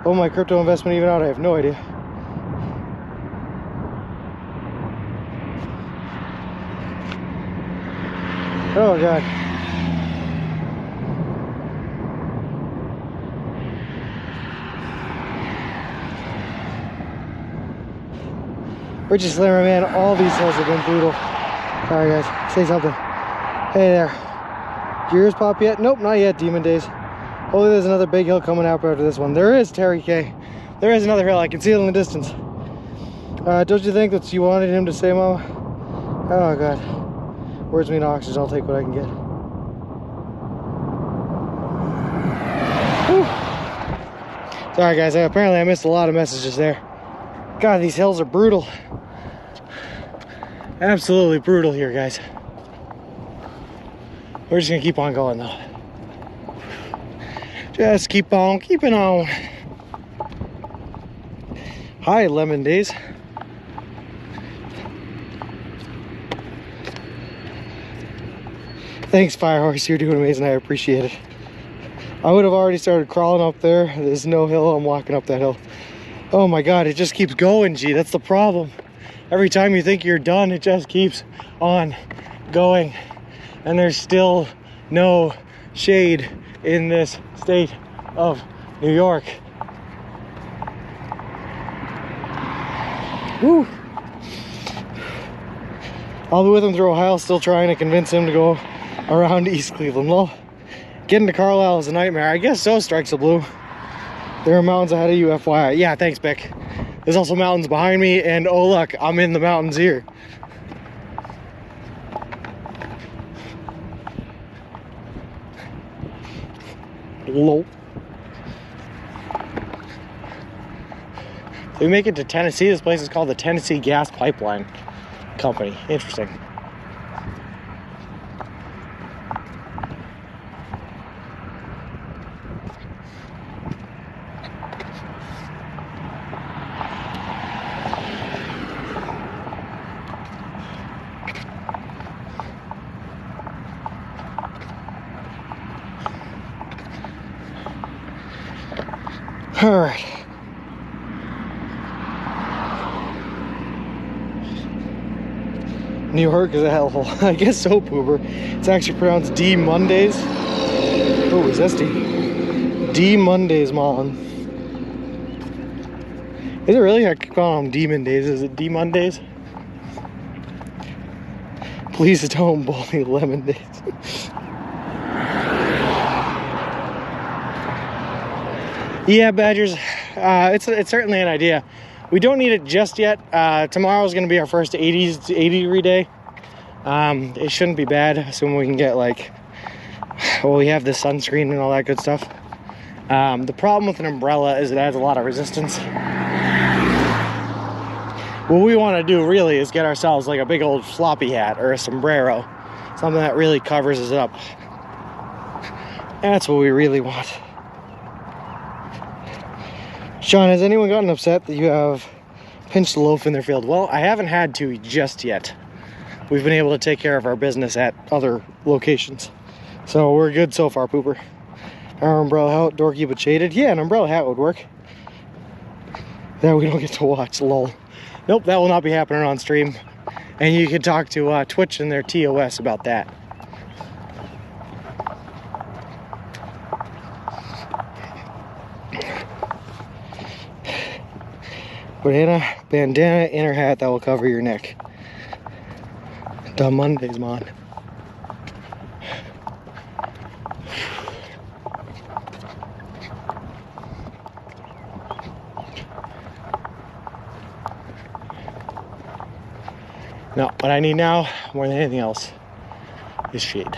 Speaker 1: Oh, my crypto investment even out? I have no idea. Oh God. Richard Slammer, man, all these hills have been brutal. Sorry guys, say something. Hey there. Did your ears pop yet? Nope, not yet, Demon Days. Hopefully there's another big hill coming up after this one. There is, Terry K. There is another hill, I can see it in the distance. Don't you think that you wanted him to say, Mama? Oh God. Words mean oxygen, I'll take what I can get. Whew. Sorry guys, apparently I missed a lot of messages there. God, these hills are brutal. Absolutely brutal here, guys. We're just gonna keep on going though. Just keep on keeping on. Hi, Lemon Days. Thanks, Firehorse. You're doing amazing. I appreciate it. I would have already started crawling up there. There's no hill. I'm walking up that hill. Oh my God, it just keeps going, G. That's the problem. Every time you think you're done, it just keeps on going. and there's still no shade in this state of New York. Woo! I'll be with him through Ohio, still trying to convince him to go around East Cleveland. Well, getting to Carlisle is a nightmare. I guess so, Strikes the Blue. There are mountains ahead of you, FYI. Yeah, thanks, Bick. There's also mountains behind me, and oh look, I'm in the mountains here. Low. We make it to Tennessee. This place is called the Tennessee Gas Pipeline Company. Interesting. All right. New York is a hellhole. I guess so, Pooper. It's actually pronounced D Mondays. Oh, is that D? D Mondays, Mom. Is it really? I could call them Demon Days. Is it D Mondays? Please don't bully Lemon Days. Yeah, Badgers. It's certainly an idea. We don't need it just yet. Tomorrow's going to be our first 80 degree day. It shouldn't be bad, assuming we can get we have the sunscreen and all that good stuff. The problem with an umbrella is it adds a lot of resistance. What we want to do really is get ourselves like a big old floppy hat or a sombrero. Something that really covers us up. That's what we really want. Sean, has anyone gotten upset that you have pinched a loaf in their field? Well, I haven't had to just yet. We've been able to take care of our business at other locations. So we're good so far, Pooper. Our umbrella hat, dorky but shaded. Yeah, an umbrella hat would work. That we don't get to watch, lol. Nope, that will not be happening on stream. And you can talk to Twitch and their TOS about that. Bandana, inner hat that will cover your neck. Dumb Mondays, man. No, what I need now, more than anything else, is shade.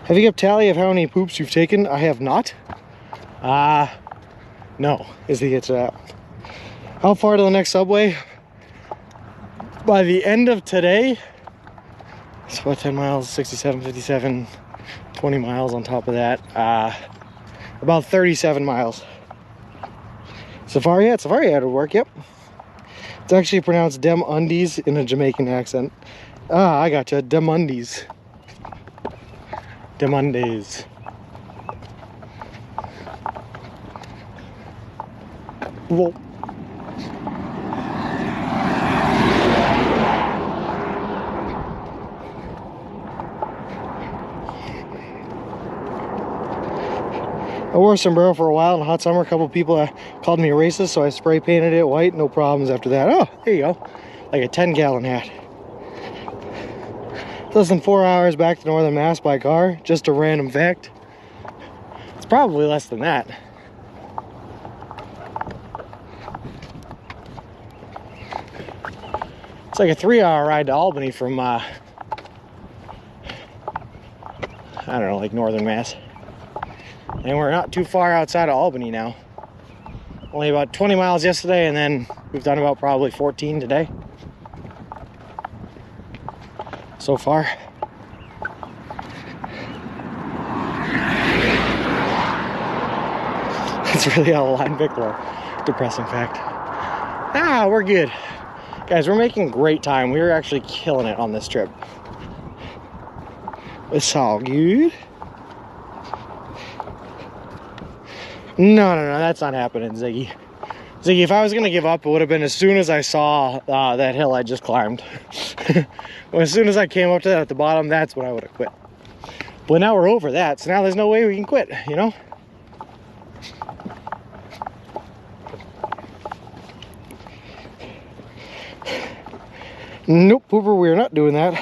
Speaker 1: Have you kept tally of how many poops you've taken? I have not. No, is the answer to that. How far to the next subway? By the end of today, it's about 10 miles, 67, 57, 20 miles on top of that. About 37 miles. Safari hat would work, yep. It's actually pronounced Dem Undies in a Jamaican accent. I gotcha, Dem Undies. Dem Undies. Whoa. I wore a sombrero for a while in the hot summer. A couple people called me a racist, so I spray painted it white. No problems after that. Oh, there you go. Like a 10-gallon hat. Less than 4 hours back to Northern Mass by car. Just a random fact. It's probably less than that. It's like a 3-hour ride to Albany from, I don't know, like Northern Mass. And we're not too far outside of Albany now. Only about 20 miles yesterday, and then we've done about probably 14 today. So far. It's really out of line, Bickler. Depressing fact. We're good. Guys, we're making great time. We're actually killing it on this trip. It's all good. No, that's not happening, Ziggy. Ziggy, if I was going to give up, it would have been as soon as I saw that hill I just climbed. Well, as soon as I came up to that at the bottom, that's when I would have quit. But now we're over that, so now there's no way we can quit, you know? Nope, Pooper, we're not doing that.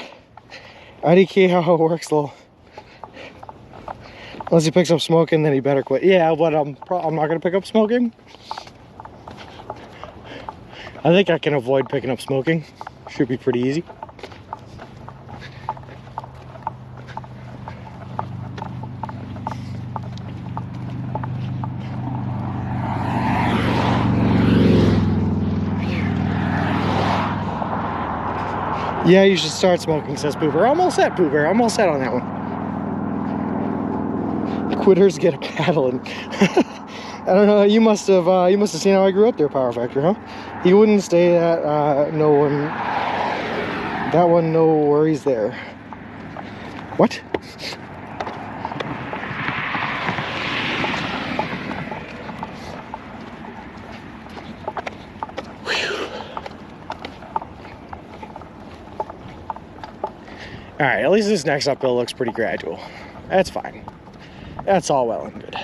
Speaker 1: IDK how it works, though. Unless he picks up smoking, then he better quit. Yeah, but I'm not gonna pick up smoking. I think I can avoid picking up smoking. Should be pretty easy. Yeah, you should start smoking, says Pooper. I'm all set, Pooper. I'm all set on that one. Quitters get a paddling. I don't know. You must have seen how I grew up there, Power Factor, huh? You wouldn't stay that. That one, no worries there. What? All right, at least this next uphill looks pretty gradual. That's fine. That's all well and good.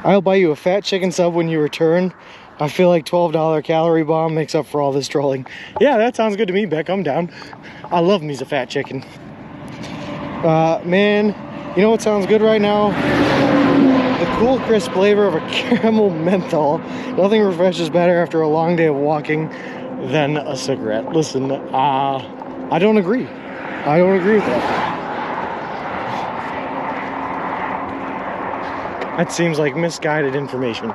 Speaker 1: I'll buy you a fat chicken sub when you return. I feel like $12 calorie bomb makes up for all this trolling. Yeah, that sounds good to me, Beck. I'm down. I love me's a fat chicken. Man, you know what sounds good right now? The cool, crisp flavor of a caramel menthol. Nothing refreshes better after a long day of walking than a cigarette. Listen, I don't agree. I don't agree with that. That seems like misguided information.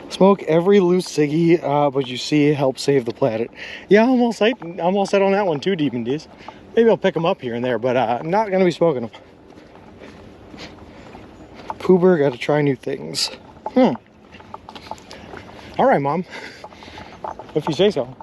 Speaker 1: Smoke every loose ciggy, but you see, help save the planet. Yeah, I'm all set on that one too, Demon D's. Maybe I'll pick them up here and there, but I'm not gonna be smoking them. Poober, gotta try new things. All right, Mom. If you say so.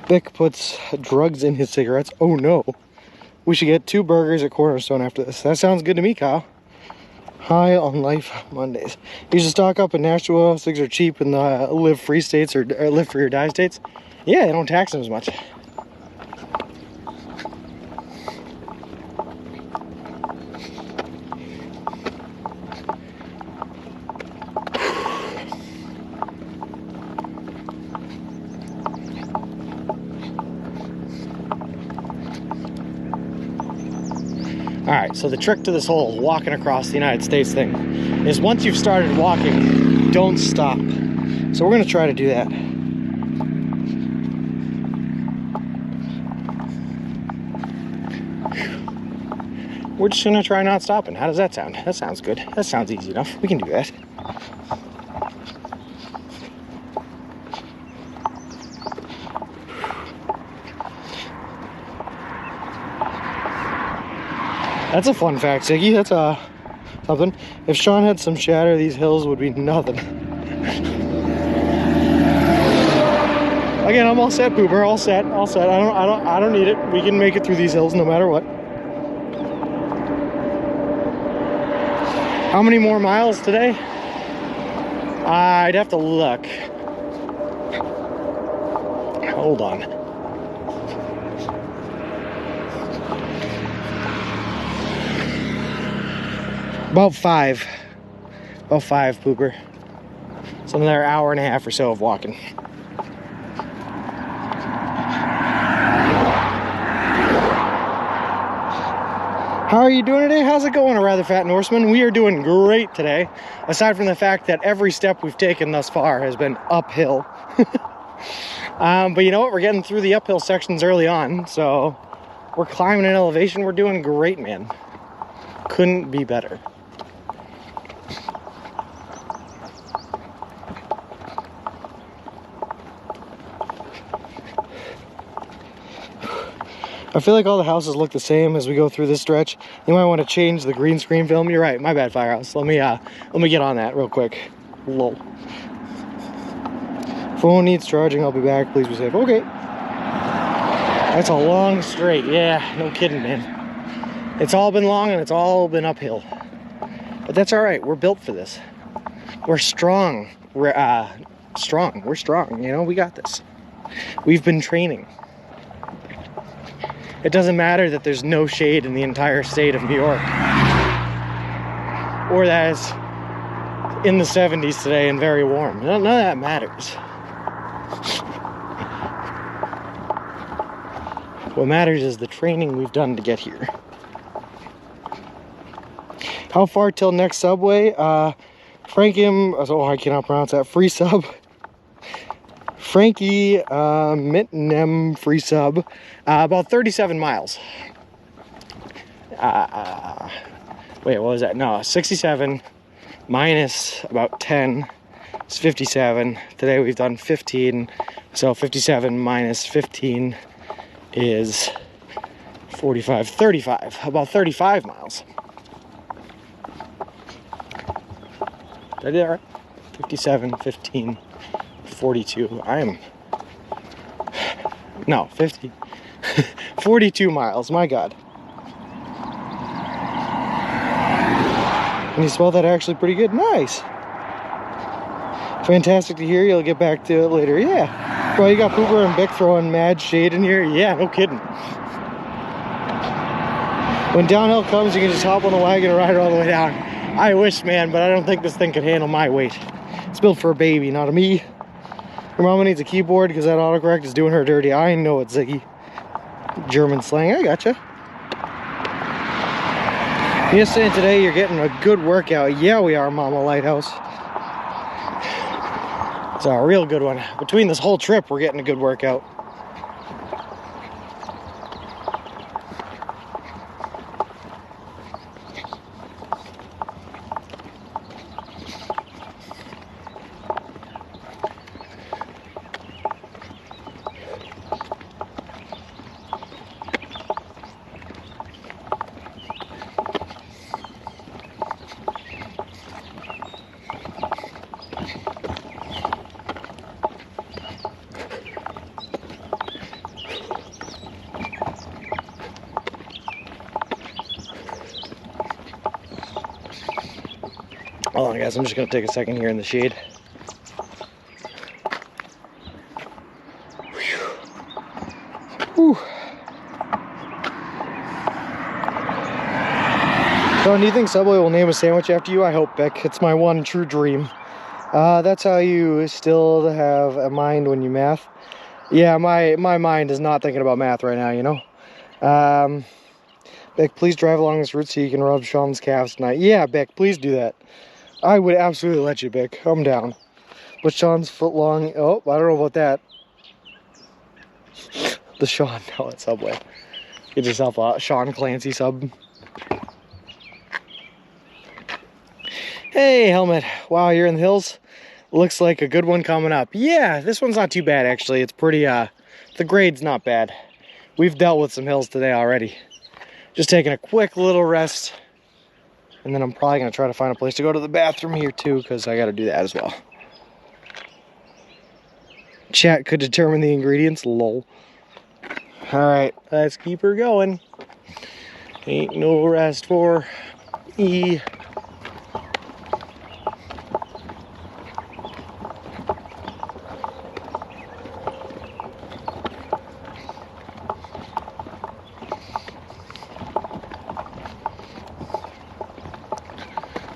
Speaker 1: Vic puts drugs in his cigarettes. Oh no. We should get 2 burgers at Cornerstone after this. That sounds good to me, Kyle. High on life Mondays. You should stock up in Nashua. Cigs are cheap in the live free states or live free or die states. Yeah, they don't tax them as much. Alright, so the trick to this whole walking across the United States thing is once you've started walking, don't stop. So we're going to try to do that. We're just going to try not stopping. How does that sound? That sounds good. That sounds easy enough. We can do that. That's a fun fact, Ziggy. That's something. If Sean had some shatter, these hills would be nothing. Again, I'm all set, Pooper. All set. All set. I don't need it. We can make it through these hills no matter what. How many more miles today? I'd have to look. Hold on. About 5. About 5, Pooper. It's another hour and a half or so of walking. How are you doing today? How's it going, a rather fat Norseman? We are doing great today, aside from the fact that every step we've taken thus far has been uphill. But you know what? We're getting through the uphill sections early on, so we're climbing an elevation. We're doing great, man. Couldn't be better. I feel like all the houses look the same as we go through this stretch. You might want to change the green screen film. You're right, my bad, Firehouse. Let me get on that real quick. Lol. Phone needs charging, I'll be back. Please be safe. Okay. That's a long straight. Yeah, no kidding, man. It's all been long and it's all been uphill. But that's all right. We're built for this. We're strong. We're strong. We're strong. You know, we got this. We've been training. It doesn't matter that there's no shade in the entire state of New York. Or that it's in the 70s today and very warm. None of that matters. What matters is the training we've done to get here. How far till next subway? Frankim, oh, I cannot pronounce that. Free sub. Frankie Mitnem free sub. About 37 miles. Wait, what was that? No, 67 minus about 10 is 57. Today we've done 15. So 57 minus 15 is 45, 35. About 35 miles. Did I do that right? 57, 15, 42. No, 50. 42 miles, my God. And you spelled that actually pretty good. Nice. Fantastic to hear. You'll get back to it later. Yeah. Well, you got Pooper and Bick throwing mad shade in here. Yeah, no kidding. When downhill comes, you can just hop on the wagon and ride it all the way down. I wish, man, but I don't think this thing could handle my weight. It's built for a baby, not a me. Your mama needs a keyboard because that autocorrect is doing her dirty. I know it, Ziggy. German slang, I gotcha. You're saying today you're getting a good workout. Yeah, we are, Mama Lighthouse. It's a real good one. Between this whole trip, we're getting a good workout. Hold on, guys, I'm just gonna take a second here in the shade. Whew. Sean, do you think Subway will name a sandwich after you? I hope, Beck. It's my one true dream. That's how you still have a mind when you math. Yeah, my mind is not thinking about math right now, you know? Beck, please drive along this route so you can rub Sean's calves tonight. Yeah, Beck, please do that. I would absolutely let you, Beck. I'm down. But Sean's foot long. Oh, I don't know about that. The Sean now at Subway. Get yourself a Sean Clancy sub. Hey, Helmet. Wow, you're in the hills. Looks like a good one coming up. Yeah, this one's not too bad, actually. It's pretty, the grade's not bad. We've dealt with some hills today already. Just taking a quick little rest. And then I'm probably going to try to find a place to go to the bathroom here too, because I got to do that as well. Chat could determine the ingredients, lol. Alright, let's keep her going. Ain't no rest for me.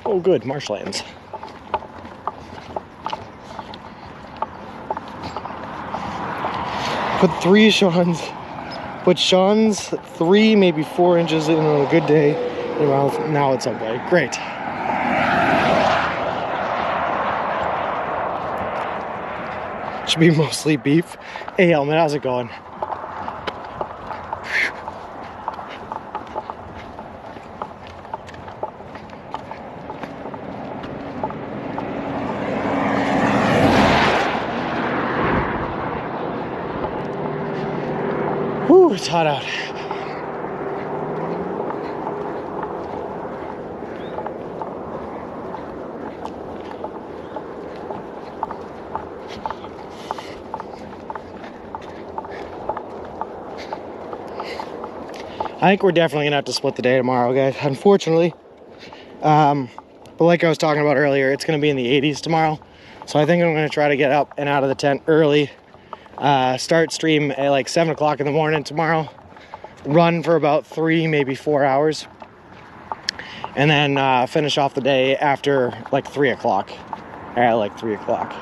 Speaker 1: Oh good, marshlands. Put Sean's 3, maybe 4 inches in on a good day. And now it's Subway. Great. Should be mostly beef. Hey Helmet, how's it going? Whew, it's hot out. I think we're definitely gonna have to split the day tomorrow, guys, unfortunately. But like I was talking about earlier, it's gonna be in the 80s tomorrow. So I think I'm gonna try to get up and out of the tent early. Start stream at like 7 o'clock in the morning tomorrow. Run for about 3, maybe 4 hours. And then finish off the day after like 3 o'clock. At like 3 o'clock.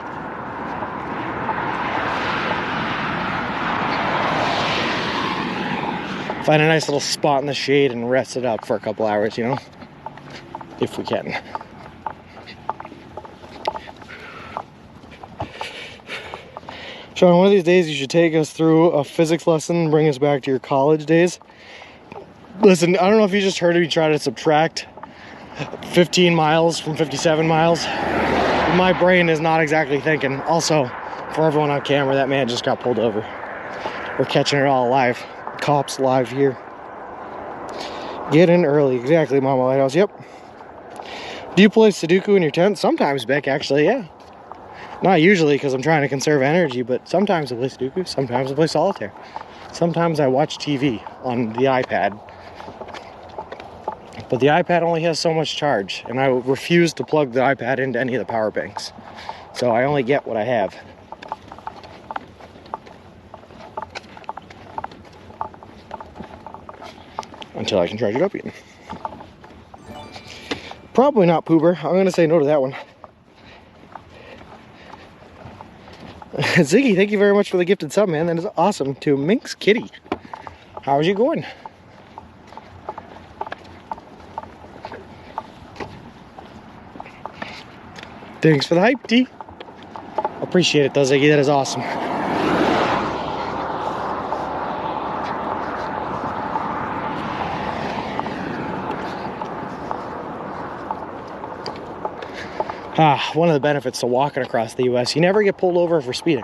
Speaker 1: Find a nice little spot in the shade and rest it up for a couple hours, you know? If we can. Sean, one of these days you should take us through a physics lesson and bring us back to your college days. Listen, I don't know if you just heard me try to subtract 15 miles from 57 miles. My brain is not exactly thinking. Also, for everyone on camera, that man just got pulled over. We're catching it all live. Cops live here. Get in early. Exactly, Mama Lighthouse. Yep. Do you play Sudoku in your tent? Sometimes, Beck, actually, yeah. Not usually, because I'm trying to conserve energy, but sometimes I play Sudoku. Sometimes I play solitaire. Sometimes I watch TV on the iPad. But the iPad only has so much charge, and I refuse to plug the iPad into any of the power banks. So I only get what I have. Until I can charge it up again. Probably not Poober. I'm going to say no to that one. Ziggy, thank you very much for the gifted sub, man. That is awesome. To Minx Kitty. How's you going? Thanks for the hype, D. Appreciate it, though, Ziggy. That is awesome. One of the benefits to walking across the U.S., you never get pulled over for speeding.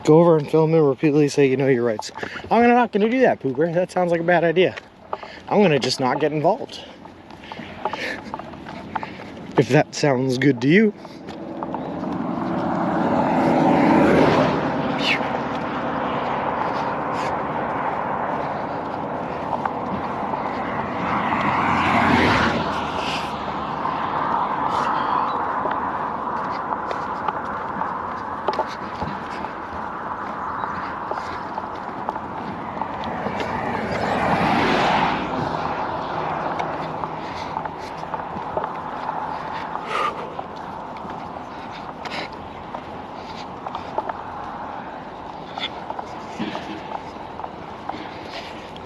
Speaker 1: Go over and film and repeatedly say you know your rights. I'm not going to do that, Pooper. That sounds like a bad idea. I'm going to just not get involved. If that sounds good to you.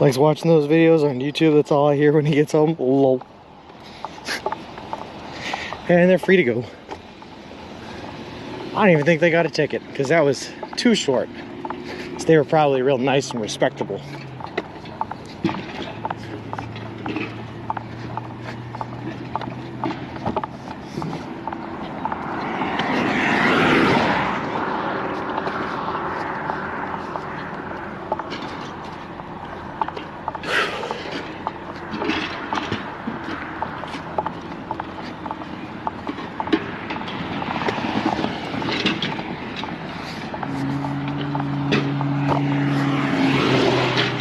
Speaker 1: Likes watching those videos on YouTube. That's all I hear when he gets home. Lol. And they're free to go. I don't even think they got a ticket because that was too short. So they were probably real nice and respectable.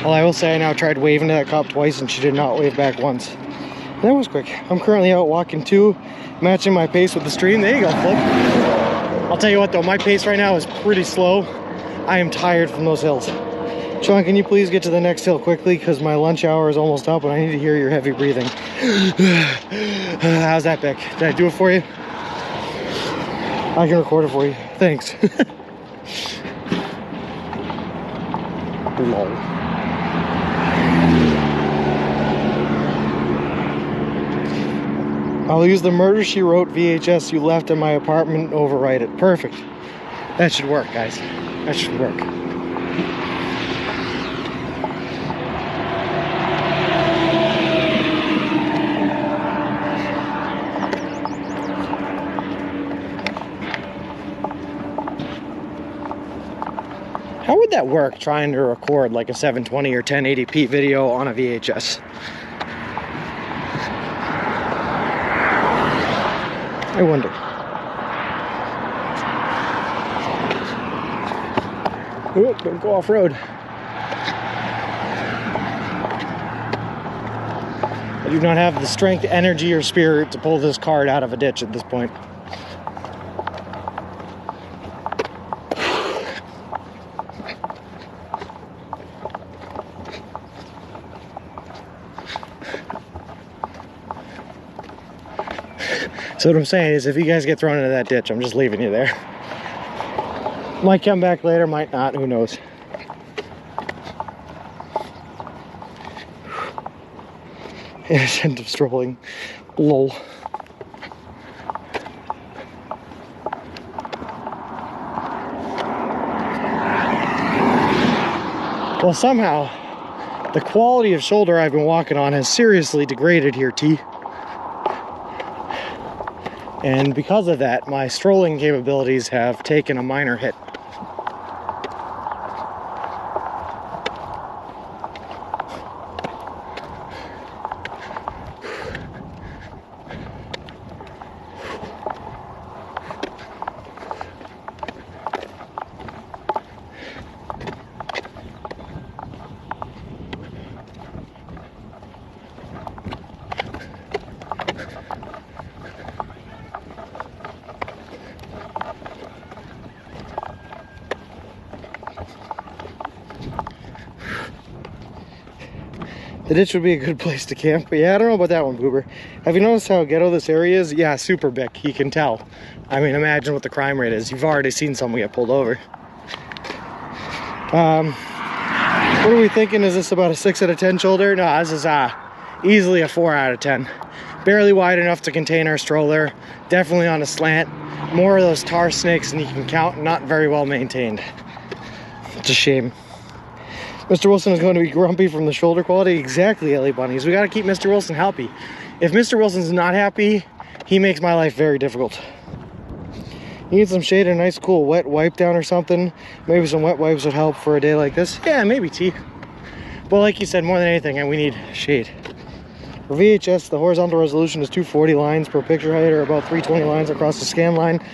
Speaker 1: Well, I will say I now tried waving to that cop twice and she did not wave back once. That was quick. I'm currently out walking 2, matching my pace with the stream. There you go, Flip. I'll tell you what though, my pace right now is pretty slow. I am tired from those hills. Sean, can you please get to the next hill quickly because my lunch hour is almost up and I need to hear your heavy breathing. How's that, Beck? Did I do it for you? I can record it for you. Thanks. Lol. I'll use the Murder, She Wrote VHS you left in my apartment and overwrite it. Perfect. That should work, guys. That should work. How would that work, trying to record like a 720 or 1080p video on a VHS? I wonder. Oh, don't go off-road. I do not have the strength, energy, or spirit to pull this cart out of a ditch at this point. So what I'm saying is, if you guys get thrown into that ditch, I'm just leaving you there. Might come back later, might not, who knows. Innocent of strolling. Lol. Well, somehow, the quality of shoulder I've been walking on has seriously degraded here, T. And because of that, my strolling capabilities have taken a minor hit. The ditch would be a good place to camp, but yeah, I don't know about that one, Boober. Have you noticed how ghetto this area is? Yeah, super big, you can tell. I mean, imagine what the crime rate is. You've already seen someone get pulled over. What are we thinking? Is this about a 6 out of 10 shoulder? No, this is easily a 4 out of 10. Barely wide enough to contain our stroller. Definitely on a slant. More of those tar snakes than you can count. Not very well maintained. It's a shame. Mr. Wilson is going to be grumpy from the shoulder quality. Exactly, Ellie Bunnies. We got to keep Mr. Wilson happy. If Mr. Wilson's not happy, he makes my life very difficult. You need some shade and a nice cool wet wipe down or something. Maybe some wet wipes would help for a day like this. Yeah, maybe, T. But like you said, more than anything, we need shade. For VHS, the horizontal resolution is 240 lines per picture height, or about 320 lines across the scan line.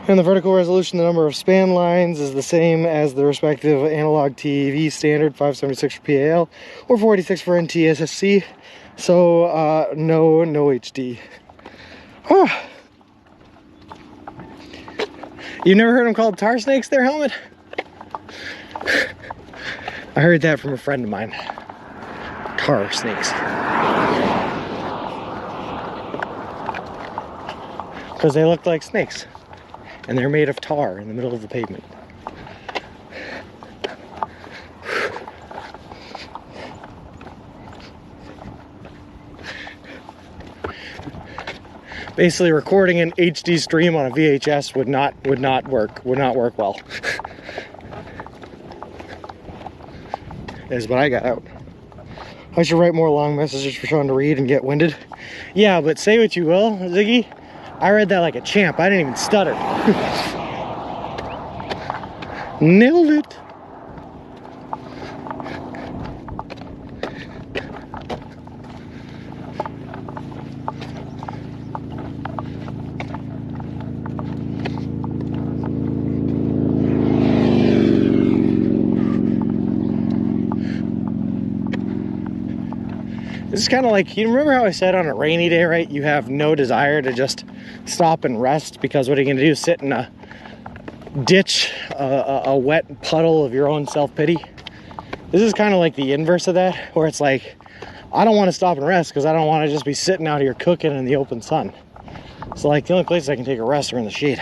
Speaker 1: And the vertical resolution, the number of span lines, is the same as the respective analog TV standard, 576 for PAL or 46 for NTSC. So no HD. Huh. You never heard them called tar snakes there, Helmet? I heard that from a friend of mine. Tar snakes. Because they look like snakes. And they're made of tar in the middle of the pavement. Basically, recording an HD stream on a VHS would not work well. Is what I got out. I should write more long messages for Sean to read and get winded. Yeah, but say what you will, Ziggy. I read that like a champ. I didn't even stutter. Nailed it. This is kind of like, you remember how I said on a rainy day, right? You have no desire to just stop and rest, because what are you going to do? Sit in a ditch, a wet puddle of your own self-pity? This is kind of like the inverse of that, where it's like, I don't want to stop and rest because I don't want to just be sitting out here cooking in the open sun. So like, the only places I can take a rest are in the shade.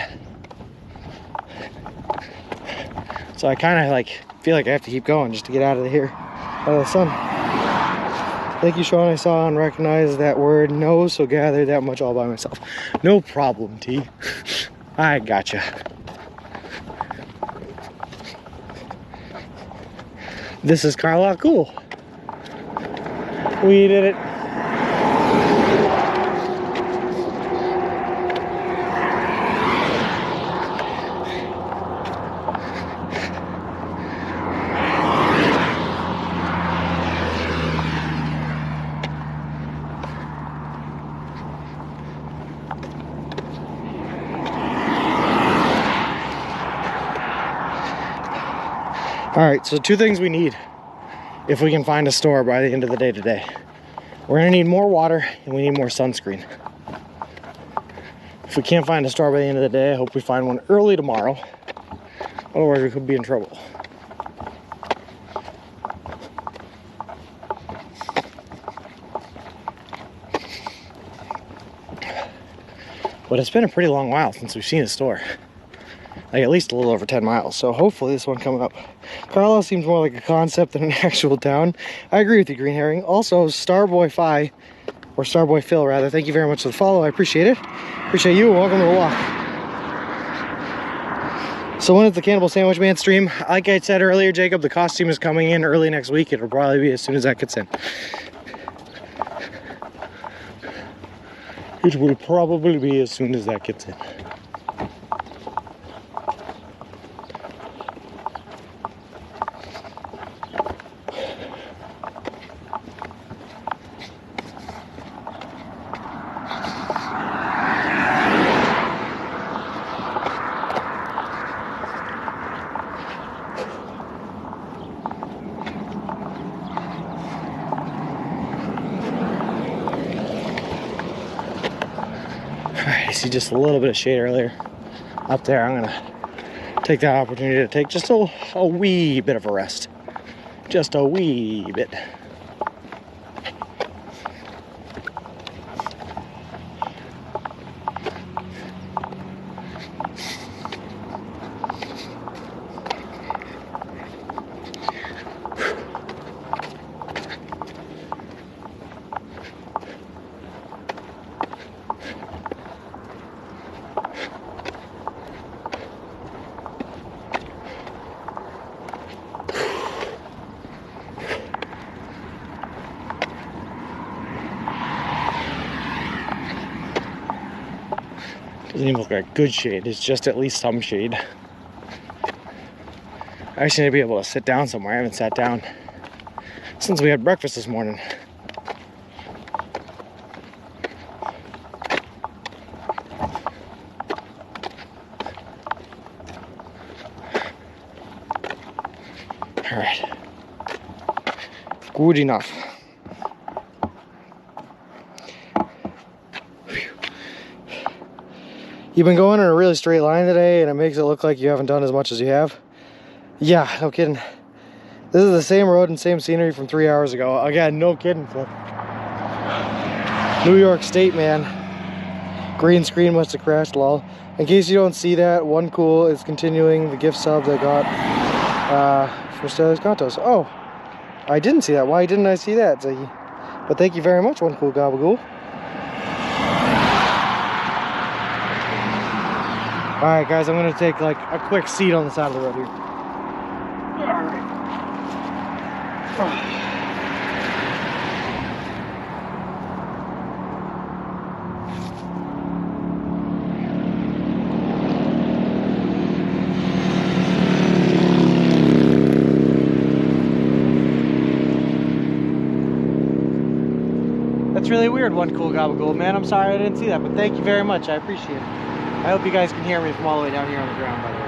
Speaker 1: So I kind of like feel like I have to keep going just to get out of here, out of the sun. Thank you, Sean. I saw and recognized that word no, so gather that much all by myself. No problem, T. I gotcha. This is Carla. Cool. We did it. Alright, so 2 things we need if we can find a store by the end of the day today. We're gonna need more water and we need more sunscreen. If we can't find a store by the end of the day, I hope we find one early tomorrow. Otherwise we could be in trouble. But it's been a pretty long while since we've seen a store. Like at least a little over 10 miles. So hopefully this one coming up. Carlisle seems more like a concept than an actual town. I agree with you, Green Herring. Also, Starboy Fi, or Starboy Phil rather, thank you very much for the follow. I appreciate it. Appreciate you. Welcome to the walk. So when is the Cannibal Sandwich Man stream? Like I said earlier, Jacob, the costume is coming in early next week. It'll probably be as soon as that gets in. It will probably be as soon as that gets in. I see just a little bit of shade earlier up there. I'm gonna take that opportunity to take just a wee bit of a rest. Just a wee bit. Doesn't even look like good shade, it's just at least some shade. I actually need to be able to sit down somewhere. I haven't sat down since we had breakfast this morning. All right, good enough. You've been going in a really straight line today and it makes it look like you haven't done as much as you have. Yeah, no kidding. This is the same road and same scenery from 3 hours ago. Again, no kidding, Flip. New York State, man. Green screen must have crashed, lol. In case you don't see that, One Cool is continuing the gift sub that got from Stellar's Contos. Oh, I didn't see that. Why didn't I see that, Ziggy? But thank you very much, One Cool Gabagool. Alright guys, I'm going to take like a quick seat on the side of the road here. That's really weird, One Cool Gabagool, man. I'm sorry I didn't see that, but thank you very much. I appreciate it. I hope you guys can hear me from all the way down here on the ground, by the way.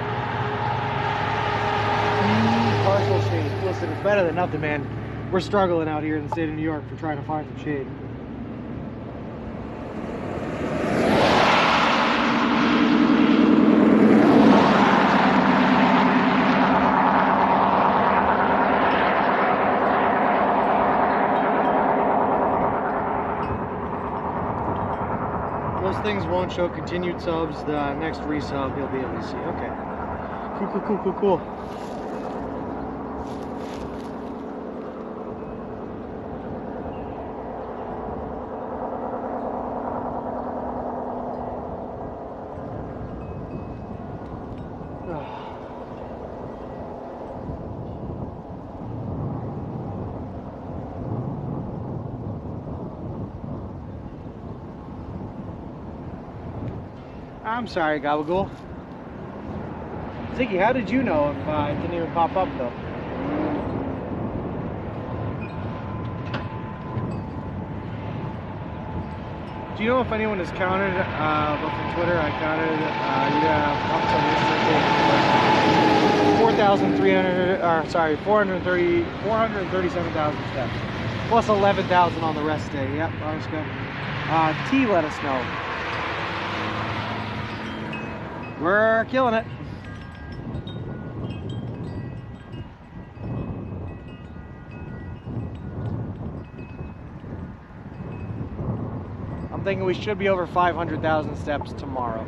Speaker 1: Partial shade. Listen, it's better than nothing, man. We're struggling out here in the state of New York for trying to find some shade. Those things won't show continued subs. The next resub you'll be able to see. Okay. Cool. I'm sorry, Gabagool. Ziggy, how did you know if it didn't even pop up, though? Do you know if anyone has counted, but from Twitter I counted, you have up to 4,300, or sorry, 437,000 steps. Plus 11,000 on the rest day. Yep, Arska. T let us know. We're killing it. I'm thinking we should be over 500,000 steps tomorrow.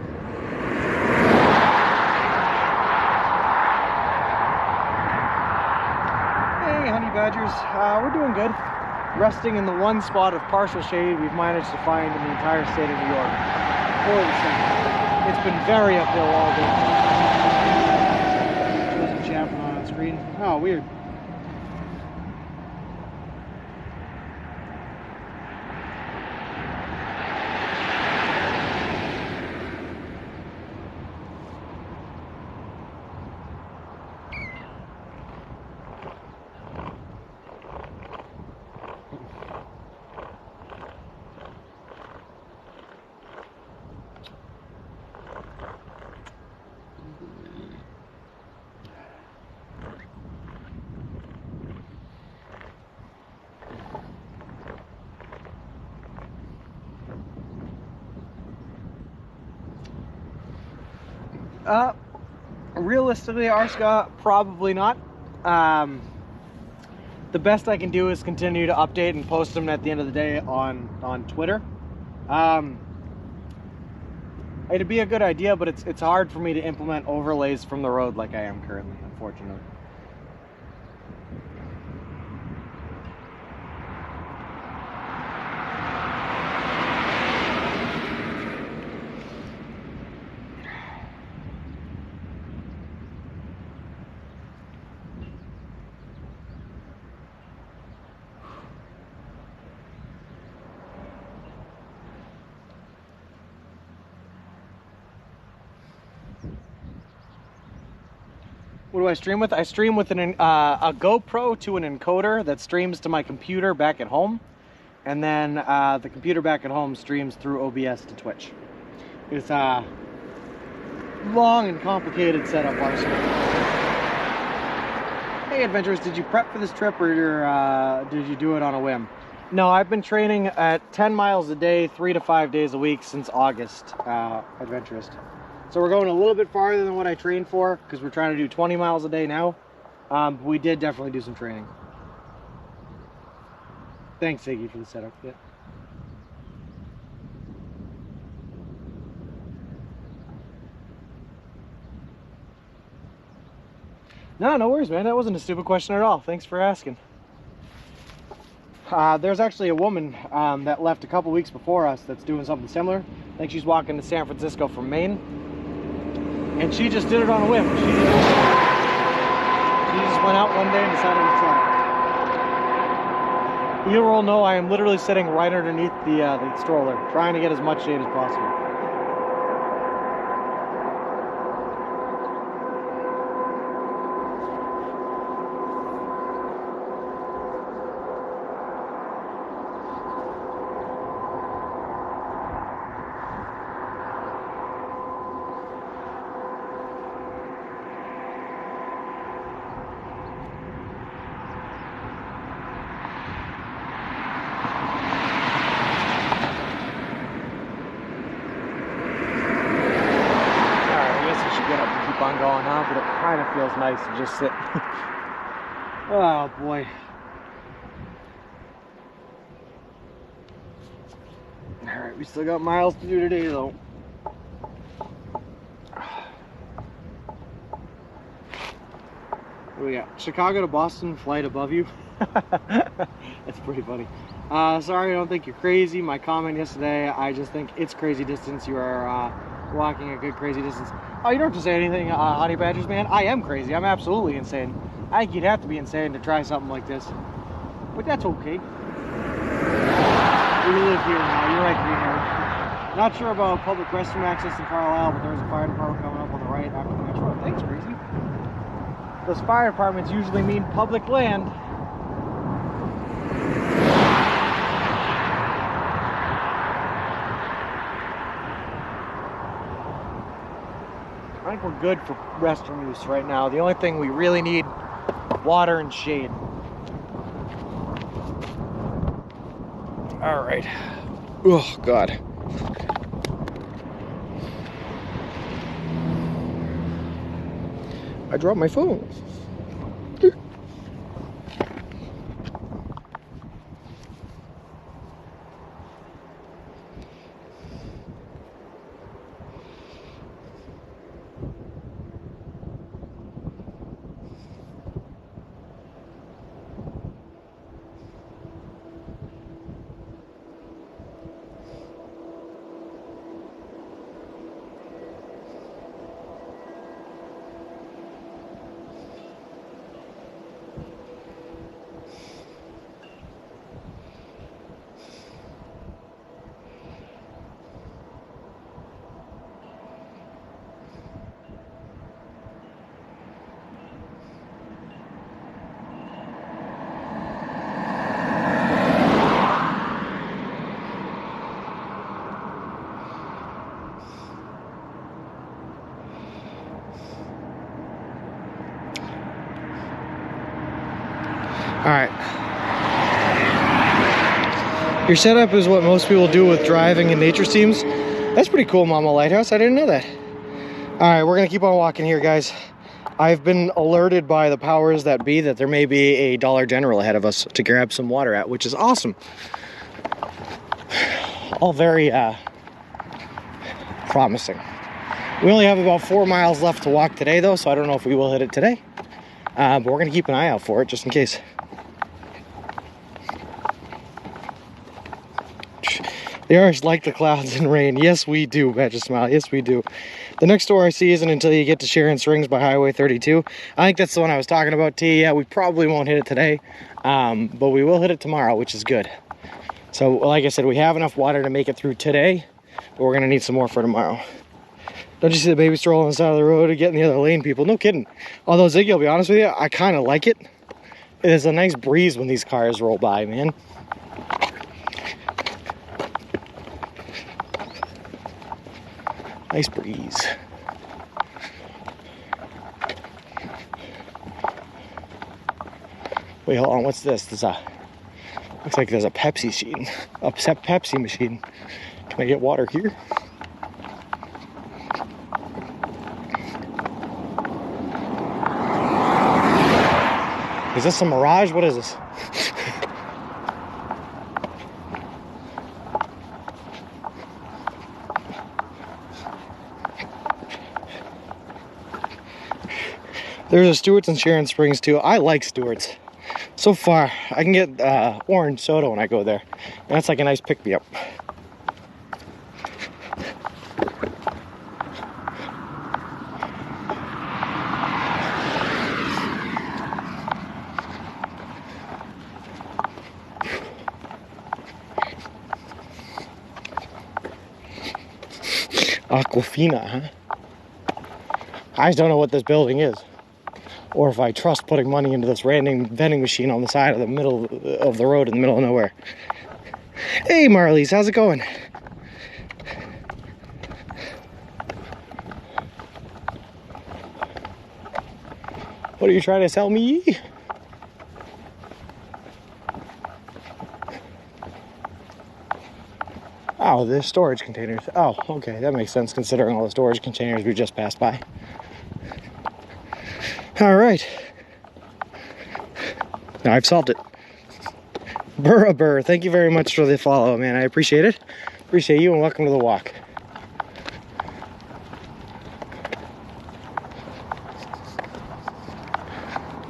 Speaker 1: Hey, honey badgers. We're doing good. Resting in the one spot of partial shade we've managed to find in the entire state of New York. Holy shit. It's been very uphill all day. There's a chapter on screen. Oh, weird. Realistically, Arska, probably not. The best I can do is continue to update and post them at the end of the day on Twitter. It'd be a good idea, but it's hard for me to implement overlays from the road like I am currently, unfortunately. What do I stream with? I stream with a GoPro to an encoder that streams to my computer back at home. And then the computer back at home streams through OBS to Twitch. It's a long and complicated setup, Arsenal. Hey adventurers, did you prep for this trip or did you do it on a whim? No, I've been training at 10 miles a day, 3 to 5 days a week since August, adventurist. So we're going a little bit farther than what I trained for because we're trying to do 20 miles a day now. We did definitely do some training. Thanks, Iggy, for the setup. Yeah. No worries, man. That wasn't a stupid question at all. Thanks for asking. There's actually a woman that left a couple weeks before us that's doing something similar. I think she's walking to San Francisco from Maine. And she just did it on a whim. She just went out one day and decided to try. You all know I am literally sitting right underneath the stroller, trying to get as much shade as possible. On going on, but it kind of feels nice to just sit. Oh boy. Alright, we still got miles to do today though. What do we got? Chicago to Boston, flight above you. That's pretty funny. Sorry, I don't think you're crazy. My comment yesterday, I just think it's crazy distance. You are walking a good crazy distance. Oh, you don't have to say anything, honey badgers, man. I am crazy. I'm absolutely insane. I think you'd have to be insane to try something like this. But that's okay. We live here now. You're right, Greenhair. Not sure about public restroom access in Carlisle, but there's a fire department coming up on the right after the metro. Thanks, crazy. Those fire departments usually mean public land. I think we're good for restroom use right now. The only thing we really need, water and shade. All right. Oh, God. I dropped my phone. All right. Your setup is what most people do with driving in nature seems. That's pretty cool, Mama Lighthouse. I didn't know that. All right, we're gonna keep on walking here, guys. I've been alerted by the powers that be that there may be a Dollar General ahead of us to grab some water at, which is awesome. All very promising. We only have about 4 miles left to walk today, though, so I don't know if we will hit it today. But we're gonna keep an eye out for it just in case. The Irish like the clouds and rain. Yes, we do, Badger Smile. Yes, we do. The next store I see isn't until you get to Sharon Springs by Highway 32. I think that's the one I was talking about, T. Yeah, we probably won't hit it today, but we will hit it tomorrow, which is good. So, like I said, we have enough water to make it through today, but we're going to need some more for tomorrow. Don't you see the baby stroll on the side of the road and getting the other lane, people? No kidding. Although, Ziggy, I'll be honest with you, I kind of like it. There's a nice breeze when these cars roll by, man. Nice breeze. Wait, hold on. What's this? There's looks like there's a Pepsi machine. A Pepsi machine. Can I get water here? Is this a Mirage? What is this? There's a Stewart's in Sharon Springs too. I like Stewart's. So far, I can get orange soda when I go there. And that's like a nice pick-me-up. Aquafina, huh? I just don't know what this building is, or if I trust putting money into this random vending machine on the side of the middle of the road in the middle of nowhere. Hey Marlies, how's it going? What are you trying to sell me? Oh, there's storage containers. Oh, okay, that makes sense considering all the storage containers we just passed by. All right. Now I've solved it. Burr, thank you very much for the follow, man. I appreciate it. Appreciate you, and welcome to the walk.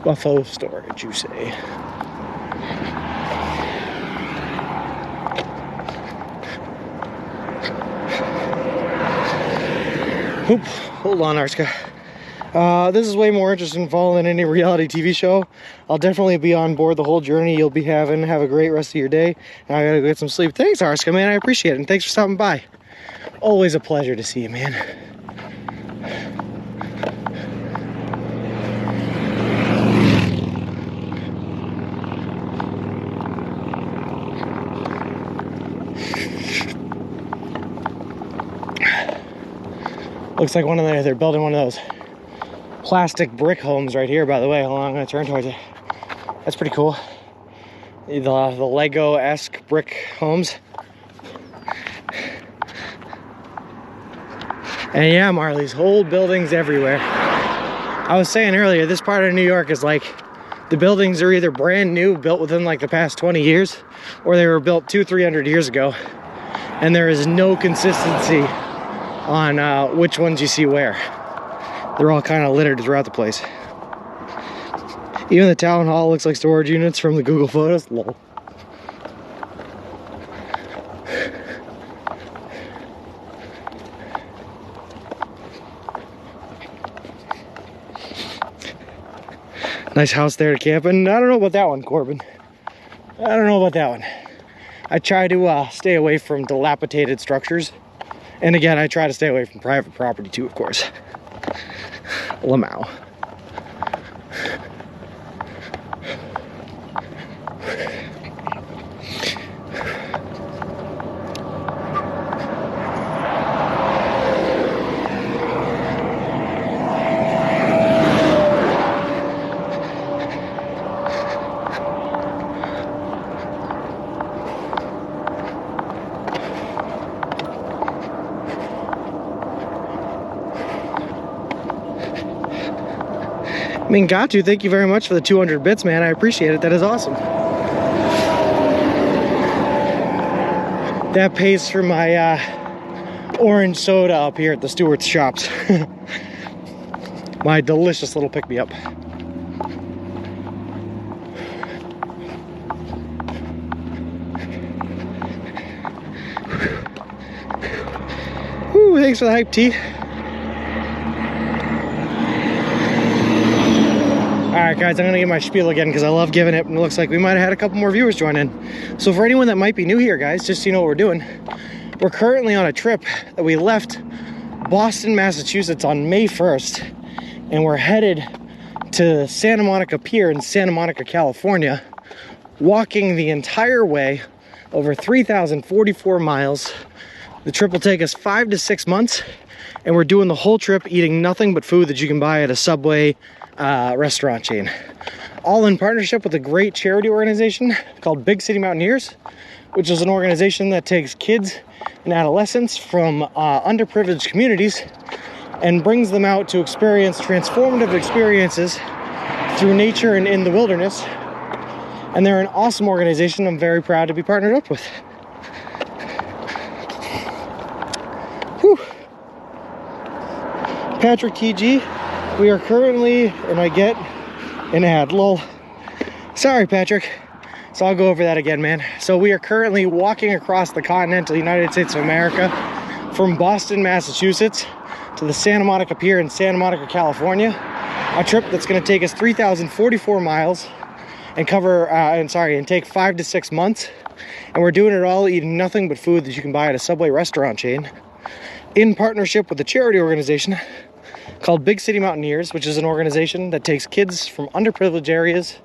Speaker 1: Buffalo storage, you say? Oop, hold on, Arska. This is way more interesting fall than any reality TV show. I'll definitely be on board the whole journey you'll be having. Have a great rest of your day. And I gotta go get some sleep. Thanks, Arska, man. I appreciate it. And thanks for stopping by. Always a pleasure to see you, man. Looks like they're building one of those plastic brick homes right here, by the way. Hold on, I'm gonna turn towards it. That's pretty cool. The Lego-esque brick homes. And yeah, Marley's, old buildings everywhere. I was saying earlier, this part of New York is like, the buildings are either brand new, built within like the past 20 years, or they were built 200-300 years ago. And there is no consistency on which ones you see where. They're all kind of littered throughout the place. Even the town hall looks like storage units from the Google Photos. Lol. Nice house there to camp in. I don't know about that one, Corbin. I don't know about that one. I try to stay away from dilapidated structures. And again, I try to stay away from private property too, of course. Lamau. Mingatu, thank you very much for the 200 bits, man. I appreciate it. That is awesome. That pays for my orange soda up here at the Stewart's shops. My delicious little pick-me-up. Whew, thanks for the hype, T. Alright guys, I'm going to give my spiel again because I love giving it, and it looks like we might have had a couple more viewers join in. So for anyone that might be new here, guys, just so you know what we're doing, we're currently on a trip that we left Boston, Massachusetts on May 1st, and we're headed to Santa Monica Pier in Santa Monica, California, walking the entire way over 3,044 miles. The trip will take us 5 to 6 months, and we're doing the whole trip eating nothing but food that you can buy at a Subway restaurant chain, all in partnership with a great charity organization called Big City Mountaineers, which is an organization that takes kids and adolescents from underprivileged communities and brings them out to experience transformative experiences through nature and in the wilderness. And they're an awesome organization I'm very proud to be partnered up with. Whew. Patrick TG, we are currently, and I get an ad, lol. Sorry, Patrick. So I'll go over that again, man. So we are currently walking across the continental United States of America from Boston, Massachusetts to the Santa Monica Pier in Santa Monica, California. A trip that's going to take us 3,044 miles and and take 5 to 6 months. And we're doing it all eating nothing but food that you can buy at a Subway restaurant chain in partnership with a charity organization called Big City Mountaineers, which is an organization that takes kids from underprivileged areas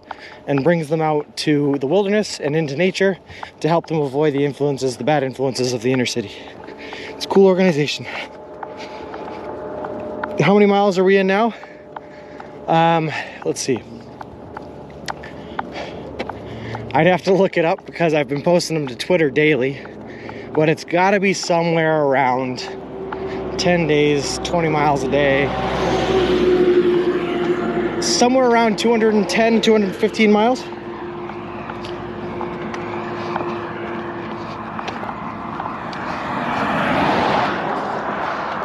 Speaker 1: and brings them out to the wilderness and into nature to help them avoid the bad influences of the inner city. It's a cool organization. How many miles are we in now? Let's see. I'd have to look it up because I've been posting them to Twitter daily, but it's got to be somewhere around 10 days, 20 miles a day. Somewhere around 210, 215 miles.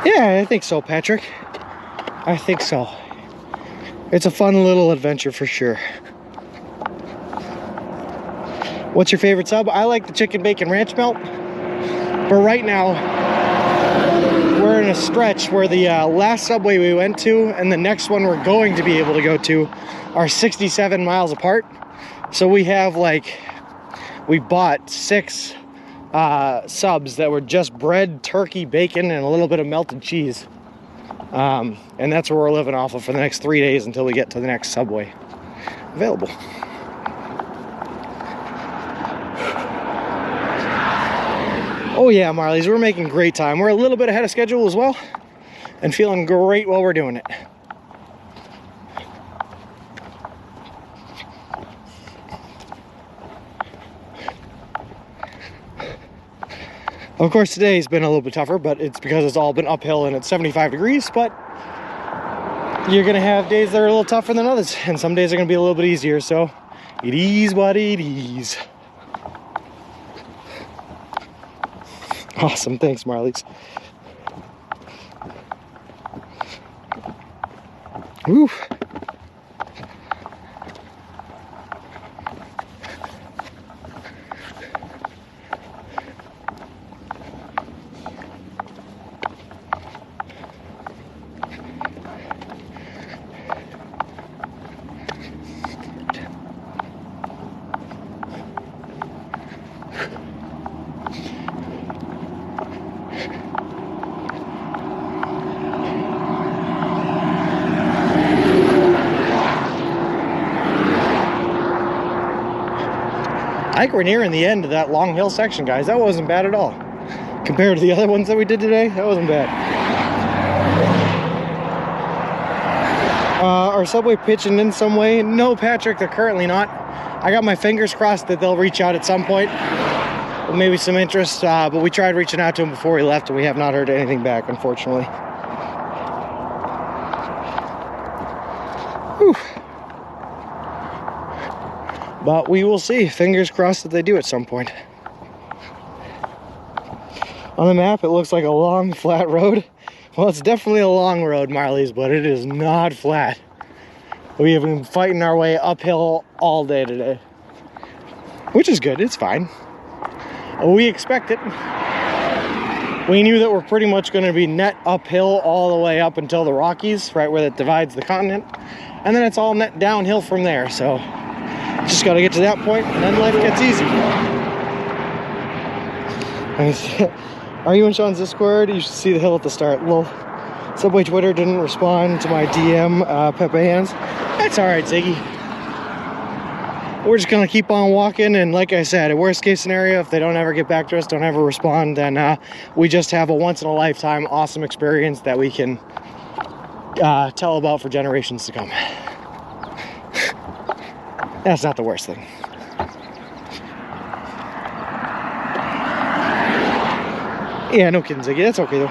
Speaker 1: Yeah, I think so, Patrick. I think so. It's a fun little adventure for sure. What's your favorite sub? I like the chicken bacon ranch melt. But right now, we're in a stretch where the last Subway we went to and the next one we're going to be able to go to are 67 miles apart. So we have we bought 6 subs that were just bread, turkey, bacon, and a little bit of melted cheese. And that's where we're living off of for the next 3 days until we get to the next Subway available. Oh yeah, Marlies, we're making great time. We're a little bit ahead of schedule as well. and feeling great while we're doing it. Of course, today's been a little bit tougher, but it's because it's all been uphill and it's 75 degrees, but you're gonna have days that are a little tougher than others, and some days are gonna be a little bit easier, so it is what it is. Awesome, thanks, Marlies. Woo. I think we're nearing the end of that long hill section, guys. That wasn't bad at all. Compared to the other ones that we did today, that wasn't bad. Our subway pitching in some way? No, Patrick, they're currently not. I got my fingers crossed that they'll reach out at some point. With maybe some interest, but we tried reaching out to them before we left and we have not heard anything back, unfortunately. Whew. But we will see. Fingers crossed that they do at some point. On the map, it looks like a long, flat road. Well, it's definitely a long road, Marlies, but it is not flat. We have been fighting our way uphill all day today. Which is good, it's fine. We expect it. We knew that we're pretty much going to be net uphill all the way up until the Rockies, right where it divides the continent. And then it's all net downhill from there, so just got to get to that point, and then life gets easy. Are you in Sean's Discord? You should see the hill at the start. Lol. Subway Twitter didn't respond to my DM, Pepe Hands. That's alright, Ziggy. We're just going to keep on walking, and like I said, a worst case scenario, if they don't ever get back to us, don't ever respond, then we just have a once-in-a-lifetime awesome experience that we can tell about for generations to come. That's not the worst thing. Yeah, no kidding, Ziggy. That's okay, though.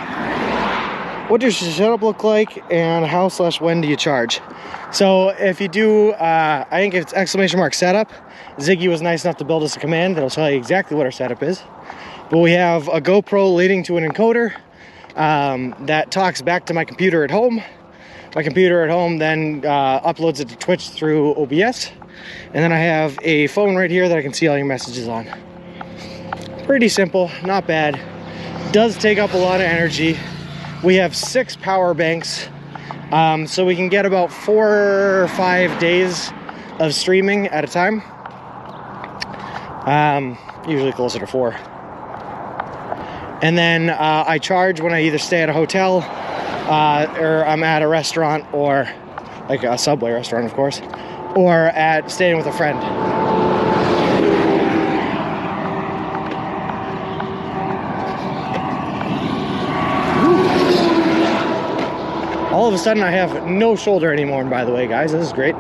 Speaker 1: What does your setup look like, and how/when do you charge? So, if you do, I think it's !setup. Ziggy was nice enough to build us a command that'll tell you exactly what our setup is. But we have a GoPro leading to an encoder that talks back to my computer at home. My computer at home then uploads it to Twitch through OBS. And then I have a phone right here that I can see all your messages on. Pretty simple, not bad. Does take up a lot of energy. We have 6 power banks, so we can get about 4 or 5 days of streaming at a time. Usually closer to 4. And then I charge when I either stay at a hotel or I'm at a restaurant, or like a Subway restaurant, of course, or at staying with a friend. All of a sudden I have no shoulder anymore, by the way, guys. This is great.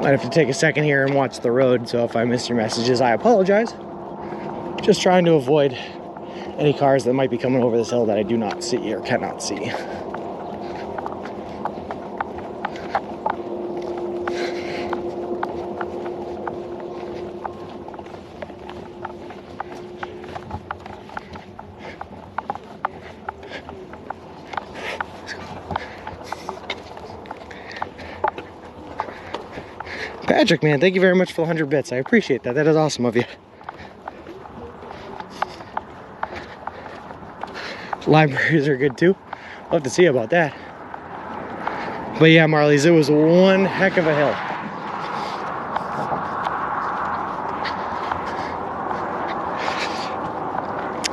Speaker 1: Might have to take a second here and watch the road, so if I miss your messages, I apologize. Just trying to avoid any cars that might be coming over this hill that I do not see or cannot see. Patrick, man, thank you very much for the 100 bits. I appreciate that. That is awesome of you. Libraries are good too. Love to see about that. But yeah, Marlies, it was one heck of a hill.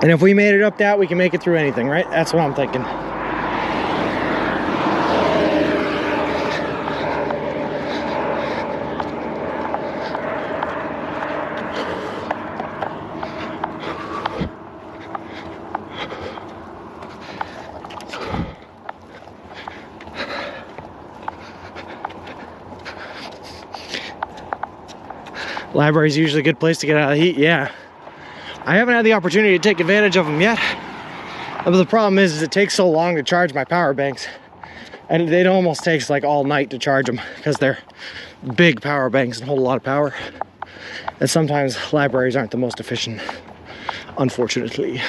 Speaker 1: And if we made it up that, we can make it through anything, right? That's what I'm thinking. Library's usually a good place to get out of the heat, yeah. I haven't had the opportunity to take advantage of them yet. But the problem is it takes so long to charge my power banks. And it almost takes like all night to charge them because they're big power banks and hold a lot of power. And sometimes libraries aren't the most efficient, unfortunately.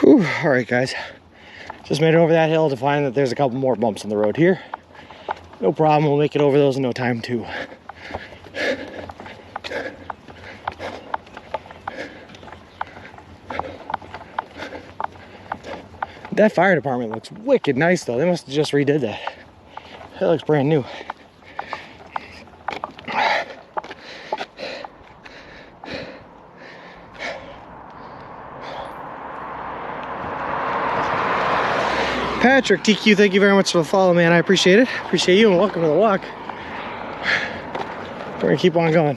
Speaker 1: Whew, all right, guys. Just made it over that hill to find that there's a couple more bumps in the road here. No problem, we'll make it over those in no time too. That fire department looks wicked nice though. They must have just redid that. That looks brand new. Patrick, TQ, thank you very much for the follow, man. I appreciate it. Appreciate you and welcome to the walk. We're gonna keep on going.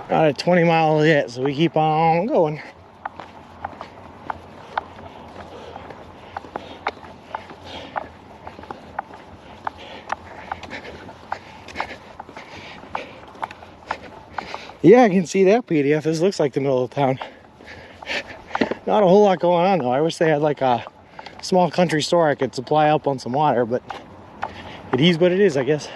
Speaker 1: Not at 20 miles yet, so we keep on going. Yeah, I can see that PDF. This looks like the middle of town. Not a whole lot going on though. I wish they had like a small country store I could supply up on some water, but it is what it is, I guess.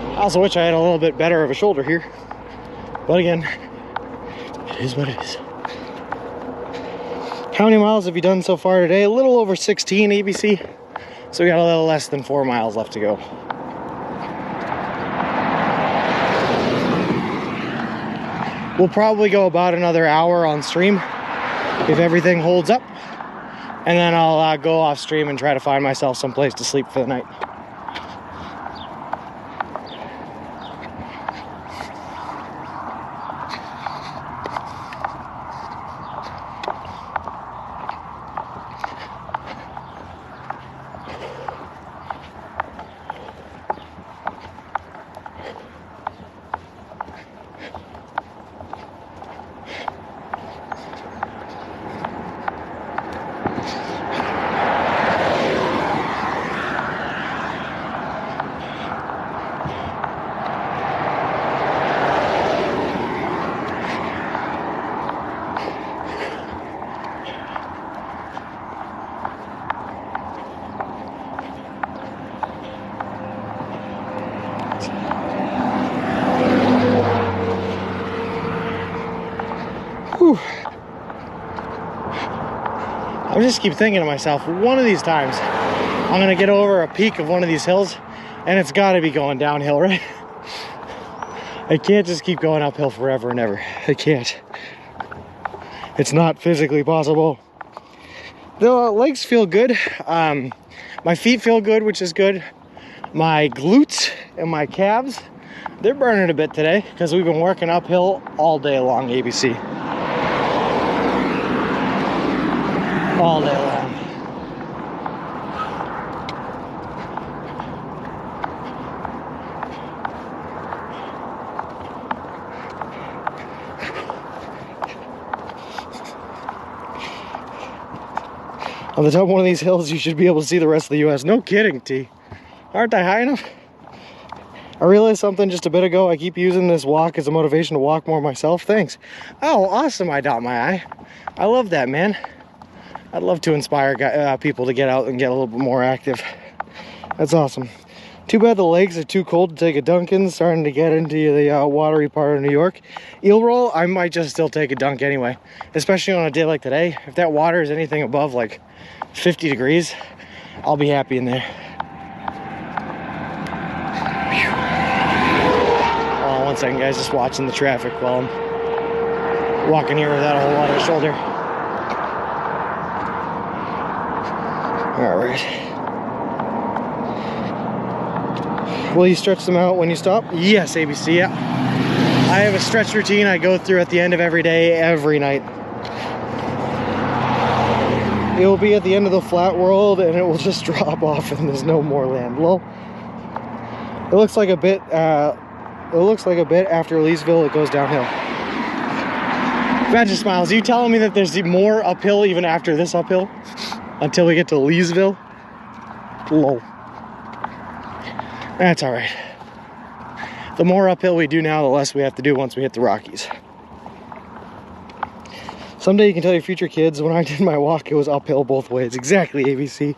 Speaker 1: I also wish I had a little bit better of a shoulder here, but again, it is what it is. How many miles have you done so far today? A little over 16 ABC. So we got a little less than 4 miles left to go. We'll probably go about another hour on stream if everything holds up. And then I'll go off stream and try to find myself someplace to sleep for the night. Whew. I just keep thinking to myself, one of these times I'm gonna get over a peak of one of these hills and it's gotta be going downhill, right? I can't just keep going uphill forever and ever. I can't. It's not physically possible. The legs feel good. My feet feel good, which is good. My glutes and my calves, they're burning a bit today because we've been working uphill all day long, ABC. All day long. On the top of one of these hills, you should be able to see the rest of the U.S. No kidding, T. Aren't I high enough? I realized something just a bit ago. I keep using this walk as a motivation to walk more myself. Thanks. Oh, awesome, I dot my I. I love that, man. I'd love to inspire people to get out and get a little bit more active. That's awesome. Too bad the lakes are too cold to take a dunk in. Starting to get into the watery part of New York. Eel roll, I might just still take a dunk anyway. Especially on a day like today. If that water is anything above like 50 degrees, I'll be happy in there. Hold on one second, guys. Just watching the traffic while I'm walking here without a whole lot of shoulder. All right. Will you stretch them out when you stop? Yes, ABC, yeah. I have a stretch routine I go through at the end of every day, every night. It will be at the end of the flat world and it will just drop off and there's no more land. Well, it looks like a bit after Leesville it goes downhill. Imagine Smiles, are you telling me that there's more uphill even after this uphill? Until we get to Leesville? Lol. That's alright. The more uphill we do now, the less we have to do once we hit the Rockies. Someday you can tell your future kids, when I did my walk, it was uphill both ways. Exactly, ABC.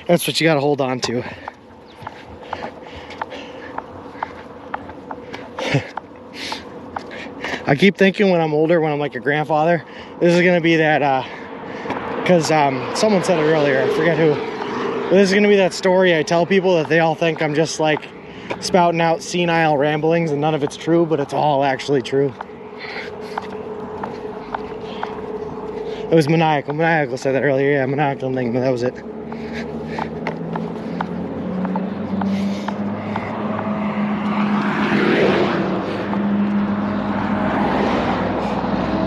Speaker 1: That's what you gotta hold on to. I keep thinking when I'm older, when I'm like a grandfather, this is gonna be that, because someone said it earlier, I forget who. This is gonna be that story I tell people that they all think I'm just like spouting out senile ramblings and none of it's true, but it's all actually true. It was maniacal. Maniacal said that earlier. Yeah, maniacal thing, but that was it.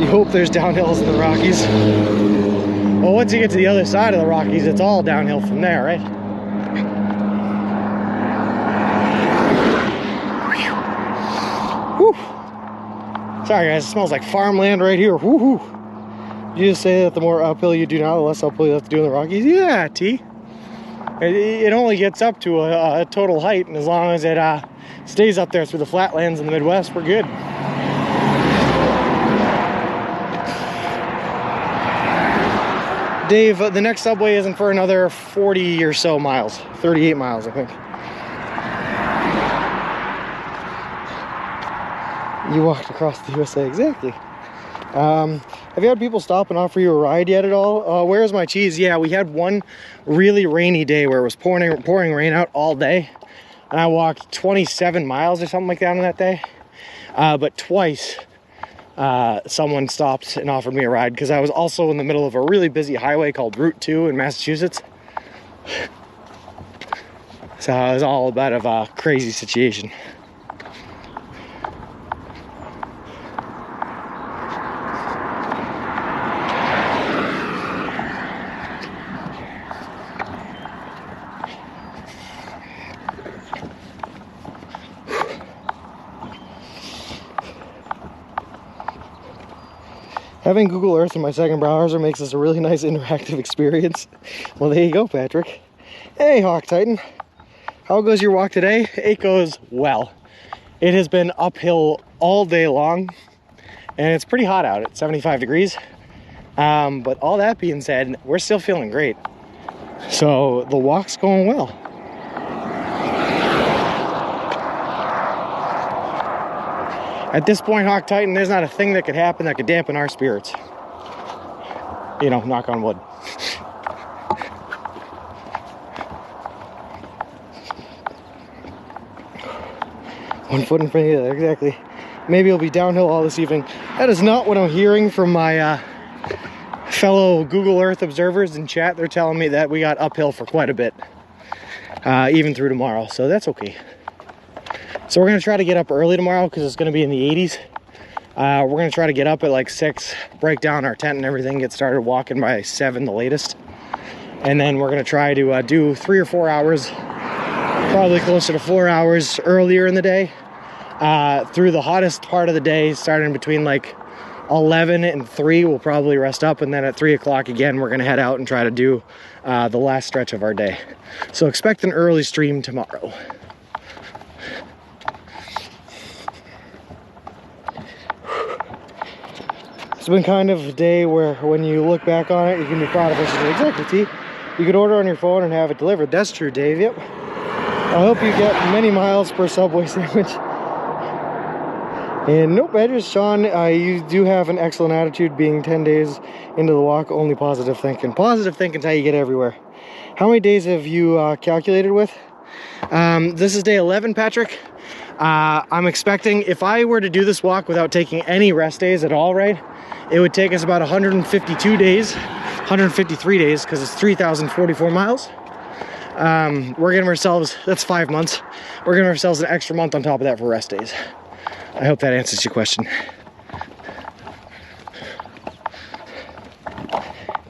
Speaker 1: You hope there's downhills in the Rockies. Well, once you get to the other side of the Rockies, it's all downhill from there, right? Whew. Sorry guys, it smells like farmland right here. Woohoo! You just say that the more uphill you do now, the less uphill you have to do in the Rockies? Yeah, T. It only gets up to a total height, and as long as it stays up there through the flatlands in the Midwest, we're good. Dave, the next subway isn't for another 40 or so miles. 38 miles, I think. You walked across the USA, exactly. Have you had people stop and offer you a ride yet at all? Where's my cheese? Yeah, we had one really rainy day where it was pouring rain out all day. And I walked 27 miles or something like that on that day. But twice, someone stopped and offered me a ride because I was also in the middle of a really busy highway called Route 2 in Massachusetts. So it was all a bit of a crazy situation. Having Google Earth in my second browser makes this a really nice interactive experience. Well, there you go, Patrick. Hey, Hawk Titan. How goes your walk today? It goes well. It has been uphill all day long, and it's pretty hot out at 75 degrees. But all that being said, we're still feeling great. So the walk's going well. At this point, Hawk Titan, there's not a thing that could happen that could dampen our spirits. You know, knock on wood. One foot in front of the other, exactly. Maybe it'll be downhill all this evening. That is not what I'm hearing from my fellow Google Earth observers in chat. They're telling me that we got uphill for quite a bit, even through tomorrow, so that's okay. So we're gonna try to get up early tomorrow because it's gonna be in the 80s. We're gonna try to get up at like 6, break down our tent and everything, get started walking by 7 the latest. And then we're gonna try to do 3 or 4 hours, probably closer to 4 hours earlier in the day, through the hottest part of the day, starting between like 11 and 3, we'll probably rest up, and then at 3 o'clock again, we're gonna head out and try to do the last stretch of our day. So expect an early stream tomorrow. It's been kind of a day where when you look back on it, you can be proud of it. Exactly, T. You could order on your phone and have it delivered. That's true, Dave. Yep. I hope you get many miles per Subway sandwich. And no badges, Sean. You do have an excellent attitude being 10 days into the walk. Only positive thinking. Positive thinking's how you get everywhere. How many days have you calculated with? This is day 11, Patrick. I'm expecting, if I were to do this walk without taking any rest days at all, right, it would take us about 152 days. 153 days because it's 3,044 miles. We're giving ourselves, that's 5 months. We're giving ourselves an extra month on top of that for rest days. I hope that answers your question.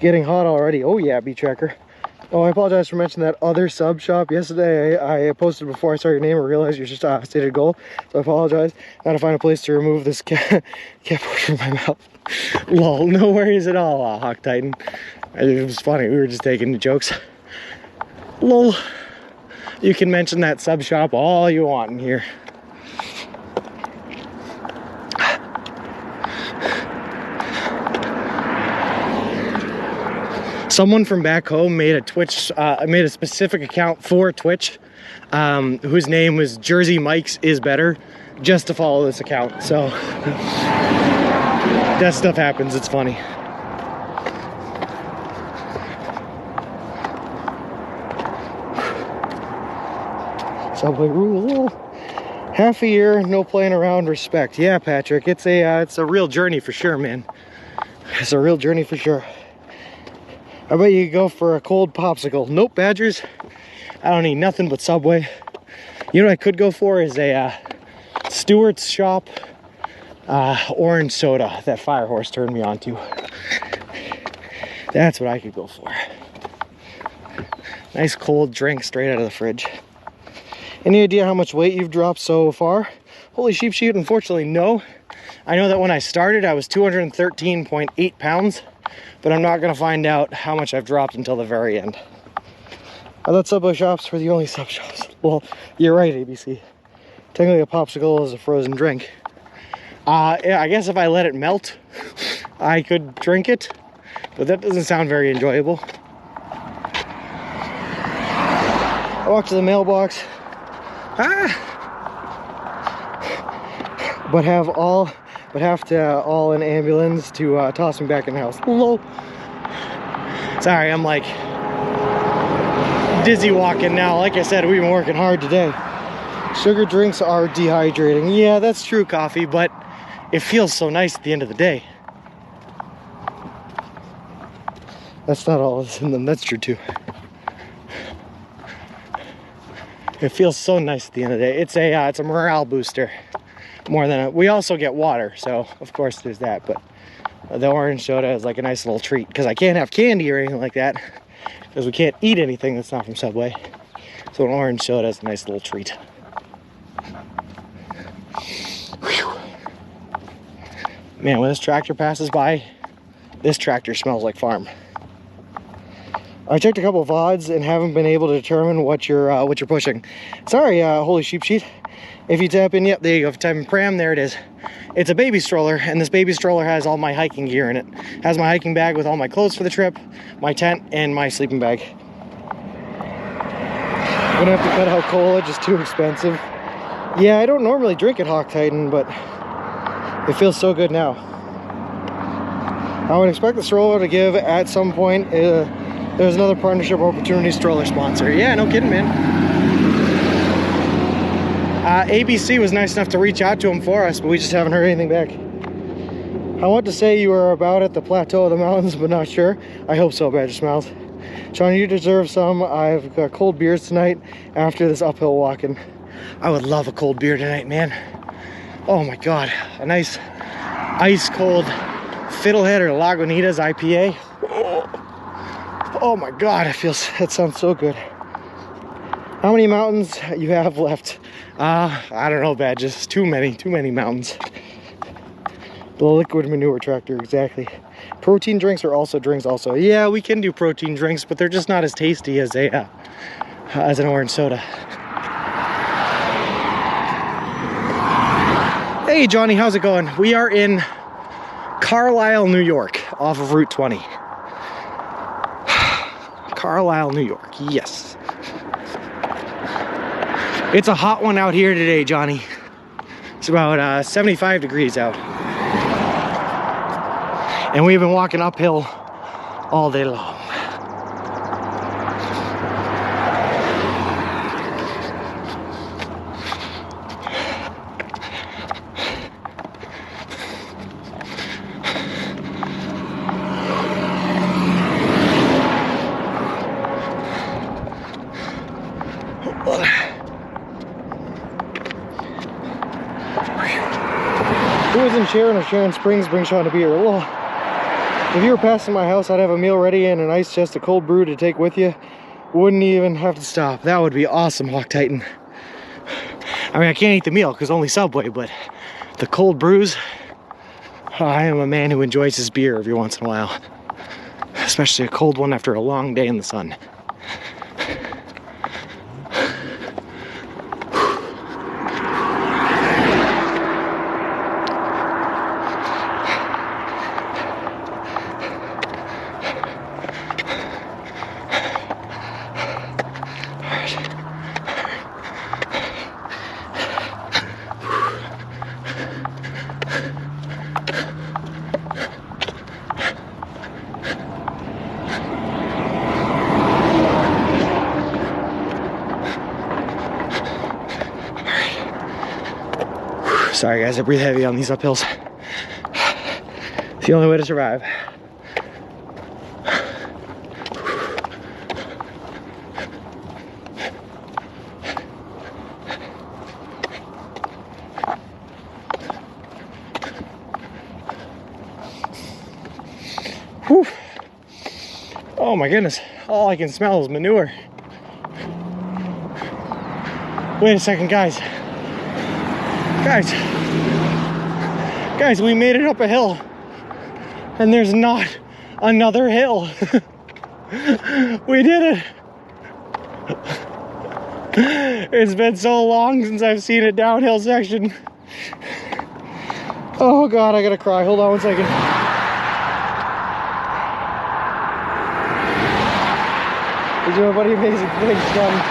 Speaker 1: Getting hot already. Oh yeah, Beach Tracker. Oh, I apologize for mentioning that other sub shop yesterday. I posted before I saw your name and realized you just stated goal. So I apologize. Gotta find a place to remove this cat from my mouth. Lol, no worries at all, Hawk Titan. It was funny, we were just taking the jokes. Lol. You can mention that sub shop all you want in here. Someone from back home made a Twitch, made a specific account for Twitch, whose name was Jersey Mike's is Better, just to follow this account. So that stuff happens. It's funny. Subway rule. Half a year, no playing around, respect. Yeah, Patrick, it's a real journey for sure, man. It's a real journey for sure. I bet you could go for a cold popsicle. Nope, Badgers. I don't need nothing but Subway. You know what I could go for is a Stewart's Shop orange soda that Firehorse turned me on to. That's what I could go for. Nice cold drink straight out of the fridge. Any idea how much weight you've dropped so far? Holy sheep sheet, unfortunately, no. I know that when I started, I was 213.8 pounds. But I'm not gonna find out how much I've dropped until the very end. I thought Subway shops were the only sub shops. Well, you're right, ABC. Technically a popsicle is a frozen drink. Yeah, I guess if I let it melt, I could drink it, but that doesn't sound very enjoyable. I walked to the mailbox, but have to all an ambulance to toss me back in the house. Hello. Sorry, I'm like dizzy walking now. Like I said, we've been working hard today. Sugar drinks are dehydrating. Yeah, that's true, coffee, but it feels so nice at the end of the day. That's not all that's in them. That's true too. It feels so nice at the end of the day. It's a morale booster. More than we also get water, so of course there's that, but the orange soda is like a nice little treat because I can't have candy or anything like that because we can't eat anything that's not from Subway. So an orange soda is a nice little treat. Whew. Man, when this tractor passes by, this tractor smells like farm. I checked a couple of VODs and haven't been able to determine what you're pushing. Sorry, holy sheep sheet. If you tap in, yep, there you go. If you type in pram, there it is. It's a baby stroller, and this baby stroller has all my hiking gear in it. It has my hiking bag with all my clothes for the trip, my tent, and my sleeping bag. I'm gonna have to cut out cola, just too expensive. Yeah, I don't normally drink at Hawk Titan, but it feels so good now. I would expect the stroller to give at some point. There's another partnership opportunity stroller sponsor. Yeah, no kidding, man. ABC was nice enough to reach out to him for us, but we just haven't heard anything back. I want to say you were about at the plateau of the mountains, but not sure. I hope so, Badger Smiles. Sean, you deserve some. I've got cold beers tonight after this uphill walking. I would love a cold beer tonight, man. Oh my God, a nice ice cold Fiddlehead or Lagunitas IPA. Oh my God, that sounds so good. How many mountains you have left? I don't know, Badges. Too many mountains. The liquid manure tractor, exactly. Protein drinks are also drinks also. Yeah, we can do protein drinks, but they're just not as tasty as an orange soda. Hey Johnny, how's it going? We are in Carlisle, New York, off of Route 20. Carlisle, New York, yes. It's a hot one out here today, Johnny. It's about 75 degrees out. And we've been walking uphill all day long. Sharon or Sharon Springs bring Sean a beer. Well, if you were passing my house, I'd have a meal ready and an ice chest of cold brew to take with you. Wouldn't even have to stop. That would be awesome, Hawk Titan. I mean, I can't eat the meal because only Subway, but the cold brews, I am a man who enjoys his beer every once in a while. Especially a cold one after a long day in the sun. Sorry guys, I breathe heavy on these uphills. It's the only way to survive. Whew. Oh my goodness, all I can smell is manure. Wait a second, guys. Guys, we made it up a hill and there's not another hill. We did it. It's been so long since I've seen a downhill section. Oh God, I gotta cry. Hold on one second. You're doing pretty amazing things, Johnny.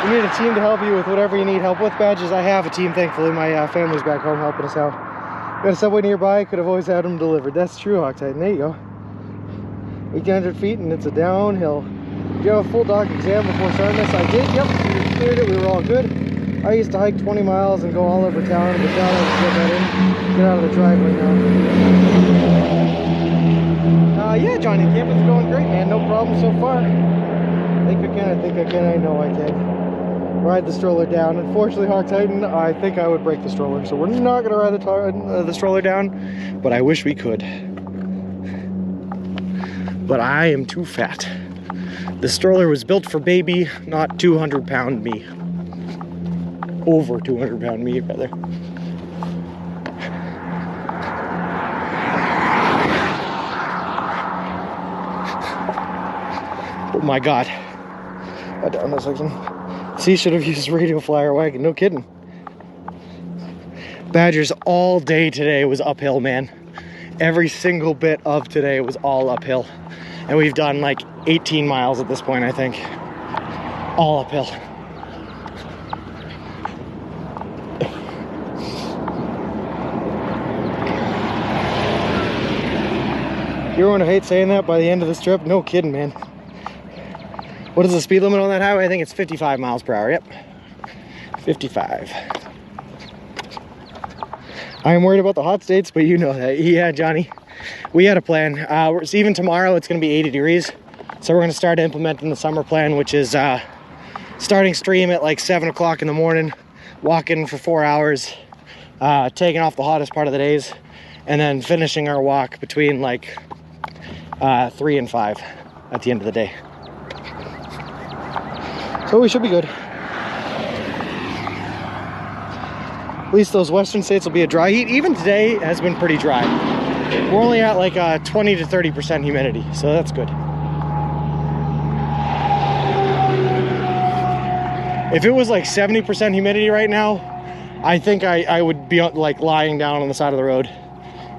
Speaker 1: You need a team to help you with whatever you need help with. Badges, I have a team, thankfully. My family's back home helping us out. Got a Subway nearby, could have always had them delivered. That's true, Hawk Titan. There you go. 1,800 feet and it's a downhill. Did you have a full dock exam before starting this? I did, yep. We cleared it, we were all good. I used to hike 20 miles and go all over town, but now I just get that in. Get out of the driveway now. Yeah, Johnny, camping's going great, man. No problem so far. I know I can. Ride the stroller down. Unfortunately, Hawk Titan, I think I would break the stroller, so we're not going to ride the stroller down, but I wish we could. But I am too fat. The stroller was built for baby, not 200-pound me. Over 200-pound me, rather. Oh my God. Got down this section. See, should have used radio flyer wagon, no kidding. Badgers all day today was uphill, man. Every single bit of today was all uphill. And we've done like 18 miles at this point, I think. All uphill. You're going to hate saying that by the end of this trip? No kidding, man. What is the speed limit on that highway? I think it's 55 miles per hour. Yep. 55. I am worried about the hot states, but you know that. Yeah, Johnny. We had a plan. Even tomorrow, it's going to be 80 degrees. So we're going to start implementing the summer plan, which is starting stream at like 7 o'clock in the morning, walking for 4 hours, taking off the hottest part of the days, and then finishing our walk between like 3 and 5 at the end of the day. So we should be good. At least those western states will be a dry heat. Even today has been pretty dry. We're only at like 20 to 30% humidity, so that's good. If it was like 70% humidity right now, I think I would be like lying down on the side of the road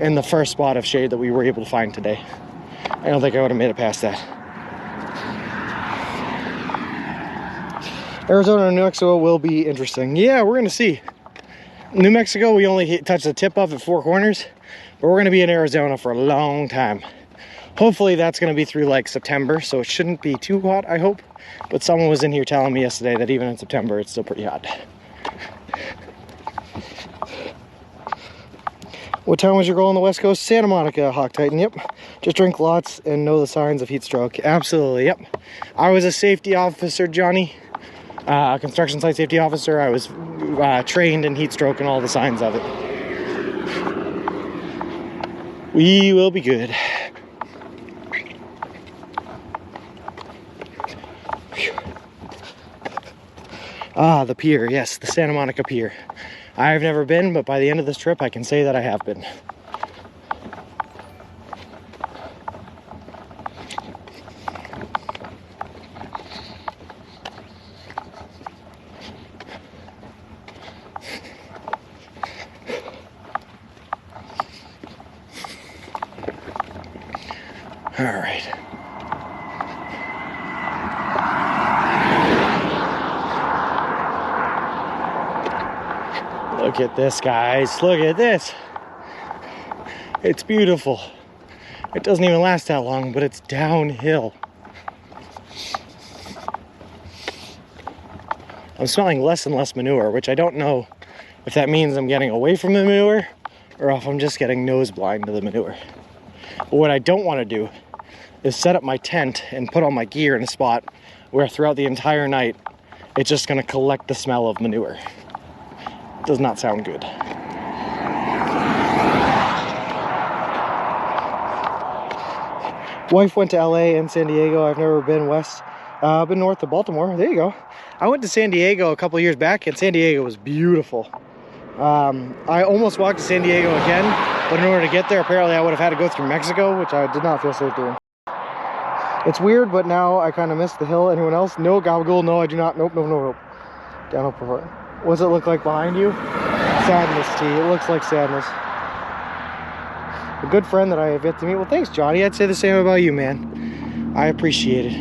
Speaker 1: in the first spot of shade that we were able to find today. I don't think I would have made it past that. Arizona and New Mexico will be interesting. Yeah, we're gonna see. New Mexico, we only touched the tip of at Four Corners, but we're gonna be in Arizona for a long time. Hopefully that's gonna be through like September, so it shouldn't be too hot, I hope. But someone was in here telling me yesterday that even in September, it's still pretty hot. What town was your goal on the West Coast? Santa Monica, Hawk Titan, yep. Just drink lots and know the signs of heat stroke. Absolutely, yep. I was a safety officer, Johnny. Construction site safety officer. I was trained in heat stroke and all the signs of it. We will be good. Ah, the pier. Yes, the Santa Monica Pier. I've never been, but by the end of this trip, I can say that I have been. All right. Look at this, guys. Look at this. It's beautiful. It doesn't even last that long, but it's downhill. I'm smelling less and less manure, which I don't know if that means I'm getting away from the manure or if I'm just getting nose blind to the manure. But what I don't want to do is set up my tent and put all my gear in a spot where throughout the entire night it's just going to collect the smell of manure. Does not sound good. Wife went to LA and San Diego. I've never been west. I've been north of Baltimore. There you go. I went to San Diego a couple years back, and San Diego was beautiful. I almost walked to San Diego again, but in order to get there, apparently I would have had to go through Mexico, which I did not feel safe doing. It's weird, but now I kind of miss the hill. Anyone else? No, Gabagool. No, I do not. Nope, nope, nope, nope. Down up before. What's it look like behind you? Sadness, T. It looks like sadness. A good friend that I have yet to meet. Well, thanks, Johnny. I'd say the same about you, man. I appreciate it.